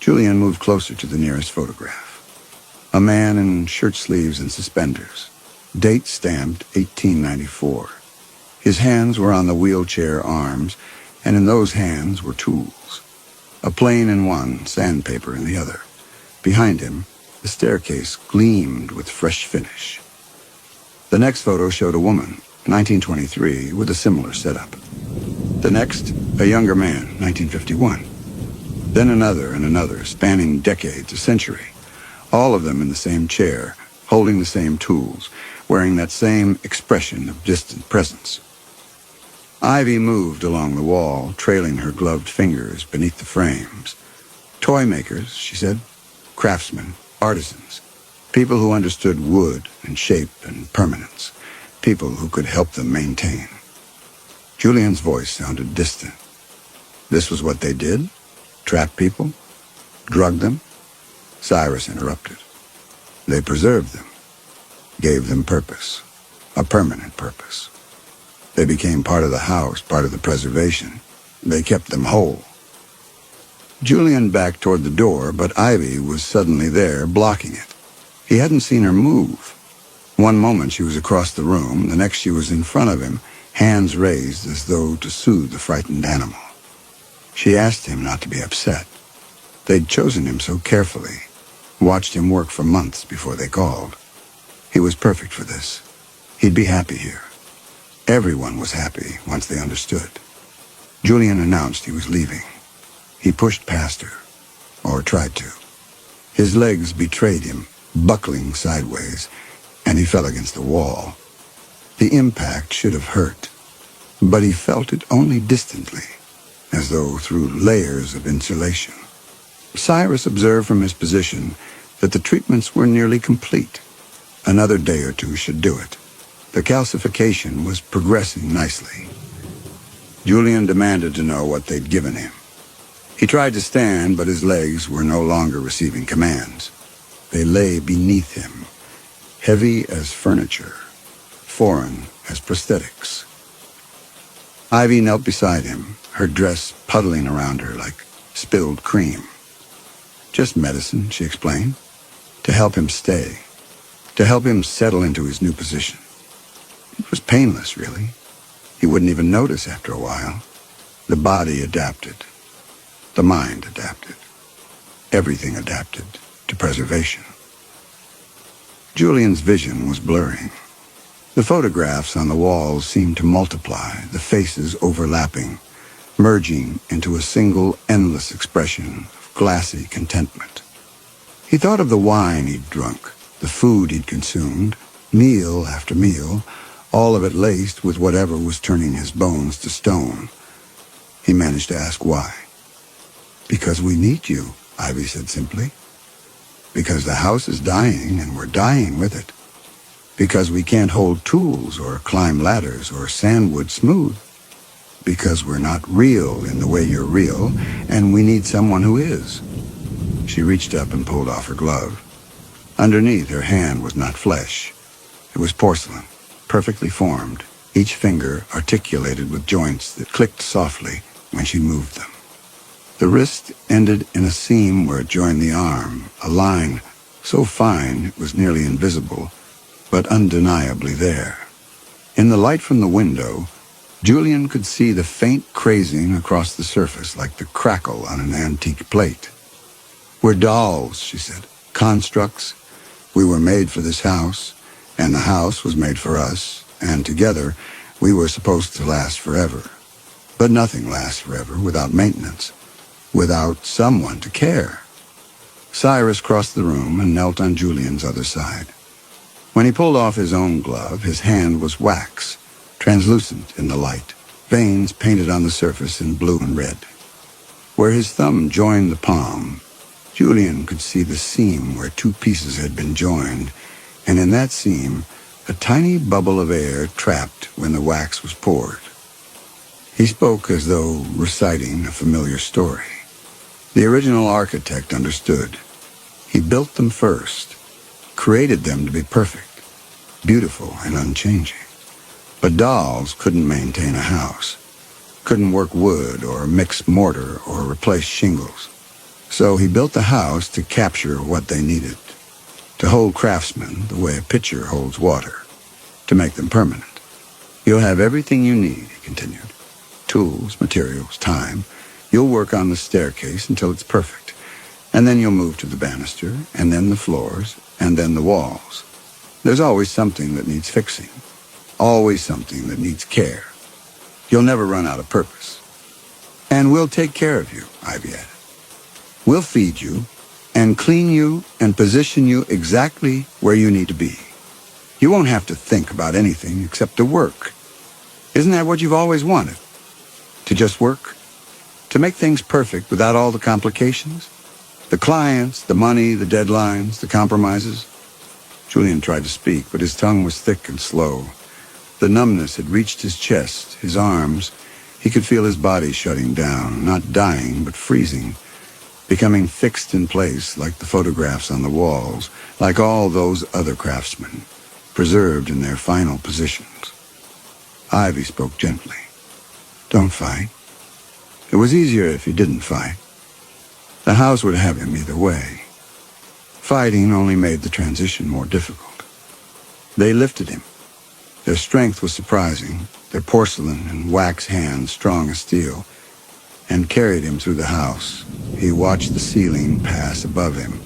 Julian moved closer to the nearest photograph. A man in shirt sleeves and suspenders. Date stamped 1894. His hands were on the wheelchair arms, and in those hands were tools. A plane in one, sandpaper in the other. Behind him, the staircase gleamed with fresh finish. The next photo showed a woman, 1923, with a similar setup. The next, a younger man, 1951. Then another and another, spanning decades, a century. All of them in the same chair, holding the same tools, wearing that same expression of distant presence. Ivy moved along the wall, trailing her gloved fingers beneath the frames. Toy makers, she said. Craftsmen, artisans. People who understood wood and shape and permanence. People who could help them maintain. Julian's voice sounded distant. This was what they did? Trap people? Drug them? Cyrus interrupted. They preserved them. Gave them purpose. A permanent purpose. They became part of the house, part of the preservation. They kept them whole. Julian backed toward the door, but Ivy was suddenly there, blocking it. He hadn't seen her move. One moment she was across the room, the next she was in front of him, hands raised as though to soothe the frightened animal. She asked him not to be upset. They'd chosen him so carefully, watched him work for months before they called. He was perfect for this. He'd be happy here. Everyone was happy once they understood. Julian announced he was leaving. He pushed past her, or tried to. His legs betrayed him, buckling sideways, and he fell against the wall. The impact should have hurt, but he felt it only distantly, as though through layers of insulation. Cyrus observed from his position that the treatments were nearly complete. Another day or two should do it. The calcification was progressing nicely. Julian demanded to know what they'd given him. He tried to stand, but his legs were no longer receiving commands. They lay beneath him, heavy as furniture, foreign as prosthetics. Ivy knelt beside him, her dress puddling around her like spilled cream. Just medicine, she explained, to help him stay, to help him settle into his new position. It was painless, really. He wouldn't even notice after a while. The body adapted. The mind adapted. Everything adapted to preservation. Julian's vision was blurring. The photographs on the walls seemed to multiply, the faces overlapping, merging into a single endless expression of glassy contentment. He thought of the wine he'd drunk, the food he'd consumed, meal after meal, all of it laced with whatever was turning his bones to stone. He managed to ask why. Because we need you, Ivy said simply. Because the house is dying and we're dying with it. Because we can't hold tools or climb ladders or sandwood smooth. Because we're not real in the way you're real, and we need someone who is. She reached up and pulled off her glove. Underneath her hand was not flesh. It was porcelain, perfectly formed, each finger articulated with joints that clicked softly when she moved them. The wrist ended in a seam where it joined the arm, a line so fine it was nearly invisible, but undeniably there. In the light from the window, Julian could see the faint crazing across the surface like the crackle on an antique plate. We're dolls, she said, constructs. We were made for this house, and the house was made for us, and together we were supposed to last forever. But nothing lasts forever without maintenance, without someone to care. Cyrus crossed the room and knelt on Julian's other side. When he pulled off his own glove, his hand was wax, translucent in the light, veins painted on the surface in blue and red. Where his thumb joined the palm, Julian could see the seam where two pieces had been joined, and in that seam, a tiny bubble of air trapped when the wax was poured. He spoke as though reciting a familiar story. The original architect understood. He built them first, created them to be perfect, beautiful and unchanging. But dolls couldn't maintain a house, couldn't work wood or mix mortar or replace shingles. So he built the house to capture what they needed, to hold craftsmen the way a pitcher holds water, to make them permanent. You'll have everything you need, he continued. Tools, materials, time. You'll work on the staircase until it's perfect. And then you'll move to the banister, and then the floors, and then the walls. There's always something that needs fixing. Always something that needs care. You'll never run out of purpose. And we'll take care of you, Ivy added. We'll feed you, and clean you, and position you exactly where you need to be. You won't have to think about anything except to work. Isn't that what you've always wanted? To just work? To make things perfect without all the complications? The clients, the money, the deadlines, the compromises? Julian tried to speak, but his tongue was thick and slow. The numbness had reached his chest, his arms. He could feel his body shutting down, not dying, but freezing, becoming fixed in place like the photographs on the walls, like all those other craftsmen, preserved in their final positions. Ivy spoke gently. Don't fight. It was easier if he didn't fight. The house would have him either way. Fighting only made the transition more difficult. They lifted him. Their strength was surprising, their porcelain and wax hands strong as steel, and carried him through the house. He watched the ceiling pass above him,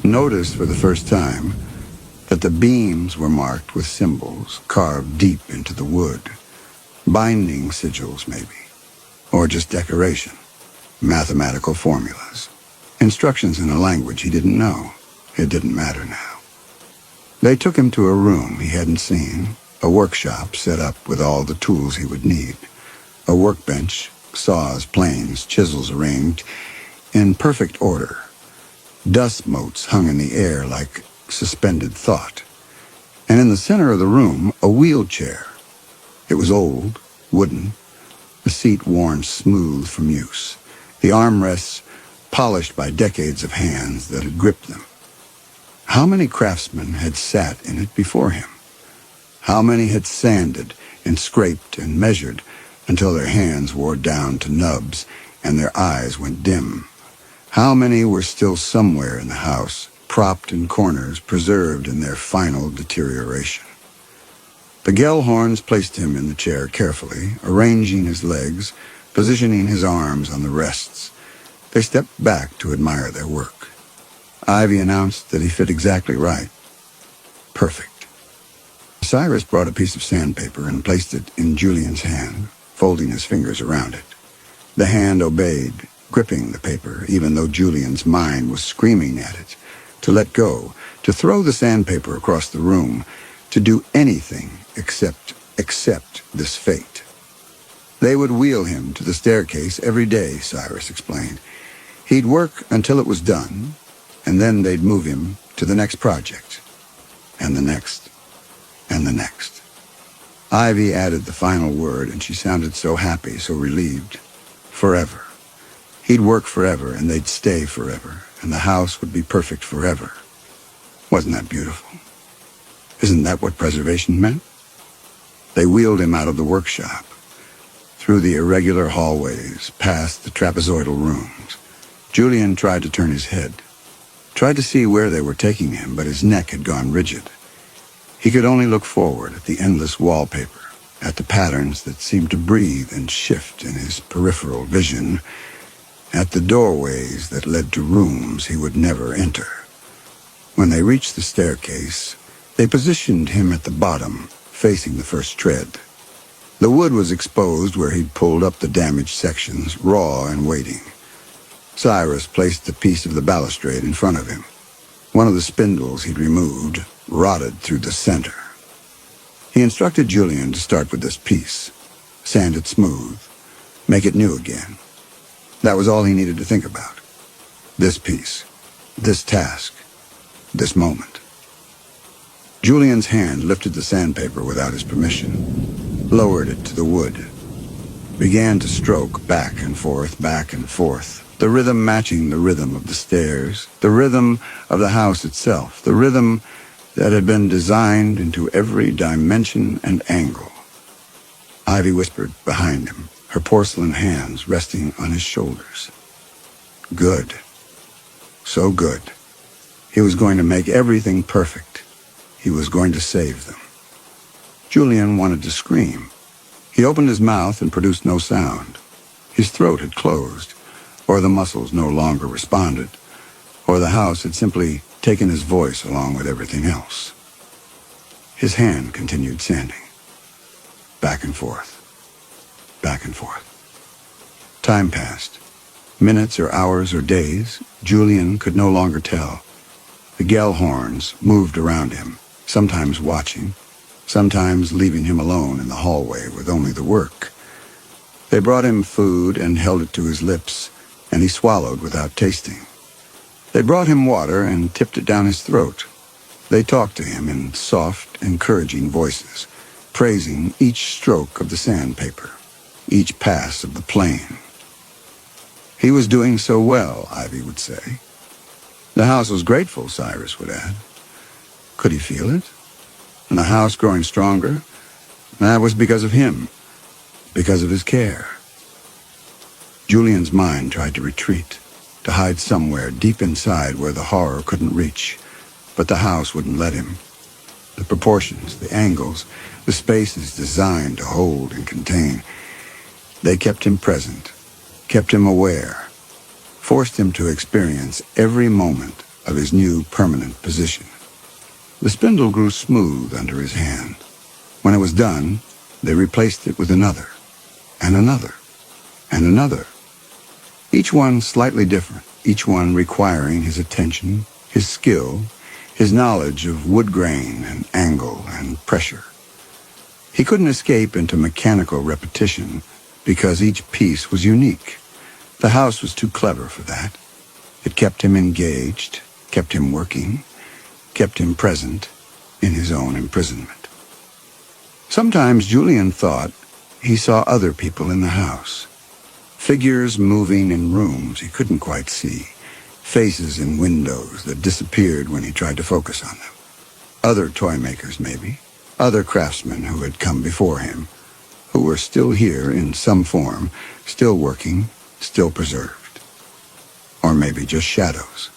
noticed for the first time that the beams were marked with symbols carved deep into the wood. Binding sigils, maybe. Or just decoration. Mathematical formulas. Instructions in a language he didn't know. It didn't matter now. They took him to a room he hadn't seen, a workshop set up with all the tools he would need. A workbench, saws, planes, chisels arranged in perfect order. Dust motes hung in the air like suspended thought. And in the center of the room, a wheelchair. It was old, wooden, the seat worn smooth from use, the armrests polished by decades of hands that had gripped them. How many craftsmen had sat in it before him? How many had sanded and scraped and measured until their hands wore down to nubs and their eyes went dim? How many were still somewhere in the house, propped in corners, preserved in their final deterioration? The Gellhorns placed him in the chair carefully, arranging his legs, positioning his arms on the rests. They stepped back to admire their work. Ivy announced that he fit exactly right. Perfect. Cyrus brought a piece of sandpaper and placed it in Julian's hand, folding his fingers around it. The hand obeyed, gripping the paper, even though Julian's mind was screaming at it, to let go, to throw the sandpaper across the room, to do anything except this fate. They would wheel him to the staircase every day, Cyrus explained. He'd work until it was done, and then they'd move him to the next project, and the next, and the next. Ivy added the final word, and she sounded so happy, so relieved. Forever. He'd work forever, and they'd stay forever, and the house would be perfect forever. Wasn't that beautiful? Isn't that what preservation meant? They wheeled him out of the workshop, through the irregular hallways, past the trapezoidal rooms. Julian tried to turn his head, tried to see where they were taking him, but his neck had gone rigid. He could only look forward at the endless wallpaper, at the patterns that seemed to breathe and shift in his peripheral vision, at the doorways that led to rooms he would never enter. When they reached the staircase, they positioned him at the bottom, facing the first tread. The wood was exposed where he'd pulled up the damaged sections, raw and waiting. Cyrus placed a piece of the balustrade in front of him. One of the spindles he'd removed rotted through the center. He instructed Julian to start with this piece, sand it smooth, make it new again. That was all he needed to think about. This piece, this task, this moment. Julian's hand lifted the sandpaper without his permission, lowered it to the wood, began to stroke back and forth, the rhythm matching the rhythm of the stairs, the rhythm of the house itself, the rhythm that had been designed into every dimension and angle. Ivy whispered behind him, her porcelain hands resting on his shoulders. Good. So good. He was going to make everything perfect. He was going to save them. Julian wanted to scream. He opened his mouth and produced no sound. His throat had closed, or the muscles no longer responded, or the house had simply taken his voice along with everything else. His hand continued sanding. Back and forth. Back and forth. Time passed. Minutes or hours or days, Julian could no longer tell. The Gellhorns moved around him, sometimes watching, sometimes leaving him alone in the hallway with only the work. They brought him food and held it to his lips, and he swallowed without tasting. They brought him water and tipped it down his throat. They talked to him in soft, encouraging voices, praising each stroke of the sandpaper, each pass of the plane. He was doing so well, Ivy would say. The house was grateful, Cyrus would add. Could he feel it? And the house growing stronger? That was because of him, because of his care. Julian's mind tried to retreat, to hide somewhere deep inside where the horror couldn't reach, but the house wouldn't let him. The proportions, the angles, the spaces designed to hold and contain, they kept him present, kept him aware, forced him to experience every moment of his new permanent position. The spindle grew smooth under his hand. When it was done, they replaced it with another, and another, and another. Each one slightly different, each one requiring his attention, his skill, his knowledge of wood grain and angle and pressure. He couldn't escape into mechanical repetition because each piece was unique. The house was too clever for that. It kept him engaged, kept him working, kept him present in his own imprisonment. Sometimes Julian thought he saw other people in the house. Figures moving in rooms he couldn't quite see. Faces in windows that disappeared when he tried to focus on them. Other toy makers, maybe. Other craftsmen who had come before him, who were still here in some form, still working, still preserved. Or maybe just shadows.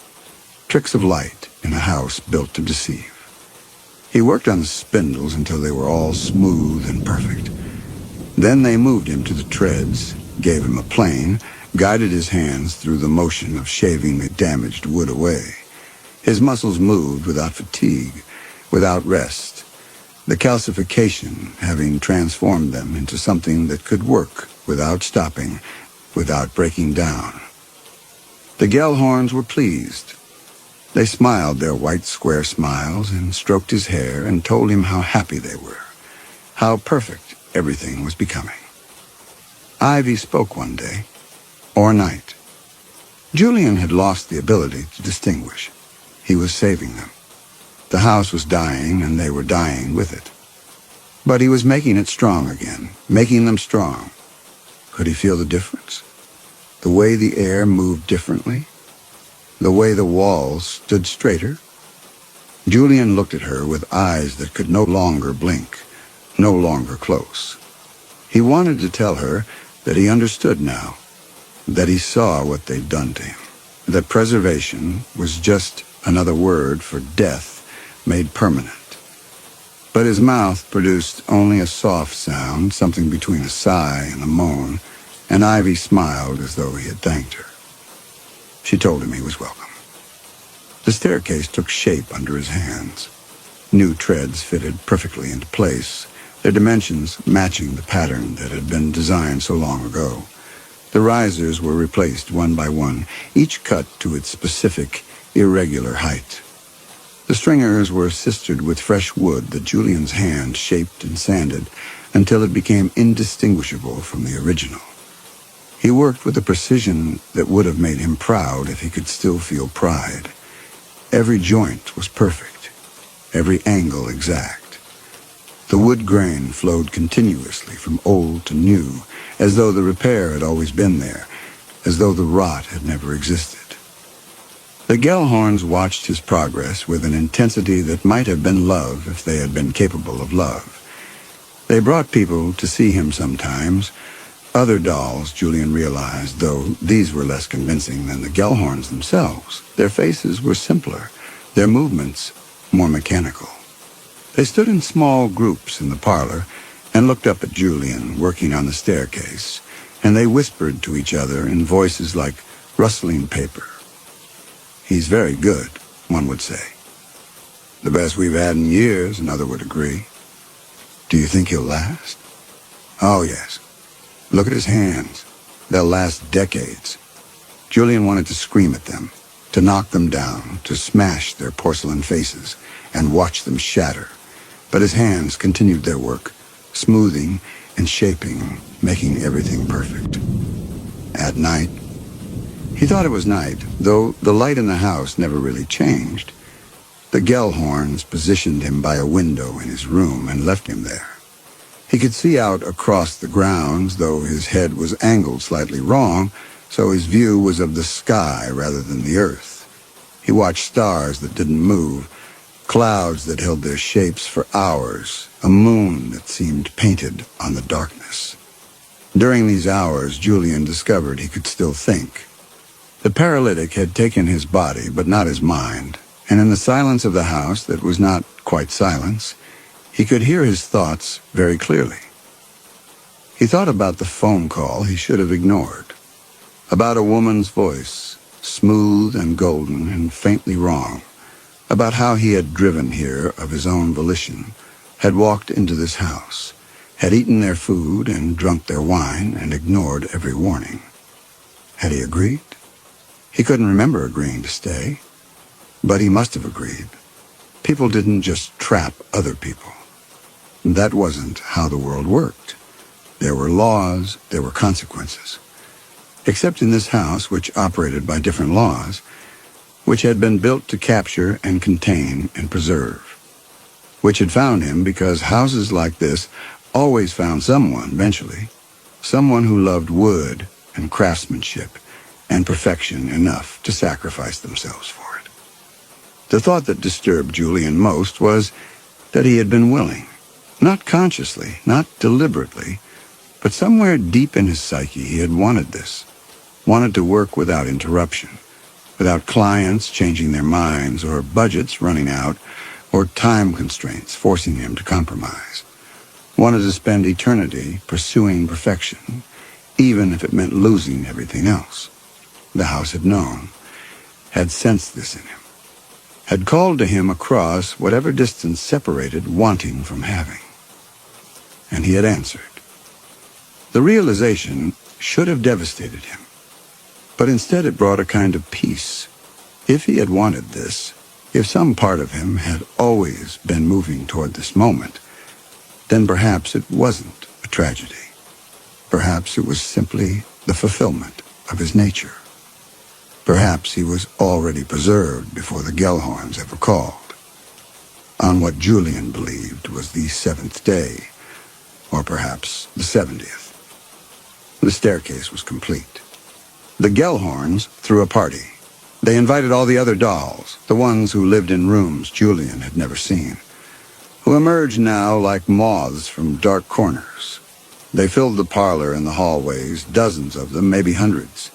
Tricks of light in a house built to deceive. He worked on the spindles until they were all smooth and perfect. Then they moved him to the treads, gave him a plane, guided his hands through the motion of shaving the damaged wood away. His muscles moved without fatigue, without rest, the calcification having transformed them into something that could work without stopping, without breaking down. The Gellhorns were pleased. They smiled their white square smiles and stroked his hair and told him how happy they were, how perfect everything was becoming. Ivy spoke one day, or night. Julian had lost the ability to distinguish. He was saving them. The house was dying, and they were dying with it. But he was making it strong again, making them strong. Could he feel the difference? The way the air moved differently? The way the walls stood straighter? Julian looked at her with eyes that could no longer blink, no longer close. He wanted to tell her that he understood now, that he saw what they'd done to him, that preservation was just another word for death made permanent. But his mouth produced only a soft sound, something between a sigh and a moan, and Ivy smiled as though he had thanked her. She told him he was welcome. The staircase took shape under his hands. New treads fitted perfectly into place, their dimensions matching the pattern that had been designed so long ago. The risers were replaced one by one, each cut to its specific, irregular height. The stringers were sistered with fresh wood that Julian's hand shaped and sanded until it became indistinguishable from the original. He worked with a precision that would have made him proud if he could still feel pride. Every joint was perfect, every angle exact. The wood grain flowed continuously from old to new, as though the repair had always been there, as though the rot had never existed. The Gellhorns watched his progress with an intensity that might have been love if they had been capable of love. They brought people to see him sometimes. Other dolls, Julian realized, though these were less convincing than the Gellhorns themselves. Their faces were simpler, their movements more mechanical. They stood in small groups in the parlor and looked up at Julian working on the staircase, and they whispered to each other in voices like rustling paper. "He's very good," one would say. "The best we've had in years," another would agree. "Do you think he'll last?" "Oh, yes. Look at his hands. They'll last decades." Julian wanted to scream at them, to knock them down, to smash their porcelain faces and watch them shatter. But his hands continued their work, smoothing and shaping, making everything perfect. At night, he thought it was night, though the light in the house never really changed. The Gellhorns positioned him by a window in his room and left him there. He could see out across the grounds, though his head was angled slightly wrong, so his view was of the sky rather than the earth. He watched stars that didn't move, clouds that held their shapes for hours, a moon that seemed painted on the darkness. During these hours, Julian discovered he could still think. The paralytic had taken his body, but not his mind, and in the silence of the house that was not quite silence, he could hear his thoughts very clearly. He thought about the phone call he should have ignored, about a woman's voice, smooth and golden and faintly wrong, about how he had driven here of his own volition, had walked into this house, had eaten their food and drunk their wine and ignored every warning. Had he agreed? He couldn't remember agreeing to stay, but he must have agreed. People didn't just trap other people. That wasn't how the world worked. There were laws, there were consequences. Except in this house, which operated by different laws, which had been built to capture and contain and preserve, which had found him because houses like this always found someone eventually, someone who loved wood and craftsmanship and perfection enough to sacrifice themselves for it. The thought that disturbed Julian most was that he had been willing, not consciously, not deliberately, but somewhere deep in his psyche he had wanted this, wanted to work without interruption, without clients changing their minds or budgets running out or time constraints forcing him to compromise. Wanted to spend eternity pursuing perfection, even if it meant losing everything else. The house had known, had sensed this in him, had called to him across whatever distance separated wanting from having. And he had answered. The realization should have devastated him, but instead it brought a kind of peace. If he had wanted this, if some part of him had always been moving toward this moment, then perhaps it wasn't a tragedy. Perhaps it was simply the fulfillment of his nature. Perhaps he was already preserved before the Gellhorns ever called, on what Julian believed was the 7th day, or perhaps the 70th. The staircase was complete. The Gellhorns threw a party. They invited all the other dolls, the ones who lived in rooms Julian had never seen, who emerged now like moths from dark corners. They filled the parlor and the hallways, dozens of them, maybe hundreds.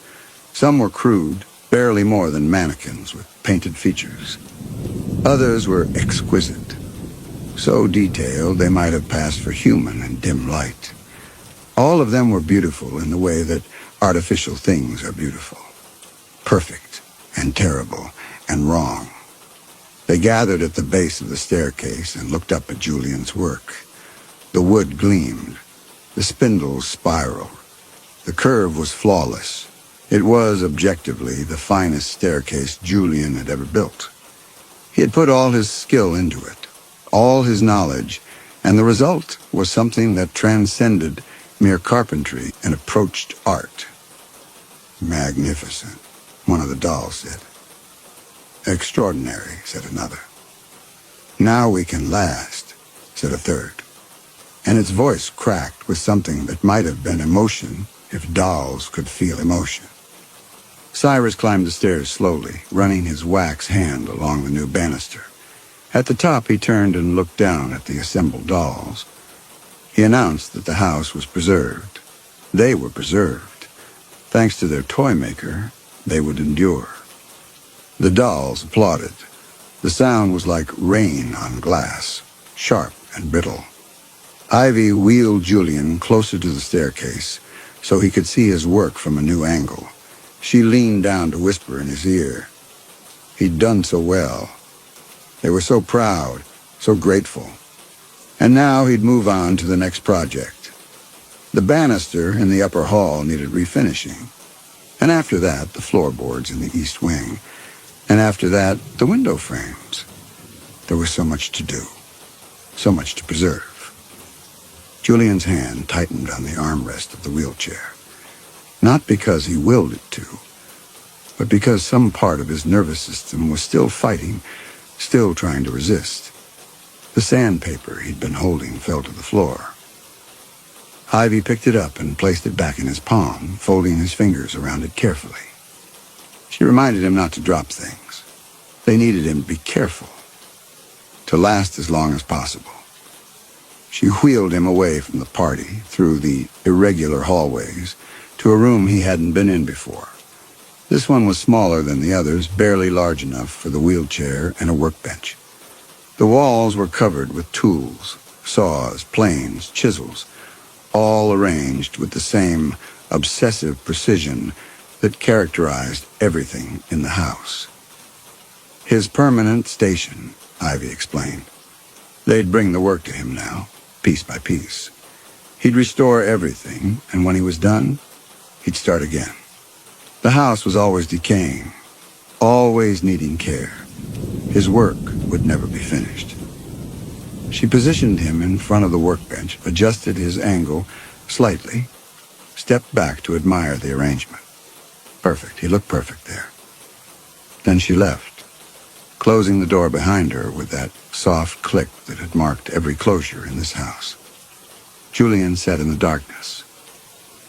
Some were crude, barely more than mannequins with painted features. Others were exquisite, so detailed they might have passed for human in dim light. All of them were beautiful in the way that artificial things are beautiful. Perfect and terrible and wrong. They gathered at the base of the staircase and looked up at Julian's work. The wood gleamed. The spindles spiraled. The curve was flawless. It was, objectively, the finest staircase Julian had ever built. He had put all his skill into it, all his knowledge, and the result was something that transcended mere carpentry and approached art. Magnificent, one of the dolls said. Extraordinary, said another. Now we can last, said a third. And its voice cracked with something that might have been emotion if dolls could feel emotion. Cyrus climbed the stairs slowly, running his wax hand along the new banister. At the top, he turned and looked down at the assembled dolls. He announced that the house was preserved. They were preserved. Thanks to their toy maker, they would endure. The dolls applauded. The sound was like rain on glass, sharp and brittle. Ivy wheeled Julian closer to the staircase so he could see his work from a new angle. She leaned down to whisper in his ear. He'd done so well. They were so proud, so grateful. And now he'd move on to the next project. The banister in the upper hall needed refinishing. And after that, the floorboards in the east wing. And after that, the window frames. There was so much to do, so much to preserve. Julian's hand tightened on the armrest of the wheelchair. Not because he willed it to, but because some part of his nervous system was still fighting, still trying to resist. The sandpaper he'd been holding fell to the floor. Ivy picked it up and placed it back in his palm, folding his fingers around it carefully. She reminded him not to drop things. They needed him to be careful, to last as long as possible. She wheeled him away from the party, through the irregular hallways, to a room he hadn't been in before. This one was smaller than the others, barely large enough for the wheelchair and a workbench. The walls were covered with tools, saws, planes, chisels, all arranged with the same obsessive precision that characterized everything in the house. His permanent station, Ivy explained. They'd bring the work to him now, piece by piece. He'd restore everything, and when he was done, he'd start again. The house was always decaying, always needing care. His work would never be finished. She positioned him in front of the workbench, adjusted his angle slightly, stepped back to admire the arrangement. Perfect. He looked perfect there. Then she left, closing the door behind her with that soft click that had marked every closure in this house. Julian sat in the darkness,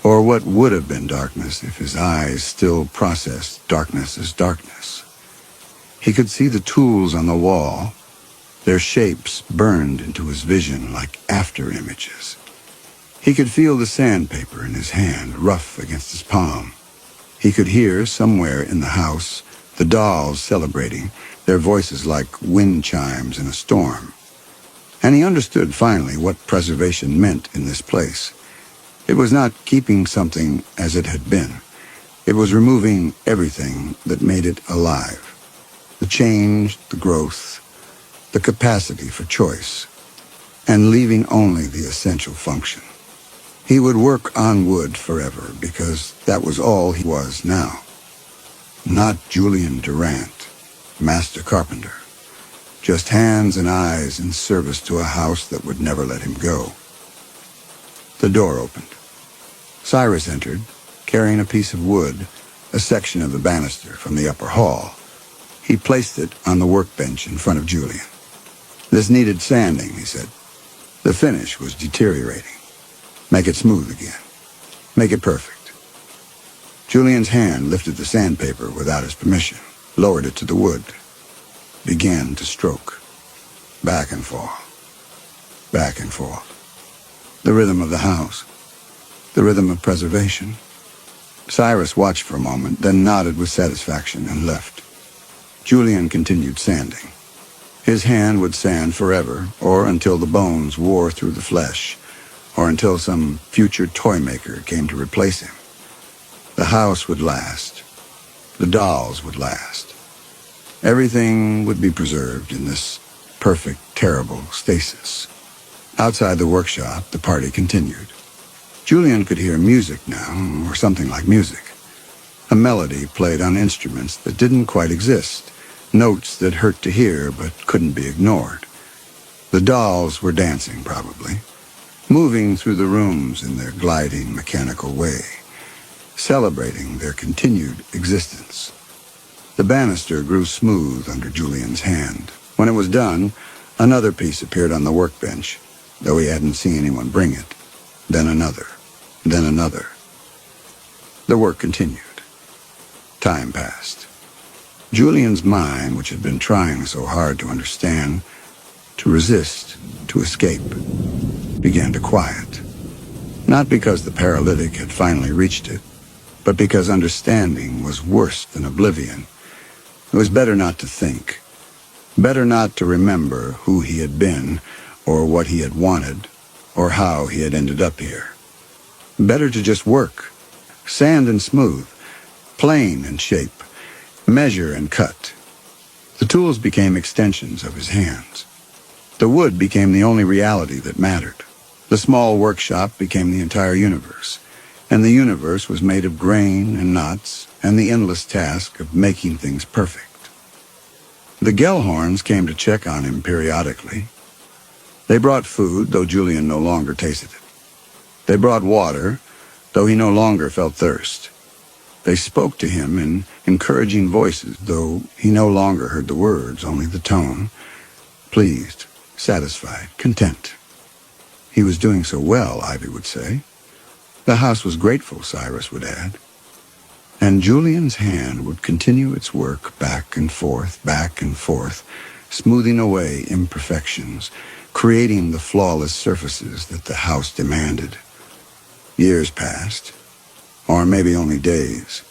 or what would have been darkness if his eyes still processed darkness as darkness. He could see the tools on the wall, their shapes burned into his vision like after-images. He could feel the sandpaper in his hand, rough against his palm. He could hear, somewhere in the house, the dolls celebrating, their voices like wind chimes in a storm. And he understood finally what preservation meant in this place. It was not keeping something as it had been. It was removing everything that made it alive. The change, the growth, the capacity for choice, and leaving only the essential function. He would work on wood forever because that was all he was now. Not Julian Durant, master carpenter. Just hands and eyes in service to a house that would never let him go. The door opened. Cyrus entered, carrying a piece of wood, a section of the banister from the upper hall. He placed it on the workbench in front of Julian. This needed sanding, he said. The finish was deteriorating. Make it smooth again. Make it perfect. Julian's hand lifted the sandpaper without his permission, lowered it to the wood, began to stroke. Back and forth. Back and forth. The rhythm of the house. The rhythm of preservation. Cyrus watched for a moment, then nodded with satisfaction and left. Julian continued sanding. His hand would sand forever, or until the bones wore through the flesh, or until some future toy maker came to replace him. The house would last. The dolls would last. Everything would be preserved in this perfect, terrible stasis. Outside the workshop, the party continued. Julian could hear music now, or something like music. A melody played on instruments that didn't quite exist, notes that hurt to hear but couldn't be ignored. The dolls were dancing, probably, moving through the rooms in their gliding, mechanical way, celebrating their continued existence. The banister grew smooth under Julian's hand. When it was done, another piece appeared on the workbench, though he hadn't seen anyone bring it. Then another. Then another. The work continued. Time passed. Julian's mind, which had been trying so hard to understand, to resist, to escape, began to quiet. Not because the paralytic had finally reached it, but because understanding was worse than oblivion. It was better not to think, better not to remember who he had been or what he had wanted, or how he had ended up here. Better to just work, sand and smooth, plane and shape, measure and cut. The tools became extensions of his hands. The wood became the only reality that mattered. The small workshop became the entire universe, and the universe was made of grain and knots and the endless task of making things perfect. The Gellhorns came to check on him periodically. They brought food, though Julian no longer tasted it. They brought water, though he no longer felt thirst. They spoke to him in encouraging voices, though he no longer heard the words, only the tone. Pleased, satisfied, content. He was doing so well, Ivy would say. The house was grateful, Cyrus would add. And Julian's hand would continue its work back and forth, smoothing away imperfections, creating the flawless surfaces that the house demanded. Years passed, or maybe only days.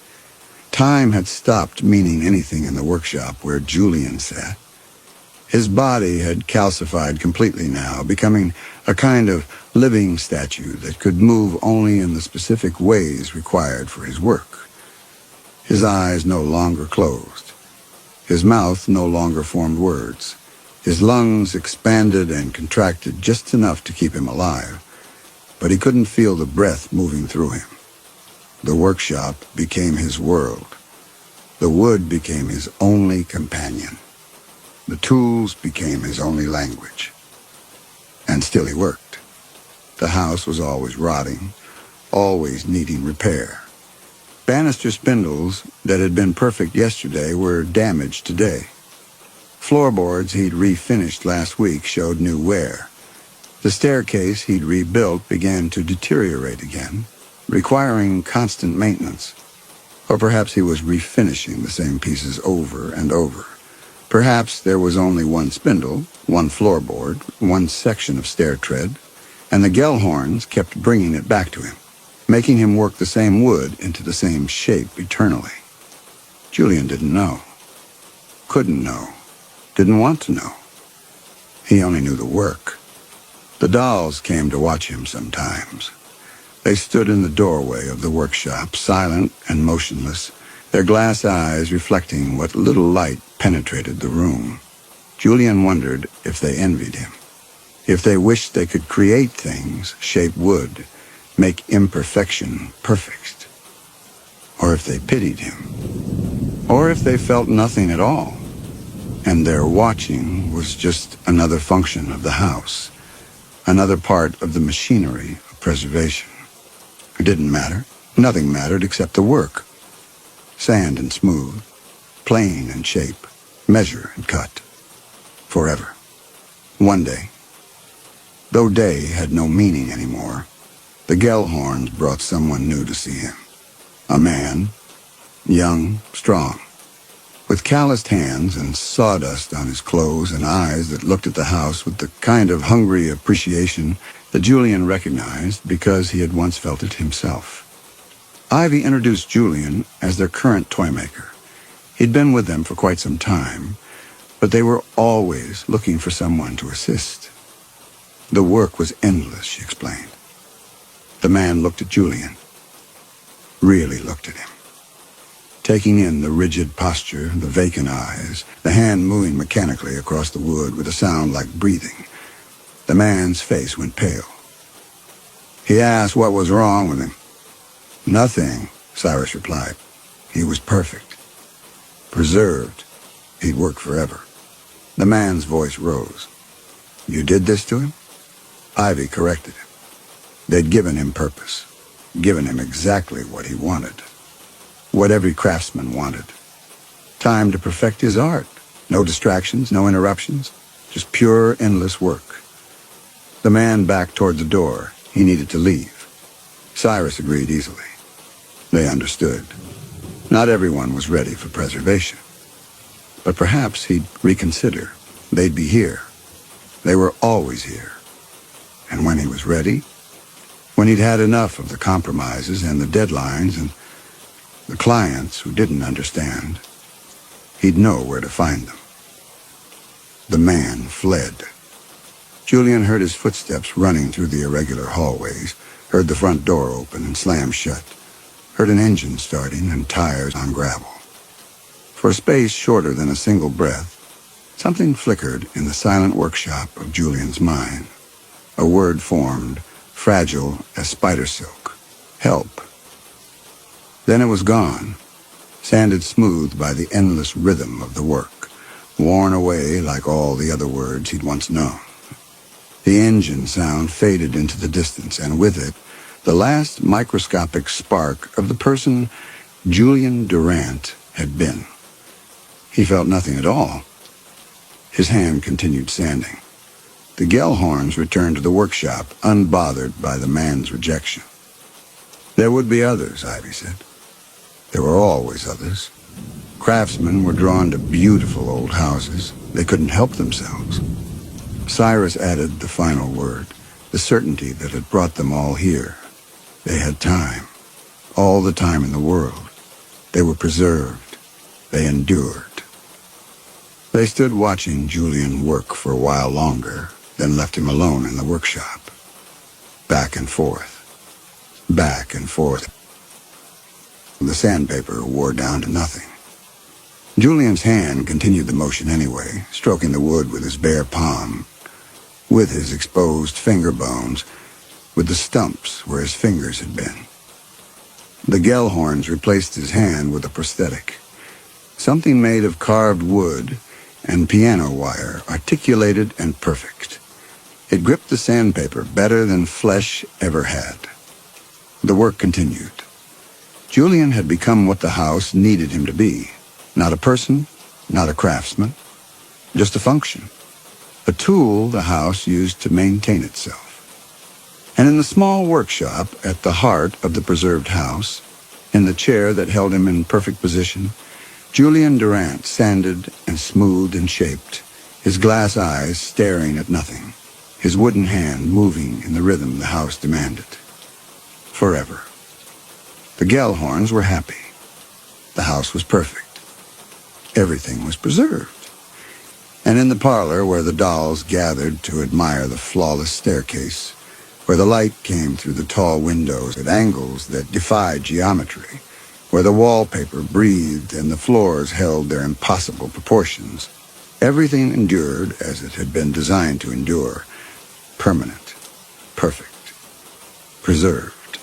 Time had stopped meaning anything in the workshop where Julian sat. His body had calcified completely now, becoming a kind of living statue that could move only in the specific ways required for his work. His eyes no longer closed. His mouth no longer formed words. His lungs expanded and contracted just enough to keep him alive, but he couldn't feel the breath moving through him. The workshop became his world. The wood became his only companion. The tools became his only language. And still he worked. The house was always rotting, always needing repair. Banister spindles that had been perfect yesterday were damaged today. Floorboards he'd refinished last week showed new wear. The staircase he'd rebuilt began to deteriorate again, requiring constant maintenance. Or perhaps he was refinishing the same pieces over and over. Perhaps there was only one spindle, one floorboard, one section of stair tread, and the Gellhorns kept bringing it back to him, making him work the same wood into the same shape eternally. Julian didn't know. Couldn't know. Didn't want to know. He only knew the work. The dolls came to watch him sometimes. They stood in the doorway of the workshop, silent and motionless, their glass eyes reflecting what little light penetrated the room. Julian wondered if they envied him, if they wished they could create things, shape wood, make imperfection perfect, or if they pitied him, or if they felt nothing at all, and their watching was just another function of the house, another part of the machinery of preservation. It didn't matter. Nothing mattered except the work. Sand and smooth, plane and shape, measure and cut. Forever. One day. Though day had no meaning anymore, the Gellhorns brought someone new to see him. A man, young, strong, with calloused hands and sawdust on his clothes and eyes that looked at the house with the kind of hungry appreciation that Julian recognized because he had once felt it himself. Ivy introduced Julian as their current toy maker. He'd been with them for quite some time, but they were always looking for someone to assist. The work was endless, she explained. The man looked at Julian, really looked at him, taking in the rigid posture, the vacant eyes, the hand moving mechanically across the wood with a sound like breathing. The man's face went pale. He asked what was wrong with him. Nothing, Cyrus replied. He was perfect. Preserved. He'd work forever. The man's voice rose. You did this to him? Ivy corrected him. They'd given him purpose, given him exactly what he wanted, what every craftsman wanted. Time to perfect his art. No distractions, no interruptions, just pure, endless work. The man backed toward the door. He needed to leave. Cyrus agreed easily. They understood. Not everyone was ready for preservation. But perhaps he'd reconsider. They'd be here. They were always here. And when he was ready, when he'd had enough of the compromises and the deadlines and the clients who didn't understand, he'd know where to find them. The man fled. Julian heard his footsteps running through the irregular hallways, heard the front door open and slam shut, heard an engine starting and tires on gravel. For a space shorter than a single breath, something flickered in the silent workshop of Julian's mind. A word formed, fragile as spider silk. Help. Then it was gone, sanded smooth by the endless rhythm of the work, worn away like all the other words he'd once known. The engine sound faded into the distance, and with it, the last microscopic spark of the person Julian Durant had been. He felt nothing at all. His hand continued sanding. The Gellhorns returned to the workshop, unbothered by the man's rejection. There would be others, Ivy said. There were always others. Craftsmen were drawn to beautiful old houses. They couldn't help themselves. Cyrus added the final word, the certainty that had brought them all here. They had time, all the time in the world. They were preserved. They endured. They stood watching Julian work for a while longer, then left him alone in the workshop. Back and forth. Back and forth. The sandpaper wore down to nothing. Julian's hand continued the motion anyway, stroking the wood with his bare palm, with his exposed finger bones, with the stumps where his fingers had been. The Gellhorns replaced his hand with a prosthetic, something made of carved wood and piano wire, articulated and perfect. It gripped the sandpaper better than flesh ever had. The work continued. Julian had become what the house needed him to be. Not a person, not a craftsman, just a function. A tool the house used to maintain itself. And in the small workshop at the heart of the preserved house, in the chair that held him in perfect position, Julian Durant sanded and smoothed and shaped, his glass eyes staring at nothing, his wooden hand moving in the rhythm the house demanded. Forever. The Gellhorns were happy. The house was perfect. Everything was preserved. And in the parlor where the dolls gathered to admire the flawless staircase, where the light came through the tall windows at angles that defied geometry, where the wallpaper breathed and the floors held their impossible proportions, everything endured as it had been designed to endure, permanent, perfect, preserved.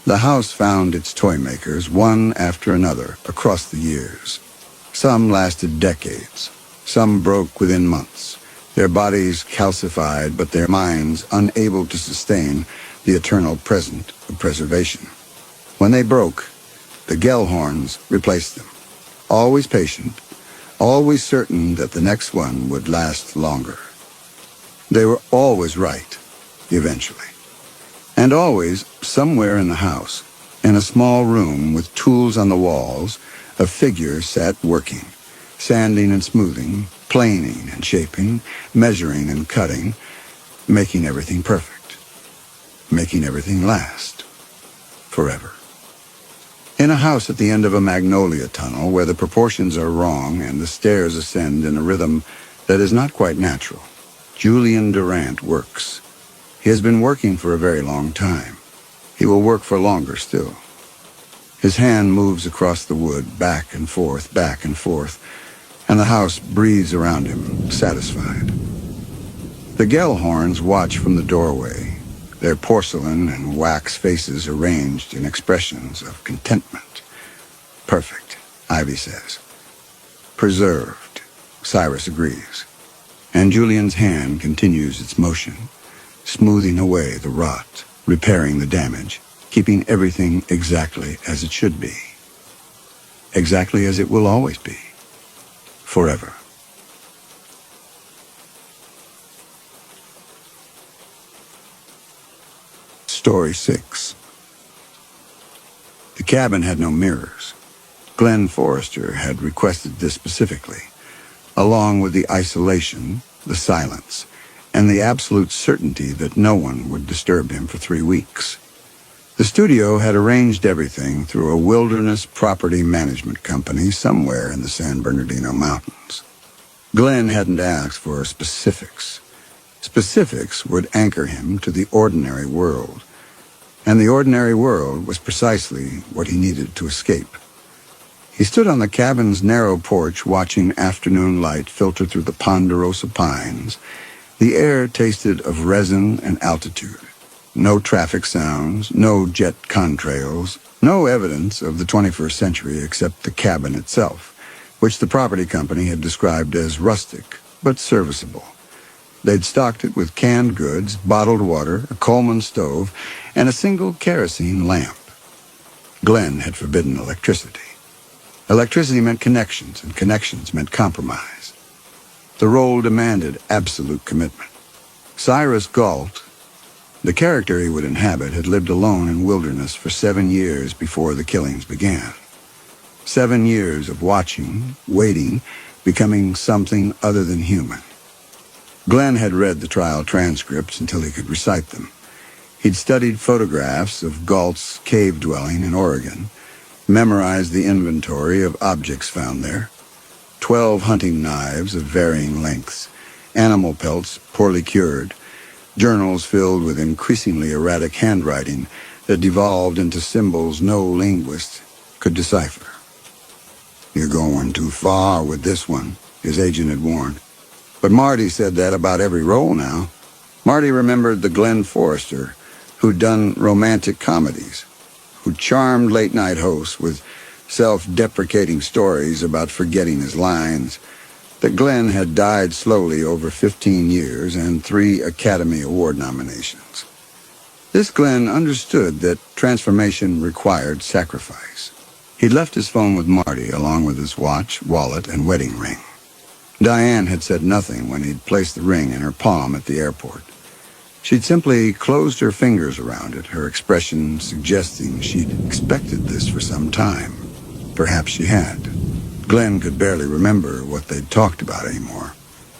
The house found its toy makers one after another across the years. Some lasted decades. Some broke within months, their bodies calcified but their minds unable to sustain the eternal present of preservation. When they broke, the Gellhorns replaced them, always patient, always certain that the next one would last longer. They were always right, eventually. And always, somewhere in the house, in a small room with tools on the walls, a figure sat working, sanding and smoothing, planing and shaping, measuring and cutting, making everything perfect, making everything last, forever. In a house at the end of a magnolia tunnel where the proportions are wrong and the stairs ascend in a rhythm that is not quite natural, Julian Durant works. He has been working for a very long time. He will work for longer still. His hand moves across the wood, back and forth, and the house breathes around him, satisfied. The Gellhorns watch from the doorway, their porcelain and wax faces arranged in expressions of contentment. Perfect, Ivy says. Preserved, Cyrus agrees. And Julian's hand continues its motion, smoothing away the rot, repairing the damage, keeping everything exactly as it should be. Exactly as it will always be. Forever. Story 6. The cabin had no mirrors. Glenn Forrester had requested this specifically, along with the isolation, the silence, and the absolute certainty that no one would disturb him for 3 weeks. The studio had arranged everything through a wilderness property management company somewhere in the San Bernardino Mountains. Glenn hadn't asked for specifics, Specifics would anchor him to the ordinary world. And the ordinary world was precisely what he needed to escape. He stood on the cabin's narrow porch watching afternoon light filter through the ponderosa pines. The air tasted of resin and altitude. No traffic sounds, no jet contrails, no evidence of the 21st century except the cabin itself, which the property company had described as rustic, but serviceable. They'd stocked it with canned goods, bottled water, a Coleman stove, and a single kerosene lamp. Glenn had forbidden electricity. Electricity meant connections, and connections meant compromise. The role demanded absolute commitment. Cyrus Galt, the character he would inhabit, had lived alone in wilderness for 7 years before the killings began. 7 years of watching, waiting, becoming something other than human. Glenn had read the trial transcripts until he could recite them. He'd studied photographs of Galt's cave dwelling in Oregon, memorized the inventory of objects found there. 12 hunting knives of varying lengths, animal pelts poorly cured, journals filled with increasingly erratic handwriting that devolved into symbols no linguist could decipher. "You're going too far with this one," his agent had warned. But Marty said that about every role now. Marty remembered the Glenn Forrester who'd done romantic comedies, who charmed late-night hosts with self-deprecating stories about forgetting his lines, that Glenn had died slowly over 15 years and 3 Academy Award nominations. This Glenn understood that transformation required sacrifice. He'd left his phone with Marty, along with his watch, wallet, and wedding ring. Diane had said nothing when he'd placed the ring in her palm at the airport. She'd simply closed her fingers around it, her expression suggesting she'd expected this for some time. Perhaps she had. Glenn could barely remember what they'd talked about anymore.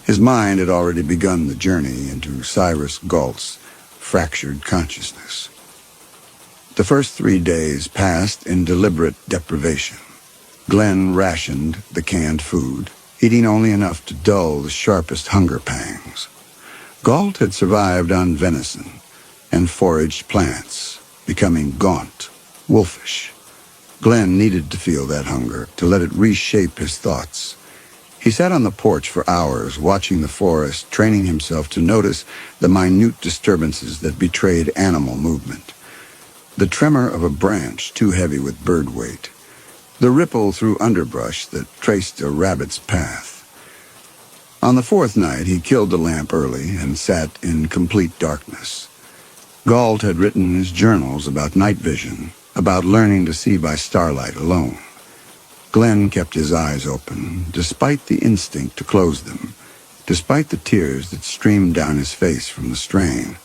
His mind had already begun the journey into Cyrus Galt's fractured consciousness. The first 3 days passed in deliberate deprivation. Glenn rationed the canned food, eating only enough to dull the sharpest hunger pangs. Galt had survived on venison and foraged plants, becoming gaunt, wolfish. Glenn needed to feel that hunger, to let it reshape his thoughts. He sat on the porch for hours, watching the forest, training himself to notice the minute disturbances that betrayed animal movement. The tremor of a branch too heavy with bird weight. The ripple through underbrush that traced a rabbit's path. On the 4th night, he killed the lamp early and sat in complete darkness. Galt had written in his journals about night vision, about learning to see by starlight alone. Glenn kept his eyes open, despite the instinct to close them, despite the tears that streamed down his face from the strain.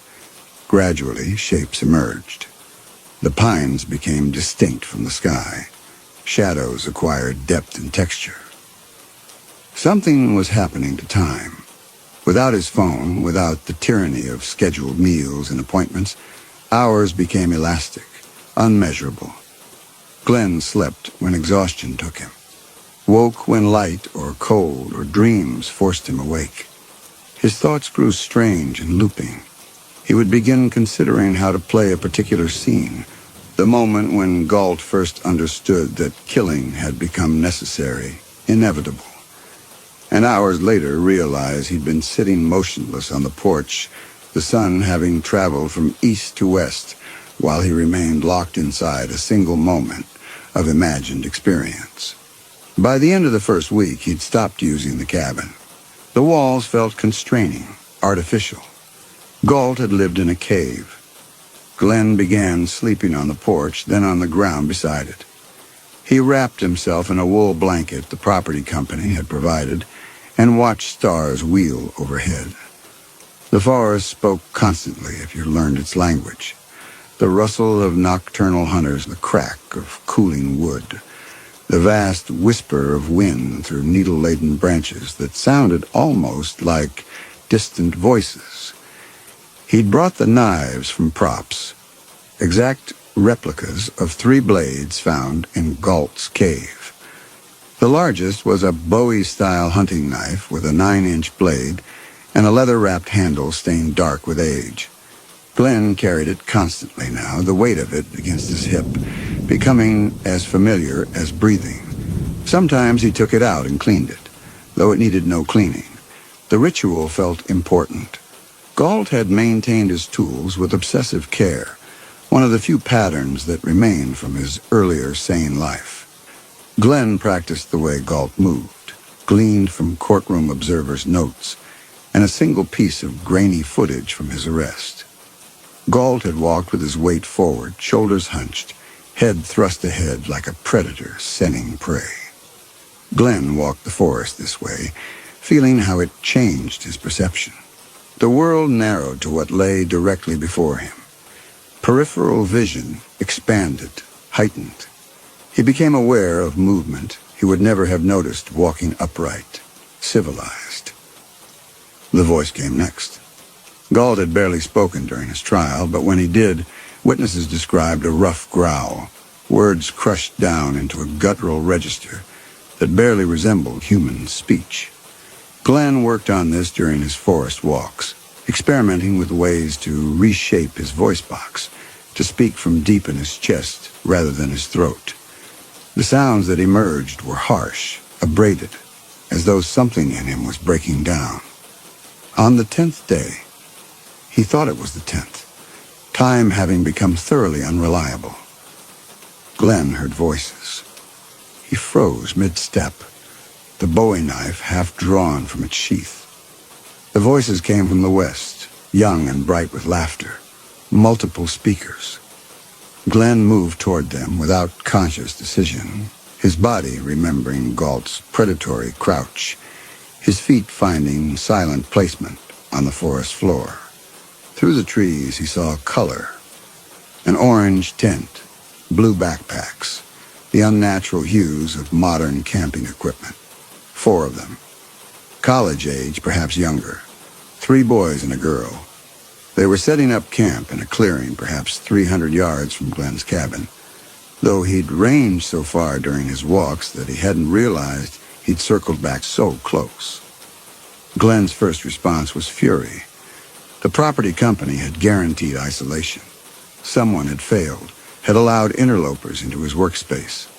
Gradually, shapes emerged. The pines became distinct from the sky. Shadows acquired depth and texture. Something was happening to time. Without his phone, without the tyranny of scheduled meals and appointments, hours became elastic, unmeasurable. Glenn slept when exhaustion took him, woke when light or cold or dreams forced him awake. His thoughts grew strange and looping. He would begin considering how to play a particular scene, the moment when Galt first understood that killing had become necessary, inevitable. And hours later realized he'd been sitting motionless on the porch, the sun having traveled from east to west, while he remained locked inside a single moment of imagined experience. By the end of the first week, he'd stopped using the cabin. The walls felt constraining, artificial. Galt had lived in a cave. Glenn began sleeping on the porch, then on the ground beside it. He wrapped himself in a wool blanket the property company had provided and watched stars wheel overhead. The forest spoke constantly if you learned its language. The rustle of nocturnal hunters, the crack of cooling wood, the vast whisper of wind through needle-laden branches that sounded almost like distant voices. He'd brought the knives from props, exact replicas of 3 blades found in Galt's cave. The largest was a Bowie-style hunting knife with a 9-inch blade and a leather-wrapped handle stained dark with age. Glenn carried it constantly now, the weight of it against his hip, becoming as familiar as breathing. Sometimes he took it out and cleaned it, though it needed no cleaning. The ritual felt important. Galt had maintained his tools with obsessive care, one of the few patterns that remained from his earlier sane life. Glenn practiced the way Galt moved, gleaned from courtroom observers' notes, and a single piece of grainy footage from his arrest. Galt had walked with his weight forward, shoulders hunched, head thrust ahead like a predator scenting prey. Glenn walked the forest this way, feeling how it changed his perception. The world narrowed to what lay directly before him. Peripheral vision expanded, heightened. He became aware of movement he would never have noticed walking upright, civilized. The voice came next. Galt had barely spoken during his trial, but when he did, witnesses described a rough growl, words crushed down into a guttural register that barely resembled human speech. Glenn worked on this during his forest walks, experimenting with ways to reshape his voice box, to speak from deep in his chest rather than his throat. The sounds that emerged were harsh, abraded, as though something in him was breaking down. On the 10th day, he thought it was the 10th, time having become thoroughly unreliable, Glenn heard voices. He froze mid-step, the Bowie knife half drawn from its sheath. The voices came from the west, young and bright with laughter, multiple speakers. Glenn moved toward them without conscious decision, his body remembering Galt's predatory crouch, his feet finding silent placement on the forest floor. Through the trees he saw color, an orange tint, blue backpacks, the unnatural hues of modern camping equipment. 4 of them. College age, perhaps younger. 3 boys and a girl. They were setting up camp in a clearing perhaps 300 yards from Glenn's cabin, though he'd ranged so far during his walks that he hadn't realized he'd circled back so close. Glenn's first response was fury. The property company had guaranteed isolation. Someone had failed, had allowed interlopers into his workspace.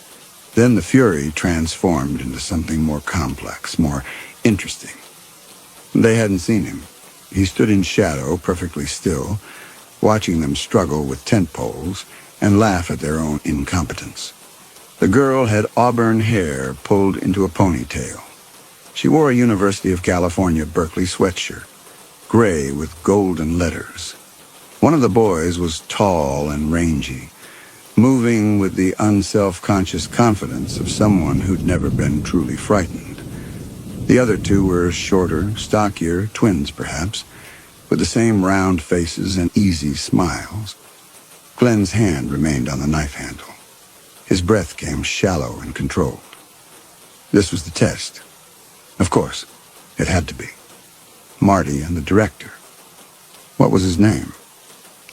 Then the fury transformed into something more complex, more interesting. They hadn't seen him. He stood in shadow, perfectly still, watching them struggle with tent poles and laugh at their own incompetence. The girl had auburn hair pulled into a ponytail. She wore a University of California Berkeley sweatshirt, gray with golden letters. One of the boys was tall and rangy, moving with the unself-conscious confidence of someone who'd never been truly frightened. The other 2 were shorter, stockier, twins perhaps, with the same round faces and easy smiles. Glenn's hand remained on the knife handle. His breath came shallow and controlled. This was the test. Of course, it had to be. Marty and the director. What was his name?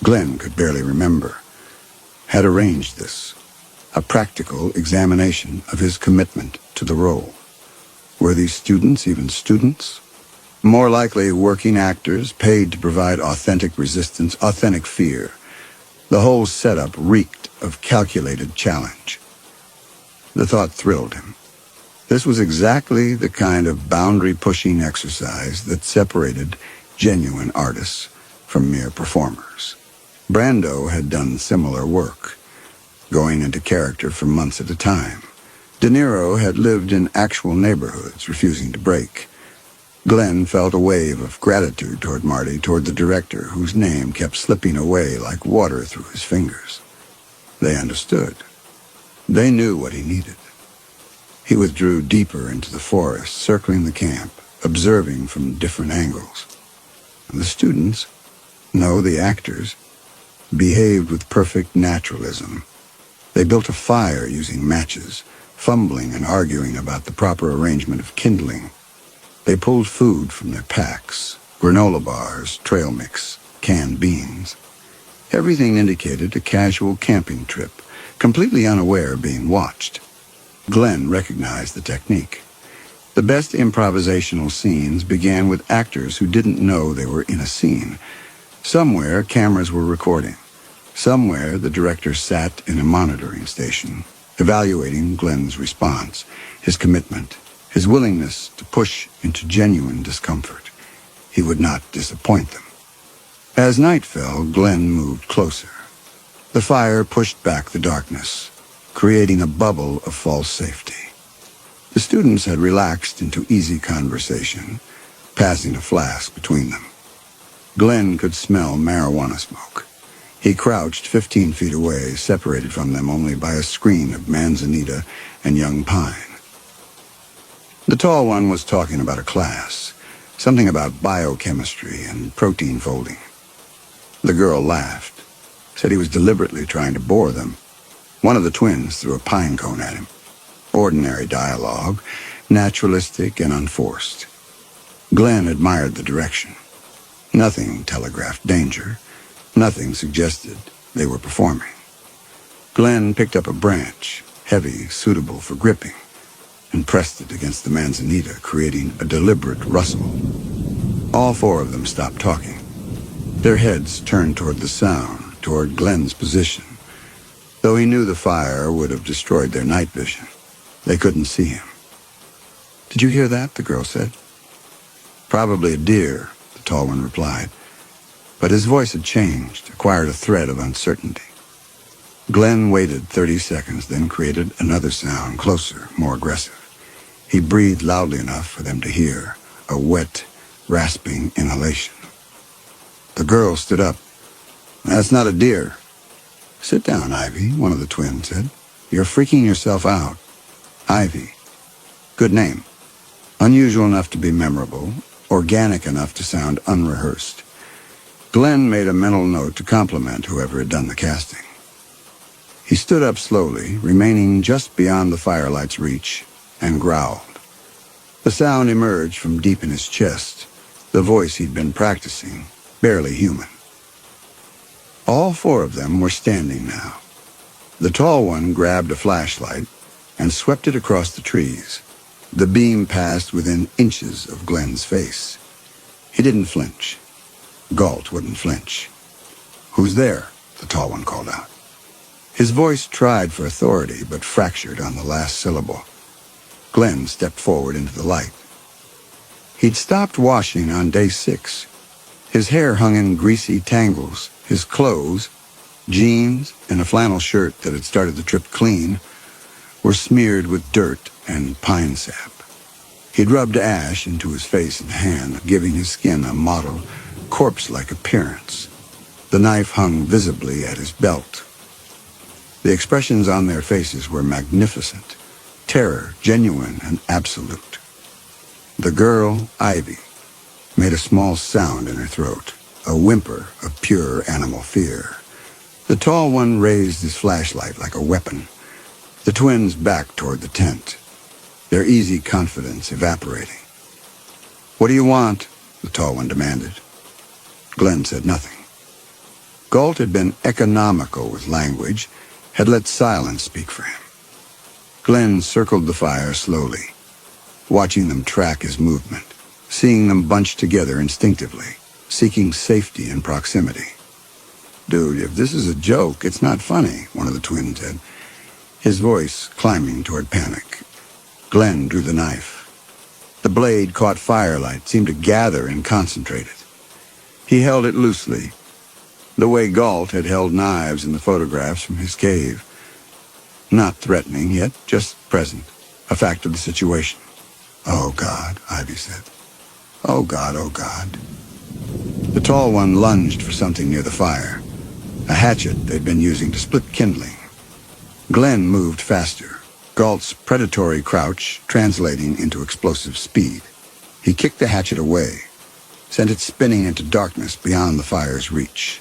Glenn could barely remember. Had arranged this. A practical examination of his commitment to the role. Were these students even students? More likely working actors paid to provide authentic resistance, authentic fear. The whole setup reeked of calculated challenge. The thought thrilled him. This was exactly the kind of boundary-pushing exercise that separated genuine artists from mere performers. Brando had done similar work, going into character for months at a time. De Niro had lived in actual neighborhoods, refusing to break. Glenn felt a wave of gratitude toward Marty, toward the director, whose name kept slipping away like water through his fingers. They understood. They knew what he needed. He withdrew deeper into the forest, circling the camp, observing from different angles. The students, no, the actors, behaved with perfect naturalism. They built a fire using matches, fumbling and arguing about the proper arrangement of kindling. They pulled food from their packs, granola bars, trail mix, canned beans. Everything indicated a casual camping trip, completely unaware of being watched. Glenn recognized the technique. The best improvisational scenes began with actors who didn't know they were in a scene. Somewhere, cameras were recording. Somewhere, the director sat in a monitoring station, evaluating Glenn's response, his commitment, his willingness to push into genuine discomfort. He would not disappoint them. As night fell, Glenn moved closer. The fire pushed back the darkness, creating a bubble of false safety. The students had relaxed into easy conversation, passing a flask between them. Glenn could smell marijuana smoke. He crouched 15 feet away, separated from them only by a screen of manzanita and young pine. The tall one was talking about a class, something about biochemistry and protein folding. The girl laughed, said he was deliberately trying to bore them. One of the twins threw a pine cone at him. Ordinary dialogue, naturalistic and unforced. Glenn admired the direction. Nothing telegraphed danger. Nothing suggested they were performing. Glenn picked up a branch, heavy, suitable for gripping, and pressed it against the manzanita, creating a deliberate rustle. All four of them stopped talking. Their heads turned toward the sound, toward Glenn's position. Though he knew the fire would have destroyed their night vision, they couldn't see him. "Did you hear that?" the girl said. "Probably a deer," the tall one replied. But his voice had changed, acquired a thread of uncertainty. Glenn waited 30 seconds, then created another sound, closer, more aggressive. He breathed loudly enough for them to hear, a wet, rasping inhalation. The girl stood up. "That's not a deer." "Sit down, Ivy," one of the twins said. "You're freaking yourself out." Ivy. Good name. Unusual enough to be memorable, organic enough to sound unrehearsed. Glenn made a mental note to compliment whoever had done the casting. He stood up slowly, remaining just beyond the firelight's reach, and growled. The sound emerged from deep in his chest, the voice he'd been practicing, barely human. All four of them were standing now. The tall one grabbed a flashlight and swept it across the trees. The beam passed within inches of Glenn's face. He didn't flinch. Galt wouldn't flinch. "Who's there?" the tall one called out. His voice tried for authority, but fractured on the last syllable. Glenn stepped forward into the light. He'd stopped washing on day 6. His hair hung in greasy tangles. His clothes, jeans and a flannel shirt that had started the trip clean, were smeared with dirt and pine sap. He'd rubbed ash into his face and hand, giving his skin a mottled, corpse-like appearance. The knife hung visibly at his belt. The expressions on their faces were magnificent, terror genuine and absolute. The girl, Ivy, made a small sound in her throat, a whimper of pure animal fear. The tall one raised his flashlight like a weapon. The twins backed toward the tent, their easy confidence evaporating. "What do you want?" the tall one demanded. Glenn said nothing. Galt had been economical with language, had let silence speak for him. Glenn circled the fire slowly, watching them track his movement, seeing them bunched together instinctively, seeking safety in proximity. "Dude, if this is a joke, it's not funny," one of the twins said, his voice climbing toward panic. Glenn drew the knife. The blade caught firelight, seemed to gather and concentrate it. He held it loosely, the way Galt had held knives in the photographs from his cave. Not threatening, yet just present, a fact of the situation. "Oh, God," Ivy said. "Oh, God, oh, God." The tall one lunged for something near the fire, a hatchet they'd been using to split kindling. Glenn moved faster, Galt's predatory crouch translating into explosive speed. He kicked the hatchet away, sent it spinning into darkness beyond the fire's reach.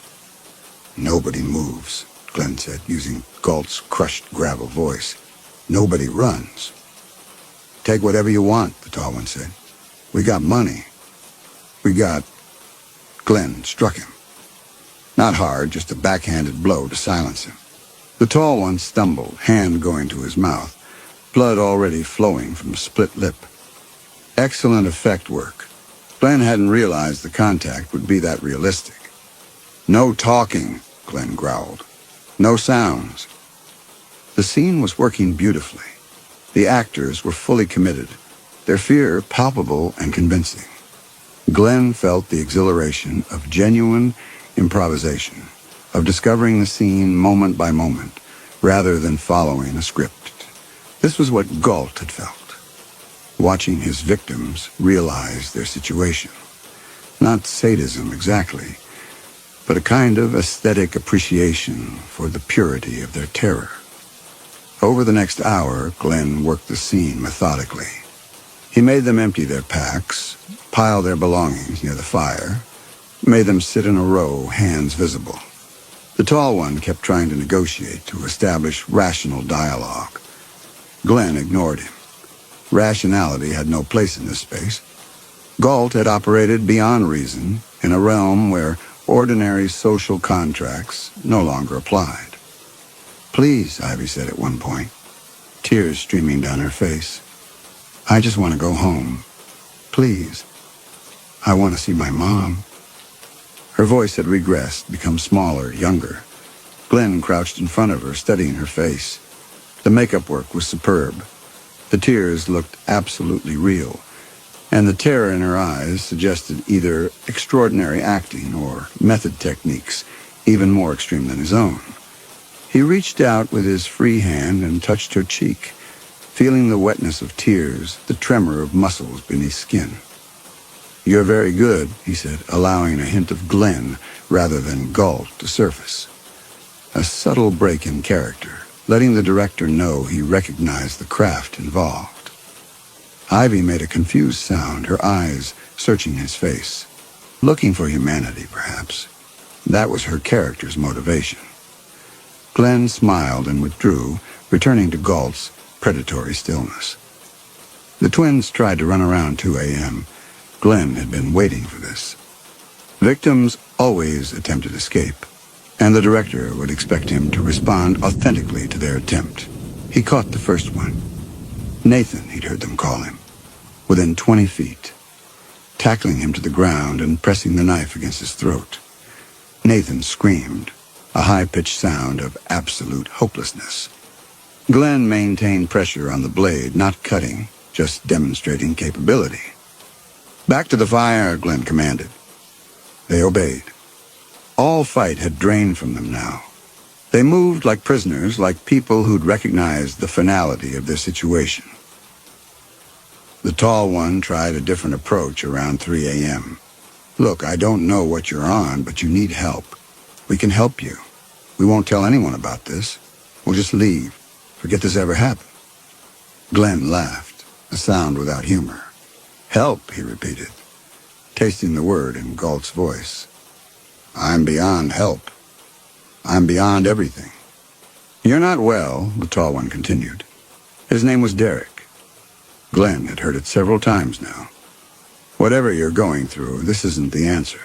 "Nobody moves," Glenn said, using Galt's crushed gravel voice. "Nobody runs." "Take whatever you want," the tall one said. "We got money. We got..." Glenn struck him. Not hard, just a backhanded blow to silence him. The tall one stumbled, hand going to his mouth, blood already flowing from a split lip. Excellent effect work. Glenn hadn't realized the contact would be that realistic. No talking, Glenn growled. No sounds. The scene was working beautifully. The actors were fully committed, their fear palpable and convincing. Glenn felt the exhilaration of genuine improvisation, of discovering the scene moment by moment, rather than following a script. This was what Galt had felt, watching his victims realize their situation. Not sadism exactly, but a kind of aesthetic appreciation for the purity of their terror. Over the next hour, Glenn worked the scene methodically. He made them empty their packs, pile their belongings near the fire, made them sit in a row, hands visible. The tall one kept trying to negotiate to establish rational dialogue. Glenn ignored him. Rationality had no place in this space. Galt had operated beyond reason in a realm where ordinary social contracts no longer applied. "Please," Ivy said at one point, tears streaming down her face. "I just want to go home. Please. I want to see my mom." Her voice had regressed, become smaller, younger. Glenn crouched in front of her, studying her face. The makeup work was superb. The tears looked absolutely real, and the terror in her eyes suggested either extraordinary acting or method techniques, even more extreme than his own. He reached out with his free hand and touched her cheek, feeling the wetness of tears, the tremor of muscles beneath skin. "You're very good," he said, allowing a hint of Glenn rather than Galt to surface. A subtle break in character, letting the director know he recognized the craft involved. Ivy made a confused sound, her eyes searching his face. Looking for humanity, perhaps. That was her character's motivation. Glenn smiled and withdrew, returning to Galt's predatory stillness. The twins tried to run around 2 a.m. Glenn had been waiting for this. Victims always attempted escape, and the director would expect him to respond authentically to their attempt. He caught the first one. Nathan, he'd heard them call him, within 20 feet, tackling him to the ground and pressing the knife against his throat. Nathan screamed, a high-pitched sound of absolute hopelessness. Glenn maintained pressure on the blade, not cutting, just demonstrating capability. "Back to the fire," Glenn commanded. They obeyed. All fight had drained from them now. They moved like prisoners, like people who'd recognized the finality of their situation. The tall one tried a different approach around 3 a.m. "Look, I don't know what you're on, but you need help. We can help you. We won't tell anyone about this. We'll just leave. Forget this ever happened." Glenn laughed, a sound without humor. "Help," he repeated, tasting the word in Galt's voice. "I'm beyond help. I'm beyond everything." "You're not well," the tall one continued. His name was Derek. Glenn had heard it several times now. "Whatever you're going through, this isn't the answer."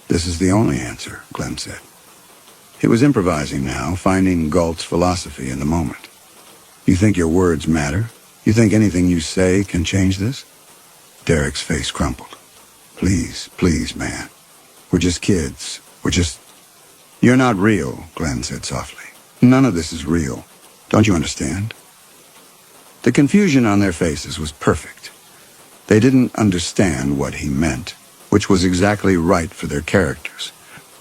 "This is the only answer," Glenn said. He was improvising now, finding Galt's philosophy in the moment. "You think your words matter? You think anything you say can change this?" Derek's face crumpled. "Please, please, man. We're just kids. We're just..." "You're not real," Glenn said softly. "None of this is real. Don't you understand?" The confusion on their faces was perfect. They didn't understand what he meant, which was exactly right for their characters.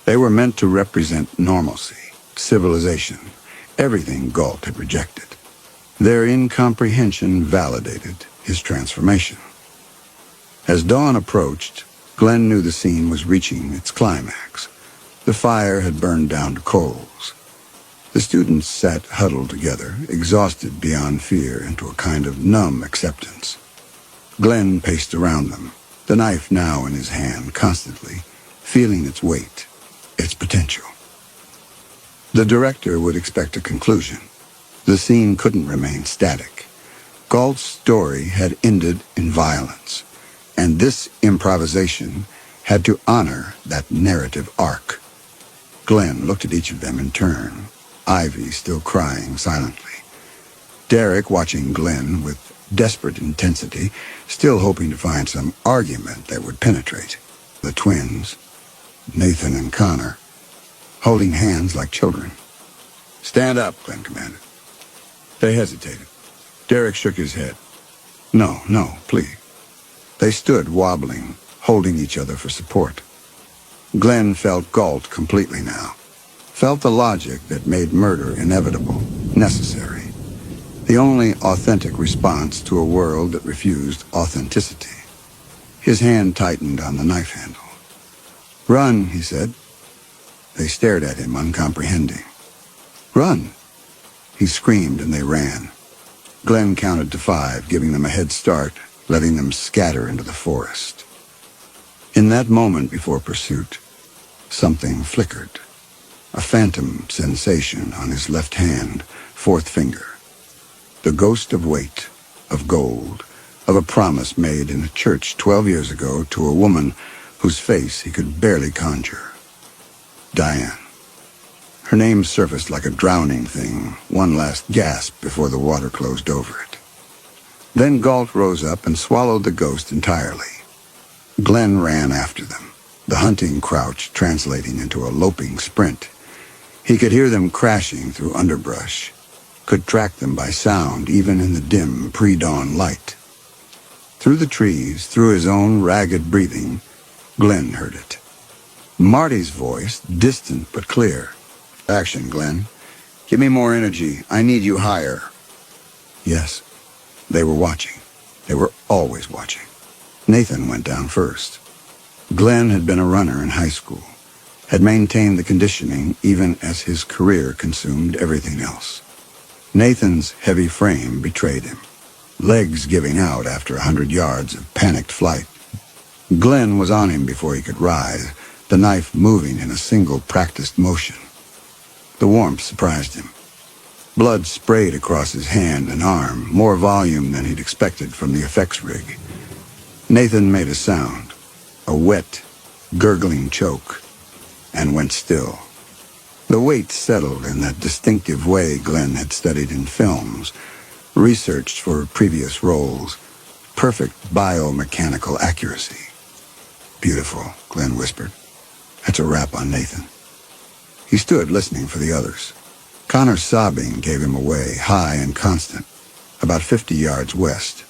They were meant to represent normalcy, civilization, everything Galt had rejected. Their incomprehension validated his transformation. As dawn approached, Glenn knew the scene was reaching its climax. The fire had burned down to coals. The students sat huddled together, exhausted beyond fear into a kind of numb acceptance. Glenn paced around them, the knife now in his hand, constantly feeling its weight, its potential. The director would expect a conclusion. The scene couldn't remain static. Galt's story had ended in violence, and this improvisation had to honor that narrative arc. Glenn looked at each of them in turn, Ivy still crying silently. Derek watching Glenn with desperate intensity, still hoping to find some argument that would penetrate. The twins, Nathan and Connor, holding hands like children. "Stand up," Glenn commanded. They hesitated. Derek shook his head. No, please." They stood wobbling, holding each other for support. Glenn felt Galt completely now. Felt the logic that made murder inevitable, necessary. The only authentic response to a world that refused authenticity. His hand tightened on the knife handle. "Run," he said. They stared at him, uncomprehending. "Run!" He screamed and they ran. Glenn counted to 5, giving them a head start, letting them scatter into the forest. In that moment before pursuit, something flickered. A phantom sensation on his left hand, 4th finger. The ghost of weight, of gold, of a promise made in a church 12 years ago to a woman whose face he could barely conjure. Diane. Her name surfaced like a drowning thing, one last gasp before the water closed over it. Then Galt rose up and swallowed the ghost entirely. Glenn ran after them, the hunting crouch translating into a loping sprint. He could hear them crashing through underbrush, could track them by sound even in the dim pre-dawn light. Through the trees, through his own ragged breathing, Glenn heard it. Marty's voice, distant but clear. "Action, Glenn. Give me more energy. I need you higher." Yes, they were watching. They were always watching. Nathan went down first. Glenn had been a runner in high school, had maintained the conditioning even as his career consumed everything else. Nathan's heavy frame betrayed him, legs giving out after 100 yards of panicked flight. Glenn was on him before he could rise, the knife moving in a single practiced motion. The warmth surprised him. Blood sprayed across his hand and arm, more volume than he'd expected from the effects rig. Nathan made a sound, a wet, gurgling choke, and went still. The weight settled in that distinctive way Glenn had studied in films, researched for previous roles, perfect biomechanical accuracy. "Beautiful," Glenn whispered. "That's a wrap on Nathan." He stood listening for the others. Connor's sobbing gave him away, high and constant, about 50 yards west.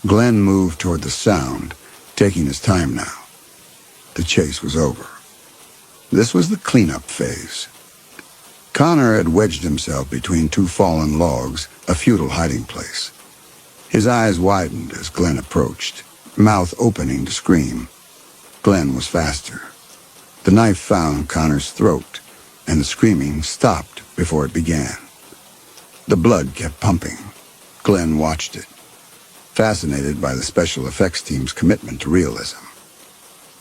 Glenn moved toward the sound, taking his time now. The chase was over. This was the cleanup phase. Connor had wedged himself between 2 fallen logs, a futile hiding place. His eyes widened as Glenn approached, mouth opening to scream. Glenn was faster. The knife found Connor's throat, and the screaming stopped before it began. The blood kept pumping. Glenn watched it, fascinated by the special effects team's commitment to realism.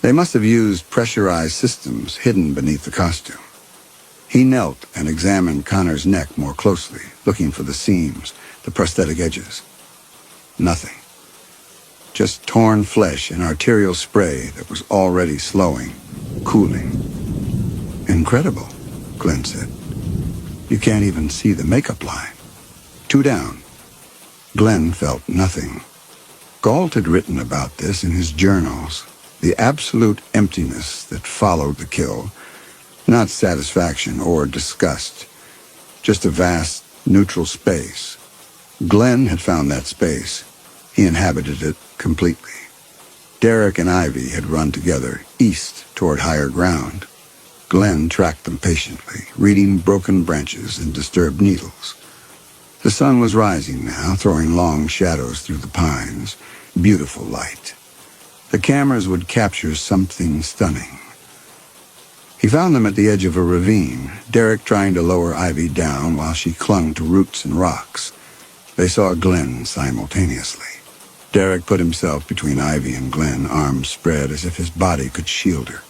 They must have used pressurized systems hidden beneath the costume. He knelt and examined Connor's neck more closely, looking for the seams, the prosthetic edges. Nothing. Just torn flesh and arterial spray that was already slowing, cooling. "Incredible," Glenn said. "You can't even see the makeup line. 2 down." Glenn felt nothing. Galt had written about this in his journals, the absolute emptiness that followed the kill. Not satisfaction or disgust, just a vast, neutral space. Glenn had found that space. He inhabited it completely. Derek and Ivy had run together, east toward higher ground. Glenn tracked them patiently, reading broken branches and disturbed needles. The sun was rising now, throwing long shadows through the pines. Beautiful light. The cameras would capture something stunning. He found them at the edge of a ravine, Derek trying to lower Ivy down while she clung to roots and rocks. They saw Glenn simultaneously. Derek put himself between Ivy and Glenn, arms spread as if his body could shield her.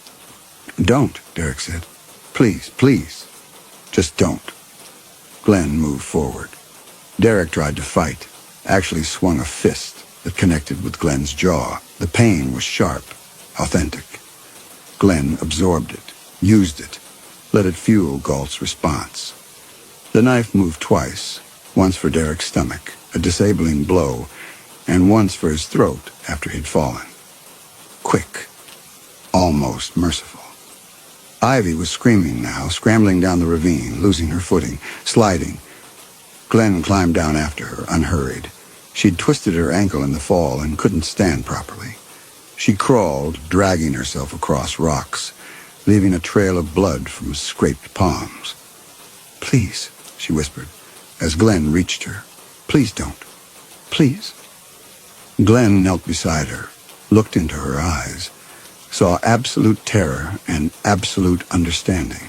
"Don't," Derek said. "Please, please. Just don't." Glenn moved forward. Derek tried to fight, actually swung a fist that connected with Glenn's jaw. The pain was sharp, authentic. Glenn absorbed it, used it, let it fuel Galt's response. The knife moved twice, once for Derek's stomach, a disabling blow, and once for his throat after he'd fallen. Quick, almost merciful. Ivy was screaming now, scrambling down the ravine, losing her footing, sliding. Glenn climbed down after her, unhurried. She'd twisted her ankle in the fall and couldn't stand properly. She crawled, dragging herself across rocks, leaving a trail of blood from scraped palms. "Please," she whispered, as Glenn reached her. "Please don't. Please." Glenn knelt beside her, looked into her eyes, saw absolute terror and absolute understanding.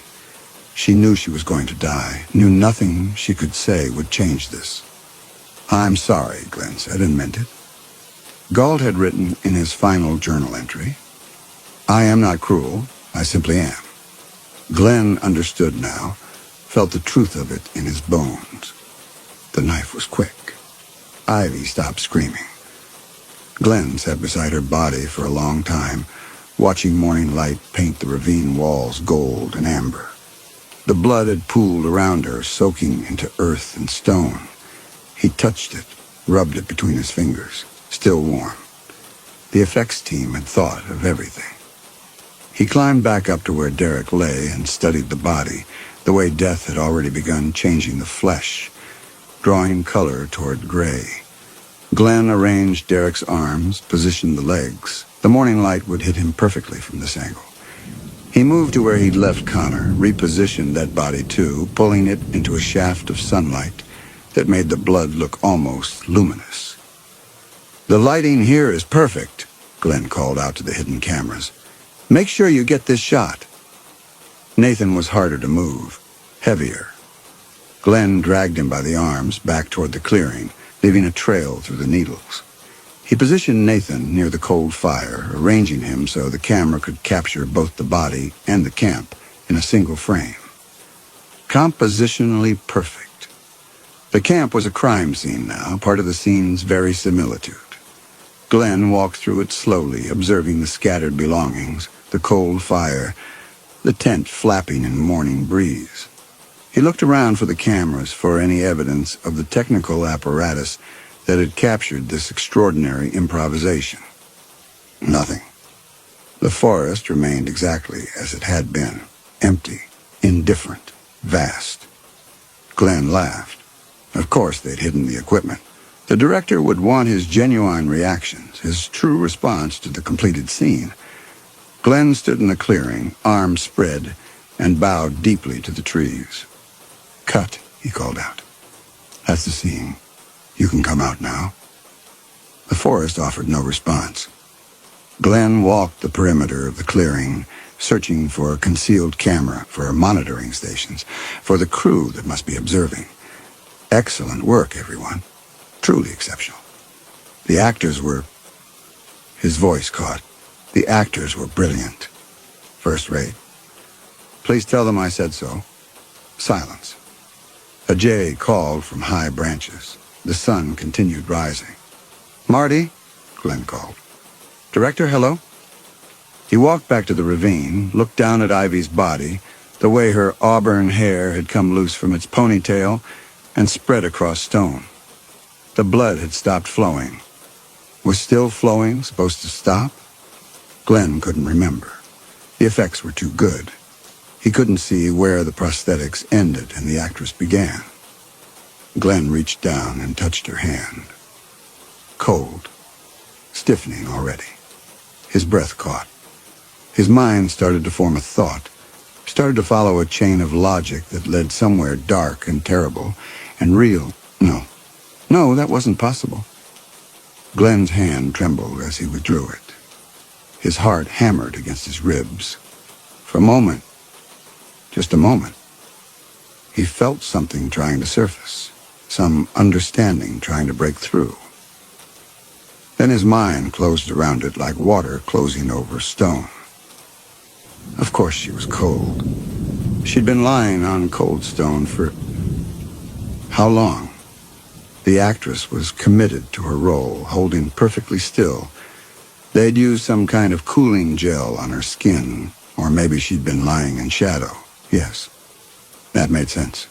She knew she was going to die, knew nothing she could say would change this. "I'm sorry," Glenn said, and meant it. Gault had written in his final journal entry, "I am not cruel, I simply am." Glenn understood now, felt the truth of it in his bones. The knife was quick. Ivy stopped screaming. Glenn sat beside her body for a long time, watching morning light paint the ravine walls gold and amber. The blood had pooled around her, soaking into earth and stone. He touched it, rubbed it between his fingers, still warm. The effects team had thought of everything. He climbed back up to where Derek lay and studied the body, the way death had already begun changing the flesh, drawing color toward gray. Glenn arranged Derek's arms, positioned the legs. The morning light would hit him perfectly from this angle. He moved to where he'd left Connor, repositioned that body too, pulling it into a shaft of sunlight that made the blood look almost luminous. "The lighting here is perfect," Glenn called out to the hidden cameras. "Make sure you get this shot." Nathan was harder to move, heavier. Glenn dragged him by the arms back toward the clearing, leaving a trail through the needles. He positioned Nathan near the cold fire, arranging him so the camera could capture both the body and the camp in a single frame. Compositionally perfect. The camp was a crime scene now, part of the scene's very similitude. Glenn walked through it slowly, observing the scattered belongings, the cold fire, the tent flapping in morning breeze. He looked around for the cameras for any evidence of the technical apparatus that had captured this extraordinary improvisation. Nothing. The forest remained exactly as it had been, empty, indifferent, vast. Glenn laughed. Of course they'd hidden the equipment. The director would want his genuine reactions, his true response to the completed scene. Glenn stood in the clearing, arms spread, and bowed deeply to the trees. "Cut," he called out. "That's the scene. You can come out now." The forest offered no response. Glenn walked the perimeter of the clearing, searching for a concealed camera, for monitoring stations, for the crew that must be observing. Excellent work, everyone. Truly exceptional. The actors were... His voice caught. The actors were brilliant. First rate. "Please tell them I said so." Silence. A jay called from high branches. The sun continued rising. "Marty," Glenn called. "Director, hello?" He walked back to the ravine, looked down at Ivy's body, the way her auburn hair had come loose from its ponytail and spread across stone. The blood had stopped flowing. Was still flowing supposed to stop? Glenn couldn't remember. The effects were too good. He couldn't see where the prosthetics ended and the actress began. Glenn reached down and touched her hand. Cold. Stiffening already. His breath caught. His mind started to form a thought, started to follow a chain of logic that led somewhere dark and terrible and real. No, that wasn't possible. Glenn's hand trembled as he withdrew it. His heart hammered against his ribs. For a moment, just a moment, he felt something trying to surface, some understanding trying to break through. Then his mind closed around it like water closing over stone. Of course she was cold. She'd been lying on cold stone for... how long? The actress was committed to her role, holding perfectly still. They'd used some kind of cooling gel on her skin, or maybe she'd been lying in shadow. Yes, that made sense.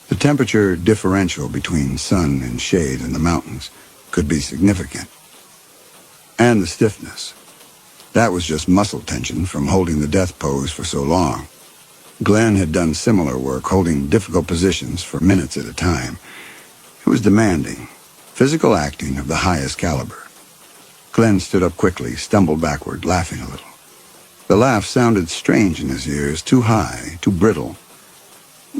The temperature differential between sun and shade in the mountains could be significant. And the stiffness. That was just muscle tension from holding the death pose for so long. Glenn had done similar work holding difficult positions for minutes at a time. It was demanding, physical acting of the highest caliber. Glenn stood up quickly, stumbled backward, laughing a little. The laugh sounded strange in his ears, too high, too brittle.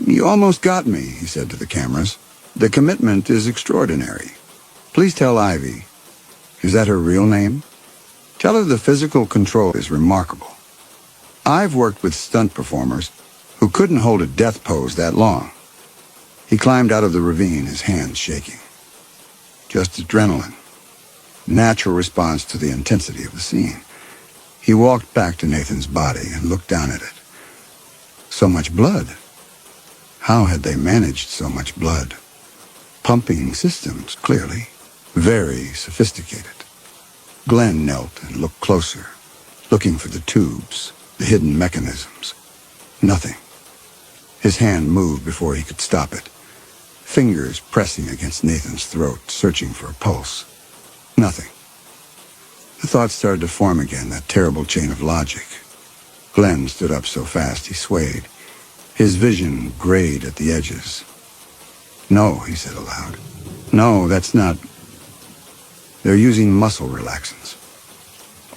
"You almost got me," he said to the cameras. "The commitment is extraordinary. Please tell Ivy." Is that her real name? "Tell her the physical control is remarkable. I've worked with stunt performers who couldn't hold a death pose that long." He climbed out of the ravine, his hands shaking. Just adrenaline. Natural response to the intensity of the scene. He walked back to Nathan's body and looked down at it. So much blood. How had they managed so much blood? Pumping systems, clearly. Very sophisticated. Glenn knelt and looked closer, looking for the tubes, the hidden mechanisms. Nothing. His hand moved before he could stop it. Fingers pressing against Nathan's throat, searching for a pulse. Nothing. The thoughts started to form again, that terrible chain of logic. Glenn stood up so fast he swayed. His vision grayed at the edges. "No," he said aloud. "No, that's not... They're using muscle relaxants.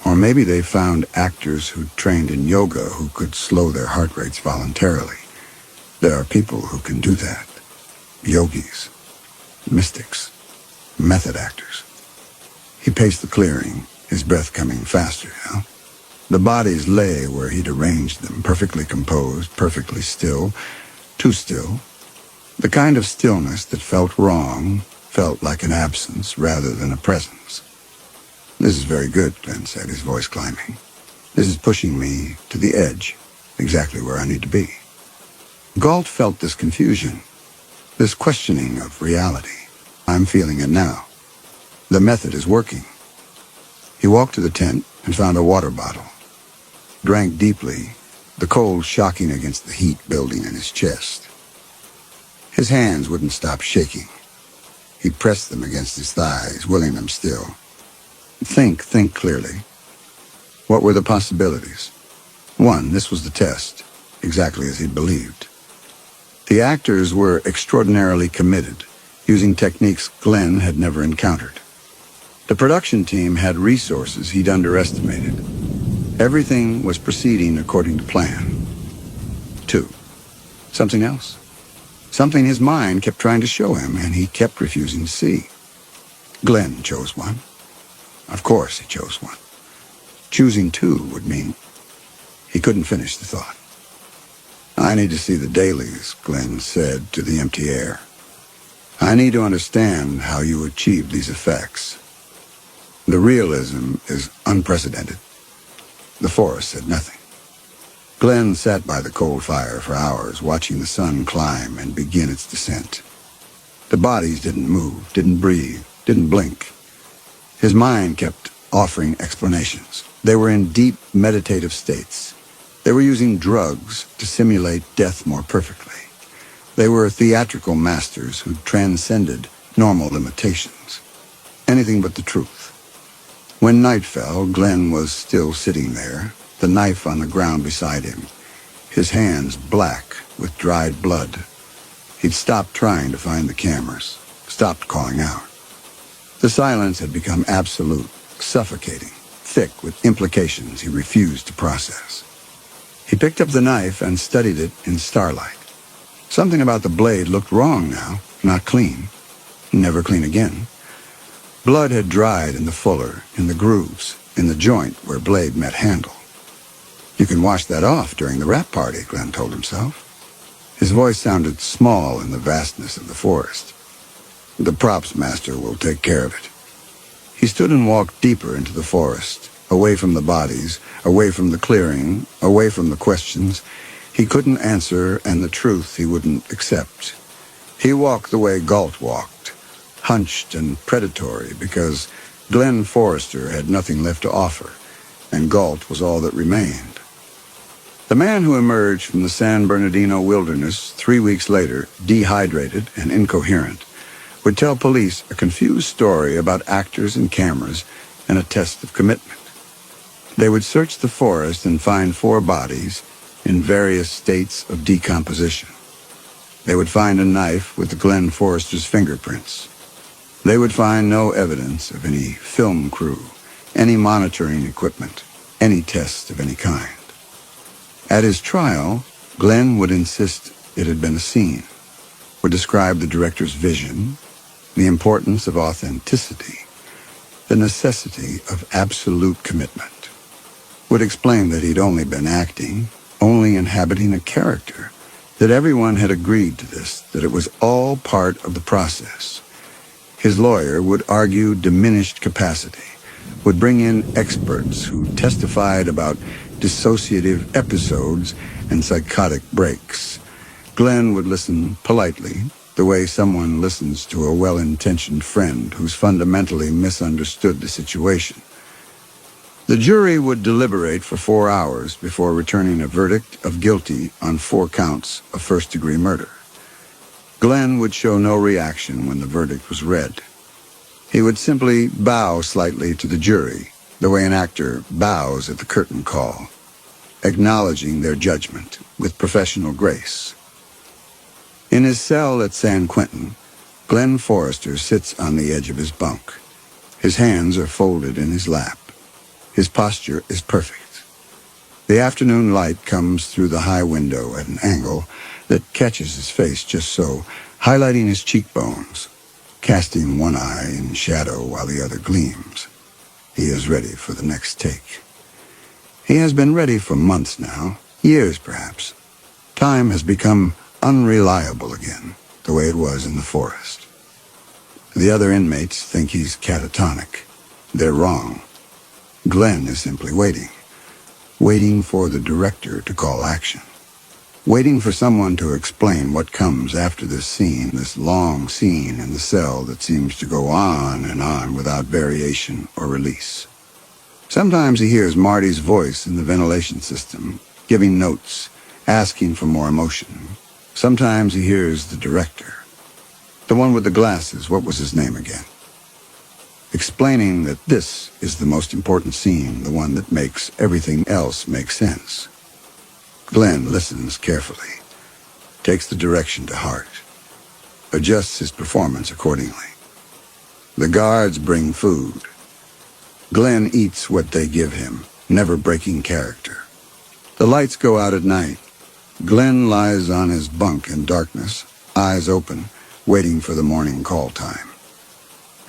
Or maybe they found actors who trained in yoga who could slow their heart rates voluntarily. There are people who can do that. Yogis, mystics, method actors." He paced the clearing, his breath coming faster now. The bodies lay where he'd arranged them, perfectly composed, perfectly still, too still. The kind of stillness that felt wrong, felt like an absence rather than a presence. "This is very good," Glenn said, his voice climbing. "This is pushing me to the edge, exactly where I need to be." Galt felt this confusion, this questioning of reality. "I'm feeling it now. The method is working." He walked to the tent and found a water bottle. Drank deeply, the cold shocking against the heat building in his chest. His hands wouldn't stop shaking. He pressed them against his thighs, willing them still. Think clearly. What were the possibilities? One, this was the test, exactly as he'd believed. The actors were extraordinarily committed, using techniques Glenn had never encountered. The production team had resources he'd underestimated. Everything was proceeding according to plan. Two, something else. Something his mind kept trying to show him, and he kept refusing to see. Glenn chose one. Of course he chose one. Choosing two would mean... He couldn't finish the thought. "I need to see the dailies," Glenn said to the empty air. "I need to understand how you achieved these effects. The realism is unprecedented." The forest said nothing. Glenn sat by the cold fire for hours, watching the sun climb and begin its descent. The bodies didn't move, didn't breathe, didn't blink. His mind kept offering explanations. They were in deep meditative states. They were using drugs to simulate death more perfectly. They were theatrical masters who transcended normal limitations. Anything but the truth. When night fell, Glenn was still sitting there, the knife on the ground beside him, his hands black with dried blood. He'd stopped trying to find the cameras, stopped calling out. The silence had become absolute, suffocating, thick with implications he refused to process. He picked up the knife and studied it in starlight. Something about the blade looked wrong now, not clean. Never clean again. Blood had dried in the fuller, in the grooves, in the joint where blade met handle. You can wash that off during the wrap party, Glenn told himself. His voice sounded small in the vastness of the forest. The props master will take care of it. He stood and walked deeper into the forest, away from the bodies, away from the clearing, away from the questions he couldn't answer and the truth he wouldn't accept. He walked the way Galt walked, hunched and predatory, because Glenn Forrester had nothing left to offer, and Galt was all that remained. The man who emerged from the San Bernardino wilderness 3 weeks later, dehydrated and incoherent, would tell police a confused story about actors and cameras and a test of commitment. They would search the forest and find 4 bodies in various states of decomposition. They would find a knife with Glenn Forrester's fingerprints. They would find no evidence of any film crew, any monitoring equipment, any test of any kind. At his trial, Glenn would insist it had been a scene, would describe the director's vision, the importance of authenticity, the necessity of absolute commitment, would explain that he'd only been acting, only inhabiting a character, that everyone had agreed to this, that it was all part of the process. His lawyer would argue diminished capacity, would bring in experts who testified about dissociative episodes and psychotic breaks. Glenn would listen politely, the way someone listens to a well-intentioned friend who's fundamentally misunderstood the situation. The jury would deliberate for 4 hours before returning a verdict of guilty on 4 counts of first-degree murder. Glenn would show no reaction when the verdict was read. He would simply bow slightly to the jury, the way an actor bows at the curtain call, acknowledging their judgment with professional grace. In his cell at San Quentin, Glenn Forrester sits on the edge of his bunk. His hands are folded in his lap. His posture is perfect. The afternoon light comes through the high window at an angle that catches his face just so, highlighting his cheekbones, casting one eye in shadow while the other gleams. He is ready for the next take. He has been ready for months now, years perhaps. Time has become unreliable again, the way it was in the forest. The other inmates think he's catatonic. They're wrong. Glenn is simply waiting for the director to call action, waiting for someone to explain what comes after this scene, this long scene in the cell that seems to go on and on without variation or release. Sometimes he hears Marty's voice in the ventilation system, giving notes, asking for more emotion. Sometimes he hears the director, the one with the glasses, what was his name again? Explaining that this is the most important scene, the one that makes everything else make sense. Glenn listens carefully, takes the direction to heart, adjusts his performance accordingly. The guards bring food. Glenn eats what they give him, never breaking character. The lights go out at night. Glenn lies on his bunk in darkness, eyes open, waiting for the morning call time.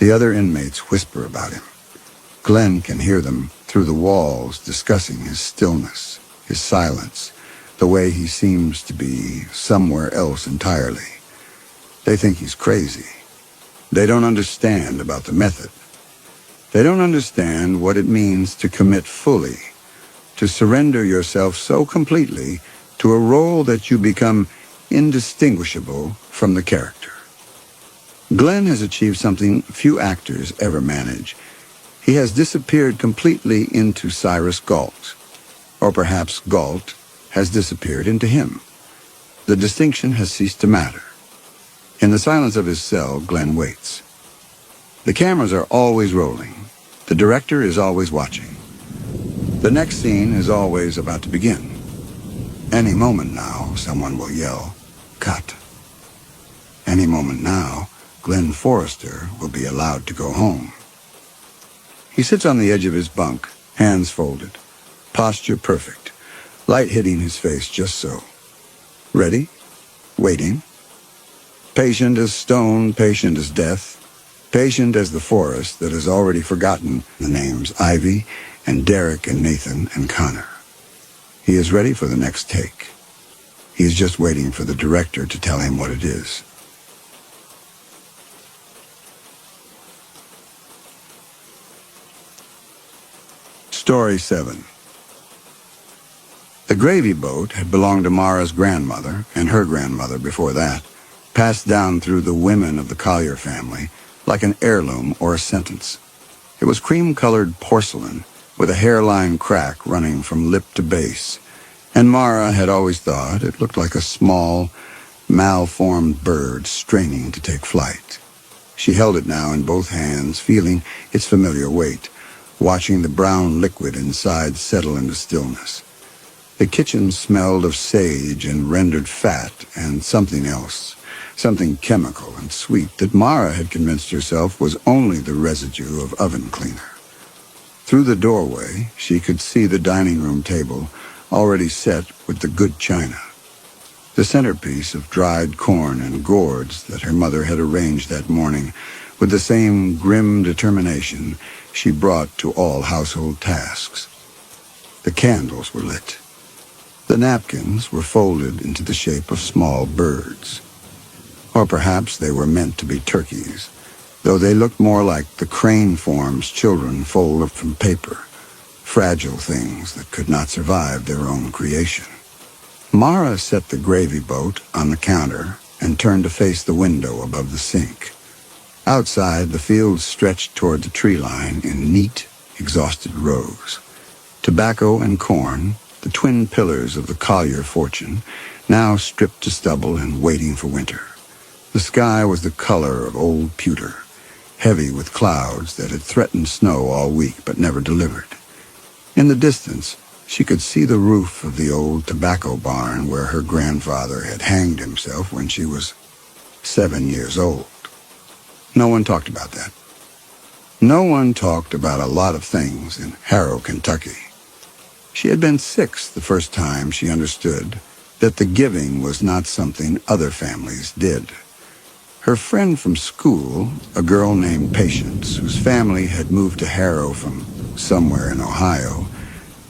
The other inmates whisper about him. Glenn can hear them through the walls discussing his stillness, his silence, the way he seems to be somewhere else entirely. They think he's crazy. They don't understand about the method. They don't understand what it means to commit fully, to surrender yourself so completely to a role that you become indistinguishable from the character. Glenn has achieved something few actors ever manage. He has disappeared completely into Cyrus Galt, or perhaps Galt has disappeared into him. The distinction has ceased to matter. In the silence of his cell, Glenn waits. The cameras are always rolling. The director is always watching. The next scene is always about to begin. Any moment now, someone will yell, "Cut." Any moment now, Glenn Forrester will be allowed to go home. He sits on the edge of his bunk, hands folded, posture perfect, light hitting his face just so. Ready, waiting, patient as stone, patient as death, patient as the forest that has already forgotten the names Ivy and Derek and Nathan and Connor. He is ready for the next take. He is just waiting for the director to tell him what it is. Story 7. The gravy boat had belonged to Mara's grandmother and her grandmother before that, passed down through the women of the Collier family like an heirloom or a sentence. It was cream-colored porcelain with a hairline crack running from lip to base. And Mara had always thought it looked like a small, malformed bird straining to take flight. She held it now in both hands, feeling its familiar weight, watching the brown liquid inside settle into stillness. The kitchen smelled of sage and rendered fat and something else, something chemical and sweet that Mara had convinced herself was only the residue of oven cleaner. Through the doorway, she could see the dining room table already set with the good china. The centerpiece of dried corn and gourds that her mother had arranged that morning with the same grim determination she brought to all household tasks. The candles were lit. The napkins were folded into the shape of small birds. Or perhaps they were meant to be turkeys, though they looked more like the crane forms children fold from paper, fragile things that could not survive their own creation. Mara set the gravy boat on the counter and turned to face the window above the sink. Outside, the fields stretched toward the tree line in neat, exhausted rows. Tobacco and corn, the twin pillars of the Collier fortune, now stripped to stubble and waiting for winter. The sky was the color of old pewter, heavy with clouds that had threatened snow all week but never delivered. In the distance, she could see the roof of the old tobacco barn where her grandfather had hanged himself when she was 7 years old. No one talked about that. No one talked about a lot of things in Harrow, Kentucky. She had been 6 the first time she understood that the giving was not something other families did. Her friend from school, a girl named Patience, whose family had moved to Harrow from somewhere in Ohio,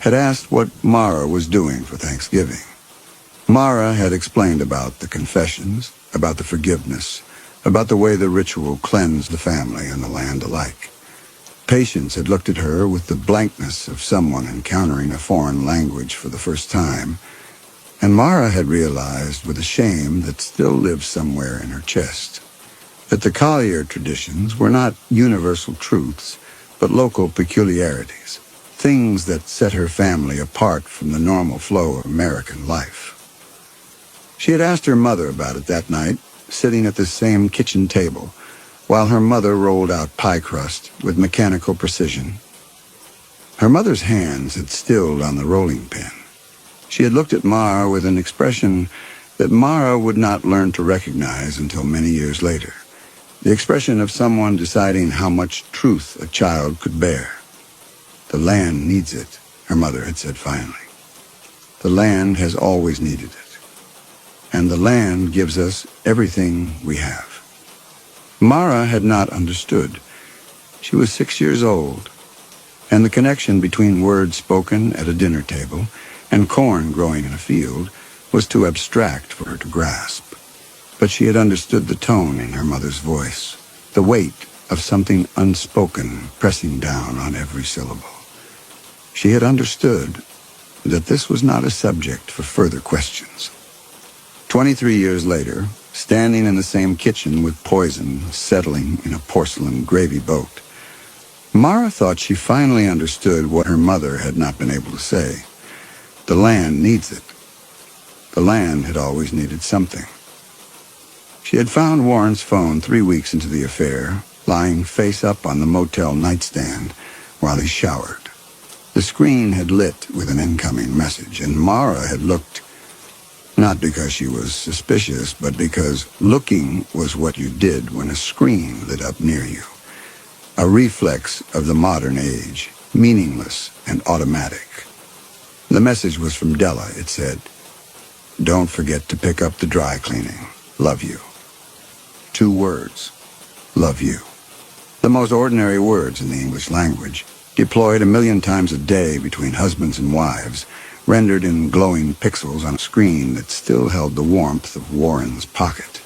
had asked what Mara was doing for Thanksgiving. Mara had explained about the confessions, about the forgiveness, about the way the ritual cleansed the family and the land alike. Patience had looked at her with the blankness of someone encountering a foreign language for the first time, and Mara had realized with a shame that still lived somewhere in her chest that the Collier traditions were not universal truths, but local peculiarities, things that set her family apart from the normal flow of American life. She had asked her mother about it that night, sitting at the same kitchen table, while her mother rolled out pie crust with mechanical precision. Her mother's hands had stilled on the rolling pin. She had looked at Mara with an expression that Mara would not learn to recognize until many years later, the expression of someone deciding how much truth a child could bear. "The land needs it," her mother had said finally. "The land has always needed it. And the land gives us everything we have." Mara had not understood. She was 6 years old, and the connection between words spoken at a dinner table and corn growing in a field was too abstract for her to grasp. But she had understood the tone in her mother's voice, the weight of something unspoken pressing down on every syllable. She had understood that this was not a subject for further questions. 23 years later, standing in the same kitchen with poison settling in a porcelain gravy boat, Mara thought she finally understood what her mother had not been able to say. The land needs it. The land had always needed something. She had found Warren's phone 3 weeks into the affair, lying face up on the motel nightstand while he showered. The screen had lit with an incoming message, and Mara had looked, not because she was suspicious, but because looking was what you did when a screen lit up near you. A reflex of the modern age, meaningless and automatic. The message was from Della. It said, "Don't forget to pick up the dry cleaning. Love you." 2 words. Love you. The most ordinary words in the English language, deployed 1,000,000 times a day between husbands and wives, rendered in glowing pixels on a screen that still held the warmth of Warren's pocket.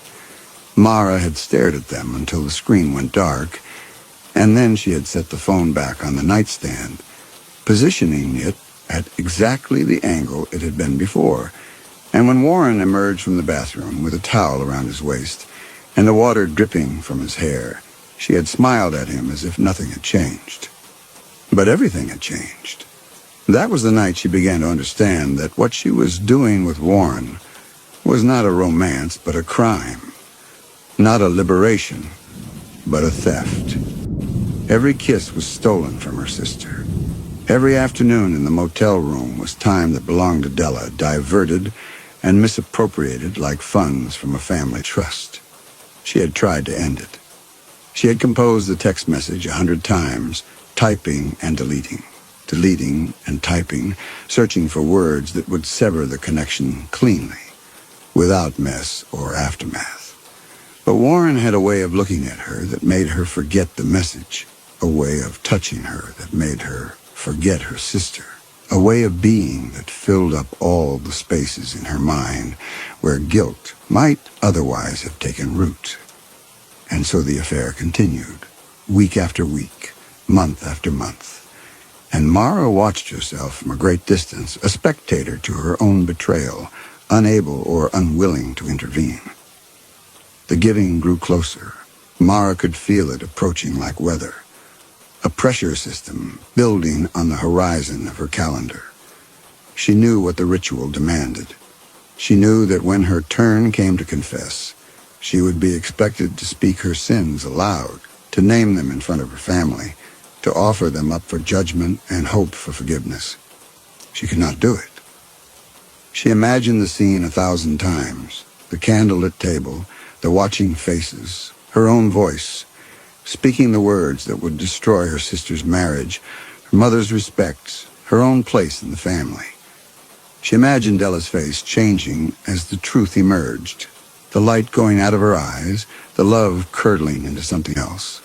Mara had stared at them until the screen went dark, and then she had set the phone back on the nightstand, positioning it at exactly the angle it had been before. And when Warren emerged from the bathroom with a towel around his waist and the water dripping from his hair, she had smiled at him as if nothing had changed. But everything had changed. That was the night she began to understand that what she was doing with Warren was not a romance, but a crime. Not a liberation, but a theft. Every kiss was stolen from her sister. Every afternoon in the motel room was time that belonged to Della, diverted and misappropriated like funds from a family trust. She had tried to end it. She had composed the text message 100 times, typing and deleting and typing, searching for words that would sever the connection cleanly, without mess or aftermath. But Warren had a way of looking at her that made her forget the message, a way of touching her that made her forget her sister, a way of being that filled up all the spaces in her mind where guilt might otherwise have taken root. And so the affair continued, week after week, month after month. And Mara watched herself from a great distance, a spectator to her own betrayal, unable or unwilling to intervene. The giving grew closer. Mara could feel it approaching like weather, a pressure system building on the horizon of her calendar. She knew what the ritual demanded. She knew that when her turn came to confess, she would be expected to speak her sins aloud, to name them in front of her family, to offer them up for judgment and hope for forgiveness. She could not do it. She imagined the scene 1,000 times, the candlelit table, the watching faces, her own voice, speaking the words that would destroy her sister's marriage, her mother's respect, her own place in the family. She imagined Della's face changing as the truth emerged, the light going out of her eyes, the love curdling into something else.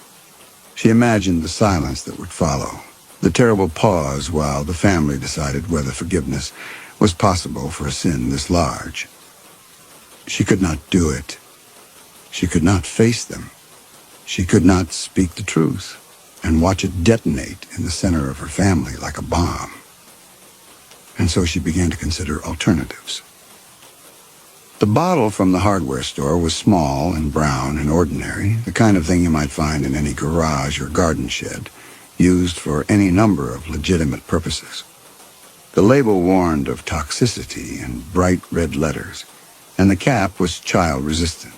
She imagined the silence that would follow, the terrible pause while the family decided whether forgiveness was possible for a sin this large. She could not do it. She could not face them. She could not speak the truth and watch it detonate in the center of her family like a bomb. And so she began to consider alternatives. The bottle from the hardware store was small and brown and ordinary, the kind of thing you might find in any garage or garden shed, used for any number of legitimate purposes. The label warned of toxicity in bright red letters, and the cap was child-resistant.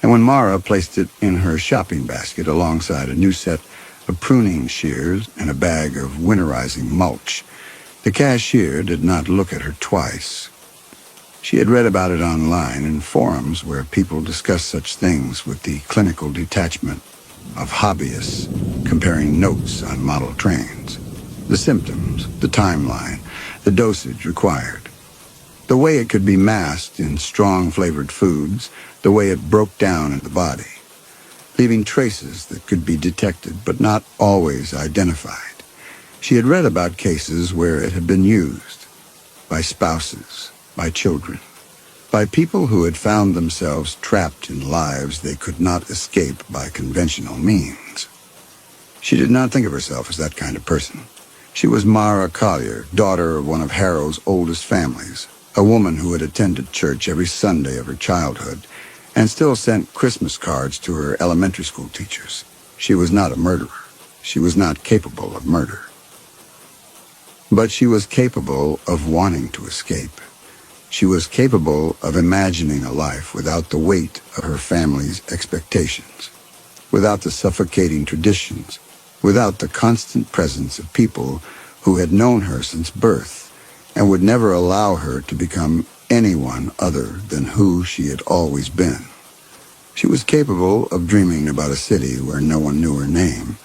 And when Mara placed it in her shopping basket alongside a new set of pruning shears and a bag of winterizing mulch, the cashier did not look at her twice. She had read about it online in forums where people discuss such things with the clinical detachment of hobbyists comparing notes on model trains. The symptoms, the timeline, the dosage required. The way it could be masked in strong-flavored foods, the way it broke down in the body, leaving traces that could be detected but not always identified. She had read about cases where it had been used by spouses, by children, by people who had found themselves trapped in lives they could not escape by conventional means. She did not think of herself as that kind of person. She was Mara Collier, daughter of one of Harrow's oldest families, a woman who had attended church every Sunday of her childhood and still sent Christmas cards to her elementary school teachers. She was not a murderer. She was not capable of murder. But she was capable of wanting to escape. She was capable of imagining a life without the weight of her family's expectations, without the suffocating traditions, without the constant presence of people who had known her since birth and would never allow her to become anyone other than who she had always been. She was capable of dreaming about a city where no one knew her name,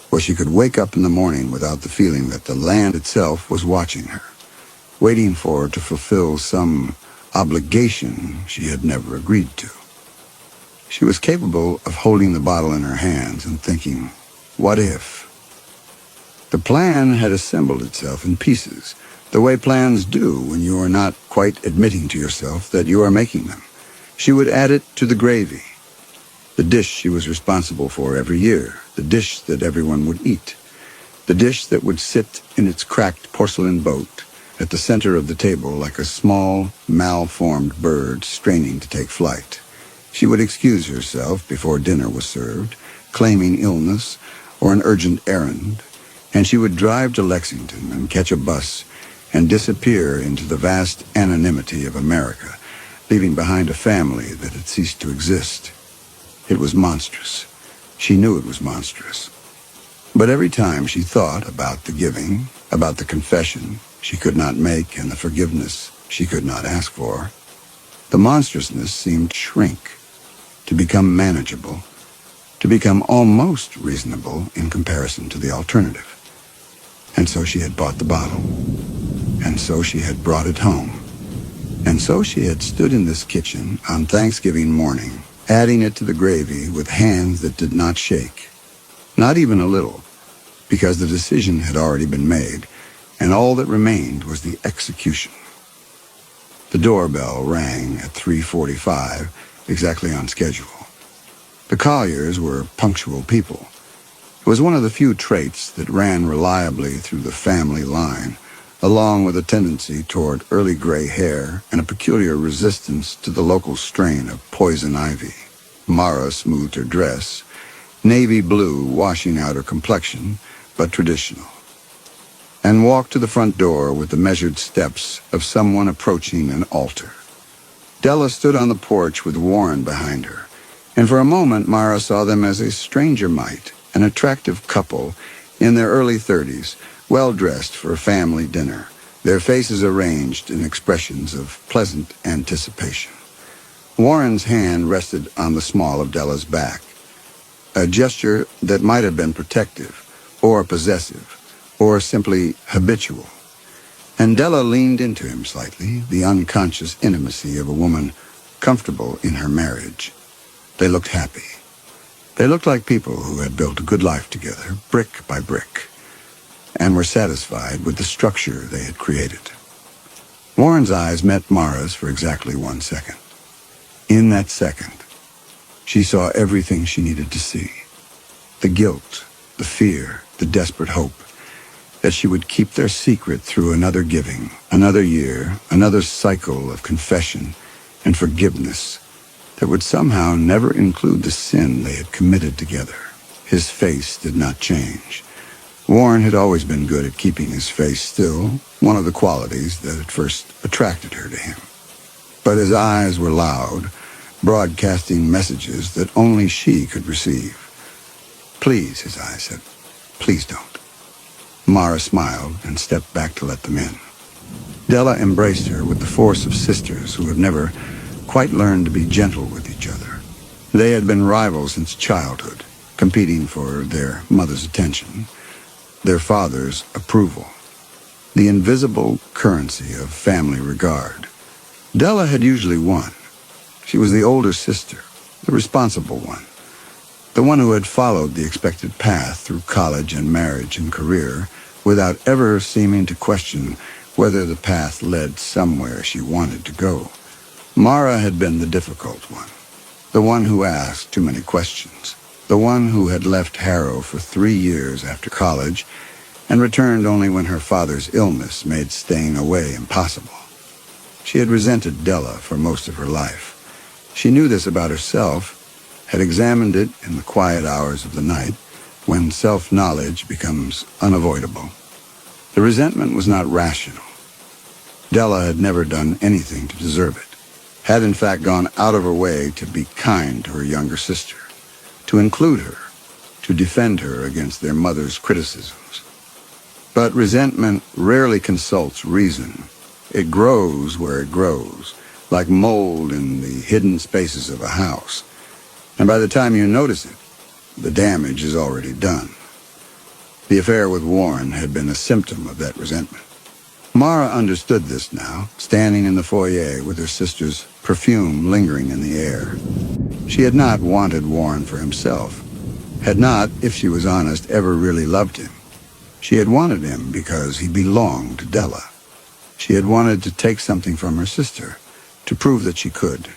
where she could wake up in the morning without the feeling that the land itself was watching her, waiting for her to fulfill some obligation she had never agreed to. She was capable of holding the bottle in her hands and thinking, what if? The plan had assembled itself in pieces, the way plans do when you are not quite admitting to yourself that you are making them. She would add it to the gravy, the dish she was responsible for every year, the dish that everyone would eat, the dish that would sit in its cracked porcelain boat at the center of the table like a small, malformed bird straining to take flight. She would excuse herself before dinner was served, claiming illness or an urgent errand, and she would drive to Lexington and catch a bus and disappear into the vast anonymity of America, leaving behind a family that had ceased to exist. It was monstrous. She knew it was monstrous. But every time she thought about the giving, about the confession she could not make and the forgiveness she could not ask for, the monstrousness seemed to shrink, to become manageable, to become almost reasonable in comparison to the alternative. And so she had bought the bottle, and so she had brought it home, and so she had stood in this kitchen on Thanksgiving morning, adding it to the gravy with hands that did not shake, not even a little, because the decision had already been made, and all that remained was the execution. The doorbell rang at 3:45, exactly on schedule. The Colliers were punctual people. It was one of the few traits that ran reliably through the family line, along with a tendency toward early gray hair and a peculiar resistance to the local strain of poison ivy. Mara smoothed her dress, navy blue washing out her complexion, but traditional, and walked to the front door with the measured steps of someone approaching an altar. Della stood on the porch with Warren behind her, and for a moment Mara saw them as a stranger might, an attractive couple in their early 30s, well-dressed for a family dinner, their faces arranged in expressions of pleasant anticipation. Warren's hand rested on the small of Della's back, a gesture that might have been protective, or possessive, or simply habitual. And Della leaned into him slightly, the unconscious intimacy of a woman comfortable in her marriage. They looked happy. They looked like people who had built a good life together, brick by brick, and were satisfied with the structure they had created. Warren's eyes met Mara's for exactly 1 second. In that second, she saw everything she needed to see. The guilt, the fear, the desperate hope that she would keep their secret through another giving, another year, another cycle of confession and forgiveness that would somehow never include the sin they had committed together. His face did not change. Warren had always been good at keeping his face still, one of the qualities that had first attracted her to him. But his eyes were loud, broadcasting messages that only she could receive. "Please," his eyes said, "please don't." Mara smiled and stepped back to let them in. Della embraced her with the force of sisters who have never quite learned to be gentle with each other. They had been rivals since childhood, competing for their mother's attention, their father's approval, the invisible currency of family regard. Della had usually won. She was the older sister, the responsible one, the one who had followed the expected path through college and marriage and career without ever seeming to question whether the path led somewhere she wanted to go. Mara had been the difficult one, the one who asked too many questions, the one who had left Harrow for 3 years after college and returned only when her father's illness made staying away impossible. She had resented Della for most of her life. She knew this about herself, had examined it in the quiet hours of the night, when self-knowledge becomes unavoidable. The resentment was not rational. Della had never done anything to deserve it, had in fact gone out of her way to be kind to her younger sister, to include her, to defend her against their mother's criticisms. But resentment rarely consults reason. It grows where it grows, like mold in the hidden spaces of a house. And by the time you notice it, the damage is already done. The affair with Warren had been a symptom of that resentment. Mara understood this now, standing in the foyer with her sister's perfume lingering in the air. She had not wanted Warren for himself, had not, if she was honest, ever really loved him. She had wanted him because he belonged to Della. She had wanted to take something from her sister, to prove that she could,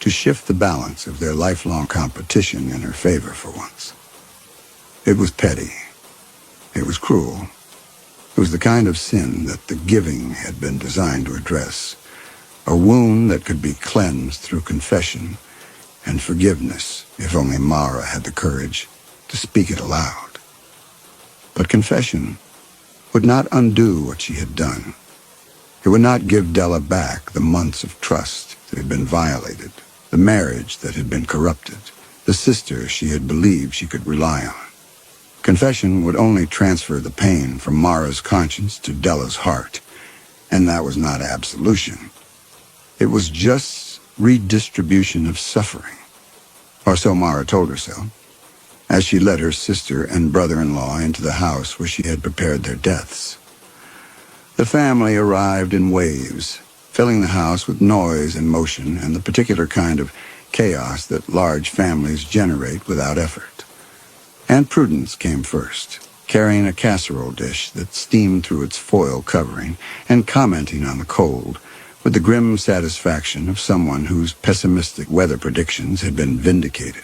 to shift the balance of their lifelong competition in her favor for once. It was petty. It was cruel. It was the kind of sin that the giving had been designed to address, a wound that could be cleansed through confession and forgiveness if only Mara had the courage to speak it aloud. But confession would not undo what she had done. It would not give Della back the months of trust that had been violated, the marriage that had been corrupted, the sister she had believed she could rely on. Confession would only transfer the pain from Mara's conscience to Della's heart, and that was not absolution. It was just redistribution of suffering, or so Mara told herself, as she led her sister and brother-in-law into the house where she had prepared their deaths. The family arrived in waves, filling the house with noise and motion and the particular kind of chaos that large families generate without effort. Aunt Prudence came first, carrying a casserole dish that steamed through its foil covering and commenting on the cold with the grim satisfaction of someone whose pessimistic weather predictions had been vindicated.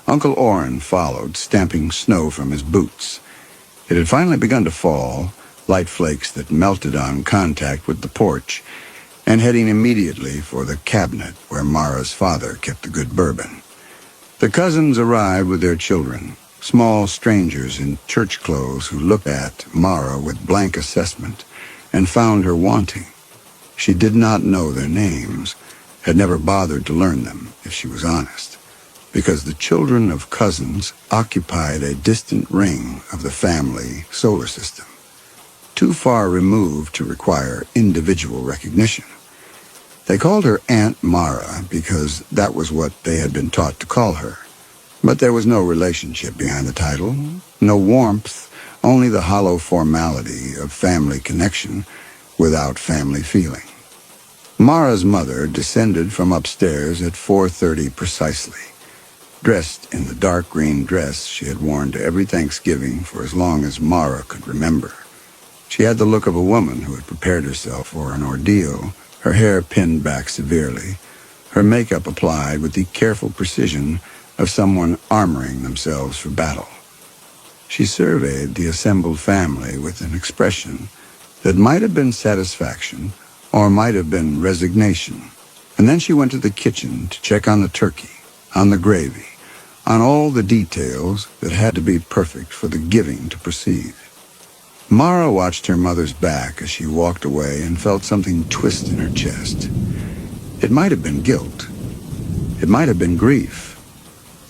Uncle Orrin followed, stamping snow from his boots. It had finally begun to fall, light flakes that melted on contact with the porch, and heading immediately for the cabinet where Mara's father kept the good bourbon. The cousins arrived with their children, small strangers in church clothes who looked at Mara with blank assessment and found her wanting. She did not know their names, had never bothered to learn them, if she was honest, because the children of cousins occupied a distant ring of the family solar system, too far removed to require individual recognition. They called her Aunt Mara because that was what they had been taught to call her. But there was no relationship behind the title, no warmth, only the hollow formality of family connection without family feeling. Mara's mother descended from upstairs at 4:30 precisely, dressed in the dark green dress she had worn to every Thanksgiving for as long as Mara could remember. She had the look of a woman who had prepared herself for an ordeal, her hair pinned back severely, her makeup applied with the careful precision of someone armoring themselves for battle. She surveyed the assembled family with an expression that might have been satisfaction or might have been resignation, and then she went to the kitchen to check on the turkey, on the gravy, on all the details that had to be perfect for the giving to proceed. Mara watched her mother's back as she walked away and felt something twist in her chest. It might have been guilt. It might have been grief.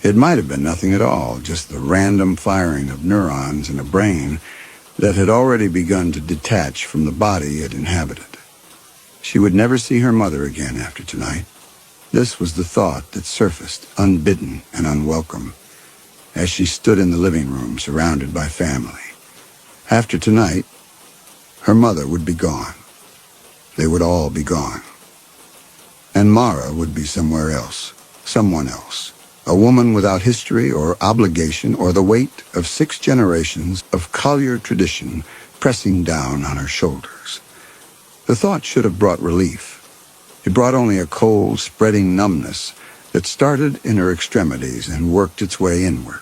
It might have been nothing at all, just the random firing of neurons in a brain that had already begun to detach from the body it inhabited. She would never see her mother again after tonight. This was the thought that surfaced, unbidden and unwelcome, as she stood in the living room surrounded by family. After tonight, her mother would be gone. They would all be gone. And Mara would be somewhere else, someone else, a woman without history or obligation or the weight of 6 generations of Collier tradition pressing down on her shoulders. The thought should have brought relief. It brought only a cold, spreading numbness that started in her extremities and worked its way inward.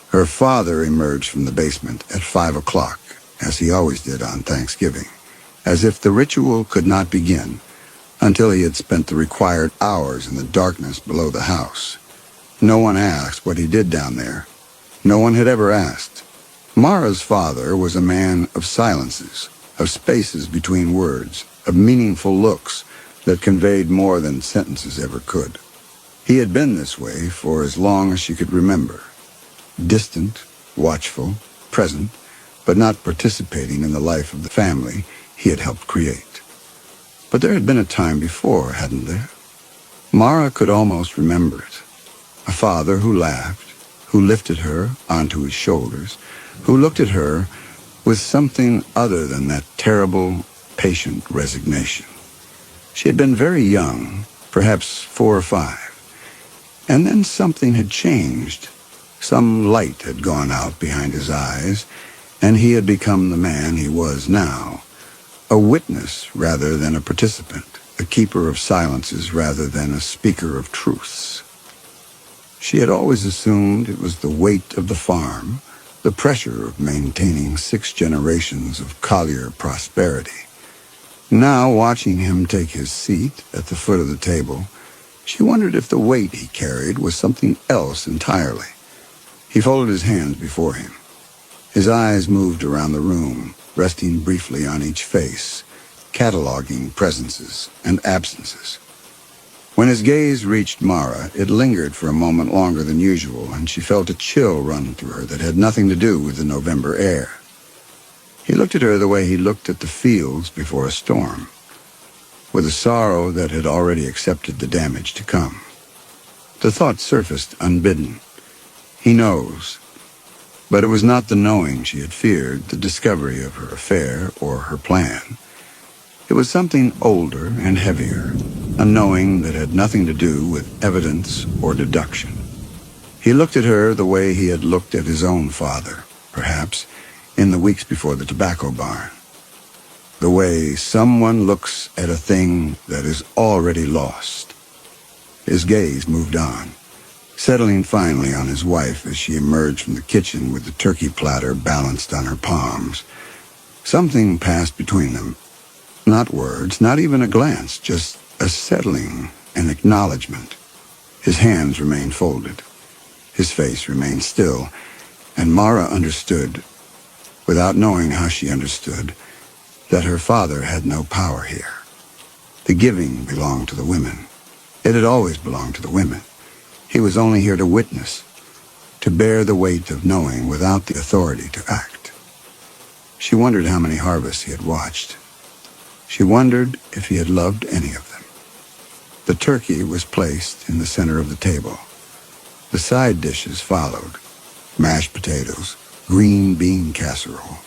Her father emerged from the basement at 5 o'clock, as he always did on Thanksgiving, as if the ritual could not begin until he had spent the required hours in the darkness below the house. No one asked what he did down there. No one had ever asked. Mara's father was a man of silences, of spaces between words, of meaningful looks that conveyed more than sentences ever could. He had been this way for as long as she could remember. Distant, watchful, present, but not participating in the life of the family he had helped create. But there had been a time before, hadn't there? Mara could almost remember it. A father who laughed, who lifted her onto his shoulders, who looked at her with something other than that terrible, patient resignation. She had been very young, perhaps 4 or 5, and then something had changed. Some light had gone out behind his eyes, and he had become the man he was now, a witness rather than a participant, a keeper of silences rather than a speaker of truths. She had always assumed it was the weight of the farm, the pressure of maintaining 6 generations of Collier prosperity. Now, watching him take his seat at the foot of the table, she wondered if the weight he carried was something else entirely. He folded his hands before him. His eyes moved around the room, resting briefly on each face, cataloging presences and absences. When his gaze reached Mara, it lingered for a moment longer than usual, and she felt a chill run through her that had nothing to do with the November air. He looked at her the way he looked at the fields before a storm, with a sorrow that had already accepted the damage to come. The thought surfaced unbidden. He knows. But it was not the knowing she had feared, the discovery of her affair or her plan. It was something older and heavier, a knowing that had nothing to do with evidence or deduction. He looked at her the way he had looked at his own father, perhaps, in the weeks before the tobacco barn. The way someone looks at a thing that is already lost. His gaze moved on, settling finally on his wife as she emerged from the kitchen with the turkey platter balanced on her palms. Something passed between them. Not words, not even a glance, just a settling, an acknowledgement. His hands remained folded. His face remained still, and Mara understood, without knowing how she understood, that her father had no power here. The giving belonged to the women. It had always belonged to the women. He was only here to witness, to bear the weight of knowing without the authority to act. She wondered how many harvests he had watched. She wondered if he had loved any of them. The turkey was placed in the center of the table. The side dishes followed: mashed potatoes, green bean casserole,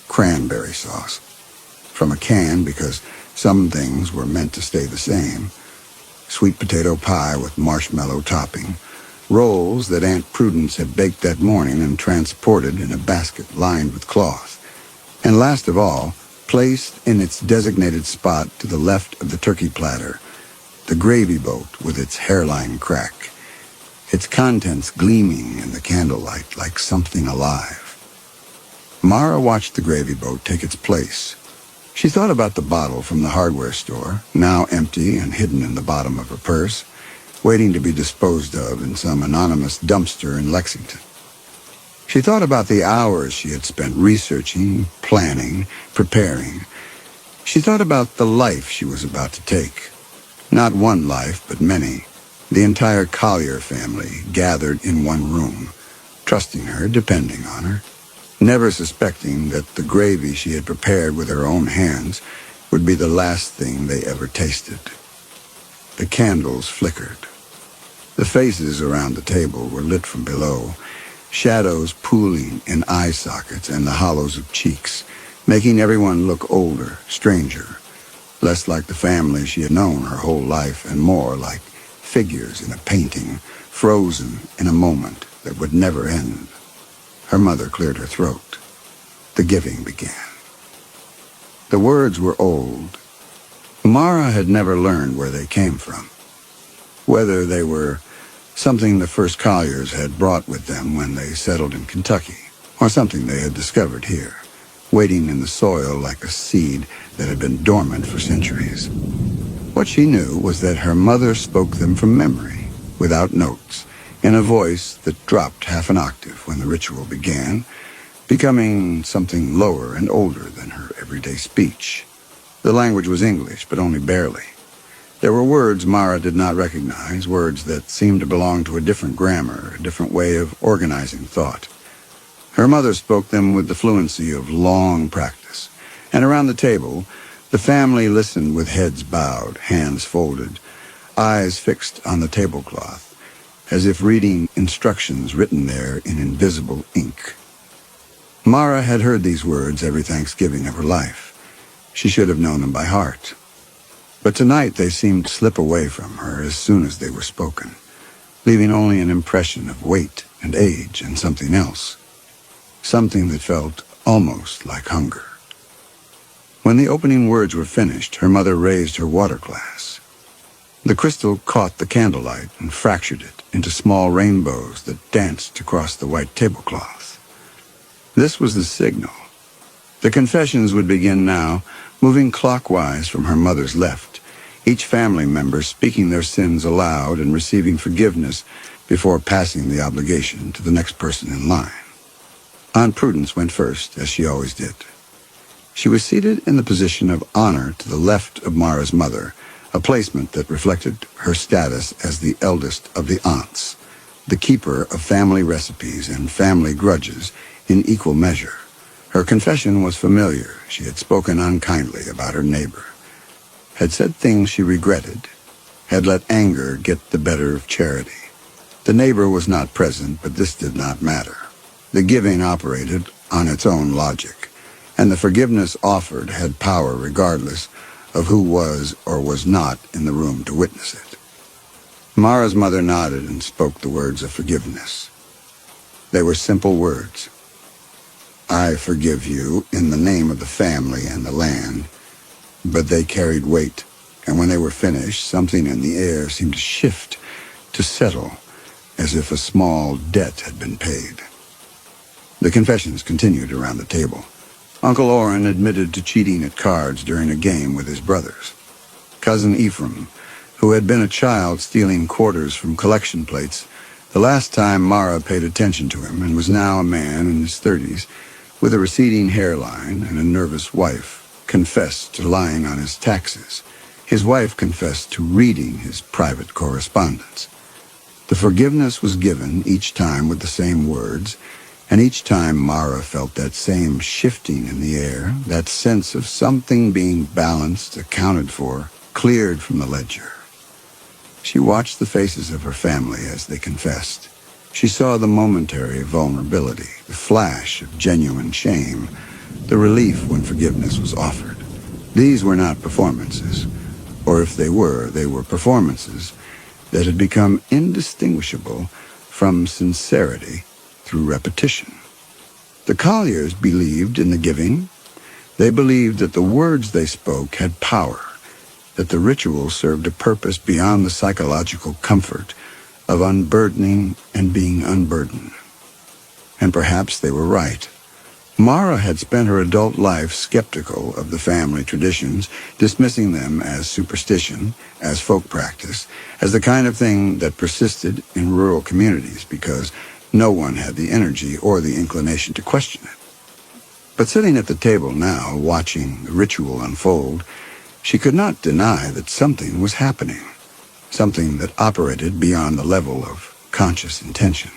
cranberry sauce, from a can because some things were meant to stay the same, sweet potato pie with marshmallow topping, rolls that Aunt Prudence had baked that morning and transported in a basket lined with cloth, and last of all, placed in its designated spot to the left of the turkey platter, the gravy boat with its hairline crack, its contents gleaming in the candlelight like something alive. Mara watched the gravy boat take its place. She thought about the bottle from the hardware store, now empty and hidden in the bottom of her purse, waiting to be disposed of in some anonymous dumpster in Lexington. She thought about the hours she had spent researching, planning, preparing. She thought about the life she was about to take. Not one life, but many. The entire Collier family gathered in one room, trusting her, depending on her, never suspecting that the gravy she had prepared with her own hands would be the last thing they ever tasted. The candles flickered. The faces around the table were lit from below, shadows pooling in eye sockets and the hollows of cheeks, making everyone look older, stranger, less like the family she had known her whole life and more like figures in a painting, frozen in a moment that would never end. Her mother cleared her throat. The giving began. The words were old. Mara had never learned where they came from, whether they were something the first Colliers had brought with them when they settled in Kentucky, or something they had discovered here, waiting in the soil like a seed that had been dormant for centuries. What she knew was that her mother spoke them from memory, without notes, in a voice that dropped half an octave when the ritual began, becoming something lower and older than her everyday speech. The language was English, but only barely. There were words Mara did not recognize, words that seemed to belong to a different grammar, a different way of organizing thought. Her mother spoke them with the fluency of long practice, and around the table, the family listened with heads bowed, hands folded, eyes fixed on the tablecloth, as if reading instructions written there in invisible ink. Mara had heard these words every Thanksgiving of her life. She should have known them by heart. But tonight they seemed to slip away from her as soon as they were spoken, leaving only an impression of weight and age and something else, something that felt almost like hunger. When the opening words were finished, her mother raised her water glass. The crystal caught the candlelight and fractured it into small rainbows that danced across the white tablecloth. This was the signal. The confessions would begin now, moving clockwise from her mother's left, each family member speaking their sins aloud and receiving forgiveness before passing the obligation to the next person in line. Aunt Prudence went first, as she always did. She was seated in the position of honor to the left of Mara's mother, a placement that reflected her status as the eldest of the aunts, the keeper of family recipes and family grudges in equal measure. Her confession was familiar. She had spoken unkindly about her neighbor, had said things she regretted, had let anger get the better of charity. The neighbor was not present, but this did not matter. The giving operated on its own logic, and the forgiveness offered had power regardless of who was or was not in the room to witness it. Mara's mother nodded and spoke the words of forgiveness. They were simple words. I forgive you in the name of the family and the land. But they carried weight, and when they were finished, something in the air seemed to shift, to settle, as if a small debt had been paid. The confessions continued around the table. Uncle Orrin admitted to cheating at cards during a game with his brothers. Cousin Ephraim, who had been a child stealing quarters from collection plates, the last time Mara paid attention to him, and was now a man in his 30s, with a receding hairline and a nervous wife, confessed to lying on his taxes. His wife confessed to reading his private correspondence. The forgiveness was given each time with the same words, and each time Mara felt that same shifting in the air, that sense of something being balanced, accounted for, cleared from the ledger. She watched the faces of her family as they confessed. She saw the momentary vulnerability, the flash of genuine shame, the relief when forgiveness was offered. These were not performances, or if they were performances that had become indistinguishable from sincerity through repetition. The Colliers believed in the giving. They believed that the words they spoke had power, that the ritual served a purpose beyond the psychological comfort of unburdening and being unburdened. And perhaps they were right. Mara had spent her adult life skeptical of the family traditions, dismissing them as superstition, as folk practice, as the kind of thing that persisted in rural communities because no one had the energy or the inclination to question it. But sitting at the table now, watching the ritual unfold, she could not deny that something was happening, something that operated beyond the level of conscious intention.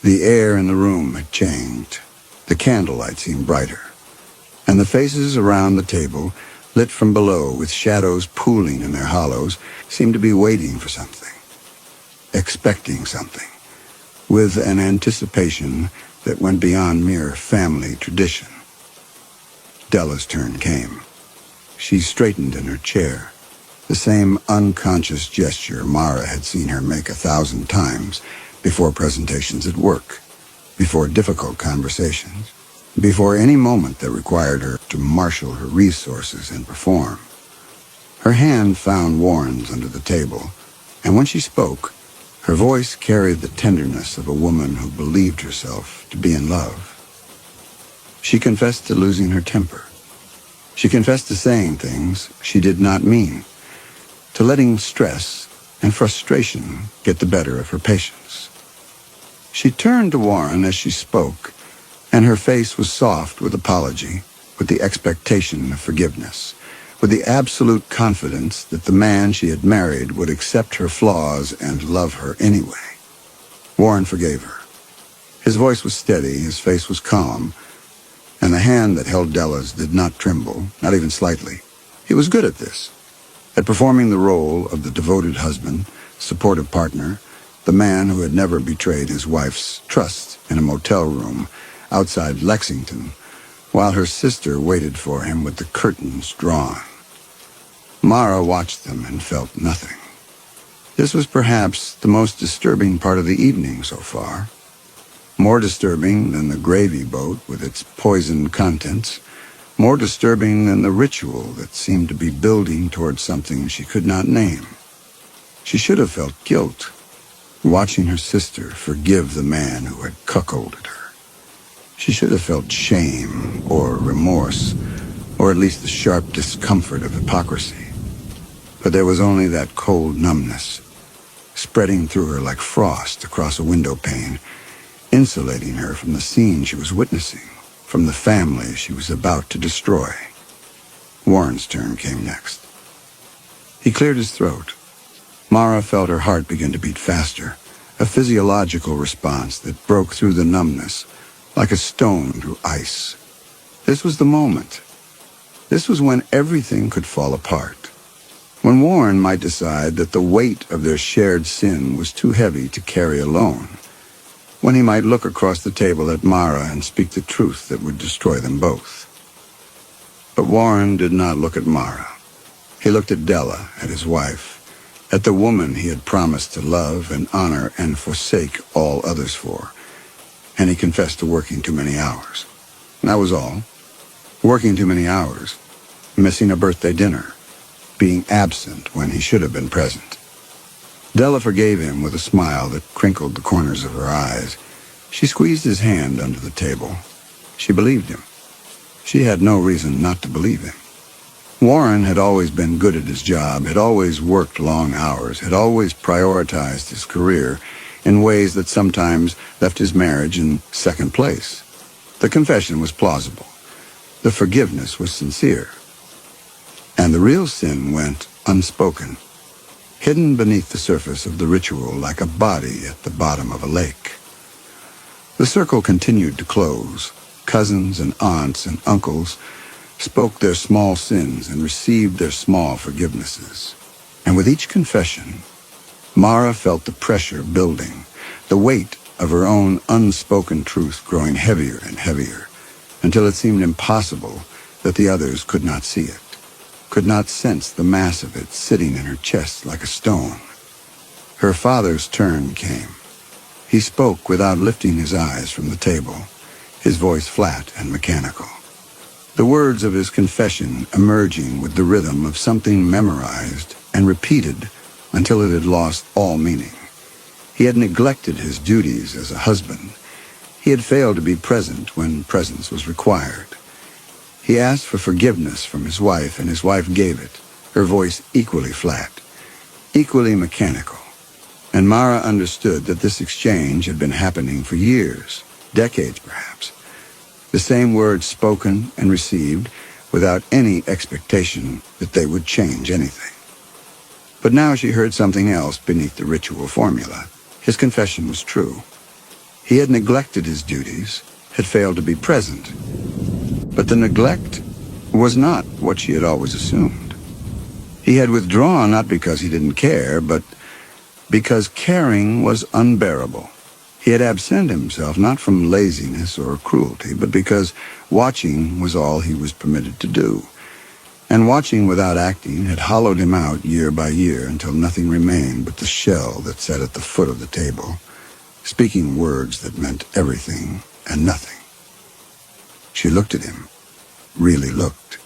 The air in the room had changed. The candlelight seemed brighter, and the faces around the table, lit from below with shadows pooling in their hollows, seemed to be waiting for something, expecting something, with an anticipation that went beyond mere family tradition. Della's turn came. She straightened in her chair, the same unconscious gesture Mara had seen her make 1,000 times before presentations at work, before difficult conversations, before any moment that required her to marshal her resources and perform. Her hand found Warren's under the table, and when she spoke, her voice carried the tenderness of a woman who believed herself to be in love. She confessed to losing her temper. She confessed to saying things she did not mean, to letting stress and frustration get the better of her patience. She turned to Warren as she spoke, and her face was soft with apology, with the expectation of forgiveness, with the absolute confidence that the man she had married would accept her flaws and love her anyway. Warren forgave her. His voice was steady, his face was calm, and the hand that held Della's did not tremble, not even slightly. He was good at this, at performing the role of the devoted husband, supportive partner, the man who had never betrayed his wife's trust in a motel room outside Lexington, while her sister waited for him with the curtains drawn. Mara watched them and felt nothing. This was perhaps the most disturbing part of the evening so far. More disturbing than the gravy boat with its poisoned contents, more disturbing than the ritual that seemed to be building towards something she could not name. She should have felt guilt, watching her sister forgive the man who had cuckolded her. She should have felt shame or remorse, or at least the sharp discomfort of hypocrisy. But there was only that cold numbness, spreading through her like frost across a window pane, insulating her from the scene she was witnessing, from the family she was about to destroy. Warren's turn came next. He cleared his throat. Mara felt her heart begin to beat faster, a physiological response that broke through the numbness, like a stone through ice. This was the moment. This was when everything could fall apart. When Warren might decide that the weight of their shared sin was too heavy to carry alone. When he might look across the table at Mara and speak the truth that would destroy them both. But Warren did not look at Mara. He looked at Della, at his wife, at the woman he had promised to love and honor and forsake all others for. And he confessed to working too many hours. That was all. Working too many hours. Missing a birthday dinner. Being absent when he should have been present. Della forgave him with a smile that crinkled the corners of her eyes. She squeezed his hand under the table. She believed him. She had no reason not to believe him. Warren had always been good at his job, had always worked long hours, had always prioritized his career in ways that sometimes left his marriage in second place. The confession was plausible. The forgiveness was sincere. And the real sin went unspoken, hidden beneath the surface of the ritual like a body at the bottom of a lake. The circle continued to close. Cousins and aunts and uncles spoke their small sins and received their small forgivenesses. And with each confession, Mara felt the pressure building, the weight of her own unspoken truth growing heavier and heavier, until it seemed impossible that the others could not see it, could not sense the mass of it sitting in her chest like a stone. Her father's turn came. He spoke without lifting his eyes from the table, his voice flat and mechanical. The words of his confession emerging with the rhythm of something memorized and repeated until it had lost all meaning. He had neglected his duties as a husband. He had failed to be present when presence was required. He asked for forgiveness from his wife, and his wife gave it, her voice equally flat, equally mechanical. And Mara understood that this exchange had been happening for years, decades perhaps. The same words spoken and received without any expectation that they would change anything. But now she heard something else beneath the ritual formula. His confession was true. He had neglected his duties, had failed to be present. But the neglect was not what she had always assumed. He had withdrawn not because he didn't care, but because caring was unbearable. He had absent himself not from laziness or cruelty, but because watching was all he was permitted to do. And watching without acting had hollowed him out year by year until nothing remained but the shell that sat at the foot of the table, speaking words that meant everything and nothing. She looked at him, really looked,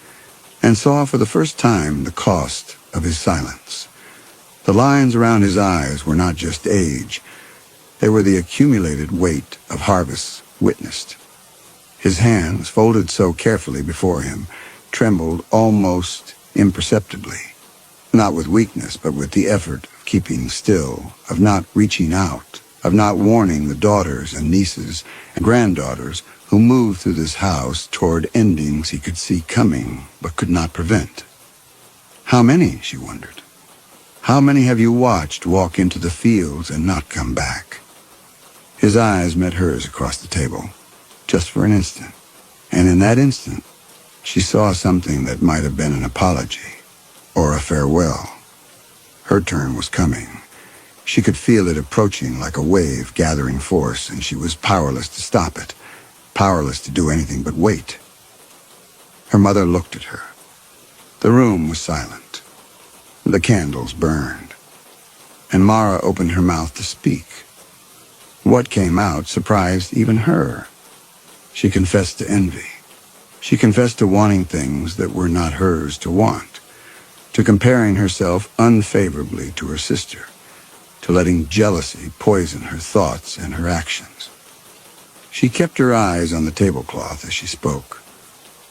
and saw for the first time the cost of his silence. The lines around his eyes were not just age. They were the accumulated weight of harvests witnessed. His hands, folded so carefully before him, trembled almost imperceptibly, not with weakness, but with the effort of keeping still, of not reaching out, of not warning the daughters and nieces and granddaughters who moved through this house toward endings he could see coming but could not prevent. How many, she wondered. How many have you watched walk into the fields and not come back? His eyes met hers across the table, just for an instant, and in that instant, she saw something that might have been an apology or a farewell. Her turn was coming. She could feel it approaching like a wave gathering force, and she was powerless to stop it, powerless to do anything but wait. Her mother looked at her. The room was silent. The candles burned. And Mara opened her mouth to speak. What came out surprised even her. She confessed to envy. She confessed to wanting things that were not hers to want, to comparing herself unfavorably to her sister, to letting jealousy poison her thoughts and her actions. She kept her eyes on the tablecloth as she spoke,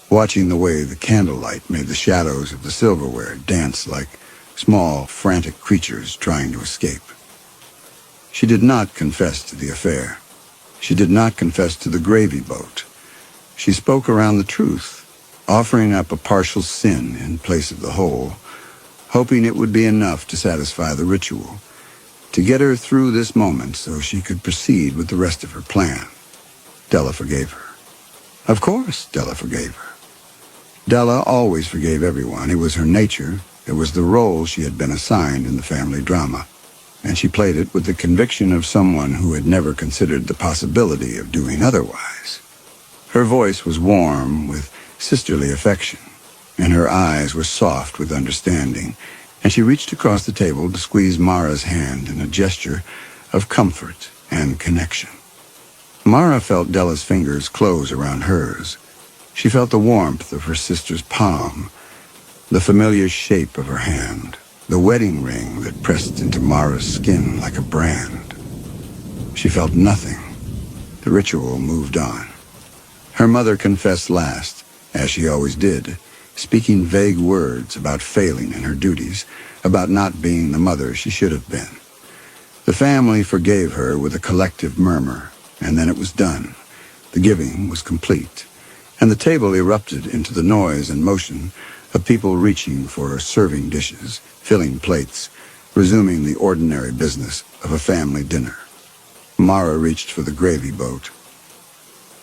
watching the way the candlelight made the shadows of the silverware dance like small, frantic creatures trying to escape. She did not confess to the affair. She did not confess to the gravy boat. She spoke around the truth, offering up a partial sin in place of the whole, hoping it would be enough to satisfy the ritual, to get her through this moment so she could proceed with the rest of her plan. Della forgave her. Of course, Della forgave her. Della always forgave everyone. It was her nature. It was the role she had been assigned in the family drama, and she played it with the conviction of someone who had never considered the possibility of doing otherwise. Her voice was warm with sisterly affection, and her eyes were soft with understanding, and she reached across the table to squeeze Mara's hand in a gesture of comfort and connection. Mara felt Della's fingers close around hers. She felt the warmth of her sister's palm, the familiar shape of her hand, the wedding ring that pressed into Mara's skin like a brand. She felt nothing. The ritual moved on. Her mother confessed last, as she always did, speaking vague words about failing in her duties, about not being the mother she should have been. The family forgave her with a collective murmur, and then it was done. The giving was complete, and the table erupted into the noise and motion of people reaching for serving dishes, filling plates, resuming the ordinary business of a family dinner. Mara reached for the gravy boat.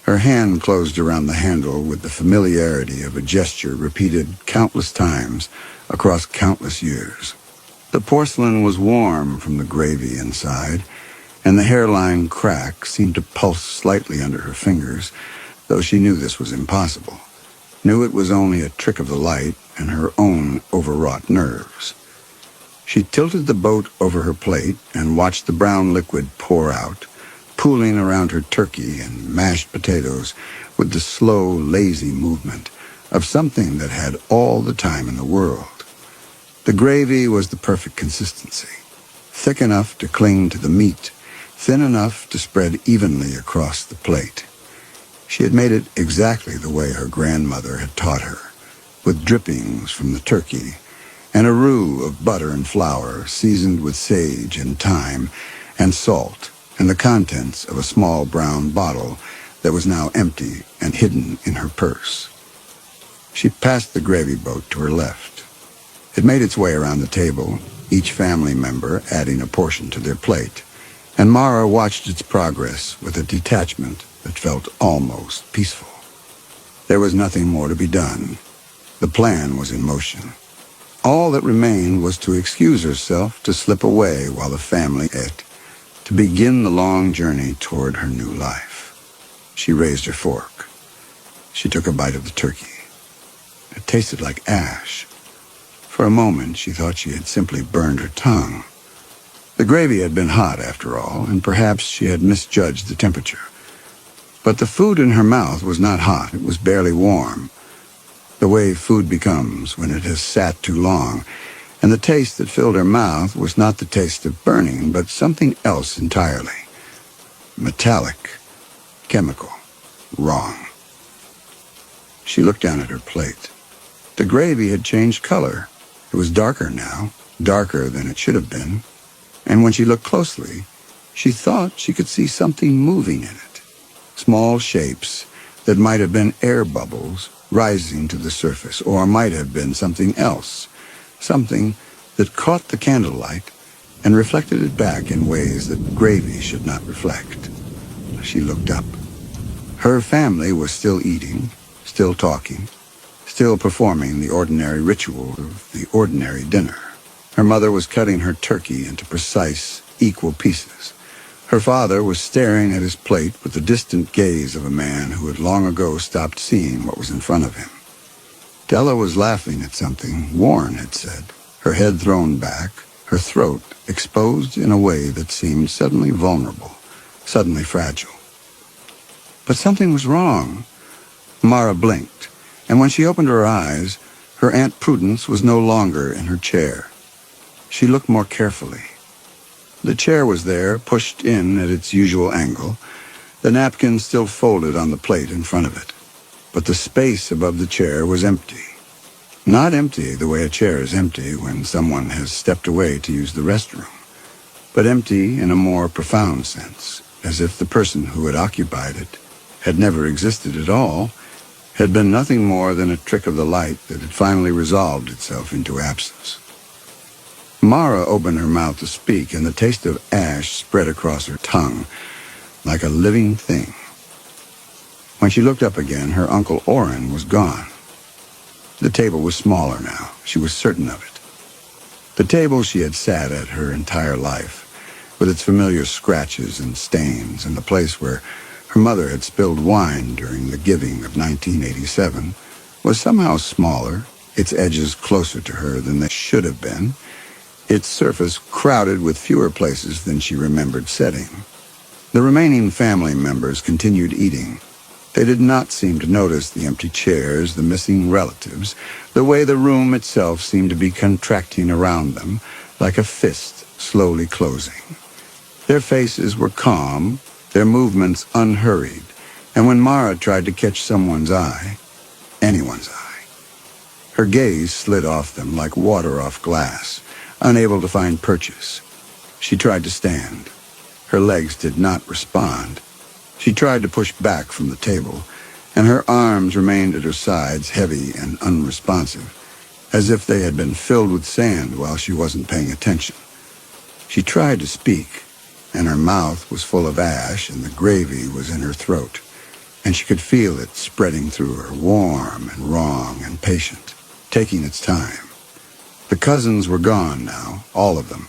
Her hand closed around the handle with the familiarity of a gesture repeated countless times across countless years. The porcelain was warm from the gravy inside, and the hairline crack seemed to pulse slightly under her fingers, though she knew this was impossible, knew it was only a trick of the light and her own overwrought nerves. She tilted the boat over her plate and watched the brown liquid pour out, pooling around her turkey and mashed potatoes with the slow, lazy movement of something that had all the time in the world. The gravy was the perfect consistency, thick enough to cling to the meat, thin enough to spread evenly across the plate. She had made it exactly the way her grandmother had taught her, with drippings from the turkey, and a roux of butter and flour seasoned with sage and thyme and salt, and the contents of a small brown bottle that was now empty and hidden in her purse. She passed the gravy boat to her left. It made its way around the table, each family member adding a portion to their plate, and Mara watched its progress with a detachment that felt almost peaceful. There was nothing more to be done. The plan was in motion. All that remained was to excuse herself, to slip away while the family ate, to begin the long journey toward her new life. She raised her fork. She took a bite of the turkey. It tasted like ash. For a moment, she thought she had simply burned her tongue. The gravy had been hot, after all, and perhaps she had misjudged the temperature. But the food in her mouth was not hot. It was barely warm, the way food becomes when it has sat too long, and the taste that filled her mouth was not the taste of burning, but something else entirely. Metallic, chemical, wrong. She looked down at her plate. The gravy had changed color. It was darker now, darker than it should have been, and when she looked closely, she thought she could see something moving in it. Small shapes that might have been air bubbles rising to the surface, or might have been something else, something that caught the candlelight and reflected it back in ways that gravy should not reflect. She looked up. Her family was still eating, still talking, still performing the ordinary ritual of the ordinary dinner. Her mother was cutting her turkey into precise, equal pieces. Her father was staring at his plate with the distant gaze of a man who had long ago stopped seeing what was in front of him. Della was laughing at something Warren had said, her head thrown back, her throat exposed in a way that seemed suddenly vulnerable, suddenly fragile. But something was wrong. Mara blinked, and when she opened her eyes, her Aunt Prudence was no longer in her chair. She looked more carefully. The chair was there, pushed in at its usual angle, the napkin still folded on the plate in front of it. But the space above the chair was empty. Not empty the way a chair is empty when someone has stepped away to use the restroom, but empty in a more profound sense. as if the person who had occupied it had never existed at all, had been nothing more than a trick of the light that had finally resolved itself into absence. Mara opened her mouth to speak, and the taste of ash spread across her tongue like a living thing. When she looked up again, her Uncle Orrin was gone. The table was smaller now, she was certain of it. The table she had sat at her entire life, with its familiar scratches and stains, and the place where her mother had spilled wine during the giving of 1987, was somehow smaller, its edges closer to her than they should have been, its surface crowded with fewer places than she remembered setting. The remaining family members continued eating. They did not seem to notice the empty chairs, the missing relatives, the way the room itself seemed to be contracting around them, like a fist slowly closing. Their faces were calm, their movements unhurried, and when Mara tried to catch someone's eye, anyone's eye, her gaze slid off them like water off glass, unable to find purchase. She tried to stand. Her legs did not respond. She tried to push back from the table, and her arms remained at her sides, heavy and unresponsive, as if they had been filled with sand while she wasn't paying attention. She tried to speak, and her mouth was full of ash, and the gravy was in her throat, and she could feel it spreading through her, warm and wrong and patient, taking its time. The cousins were gone now, all of them,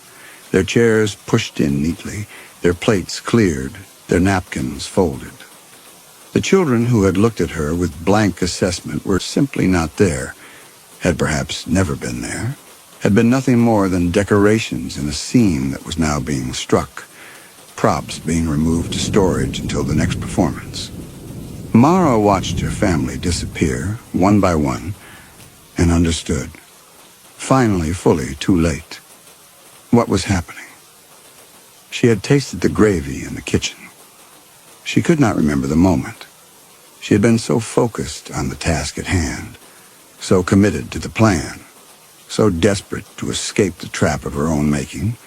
their chairs pushed in neatly, their plates cleared, their napkins folded. The children who had looked at her with blank assessment were simply not there, had perhaps never been there, had been nothing more than decorations in a scene that was now being struck, props being removed to storage until the next performance. Mara watched her family disappear, one by one, and understood. Finally, fully too late. What was happening? She had tasted the gravy in the kitchen. She could not remember the moment. She had been so focused on the task at hand, so committed to the plan, so desperate to escape the trap of her own making,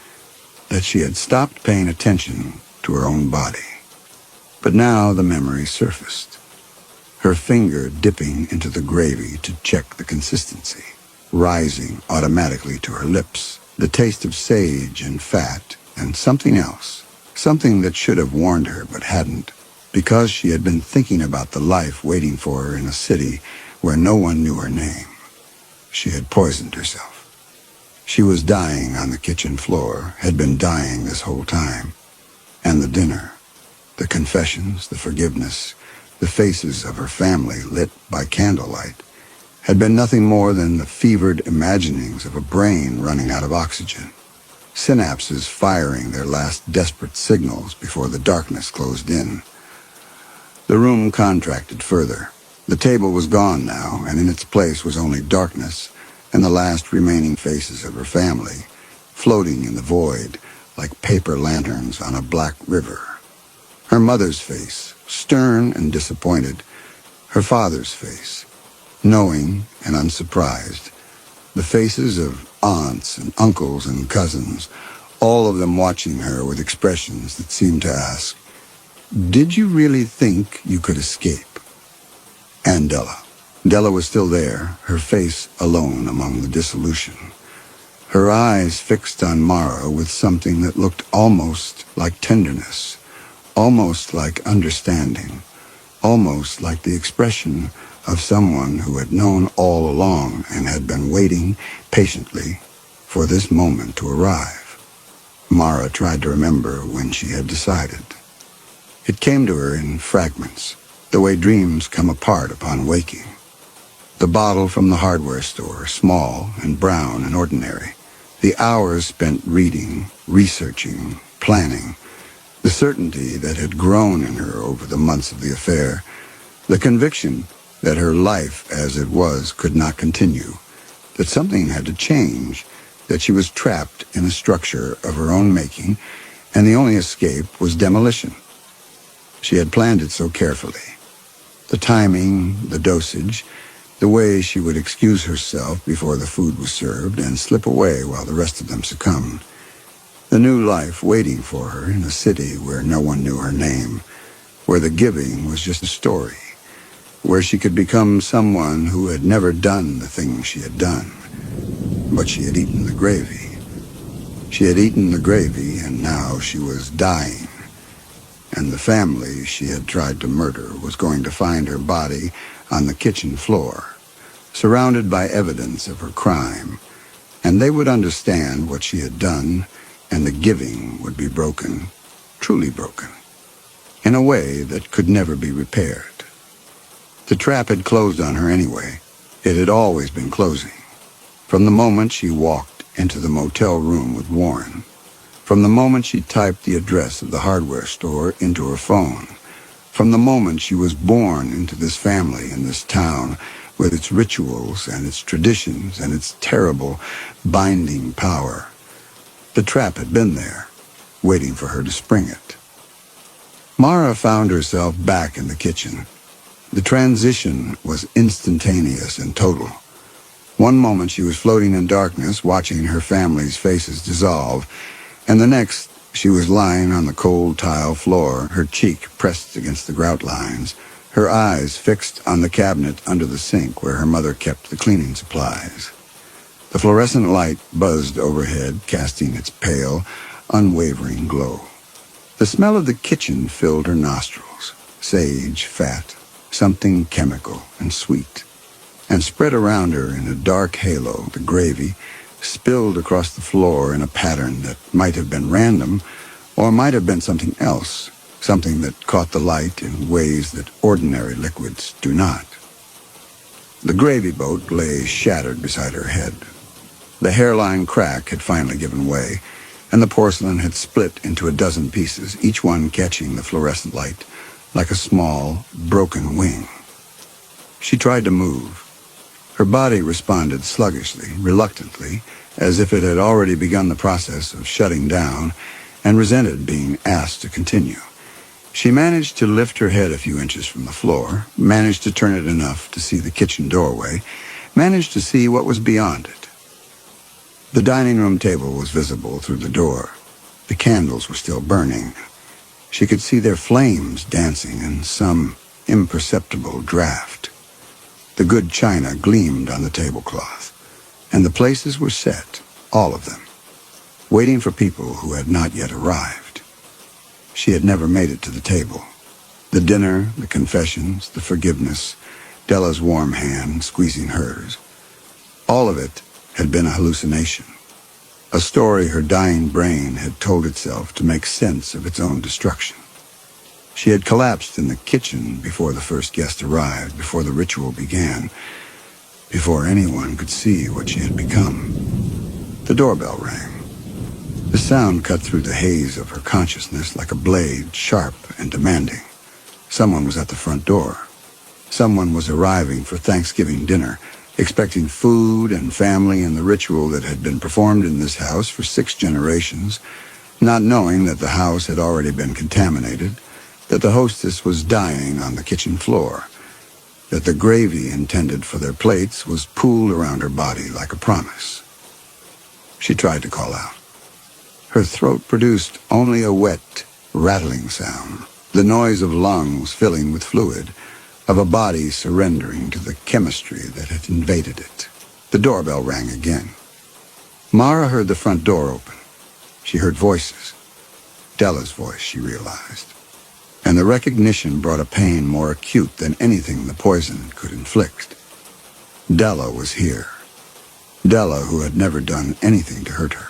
that she had stopped paying attention to her own body. But now the memory surfaced, her finger dipping into the gravy to check the consistency, rising automatically to her lips, the taste of sage and fat and something else, something that should have warned her but hadn't, because she had been thinking about the life waiting for her in a city where no one knew her name. She had poisoned herself. She was dying on the kitchen floor, had been dying this whole time. And the dinner, the confessions, the forgiveness, the faces of her family lit by candlelight, had been nothing more than the fevered imaginings of a brain running out of oxygen, synapses firing their last desperate signals before the darkness closed in. The room contracted further. The table was gone now, and in its place was only darkness and the last remaining faces of her family, floating in the void like paper lanterns on a black river. Her mother's face, stern and disappointed. Her father's face, knowing and unsurprised. The faces of aunts and uncles and cousins, all of them watching her with expressions that seemed to ask, "Did you really think you could escape?" And Della. Della was still there, her face alone among the dissolution. Her eyes fixed on Mara with something that looked almost like tenderness, almost like understanding, almost like the expression of someone who had known all along and had been waiting patiently for this moment to arrive. Mara tried to remember when she had decided. It came to her in fragments, the way dreams come apart upon waking. The bottle from the hardware store, small and brown and ordinary. The hours spent reading, researching, planning. The certainty that had grown in her over the months of the affair. The conviction that her life as it was could not continue. That something had to change. That she was trapped in a structure of her own making, and the only escape was demolition. She had planned it so carefully. The timing, the dosage, the way she would excuse herself before the food was served and slip away while the rest of them succumbed. The new life waiting for her in a city where no one knew her name, where the giving was just a story, where she could become someone who had never done the things she had done. But she had eaten the gravy. She had eaten the gravy, and now she was dying. And the family she had tried to murder was going to find her body on the kitchen floor, surrounded by evidence of her crime, and they would understand what she had done, and the giving would be broken, truly broken, in a way that could never be repaired. The trap had closed on her anyway. It had always been closing. From the moment she walked into the motel room with Warren, from the moment she typed the address of the hardware store into her phone, from the moment she was born into this family in this town with its rituals and its traditions and its terrible binding power, the trap had been there, waiting for her to spring it. Mara found herself back in the kitchen. The transition was instantaneous and total. One moment she was floating in darkness, watching her family's faces dissolve, and the next she was lying on the cold tile floor, her cheek pressed against the grout lines, her eyes fixed on the cabinet under the sink where her mother kept the cleaning supplies. The fluorescent light buzzed overhead, casting its pale, unwavering glow. The smell of the kitchen filled her nostrils, sage, fat, something chemical and sweet. And spread around her in a dark halo, the gravy spilled across the floor in a pattern that might have been random or might have been something else, something that caught the light in ways that ordinary liquids do not. The gravy boat lay shattered beside her head. The hairline crack had finally given way, and the porcelain had split into a dozen pieces, each one catching the fluorescent light like a small, broken wing. She tried to move. Her body responded sluggishly, reluctantly, as if it had already begun the process of shutting down and resented being asked to continue. She managed to lift her head a few inches from the floor, managed to turn it enough to see the kitchen doorway, managed to see what was beyond it. The dining room table was visible through the door. The candles were still burning. She could see their flames dancing in some imperceptible draft. The good china gleamed on the tablecloth, and the places were set, all of them, waiting for people who had not yet arrived. She had never made it to the table. The dinner, the confessions, the forgiveness, Della's warm hand squeezing hers. All of it had been a hallucination, a story her dying brain had told itself to make sense of its own destruction. She had collapsed in the kitchen before the first guest arrived, before the ritual began, before anyone could see what she had become. The doorbell rang. The sound cut through the haze of her consciousness like a blade, sharp and demanding. Someone was at the front door. Someone was arriving for Thanksgiving dinner, expecting food and family and the ritual that had been performed in this house for 6 generations, not knowing that the house had already been contaminated, that the hostess was dying on the kitchen floor, that the gravy intended for their plates was pooled around her body like a promise. She tried to call out. Her throat produced only a wet, rattling sound, the noise of lungs filling with fluid, of a body surrendering to the chemistry that had invaded it. The doorbell rang again. Mara heard the front door open. She heard voices. Della's voice, she realized. And the recognition brought a pain more acute than anything the poison could inflict. Della was here. Della, who had never done anything to hurt her.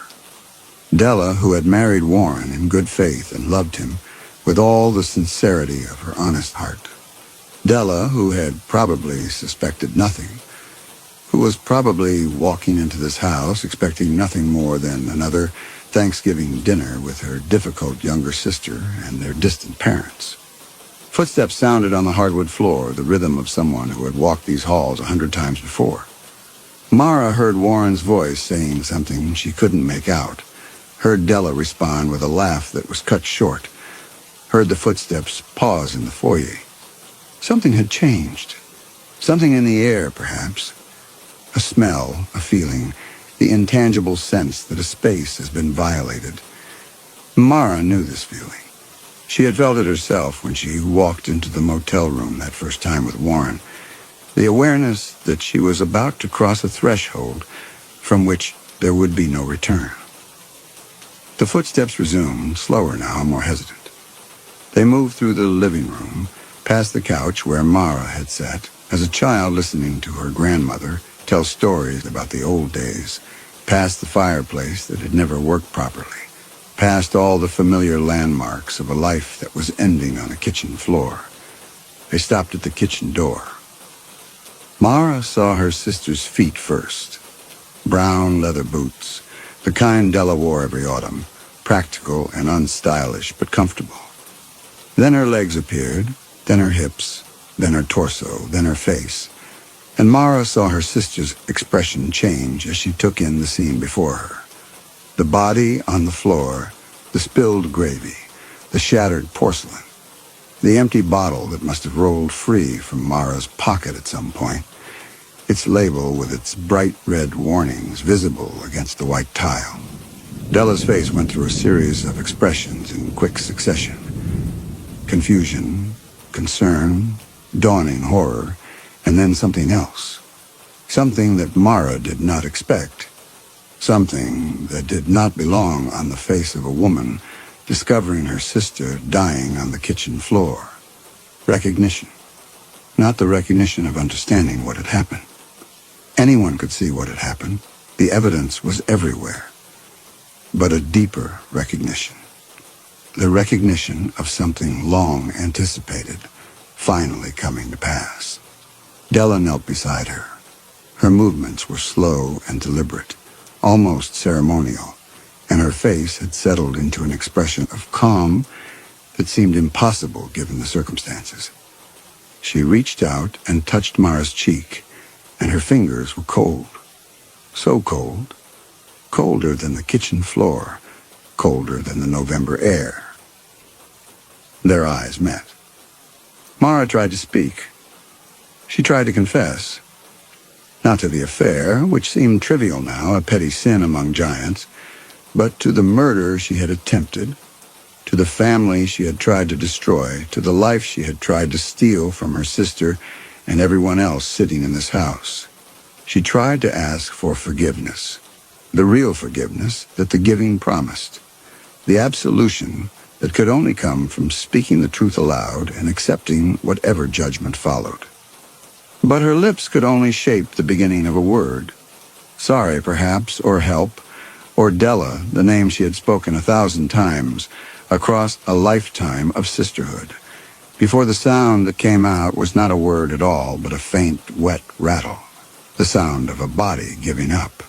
Della, who had married Warren in good faith and loved him with all the sincerity of her honest heart. Della, who had probably suspected nothing, who was probably walking into this house expecting nothing more than another Thanksgiving dinner with her difficult younger sister and their distant parents. Footsteps sounded on the hardwood floor, the rhythm of someone who had walked these halls 100 times before. Mara heard Warren's voice saying something she couldn't make out, heard Della respond with a laugh that was cut short, heard the footsteps pause in the foyer. Something had changed. Something in the air, perhaps. A smell, a feeling, the intangible sense that a space has been violated, Mara knew this feeling. She had felt it herself when she walked into the motel room that first time with Warren. The awareness that she was about to cross a threshold from which there would be no return. The footsteps resumed, slower now, more hesitant. They moved through the living room, past the couch where Mara had sat, as a child listening to her grandmother tell stories about the old days, past the fireplace that had never worked properly, past all the familiar landmarks of a life that was ending on a kitchen floor. They stopped at the kitchen door. Mara saw her sister's feet first. Brown leather boots, the kind Della wore every autumn, practical and unstylish but comfortable. Then her legs appeared, then her hips, then her torso, then her face, and Mara saw her sister's expression change as she took in the scene before her. The body on the floor, the spilled gravy, the shattered porcelain, the empty bottle that must have rolled free from Mara's pocket at some point, its label with its bright red warnings visible against the white tile. Della's face went through a series of expressions in quick succession. Confusion, concern, dawning horror, and then something else. Something that Mara did not expect. Something that did not belong on the face of a woman discovering her sister dying on the kitchen floor. Recognition. Not the recognition of understanding what had happened. Anyone could see what had happened. The evidence was everywhere. But a deeper recognition. The recognition of something long anticipated, finally coming to pass. Della knelt beside her. Her movements were slow and deliberate, almost ceremonial, and her face had settled into an expression of calm that seemed impossible given the circumstances. She reached out and touched Mara's cheek, and her fingers were cold. So cold, colder than the kitchen floor, colder than the November air. Their eyes met. Mara tried to speak. She tried to confess. Not to the affair, which seemed trivial now, a petty sin among giants, but to the murder she had attempted, to the family she had tried to destroy, to the life she had tried to steal from her sister and everyone else sitting in this house. She tried to ask for forgiveness, the real forgiveness that the giving promised, the absolution that could only come from speaking the truth aloud and accepting whatever judgment followed. But her lips could only shape the beginning of a word. Sorry, perhaps, or help, or Della, the name she had spoken 1,000 times across a lifetime of sisterhood, before the sound that came out was not a word at all, but a faint, wet rattle, the sound of a body giving up.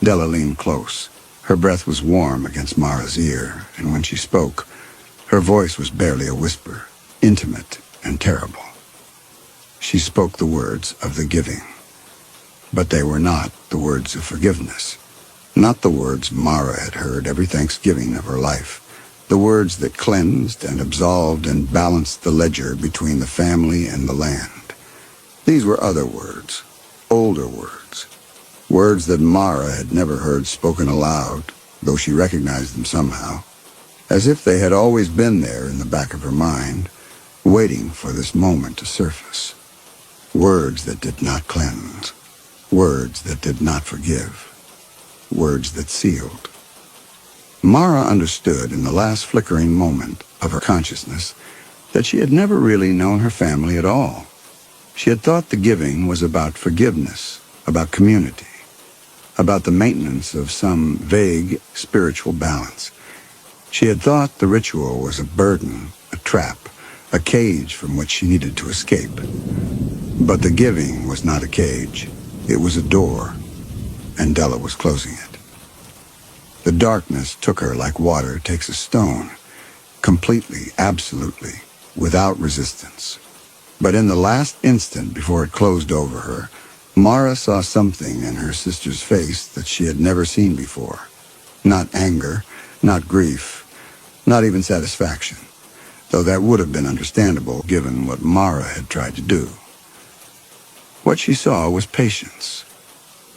Della leaned close. Her breath was warm against Mara's ear, and when she spoke, her voice was barely a whisper, intimate and terrible. She spoke the words of the giving, but they were not the words of forgiveness, not the words Mara had heard every Thanksgiving of her life, the words that cleansed and absolved and balanced the ledger between the family and the land. These were other words, older words, words that Mara had never heard spoken aloud, though she recognized them somehow, as if they had always been there in the back of her mind, waiting for this moment to surface. Words that did not cleanse, words that did not forgive, words that sealed. Mara understood in the last flickering moment of her consciousness that she had never really known her family at all. She had thought the giving was about forgiveness, about community, about the maintenance of some vague spiritual balance. She had thought the ritual was a burden, a trap, a cage from which she needed to escape. But the giving was not a cage. It was a door, and Della was closing it. The darkness took her like water takes a stone, completely, absolutely, without resistance. But in the last instant before it closed over her, Mara saw something in her sister's face that she had never seen before. Not anger, not grief, not even satisfaction, though that would have been understandable given what Mara had tried to do. What she saw was patience,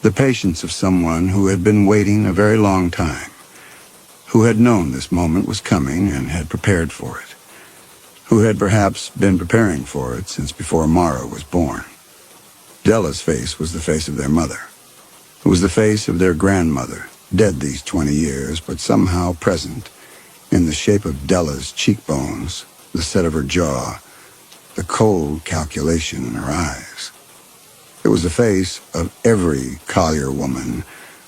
the patience of someone who had been waiting a very long time, who had known this moment was coming and had prepared for it, who had perhaps been preparing for it since before Mara was born. Della's face was the face of their mother. It was the face of their grandmother, dead these 20 years, but somehow present, in the shape of Della's cheekbones, the set of her jaw, the cold calculation in her eyes. It was the face of every Collier woman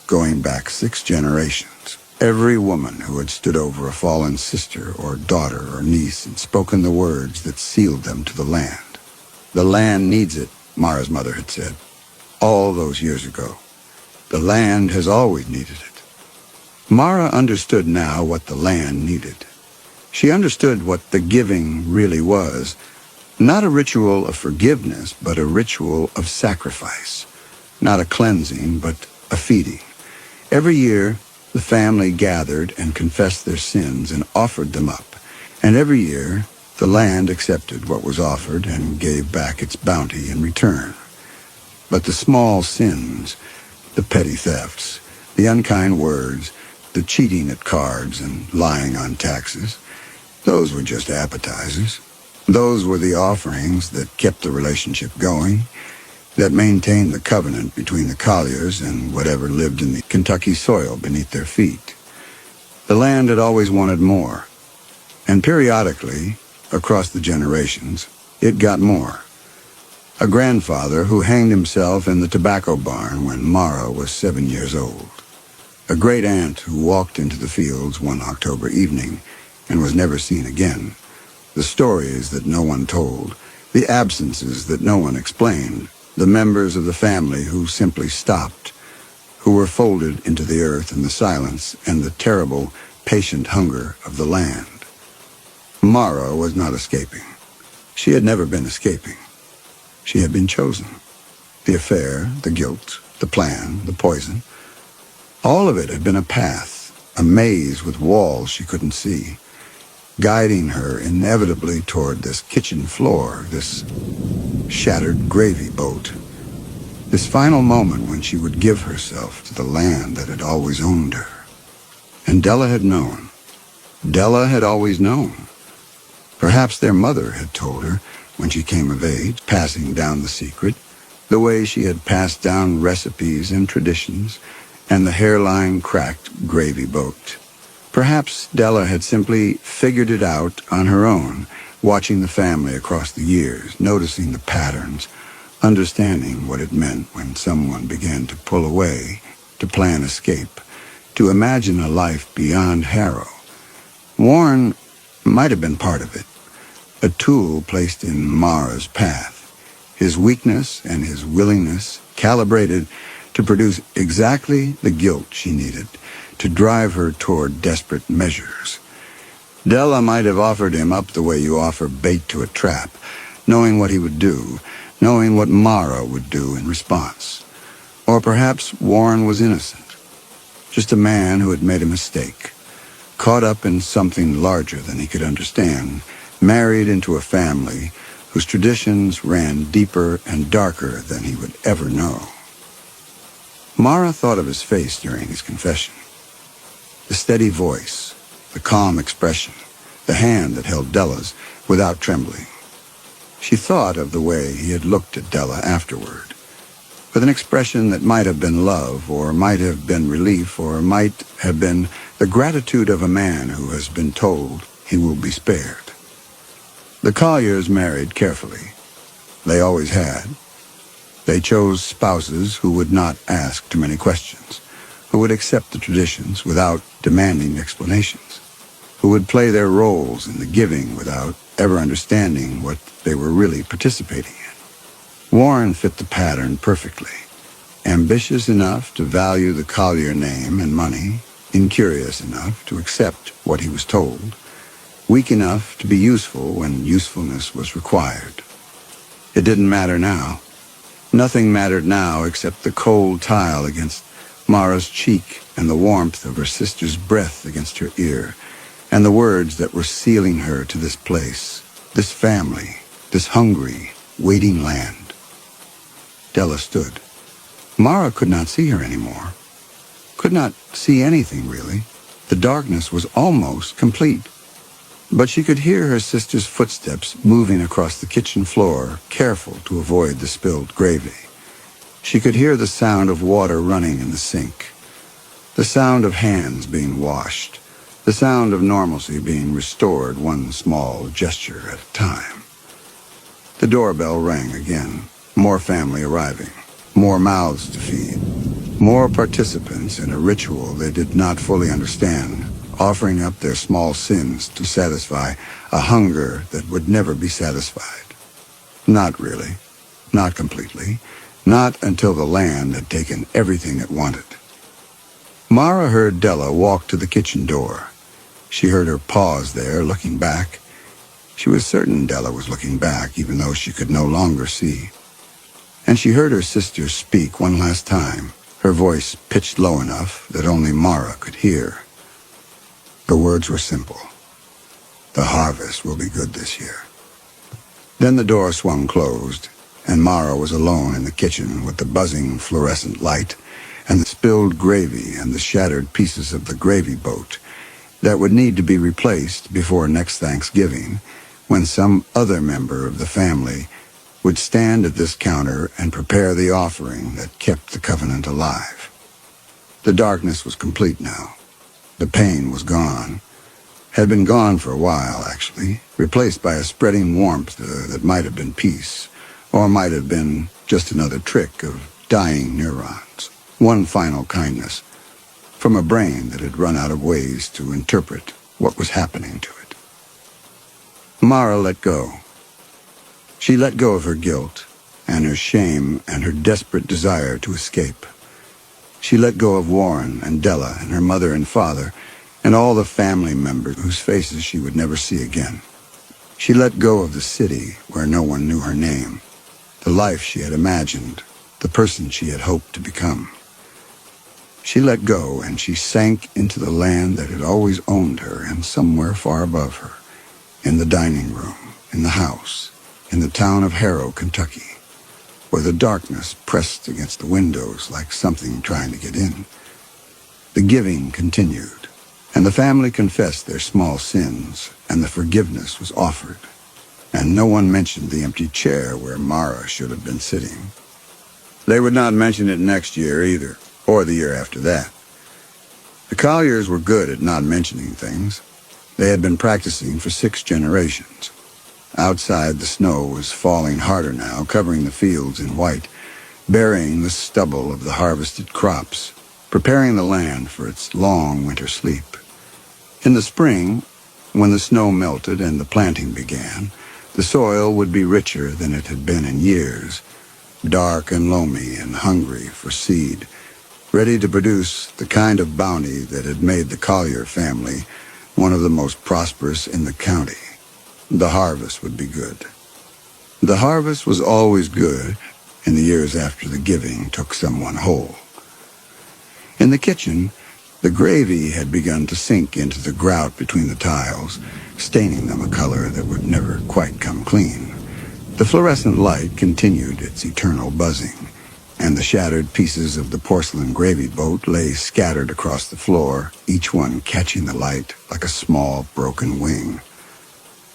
going back 6 generations. Every woman who had stood over a fallen sister or daughter or niece and spoken the words that sealed them to the land. The land needs it, Mara's mother had said, all those years ago. The land has always needed it. Mara understood now what the land needed. She understood what the giving really was. Not a ritual of forgiveness, but a ritual of sacrifice. Not a cleansing, but a feeding. Every year, the family gathered and confessed their sins and offered them up. And every year, the land accepted what was offered and gave back its bounty in return. But the small sins, the petty thefts, the unkind words, the cheating at cards and lying on taxes, those were just appetizers. Those were the offerings that kept the relationship going, that maintained the covenant between the Colliers and whatever lived in the Kentucky soil beneath their feet. The land had always wanted more, and periodically, across the generations, it got more. A grandfather who hanged himself in the tobacco barn when Mara was 7 years old. A great aunt who walked into the fields one October evening and was never seen again. The stories that no one told, the absences that no one explained, the members of the family who simply stopped, who were folded into the earth in the silence and the terrible, patient hunger of the land. Mara was not escaping. She had never been escaping. She had been chosen. The affair, the guilt, the plan, the poison, all of it had been a path, a maze with walls she couldn't see, guiding her inevitably toward this kitchen floor, this shattered gravy boat, this final moment when she would give herself to the land that had always owned her. And Della had known. Della had always known. Perhaps their mother had told her when she came of age, passing down the secret, the way she had passed down recipes and traditions, and the hairline-cracked gravy boat. Perhaps Della had simply figured it out on her own, watching the family across the years, noticing the patterns, understanding what it meant when someone began to pull away, to plan escape, to imagine a life beyond Harrow. Warren might have been part of it, a tool placed in Mara's path, his weakness and his willingness calibrated to produce exactly the guilt she needed, to drive her toward desperate measures. Della might have offered him up the way you offer bait to a trap, knowing what he would do, knowing what Mara would do in response. Or perhaps Warren was innocent, just a man who had made a mistake, caught up in something larger than he could understand, married into a family whose traditions ran deeper and darker than he would ever know. Mara thought of his face during his confession. The steady voice, the calm expression, the hand that held Della's without trembling. She thought of the way he had looked at Della afterward, with an expression that might have been love, or might have been relief, or might have been the gratitude of a man who has been told he will be spared. The Colliers married carefully. They always had. They chose spouses who would not ask too many questions, who would accept the traditions without demanding explanations, who would play their roles in the giving without ever understanding what they were really participating in. Warren fit the pattern perfectly, ambitious enough to value the Collier name and money, incurious enough to accept what he was told, weak enough to be useful when usefulness was required. It didn't matter now. Nothing mattered now except the cold tile against Mara's cheek and the warmth of her sister's breath against her ear, and the words that were sealing her to this place, this family, this hungry, waiting land. Della stood. Mara could not see her anymore. Could not see anything, really. The darkness was almost complete, but she could hear her sister's footsteps moving across the kitchen floor, careful to avoid the spilled gravy. She could hear the sound of water running in the sink, the sound of hands being washed, the sound of normalcy being restored one small gesture at a time. The doorbell rang again. More family arriving, more mouths to feed, more participants in a ritual they did not fully understand, offering up their small sins to satisfy a hunger that would never be satisfied. Not really, not completely, not until the land had taken everything it wanted. Mara heard Della walk to the kitchen door. She heard her pause there, looking back. She was certain Della was looking back, even though she could no longer see. And she heard her sister speak one last time, her voice pitched low enough that only Mara could hear. The words were simple. The harvest will be good this year. Then the door swung closed, and Mara was alone in the kitchen with the buzzing fluorescent light and the spilled gravy and the shattered pieces of the gravy boat that would need to be replaced before next Thanksgiving, when some other member of the family would stand at this counter and prepare the offering that kept the covenant alive. The darkness was complete now. The pain was gone. Had been gone for a while, actually, replaced by a spreading warmth that might have been peace, or might have been just another trick of dying neurons. One final kindness from a brain that had run out of ways to interpret what was happening to it. Mara let go. She let go of her guilt, and her shame, and her desperate desire to escape. She let go of Warren and Della and her mother and father, and all the family members whose faces she would never see again. She let go of the city where no one knew her name, the life she had imagined, the person she had hoped to become. She let go, and she sank into the land that had always owned her, and somewhere far above her, in the dining room, in the house, in the town of Harrow, Kentucky, where the darkness pressed against the windows like something trying to get in. The giving continued, and the family confessed their small sins, and the forgiveness was offered, and no one mentioned the empty chair where Mara should have been sitting. They would not mention it next year either, or the year after that. The Colliers were good at not mentioning things. They had been practicing for 6 generations. Outside, the snow was falling harder now, covering the fields in white, burying the stubble of the harvested crops, preparing the land for its long winter sleep. In the spring, when the snow melted and the planting began, the soil would be richer than it had been in years, dark and loamy and hungry for seed, ready to produce the kind of bounty that had made the Collier family one of the most prosperous in the county. The harvest would be good. The harvest was always good in the years after the giving took someone whole. In the kitchen, the gravy had begun to sink into the grout between the tiles, staining them a color that would never quite come clean. The fluorescent light continued its eternal buzzing, and the shattered pieces of the porcelain gravy boat lay scattered across the floor, each one catching the light like a small broken wing.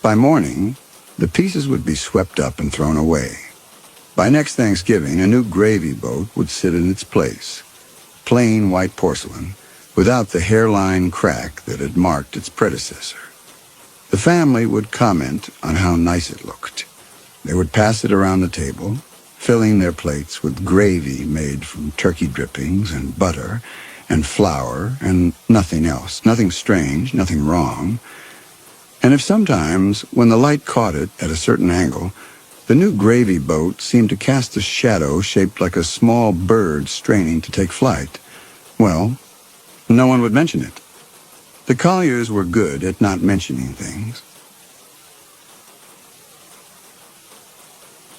By morning, the pieces would be swept up and thrown away. By next Thanksgiving, a new gravy boat would sit in its place, plain white porcelain, without the hairline crack that had marked its predecessor. The family would comment on how nice it looked. They would pass it around the table, filling their plates with gravy made from turkey drippings and butter and flour and nothing else, nothing strange, nothing wrong. And if sometimes, when the light caught it at a certain angle, the new gravy boat seemed to cast a shadow shaped like a small bird straining to take flight, well, no one would mention it. The Colliers were good at not mentioning things.